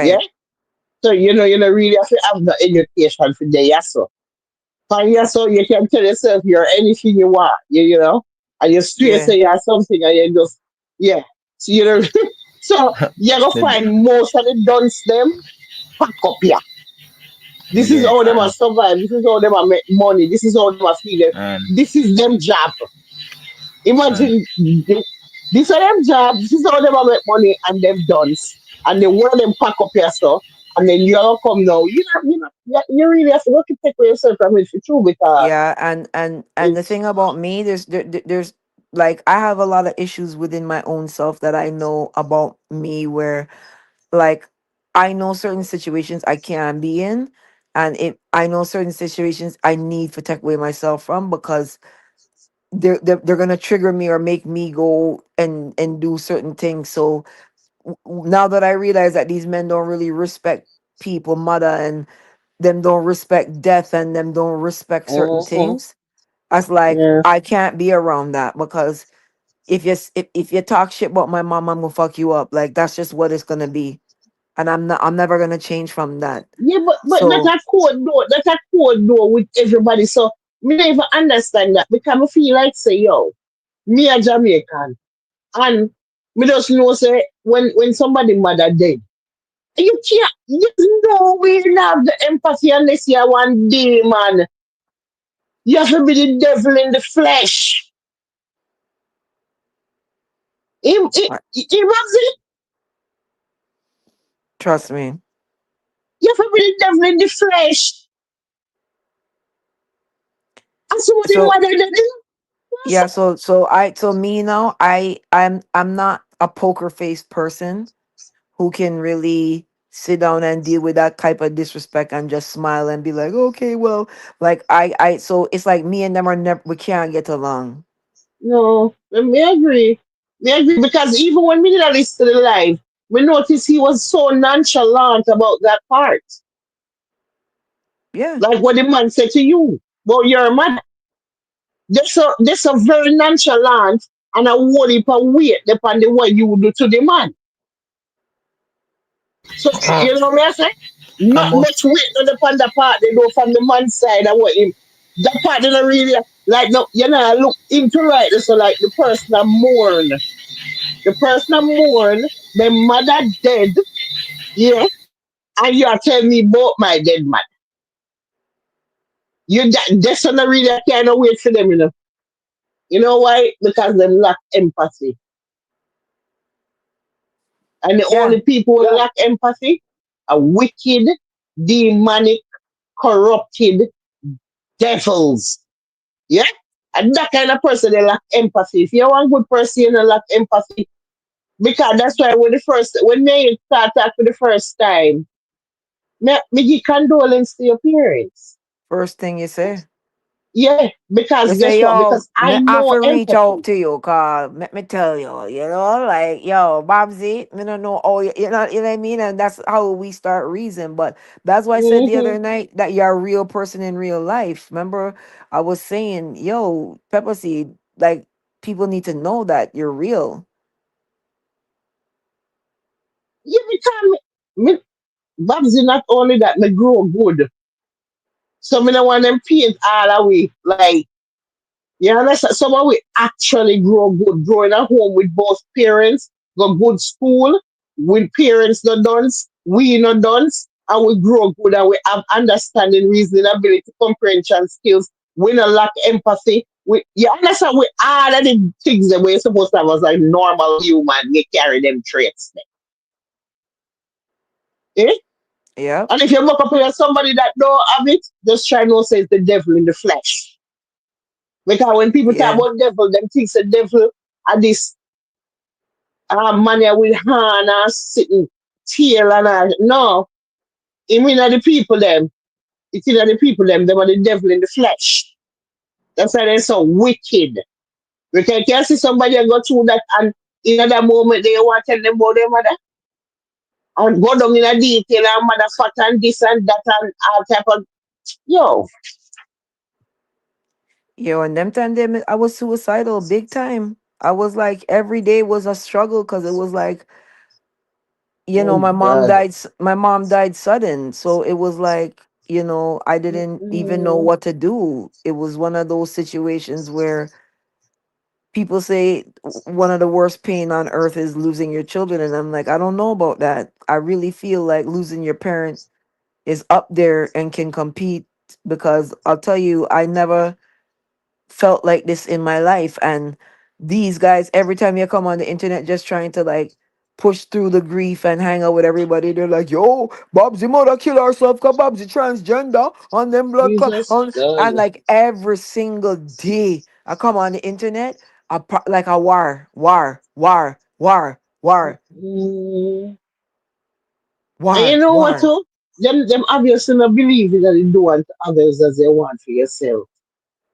S4: Yeah?
S5: right?
S4: So you know really have to have the education for the yeah so. And yeah, so you can tell yourself you're anything you want, you know, and you straight
S5: Yeah,
S4: say you're something and you just, yeah. So, you know, so you're going to
S7: The-
S4: find most of the dunce them pack up here. This is
S7: yeah,
S4: how them are survive. This is how them are make money. This is how them are feed them.
S7: and
S4: This is them job.
S7: and
S4: Imagine this are them job. This is how them are make money and them dunce. And then one of them pack up here so. And then you're come now. You really have to look and take for yourself from it for true because
S5: yeah, and the
S4: it's
S5: thing about me, there's like I have a lot of issues within my own self that I know about me where like I know certain situations I can be in, and I know certain situations I need to take away myself from because they're gonna trigger me or make me go and do certain things. So now that I realize that these men don't really respect people, mother, and them don't respect death, and them don't respect certain
S4: Mhm.
S5: things, I was like,
S4: Yeah.
S5: I can't be around that because if you talk shit about my mom, I'm gonna fuck you up. Like that's just what it's gonna be, and I'm never gonna change from that.
S4: Yeah, but that's
S5: So
S4: a code door. That's a code door with everybody. So me don't even understand that because I feel like say yo, me a Jamaican and me just know say when somebody mother dead, you can't you know we don't have the empathy unless you are one demon. You have to be the devil in the flesh.
S5: I-
S4: He loves it.
S5: trust me.
S4: You have to be the devil in the flesh. And so what the
S5: So
S4: mother dead.
S5: yeah, so me now, I'm not a poker faced person who can really sit down and deal with that type of disrespect and just smile and be like, okay, well, like so it's like me and them are never we can't get along.
S4: No, me agree. Me agree because even when we did a list to the live, we noticed he was so nonchalant about that part.
S5: Yeah,
S4: Like what the man said to you. Well, your mother. That's a very nonchalant and a whole heap of weight depending what you would do to the man. So you know what I say? Not
S7: almost
S4: much weight on the part they do from the man's side and what him. That part they don't really like no you know look into right so like the person that mourn. The person that mourn, their mother dead, yeah, and you are telling me about my dead man. That's not really a kind of wait for them, you know. You know why? Because they lack empathy. And the
S5: yeah,
S4: only people who lack empathy are wicked, demonic, corrupted devils. Yeah? And that kind of person they lack empathy. If you're one good person, you don't lack empathy. Because that's why when they start talking for the first time, me give condolence to your parents.
S5: first thing you say.
S4: Yeah,
S8: We
S4: because
S8: say,
S4: guess what?
S8: yo,
S4: Because I
S8: me have
S4: know
S8: to reach out
S4: empathy.
S8: to you, cause let me tell you, like, yo, Babsy, me don't know, oh, you know what I mean? And that's how we start reason. But that's why I said the
S4: Hmm.
S8: other night that you're a real person in real life. Remember, I was saying, yo, Pepper Seed, like, people need to know that you're real.
S4: Yeah, because Babsy, not only that, me grow good. So me don't want them paint all away. Like, you understand? Someone we actually grow good, growing at home with both parents, go good school, with parents not dance, we not dance, and we grow good and we have understanding, reasoning ability, comprehension skills, we not lack empathy. You understand? We all of the things that we're supposed to have as like normal human, we carry them traits. Eh?
S8: Yep.
S4: And if you look up here somebody that don't have it, just try to say it's the devil in the flesh. Because when people talk
S8: Yeah.
S4: about devil, them think the devil are this man here with hand and sitting tail and all. No, it mean that the people them. It is the people them are the devil in the flesh. That's why they're so wicked. Because you can see somebody and go through that and in that moment they want to tell them about their mother. And go down in a detail and mother fat and this and that and all type of yo.
S8: Yo, and them time them, I was suicidal big time. I was like, every day was a struggle because it was like,
S4: Oh God.
S8: my mom died sudden, so it was like, I didn't even know
S4: Mm-mm.
S8: what to do. It was one of those situations where people say one of the worst pain on earth is losing your children, and I'm like, I don't know about that. I really feel like losing your parent is up there and can compete, because I'll tell you, I never felt like this in my life. And these guys, every time you come on the internet just trying to like push through the grief and hang out with everybody, they're like, yo, Bob's mother kill herself because Bob's transgender on them
S4: Jesus
S8: and
S4: God.
S8: like every single day I come on the internet, like a
S4: Mm. And you
S8: war,
S4: know what
S8: war.
S4: too? Them obviously not believing that they do unto others as they want for yourself.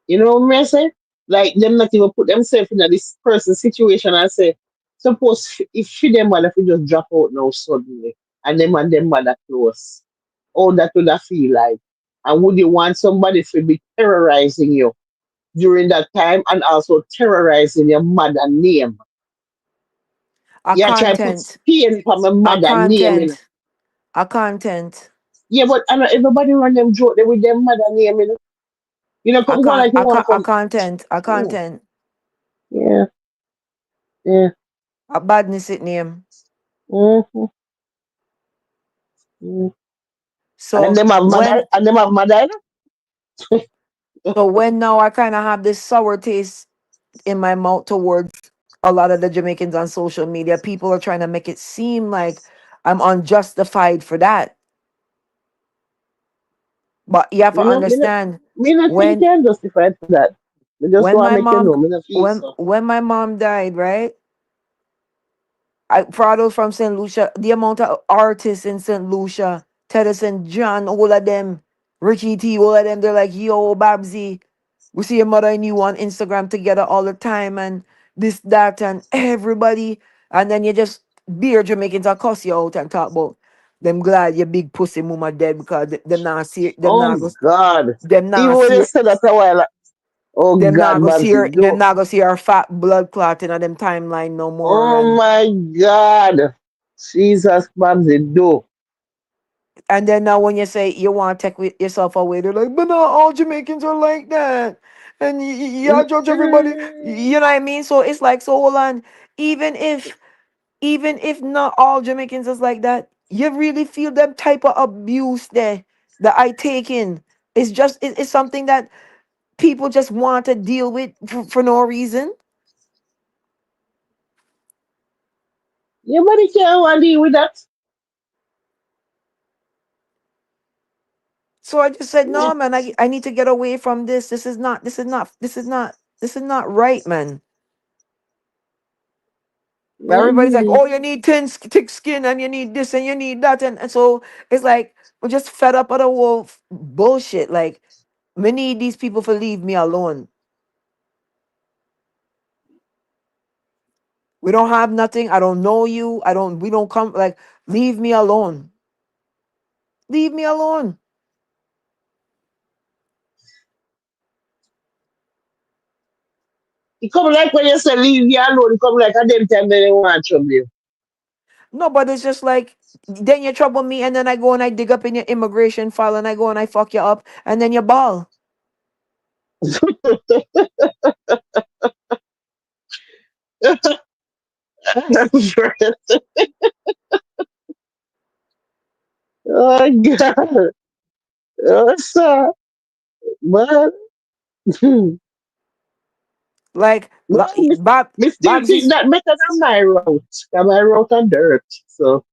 S4: You know what I say? Like them not even put themselves in this person's situation and say, suppose if she them mother if just drop out now suddenly and them and them mother close. How that would I feel like? And would you want somebody to be terrorizing you during that time and also terrorizing your mother name?
S8: A
S4: Yeah, try to put
S8: content,
S4: skin from my
S8: a
S4: mother name in.
S8: content, a content,
S4: Yeah, but I know everybody run them joke there with their mother name in. Come go like you want
S8: a
S4: come.
S8: content, a
S4: Mm,
S8: content,
S4: yeah, yeah.
S8: a badness it name.
S4: Mm-hmm, mm. And
S8: So when
S4: them have mother.
S8: so when now I kind of have this sour taste in my mouth towards a lot of the Jamaicans on social media. People are trying to make it seem like I'm unjustified for that. But you have to understand,
S4: Me not think
S8: when
S4: I'm justified for that. I just
S8: when
S4: want to
S8: my
S4: make you
S8: mom
S4: know, me not feel so.
S8: when my mom died, right? For those from St. Lucia, the amount of artists in St. Lucia, Teddyson, John, all of them, Richie T, all of them, they're like, yo, Babsy, we see your mother and you on Instagram together all the time, and this, that, and everybody. And then you just beer Jamaicans are cuss you out and talk about them glad your big pussy mama dead because them not see
S4: Oh God.
S8: them
S4: Even
S8: not
S4: when they
S8: see
S4: said that a while, oh
S8: them not
S4: God,
S8: go see
S4: Babsy,
S8: her them
S4: do.
S8: not go see her fat blood clotting on them timeline no more.
S4: Oh my God. Jesus, Babsy, do.
S8: And then now when you say you want to take yourself away, they're like, but not all Jamaicans are like that. And y'all judge everybody.
S4: Mm-mm.
S8: You know what I mean? So it's like, so hold on. Even if even if not all Jamaicans is like that, you really feel them type of abuse there that I take in. It's just it's something that people just want to deal with for no reason.
S4: Nobody can want to deal with that.
S8: So I just said,
S4: Yeah.
S8: no, man, I need to get away from this. This is not right, man. But
S4: I
S8: everybody's like,
S4: agree.
S8: oh, you need thick skin and you need this and you need that. And so it's like, we're just fed up of the whole bullshit. Like, Me need these people to leave me alone. We don't have nothing. I don't know you. I don't. We don't come. Like, leave me alone. Leave me alone.
S4: It come like when you say leave you alone, it come like a them time they want trouble you.
S8: No, but it's just like then you trouble me, and then I go and I dig up in your immigration file, and I go and I fuck you up, and then you ball.
S4: Oh God. Oh, sir. Man.
S8: Like,
S4: Man, me still think
S8: Babsy's
S4: that better than my route. 'Cause my route are dirt. So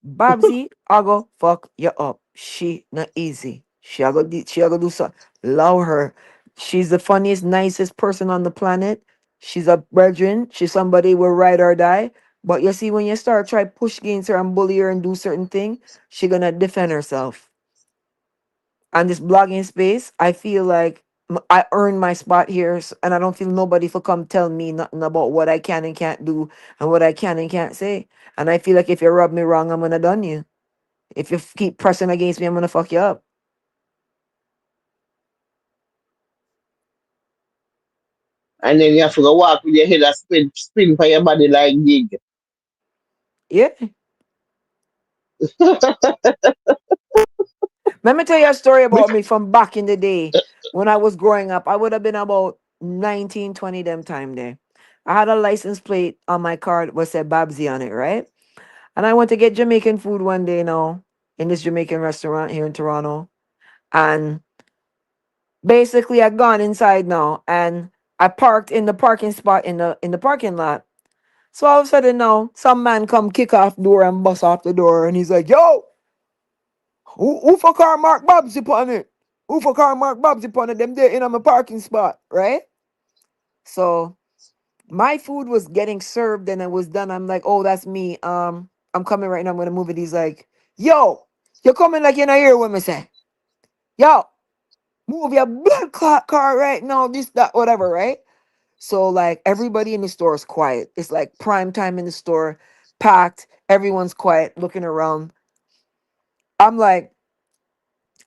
S8: Babbzy, I go fuck you up. She not easy. She a go do so. Allow her. She's the funniest, nicest person on the planet. She's a brethren. She's somebody will ride or die. But you see, when you start try push against her and bully her and do certain thing, she gonna defend herself. And this blogging space, I feel like I earned my spot here, and I don't feel nobody for come tell me nothing about what I can and can't do and what I can and can't say. And I feel like if you rub me wrong, I'm gonna done you. If you keep pressing against me, I'm gonna fuck you up.
S4: and then you have to go walk with your head a spin for your body like gig.
S8: Yeah. Let me tell you a story about me from back in the day when I was growing up. I would have been about 19, 20 them time there. I had a license plate on my car that was said Babbzy on it, right? And I went to get Jamaican food one day now in this Jamaican restaurant here in Toronto. And basically I gone inside now and I parked in the parking spot in the parking lot. So all of a sudden now, some man come kick off door and bust off the door and he's like, yo, who for car mark Babbzy upon it? Who for car mark Babbzy upon it? Them there in my parking spot, right? So my food was getting served and it was done. I'm like, oh, that's me. I'm coming right now. I'm gonna move it. He's like, yo, you're coming like you're not here when me say. Yo, move your blood clot car right now. This, that, whatever, right? So like everybody in the store is quiet. It's like prime time in the store, packed. Everyone's quiet, looking around. I'm like,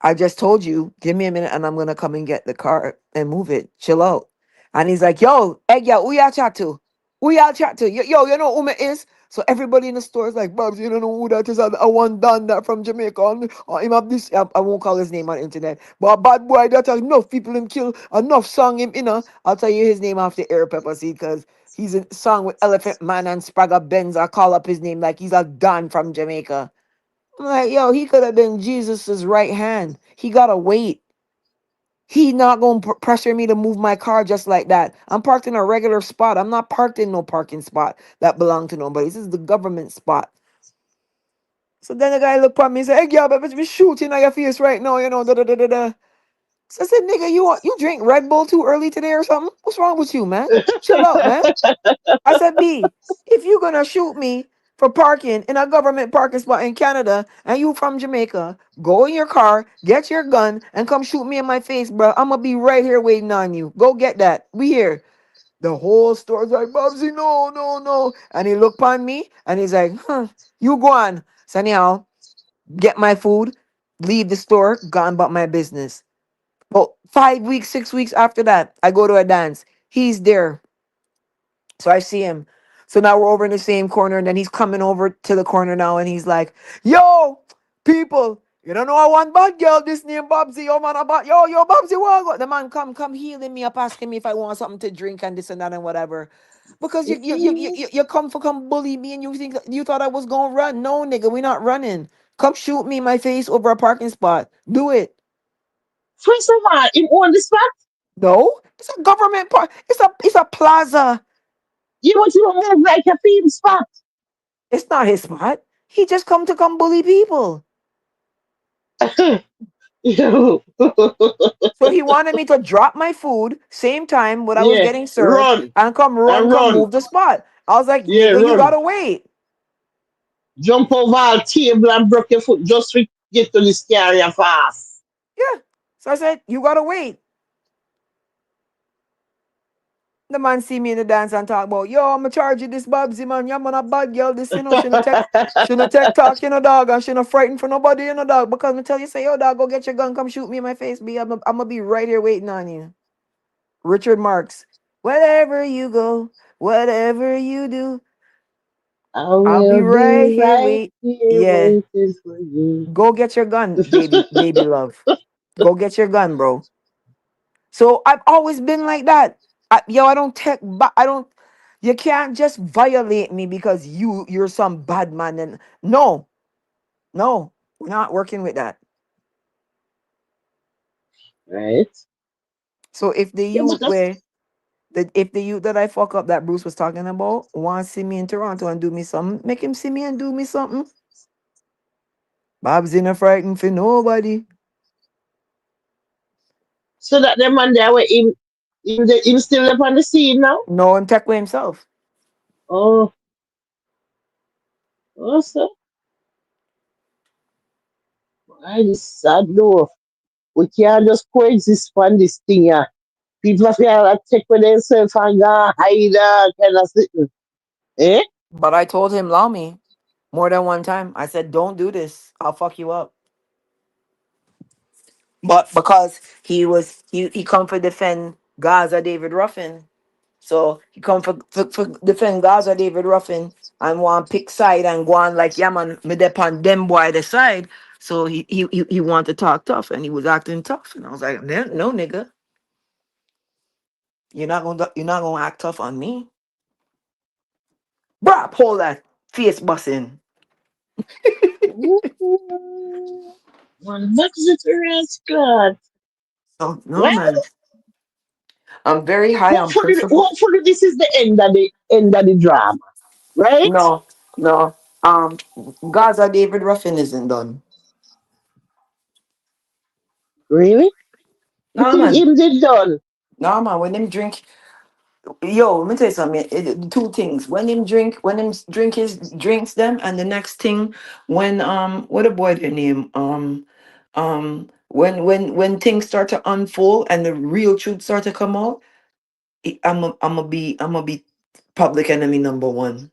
S8: I just told you, give me a minute and I'm gonna come and get the car and move it. Chill out. And he's like, yo, egg, yo, who y'all chat to? Who y'all chat to? Yo, you know who me is? So everybody in the store is like, Babs, you don't know who that is. I want done that from Jamaica. Him have this, I won't call his name on the internet. But a bad boy that has enough people him kill, enough song him, you know. I'll tell you his name after air pepper seed because he's a song with Elephant Man and Spragga Benz. I call up his name like he's a Don from Jamaica. I'm like, yo, he could have been Jesus's right hand. He gotta wait. He not gonna pressure me to move my car just like that. I'm parked in a regular spot. I'm not parked in no parking spot that belong to nobody. This is the government spot. So then the guy looked at me and said, hey, yeah, but me shooting at your face right now, you know, da da da da da. So I said, nigga, you drink Red Bull too early today or something? What's wrong with you, man? Chill out, man. I said, B, if you're gonna shoot me for parking in a government parking spot in Canada and you from Jamaica, go in your car, get your gun, and come shoot me in my face, bro. I'm gonna be right here waiting on you. Go get that. We here. The whole store's like, Babbzy, no, no, no. And he looked upon me and he's like, huh, you go on. So anyhow, get my food, leave the store, gone about my business. Well, 5 weeks, 6 weeks after that, I go to a dance. He's there. So I see him. So now we're over in the same corner, and then he's coming over to the corner now, and he's like, "Yo, people, you don't know I want bad girl. This name Babbzy. Yo, man, about yo, Babbzy, what? The man come healing me up, asking me if I want something to drink and this and that and whatever. Because you come for come bully me, and you think you thought I was gonna run? No, nigga, we not running. Come shoot me in my face over a parking spot. Do it.
S4: First of all, him own the spot.
S8: No, it's a government park. It's a plaza.
S4: You want to move like a film spot.
S8: It's not his spot. He just come bully people.
S4: Yo.
S8: So he wanted me to drop my food same time what I was
S4: Yeah.
S8: getting served
S4: Run
S8: and
S4: and
S8: come
S4: run.
S8: move the spot. I was like,
S4: Yeah,
S8: nigga, you
S4: run.
S8: gotta wait.
S4: Jump over a table and broke your foot just to get to this area fast.
S8: Yeah. So I said, you gotta wait. The man see me in the dance and talk about, yo, I'ma charge you this Babbzy, man. Yeah, man, a bad girl. This, she no tech talk, dog, and she no frightened for nobody, dog. Because me tell you, say, yo, dog, go get your gun, come shoot me in my face, B. I'ma be right here waiting on you. Richard Marks. Wherever you go, whatever you do,
S4: I
S8: I'll be
S4: will
S8: right
S4: be
S8: here
S4: right
S8: wait.
S4: here
S8: Yeah.
S4: waiting for you.
S8: Go get your gun, baby love. Go get your gun, bro. So I've always been like that. I don't take but I don't you can't just violate me because you're some bad man and no, we're not working with that.
S4: Right?
S8: So if the
S4: Yeah, but
S8: youth
S4: that's
S8: where the if the youth that I fuck up that Bruce was talking about want to see me in Toronto and do me something, make him see me and do me something. Bob's in a frightened for nobody.
S4: so that the man there where him still up on the scene now?
S8: No, him tech with himself.
S4: Oh, also, I just sad though. We can't just coexist on this thing, yeah. People have to check with themselves and go hide kind of thing. Eh?
S8: But I told him, allow me more than one time. I said, don't do this. I'll fuck you up. But because he come for defend Gaza David Ruffin. So he come for defend Gaza David Ruffin and want pick side and go on like, yeah man, me depend them boy the side. So he want to talk tough and he was acting tough. And I was like, no nigga, you're not gonna act tough on me. Bruh, hold that face busting.
S4: Ooh, one luxurious God.
S8: So no
S4: Well,
S8: man. I'm very high on principle.
S4: hopefully this is the end of the drama, right?
S8: No, no. Gaza David Ruffin isn't done.
S4: Really? You
S8: No
S4: think
S8: man.
S4: him did done?
S8: No man. When him drink, yo, let me tell you something. Two things. When him drink his drinks them, and the next thing, when what a boy their name when things start to unfold and the real truth start to come out, I'm a be public enemy number one.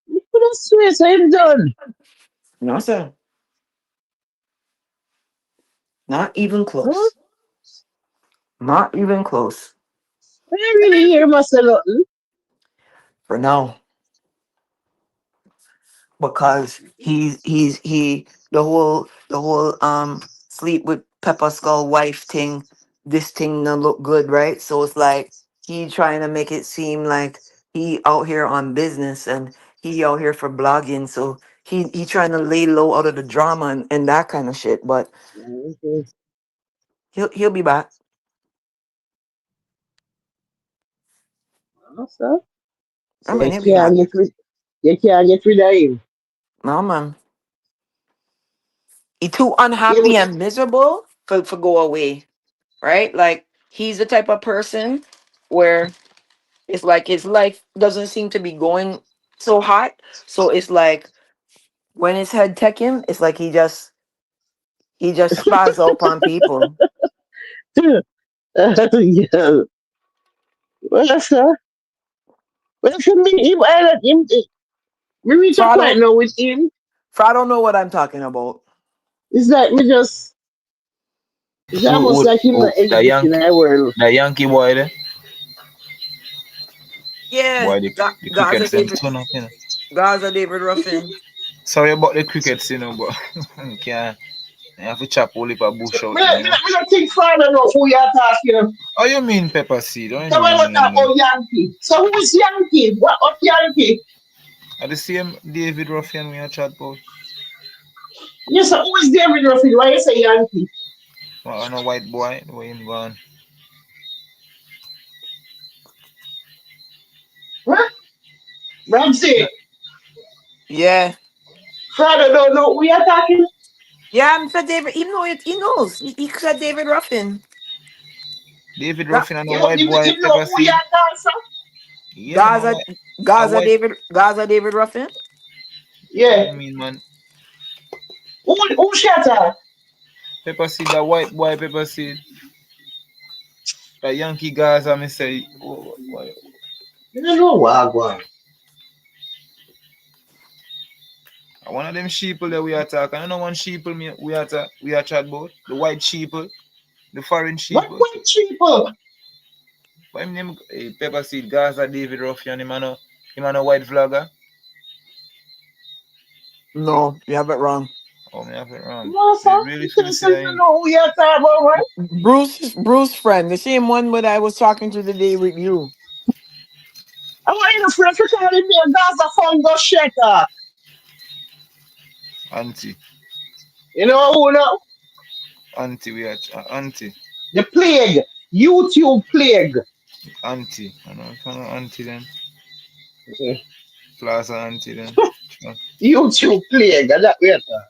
S4: You could have swear so him done.
S8: No sir, not even
S4: Huh?
S8: close. Not even close.
S4: I don't really hear myself nothing.
S8: For now. Because he the whole sleep with Pepper Skull wife thing, this thing don't look good, right? So it's like he trying to make it seem like he out here on business and he out here for blogging. So he trying to lay low out of the drama and that kind of shit. But
S4: Okay.
S8: he'll be back.
S4: Also,
S8: I
S4: so
S8: mean he'll be back.
S4: you can't get rid of him.
S8: No man. He too
S4: Him
S8: unhappy and miserable for go away. Right? Like he's the type of person where it's like his life doesn't seem to be going so hot. So it's like when his head tech him, it's like he just spaz out on people.
S4: yeah. Well, sir. Well, for me, him, I let him. We reach
S8: So
S4: a
S8: I
S4: point
S8: don't
S4: now with him.
S8: so I don't know what I'm talking about.
S4: It's like me just. It's almost like him not
S7: The
S4: exist in
S7: Yankee,
S4: our world.
S7: the Yankee boy there,
S8: Yeah,
S7: boy the cricket
S8: Gaza
S7: sense
S8: David
S7: turn up,
S8: Gaza David Ruffin.
S7: Sorry about the crickets, but can't. You have to chop all heap of bush out,
S4: Me not think far enough who you're talking.
S7: Oh, you mean pepper seed? Don't
S4: So
S7: you
S4: when we talk
S7: mean?
S4: about Yankee. So who is Yankee? What of Yankee?
S7: Are the same David Ruffian we are chat about?
S4: Yes, so who is David Ruffin? Why you say Yankee?
S7: Well, on a white boy, the way him gone.
S4: Huh?
S7: Yeah.
S4: Babbzy.
S8: Yeah.
S4: Father don't know who you're talking.
S8: Yeah, I'm for David. He know it. He knows. He said David Ruffin.
S7: David
S8: Ga-
S7: Ruffin and a
S4: You know,
S7: white
S4: you,
S7: boy
S4: you know
S7: pepper
S4: who you're
S7: seed?
S4: talking.
S7: Yeah, man,
S8: Gaza
S7: a
S8: Gaza
S7: white.
S8: David Ruffin.
S7: What
S4: Yeah.
S7: you mean, man?
S4: Who shut up?
S7: Pepper seed, that white boy pepper seed. That Yankee guys, I may say, oh,
S4: You don't know what I want.
S7: one of them sheeple that we attack. I don't know one sheeple we are chat about. The white sheeple, the foreign
S4: What
S7: sheeple.
S4: white people?
S7: What him name? Pepper seed, Gaza David Ruffian, him a white vlogger.
S8: No, you have it wrong.
S7: Oh, me have it wrong.
S4: No,
S7: So
S4: sir.
S7: you really
S4: You
S7: feel
S4: can't say
S7: say
S4: you
S7: him?
S4: know who you're talking about, right?
S8: Bruce friend, the same one that I was talking to today with you.
S4: I want you to friend to call him a Gaza fungus shaker.
S7: Auntie,
S4: You know who now?
S7: auntie, we are auntie,
S4: The plague. YouTube plague.
S7: auntie. I know, kind of auntie then.
S4: Yeah.
S7: Plaza auntie then. Sure.
S4: YouTube plague. That way, sir.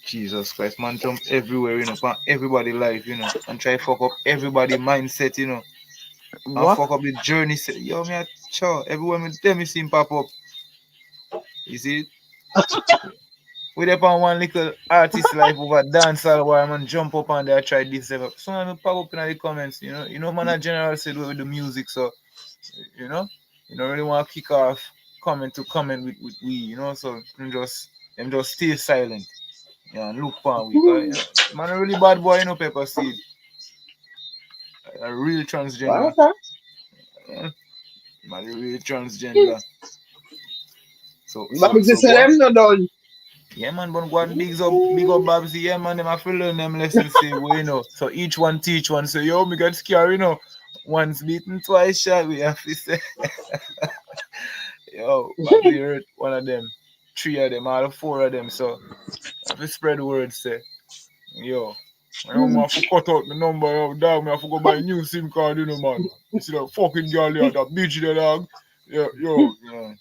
S7: Jesus Christ, man, jump everywhere, pan everybody life, and try fuck up everybody mindset, and
S8: What?
S7: fuck up the journey. Yo, me a chow. Everywhere me tell me see him pop up. You see it? We dey on one little artist life over dancehall where man jump up and there try this stuff. Someone will pop up in the comments, man a general said with the music, so you know, you don't really want to kick off comment to comment with we, so them just stay silent. Yeah, and look for we. Cause, man a really bad boy, Pepper Seed. A real transgender.
S4: What, sir?
S7: Yeah, man a real transgender. So so
S4: Babbzy
S7: so
S4: said
S7: go on.
S4: them no done.
S7: Yeah, man, but go and big up Babbzy. Yeah, man, them have to learn them lessons, say, So each one teach one. So, yo, me get scared, Once beaten, twice shot, we have to say. Yo, Babbzy hurt one of them, three of them, all four of them. So, I have to spread the word, say, yo, I don't want to cut out the number, yo, dog, me have to go buy a new SIM card, man. You see that fucking girl there, that bitch there, dog. Yeah, yo. Yeah,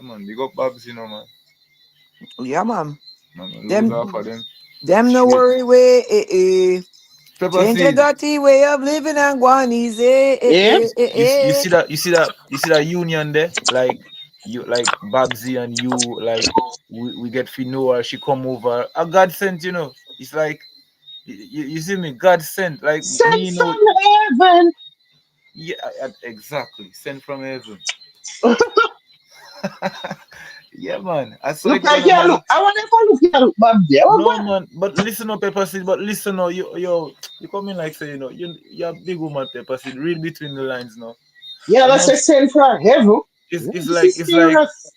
S7: man, big up Babbzy, man.
S8: Yeah, man.
S7: Man, lose
S8: Them
S7: half of them.
S8: them no
S7: Straight.
S8: worry way.
S7: Pepper
S8: Change your
S7: seed.
S8: dirty way of living and go on easy.
S4: Yeah?
S7: You see that union there, like you like Babbzy and you, like we get Finoa, she come over, a God sent, it's like you see me, God sent, like
S4: Sent
S7: me,
S4: from heaven.
S7: yeah, exactly, sent from heaven. Yeah, man, I saw
S4: Look
S7: it
S4: like
S7: gonna,
S4: you
S7: man.
S4: look. I want to look you look, Babbzy. What
S7: No,
S4: one?
S7: man, but listen up, Pepper Seed, but listen now, you come in like say, you're a big woman, Pepper Seed, read between the lines now.
S4: Yeah,
S7: I
S4: let's
S7: know
S4: say sent from heaven. No,
S7: it's
S4: this
S7: like
S4: is
S7: it's like
S4: serious.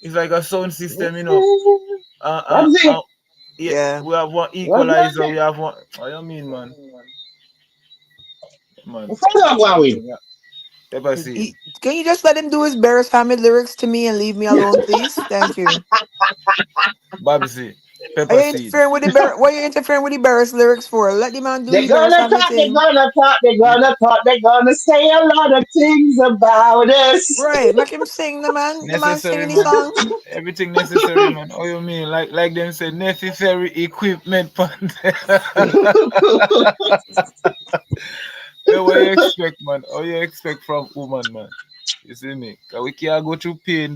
S7: it's like a sound system, Uh, uh,
S4: Babbzy.
S7: uh, yeah,
S8: Yeah.
S7: we have one
S4: What
S7: equalizer.
S4: Babbzy?
S7: We have one. What you mean, man? Man,
S4: What's that one with?
S7: yeah. Pepper seed.
S8: Can you just let him do his Barris family lyrics to me and leave me alone, please? Thank you.
S7: Babbzy.
S8: Are
S7: Pepper
S8: you
S7: seed.
S8: interfering with the Why are you interfering with the Barris lyrics for? Let the man do
S4: They're
S8: his Barris
S4: gonna
S8: family
S4: talk, they're
S8: thing.
S4: gonna talk, they're gonna talk, they're gonna say a lot of things about us.
S8: Right. Make him sing the man. The man
S7: Necessary,
S8: singing his
S7: man.
S8: song.
S7: Everything necessary, man. Oh, you mean like them say necessary equipment, man. Yeah, what you expect, man? What you expect from woman, man? You see me? 'Cause we can't go through pain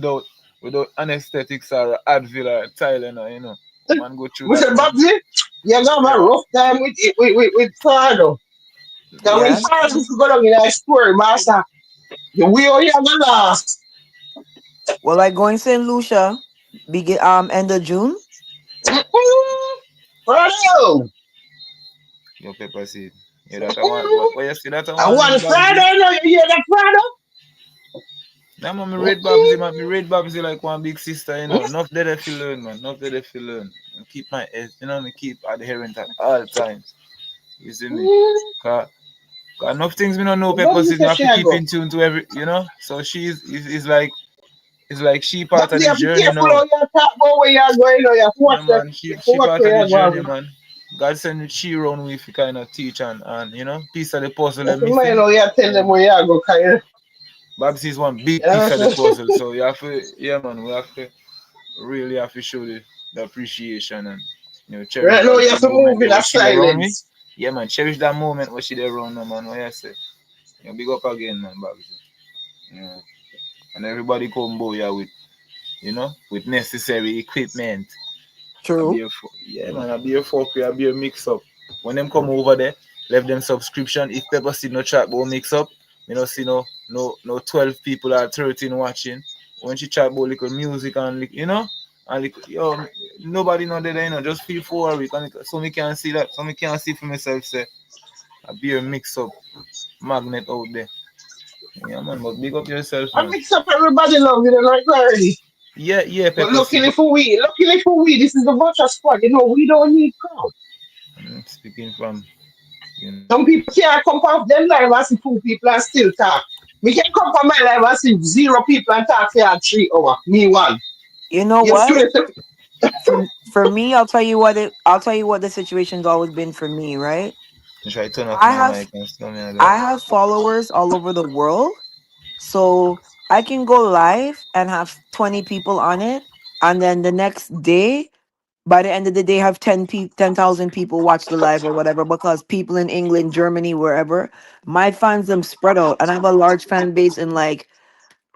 S7: without anesthetics or Advil or Tylenol, Woman go through that,
S4: Mr.
S7: man.
S4: Babbzy, you're gonna have a
S7: Yeah.
S4: rough time with Fardo. Cause when
S8: Yeah.
S4: Fardo used to go down in that story, master, the way you're gonna last.
S8: Well, I going St. Lucia. Begin end of June.
S4: Fardo!
S7: Your pepper seed. Yeah, that I want. What you see that I
S4: I
S7: want
S4: want
S7: read Babbzy?
S4: Fardo, you know, you hear that
S7: Nah, man, me read Babbzy,
S4: Fardo?
S7: man. Me read Babbzy like one big sister, Enough that I feel learn, man. Enough that I feel learn. And keep my head, me keep adherent at all times. You see me? Cause enough things me don't know pepper
S4: Babbzy
S7: seed. Me
S4: said
S7: have
S4: she
S7: to
S4: a
S7: keep
S4: go.
S7: in tune to every. So it's like she part of
S4: Babbzy,
S7: the
S4: have to be
S7: journey
S4: careful
S7: now.
S4: how you talk about where you're going, you have to watch
S7: Yeah,
S4: that,
S7: man.
S4: you
S7: She
S4: have to
S7: she
S4: watch
S7: part of
S4: where
S7: the
S4: you're
S7: journey,
S4: going.
S7: man. God send she around with to kind of teach and piece of the puzzle
S4: You have
S7: I'm
S4: to mind
S7: missing.
S4: how you tell them
S7: So
S4: where you're going, cause
S7: Babsy is one big
S4: you know
S7: piece
S4: what
S7: of
S4: I'm
S7: the
S4: saying?
S7: puzzle. So you have to, yeah, man, we have to really have to show the appreciation and cherish
S4: Right now,
S7: that
S4: you have to
S7: moment
S4: move in
S7: where
S4: a
S7: she there around me.
S4: silence.
S7: Yeah, man, cherish that moment where she there around me, man. What you say? Big up again, man, Babsy. Yeah. And everybody come boy yeah, with necessary equipment.
S8: True.
S7: Yeah, man, I be a fuck I be a mix up. When them come over there, left them subscription. If people see no chat but mix up, you know, see no 12 people or 13 watching. When she chat about little music and you know, and yo, nobody know that, you know, just feel forward and so me can see that, so me can see for myself say I be a mix up magnet out there. Yeah, man, but big up yourself,
S4: I
S7: man.
S4: mix up everybody love you know, like already.
S7: Yeah, yeah,
S4: But
S7: Pepper Seed.
S4: luckily for we, this is the vulture squad. You know, we don't need crowd.
S7: Speaking from, you know.
S4: Some people can't come off them live and see two people and still talk. We can come from my live and see zero people and talk for 3 hours. Me one.
S8: You know
S4: You
S8: what?
S4: straight up.
S8: For me, I'll tell you what the situation's always been for me, right?
S7: Try turn off
S8: I
S7: my
S8: have
S7: mic and stuff like that.
S8: I have followers all over the world. So I can go live and have 20 people on it. And then the next day, by the end of the day, have 10,000 people watch the live or whatever, because people in England, Germany, wherever, my fans them spread out. And I have a large fan base in like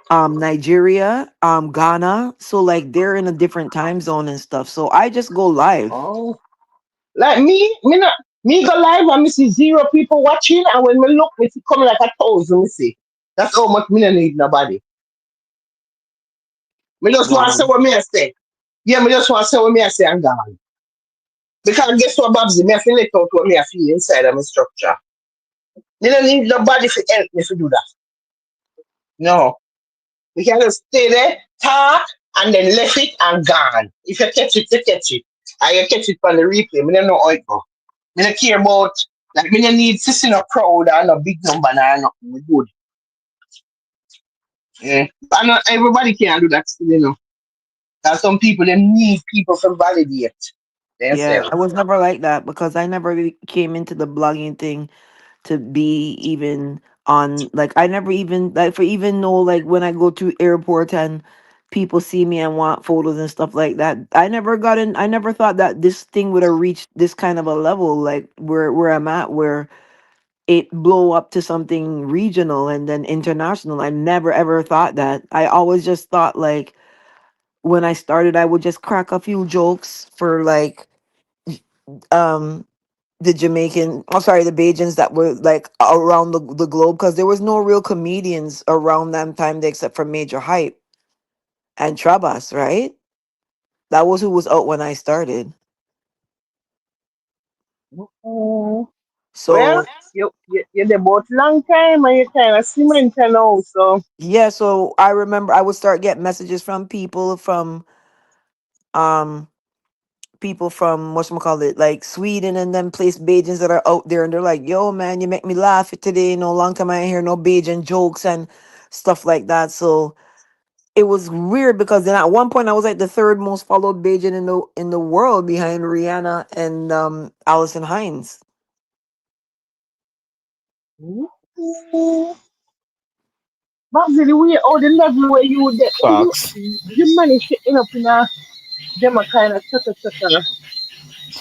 S8: Nigeria, Ghana. So like they're in a different time zone and stuff. So I just go live.
S4: Oh. Like me not me go live and me see zero people watching and when me look me see come like 1,000 me see. That's how much me no need nobody. Me just want to say
S8: Wow.
S4: what me I say. Yeah, me just want to say what me I say and gone. Because guess what, Babsy? Me I feel let out what me I feel inside of my structure. Me don't need nobody to help me to do that. No. We can just stay there, talk, and then left it and gone. If you catch it, you catch it. And you catch it from the replay. Me don't know how it go. Me don't care about, like, me don't need to see no crowd or no big number or nothing. Me good. Yeah. But not everybody can do that still, you know. Because some people, they need people to validate
S8: Yeah,
S4: themselves.
S8: I was never like that because I never really came into the blogging thing to be even on, like, I never even like for even know, like, when I go to airport and people see me and want photos and stuff like that, I never thought that this thing would have reached this kind of a level, like where I'm at, where it blow up to something regional and then international. I never ever thought that. I always just thought, like, when I started I would just crack a few jokes for, like, um the Jamaican, I'm sorry, the Bajans that were like around the globe, because there was no real comedians around that time except for Major Hype and Trabas, right? That was who was out when I started.
S4: Mm. Well,
S8: So
S4: you're there about long time and you kind of cement now, so.
S8: yeah, so I remember I would start getting messages from um people from whatchamacallit, like Sweden and them place Bajans that are out there, and they're like, yo man, you make me laugh today, long time I ain't hear no Bajan jokes and stuff like that. So it was weird because then at one point I was like the third most followed Bajan in the world behind Rihanna and Allison Hines.
S4: Mm. Babsy, the way, all the level where you get, how
S7: Facts.
S4: you manage to end up in a them a kind of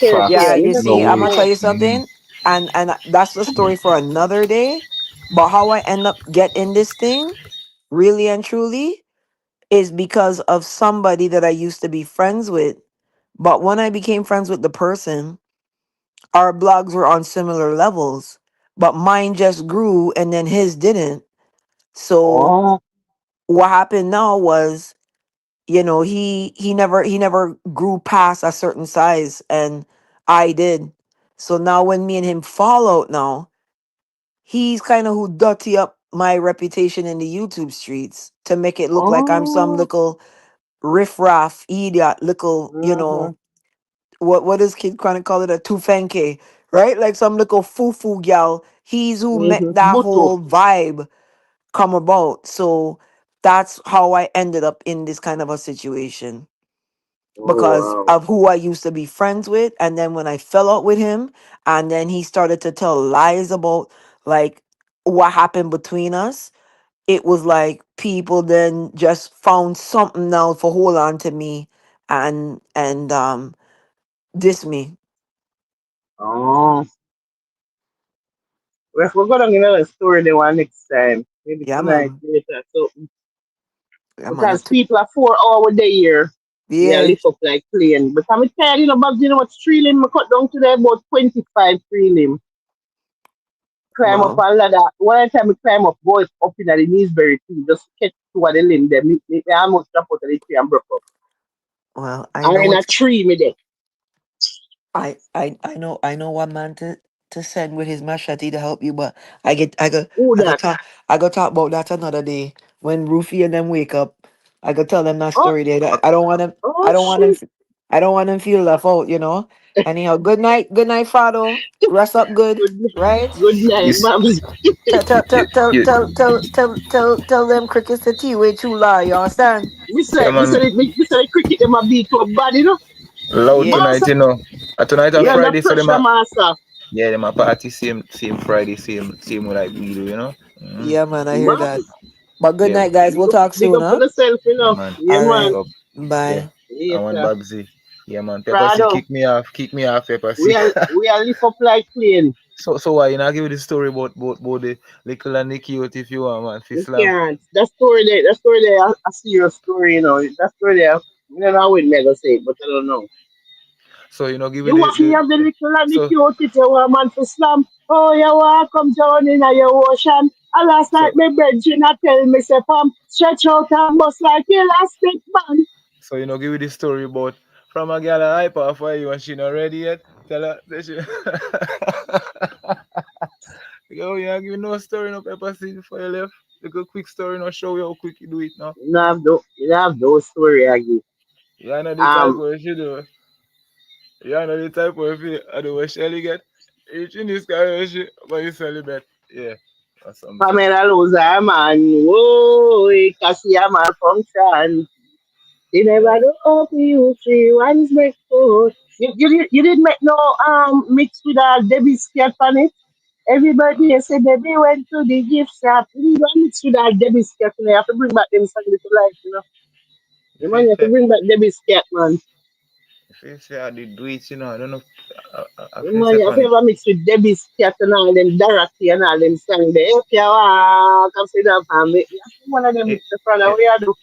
S7: Facts.
S8: Yeah,
S4: territory. You
S8: you
S4: never
S8: see,
S7: No
S8: I'm
S4: even
S8: gonna
S7: worries.
S8: tell
S4: know.
S8: you something, and that's the story for another day. But how I end up get in this thing, really and truly, is because of somebody that I used to be friends with. But when I became friends with the person, our blogs were on similar levels, but mine just grew and then his didn't. So
S4: Oh,
S8: what happened now was, he never grew past a certain size, and I did. So now when me and him fall out now, he's kind of who dirty up my reputation in the YouTube streets to make it look like I'm some
S4: oh,
S8: little riffraff idiot, little,
S4: mm-hmm,
S8: what is kid trying to call it, a tufenke, right? Like some little foo gal. He's who met
S4: mm-hmm.
S8: that
S4: Butu.
S8: whole vibe come about. So that's how I ended up in this kind of a situation,
S4: Oh,
S8: because
S4: wow.
S8: of who I used to be friends with. And then when I fell out with him, and then he started to tell lies about, like, what happened between us, it was like people then just found something now for hold on to me and diss me.
S4: Oh. Well, we're going to get another story the one next time. Maybe
S8: Yeah,
S4: tonight,
S8: man.
S4: later. So,
S8: Yeah, man.
S4: because people are 4 hours there. We are
S8: Yeah.
S4: lift up like plane. But I'm tired, Babs, what 3 limb I cut down today about 25 3 limb. Climb up
S8: Wow.
S4: a ladder. One time I climb up, go up in the Neesbury tree, just catch two of the limb there. Me almost jump out of the tree and broke up.
S8: Well, I
S4: And
S8: know
S4: in a
S8: what
S4: tree me there.
S8: I know one man to send with his machete to help you, but
S4: Who that?
S8: I go talk about that another day when Rufy and them wake up. I go tell them that
S4: Oh,
S8: story there. That I don't want them.
S4: oh
S8: I don't want them.
S4: shit.
S8: I don't want them feel left out. You know. Anyhow, good night, Fado. Rest up good,
S4: Good,
S8: right?
S4: good
S7: You,
S4: night,
S7: s-
S4: Babs.
S7: you, you,
S8: Tell them crickets the tea way too loud. You understand?
S4: Me
S7: yeah,
S4: say, me
S7: man,
S4: say, me say the cricket them a beat up bad,
S7: loud
S8: Yeah.
S7: tonight,
S4: Master,
S7: Tonight or
S4: you under
S7: Friday, so
S4: pressure, master.
S7: them a party same Friday, same like we do. Mm.
S8: Yeah, man. I hear that.
S4: Babs,
S8: But good
S7: Yeah,
S8: night, guys. We'll talk
S4: big
S8: soon,
S4: up on
S8: huh?
S4: yourself,
S7: yeah, man.
S4: Yeah,
S8: All
S7: Big
S8: right.
S4: man.
S7: up. Yeah,
S8: Bye.
S7: I want
S4: Later.
S7: Babbzy. Yeah, man. Pepper seed,
S4: Prado,
S7: kick me off, Pepper
S4: we
S7: seed.
S4: are lift up like plane.
S7: So why you not give me the story about the little and the cute if you want, man, for
S4: You
S7: slam.
S4: can't. That story there, a serious story, That story there, I don't know how it mega say it, but I don't know.
S7: So give me
S4: You want me have the little and the
S7: so
S4: cute if you want man for slam. Oh, you want come down in your ocean. And last night
S7: so
S4: my brethren a tell me say Pam, stretch out and bust like elastic man.
S7: so give me the story about from a girl a hyper for you and she not ready yet. Tell her that she you not give me no story, no Pepper seed before you left. Like a quick story, no show you how quick you do it now.
S4: You have those story again.
S7: You know the type
S4: Um,
S7: where she do. You know the type where if I do what Shelly get. Each in this guy where she but you celebrate. Yeah. Or something.
S4: Pamela Loza man, whoa, cause she a malfunction. They never
S7: Yeah.
S4: do up you three ones make food. You did make no mix with Debbie's cat on it. Everybody said Debbie went to the gift shop. You need to mix with Debbie's cat, you have to bring back them song to life. The
S7: If
S4: man,
S7: you
S4: you have to
S7: say
S4: bring back Debbie's cat, man.
S7: I did do it, I don't know. I
S4: The
S7: feel
S4: man,
S7: say
S4: you have to
S7: pan.
S4: ever mix with Debbie's cat and all them Dorothy and all them songs there. If you come sit down and make you have to one of them
S7: It,
S4: mix the front of
S7: it,
S4: what you do.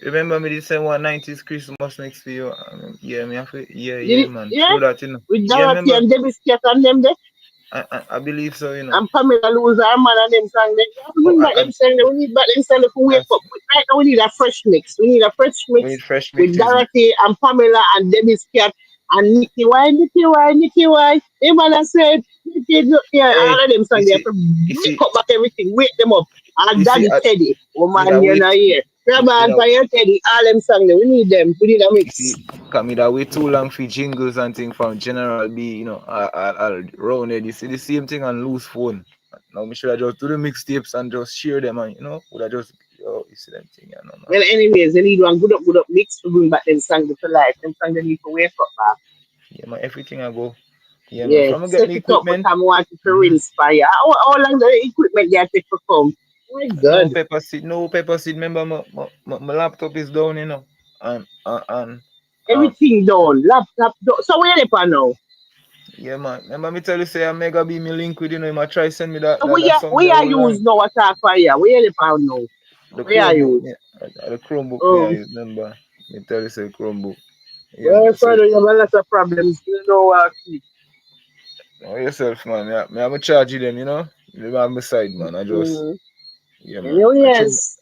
S7: remember me the same 190s Christmas mix for you. Yeah, me have to,
S4: Did
S7: yeah,
S4: it,
S7: man.
S4: yeah?
S7: Show that,
S4: With
S7: Yeah,
S4: Dorothy
S7: remember?
S4: and Debbie's cat and them there.
S7: I believe so.
S4: And Pamela lose her man and them song. They have to
S7: Oh,
S4: bring back them song. We need back them song to wake
S7: that's
S4: up. Right now we need a fresh mix. We need a fresh
S7: we
S4: mix
S7: need fresh
S4: with
S7: mixes.
S4: Dorothy and Pamela and Debbie's cat and Nicky Y, Nicky Y, Nicky Y. Them man I said, yeah,
S7: Hey,
S4: all of them
S7: you
S4: song they have
S7: see,
S4: to
S7: you
S4: wake
S7: see,
S4: up back everything, wake them up. And
S7: you see,
S4: Daddy Teddy, oh
S7: me
S4: man,
S7: that
S4: you're
S7: wait,
S4: not here. Grab
S7: me
S4: on
S7: that
S4: for your Teddy, all them song there. We need them. We need a
S7: you see,
S4: mix.
S7: cause me that wait too long for jingles and thing from General B, I'll round it. You see the same thing on loose phone. Now me should I just do the mixtapes and just share them and would I just you see them thing, man.
S4: Well, anyways, they need one good up mix to bring back them song to life. Them song they need to wake up back.
S7: Yeah, man, everything I go. Yeah, man.
S4: Yeah,
S7: From I get
S4: set
S7: the
S4: it up
S7: equipment,
S4: because I want it to
S7: mm-hmm.
S4: rinse fire. How long the equipment get take to come? My God.
S7: No pepper seed. Remember, my laptop is down, and
S4: Everything done. Laptop done. So where they pan now?
S7: yeah, man. Remember me tell you say I mega be me link with you might try send me that
S4: So
S7: that song
S4: we
S7: there
S4: are
S7: whole
S4: use
S7: line.
S4: now attack fire. Where they pan now?
S7: The
S4: We are
S7: Chromebook,
S4: use.
S7: me, the Chromebook me I
S4: Um,
S7: use. Remember, me tell you say Chromebook. Yeah,
S4: well,
S7: man. So
S4: Father, you have a lot of problems. You know what?
S7: know yourself, man. I'm a charge you them, Leave on my side, man.
S4: Mm-hmm.
S7: Yeah, man.
S4: Yes.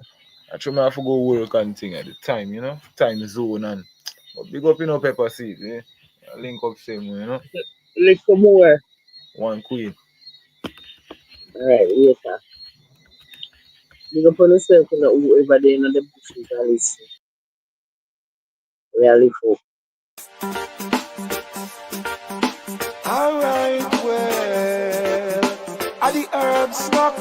S7: I try me have to go work and thing at the time, time zone and but big up, pepper seed, link up same way,
S4: Little more.
S7: one queen.
S4: All right, later. You go on yourself, whoever they in the bushes and listen. We are live for.
S3: Alright, well, at the herb stock,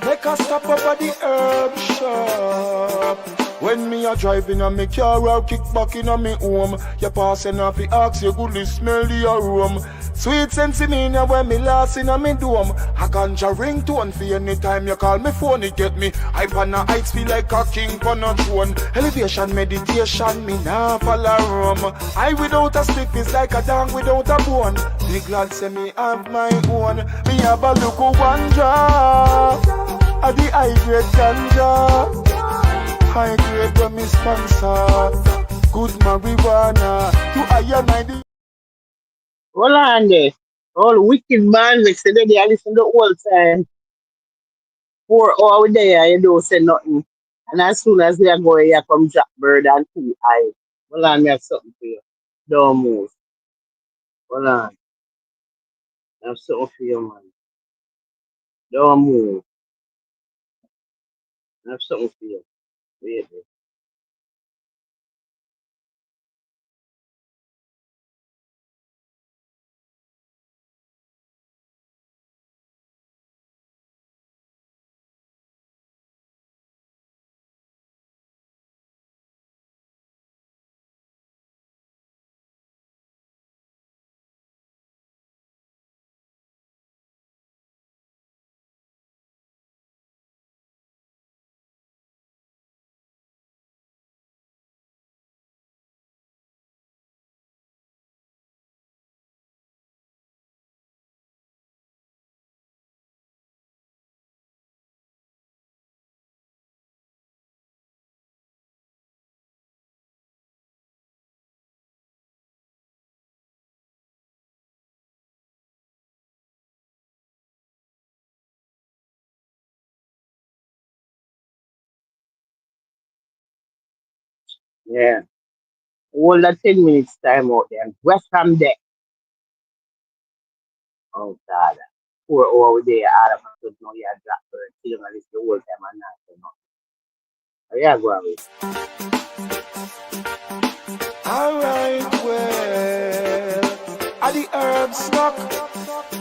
S3: make a stop up at the herb shop. When me a driving on me car or kick back in on me home, you passing off the ask you goodly smell the aroma. Sweet sense in me now when me last in a me dome. I ganja ringtone for anytime you call me phone, it get me. I wanna heights feel like a king on a throne. Elevation, meditation, me nah follow rum. I without a stick is like a dog without a bone. The glad say me have my own. Me have a look of one jar. At the high grade ganja. High grade when me sponsor. Good marijuana. To higher 90.
S4: Hold on there. All wicked man, they say they listen the whole time. 4 hours there, you don't say nothing. And as soon as they are going, you come drop bird and 2 eyes. Hold on, I have something for you. Don't move. Hold on. I have something for you, man. Don't move. I have something for you. Wait, wait. Yeah. All that 10 minutes time out there. And West Ham there. Oh, God. 4 hours there. All of a sudden, now you are drop bird. Still gonna listen the whole time and not say nothing. Oh, yeah, go away.
S3: Alright, well, at the herb smoke,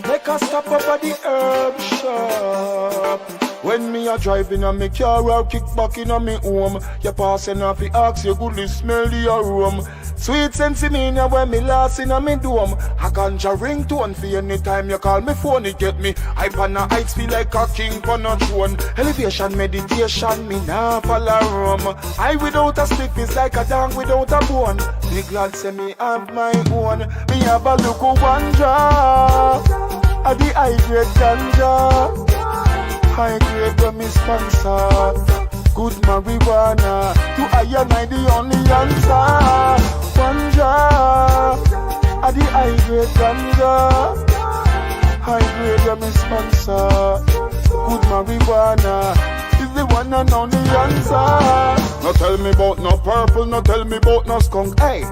S3: make a stop up at the herb shop. When me a driving on me car or kick back in on me home, you passing off the ask you goodly smell the aroma. Sweet sense in me when me last in a me dome. I ganja ringtone for anytime you call me phone, it get me. I pan a heights feel like a king on a throne. Elevation, meditation, me nah follow rum. I without a stick is like a dog without a bone. Me glad say me have my own. Me have a look of one jar. At the high grade ganja. High grade when me sponsor. Good marijuana. To higher night the only answer. One jar. At the high grade ganja. High grade when me sponsor. Good marijuana. Is the one and only answer. No tell me about no purple, no tell me about no skunk. Hey,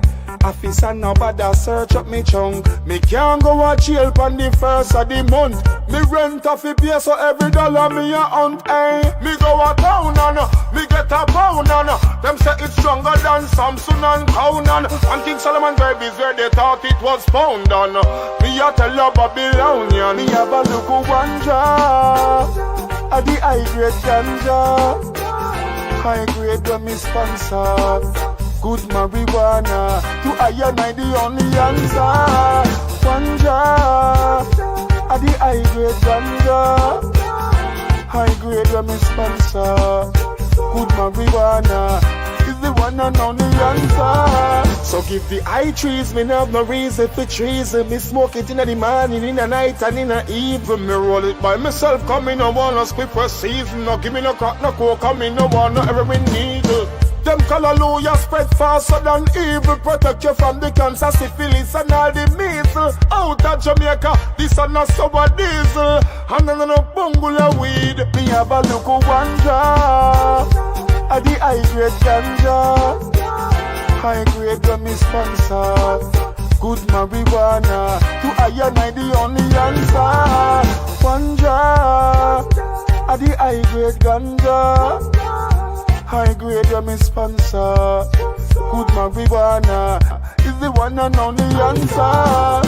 S3: officer no bother search up me chunk. Me can't go a jail on the first of the month. Me rent off a pay so every dollar me a hunt. Hey, me go a town and me get a pound and them say it's stronger than Samson and Conan. And King Solomon babies where they thought it was found on. Me a tell you Babylonian. Me have a look of one jar. At the high grade ganja. High grade when me sponsor. Good marijuana. To higher night the only answer. One jar. At the high grade ganja. High grade when me sponsor. Good marijuana. Is the one and only answer. So give the high trees, me have no reason for treason. Me smoke it in the morning, in the night and in the evening. Me roll it by myself, come in no one no squip for season. No give me no crack, no coke, come in no one, no every needle. Them hallelujah spread faster than evil. Protect you from the cancer, syphilis and all the measles. Out of Jamaica, this and not sour diesel. And no bungle weed. Me have a look of one jar. At the high grade ganja. High grade when me sponsor. Good marijuana. To higher night the only answer. One jar. At the high grade ganja. High grade when me sponsor. Good marijuana. Is the one and only answer.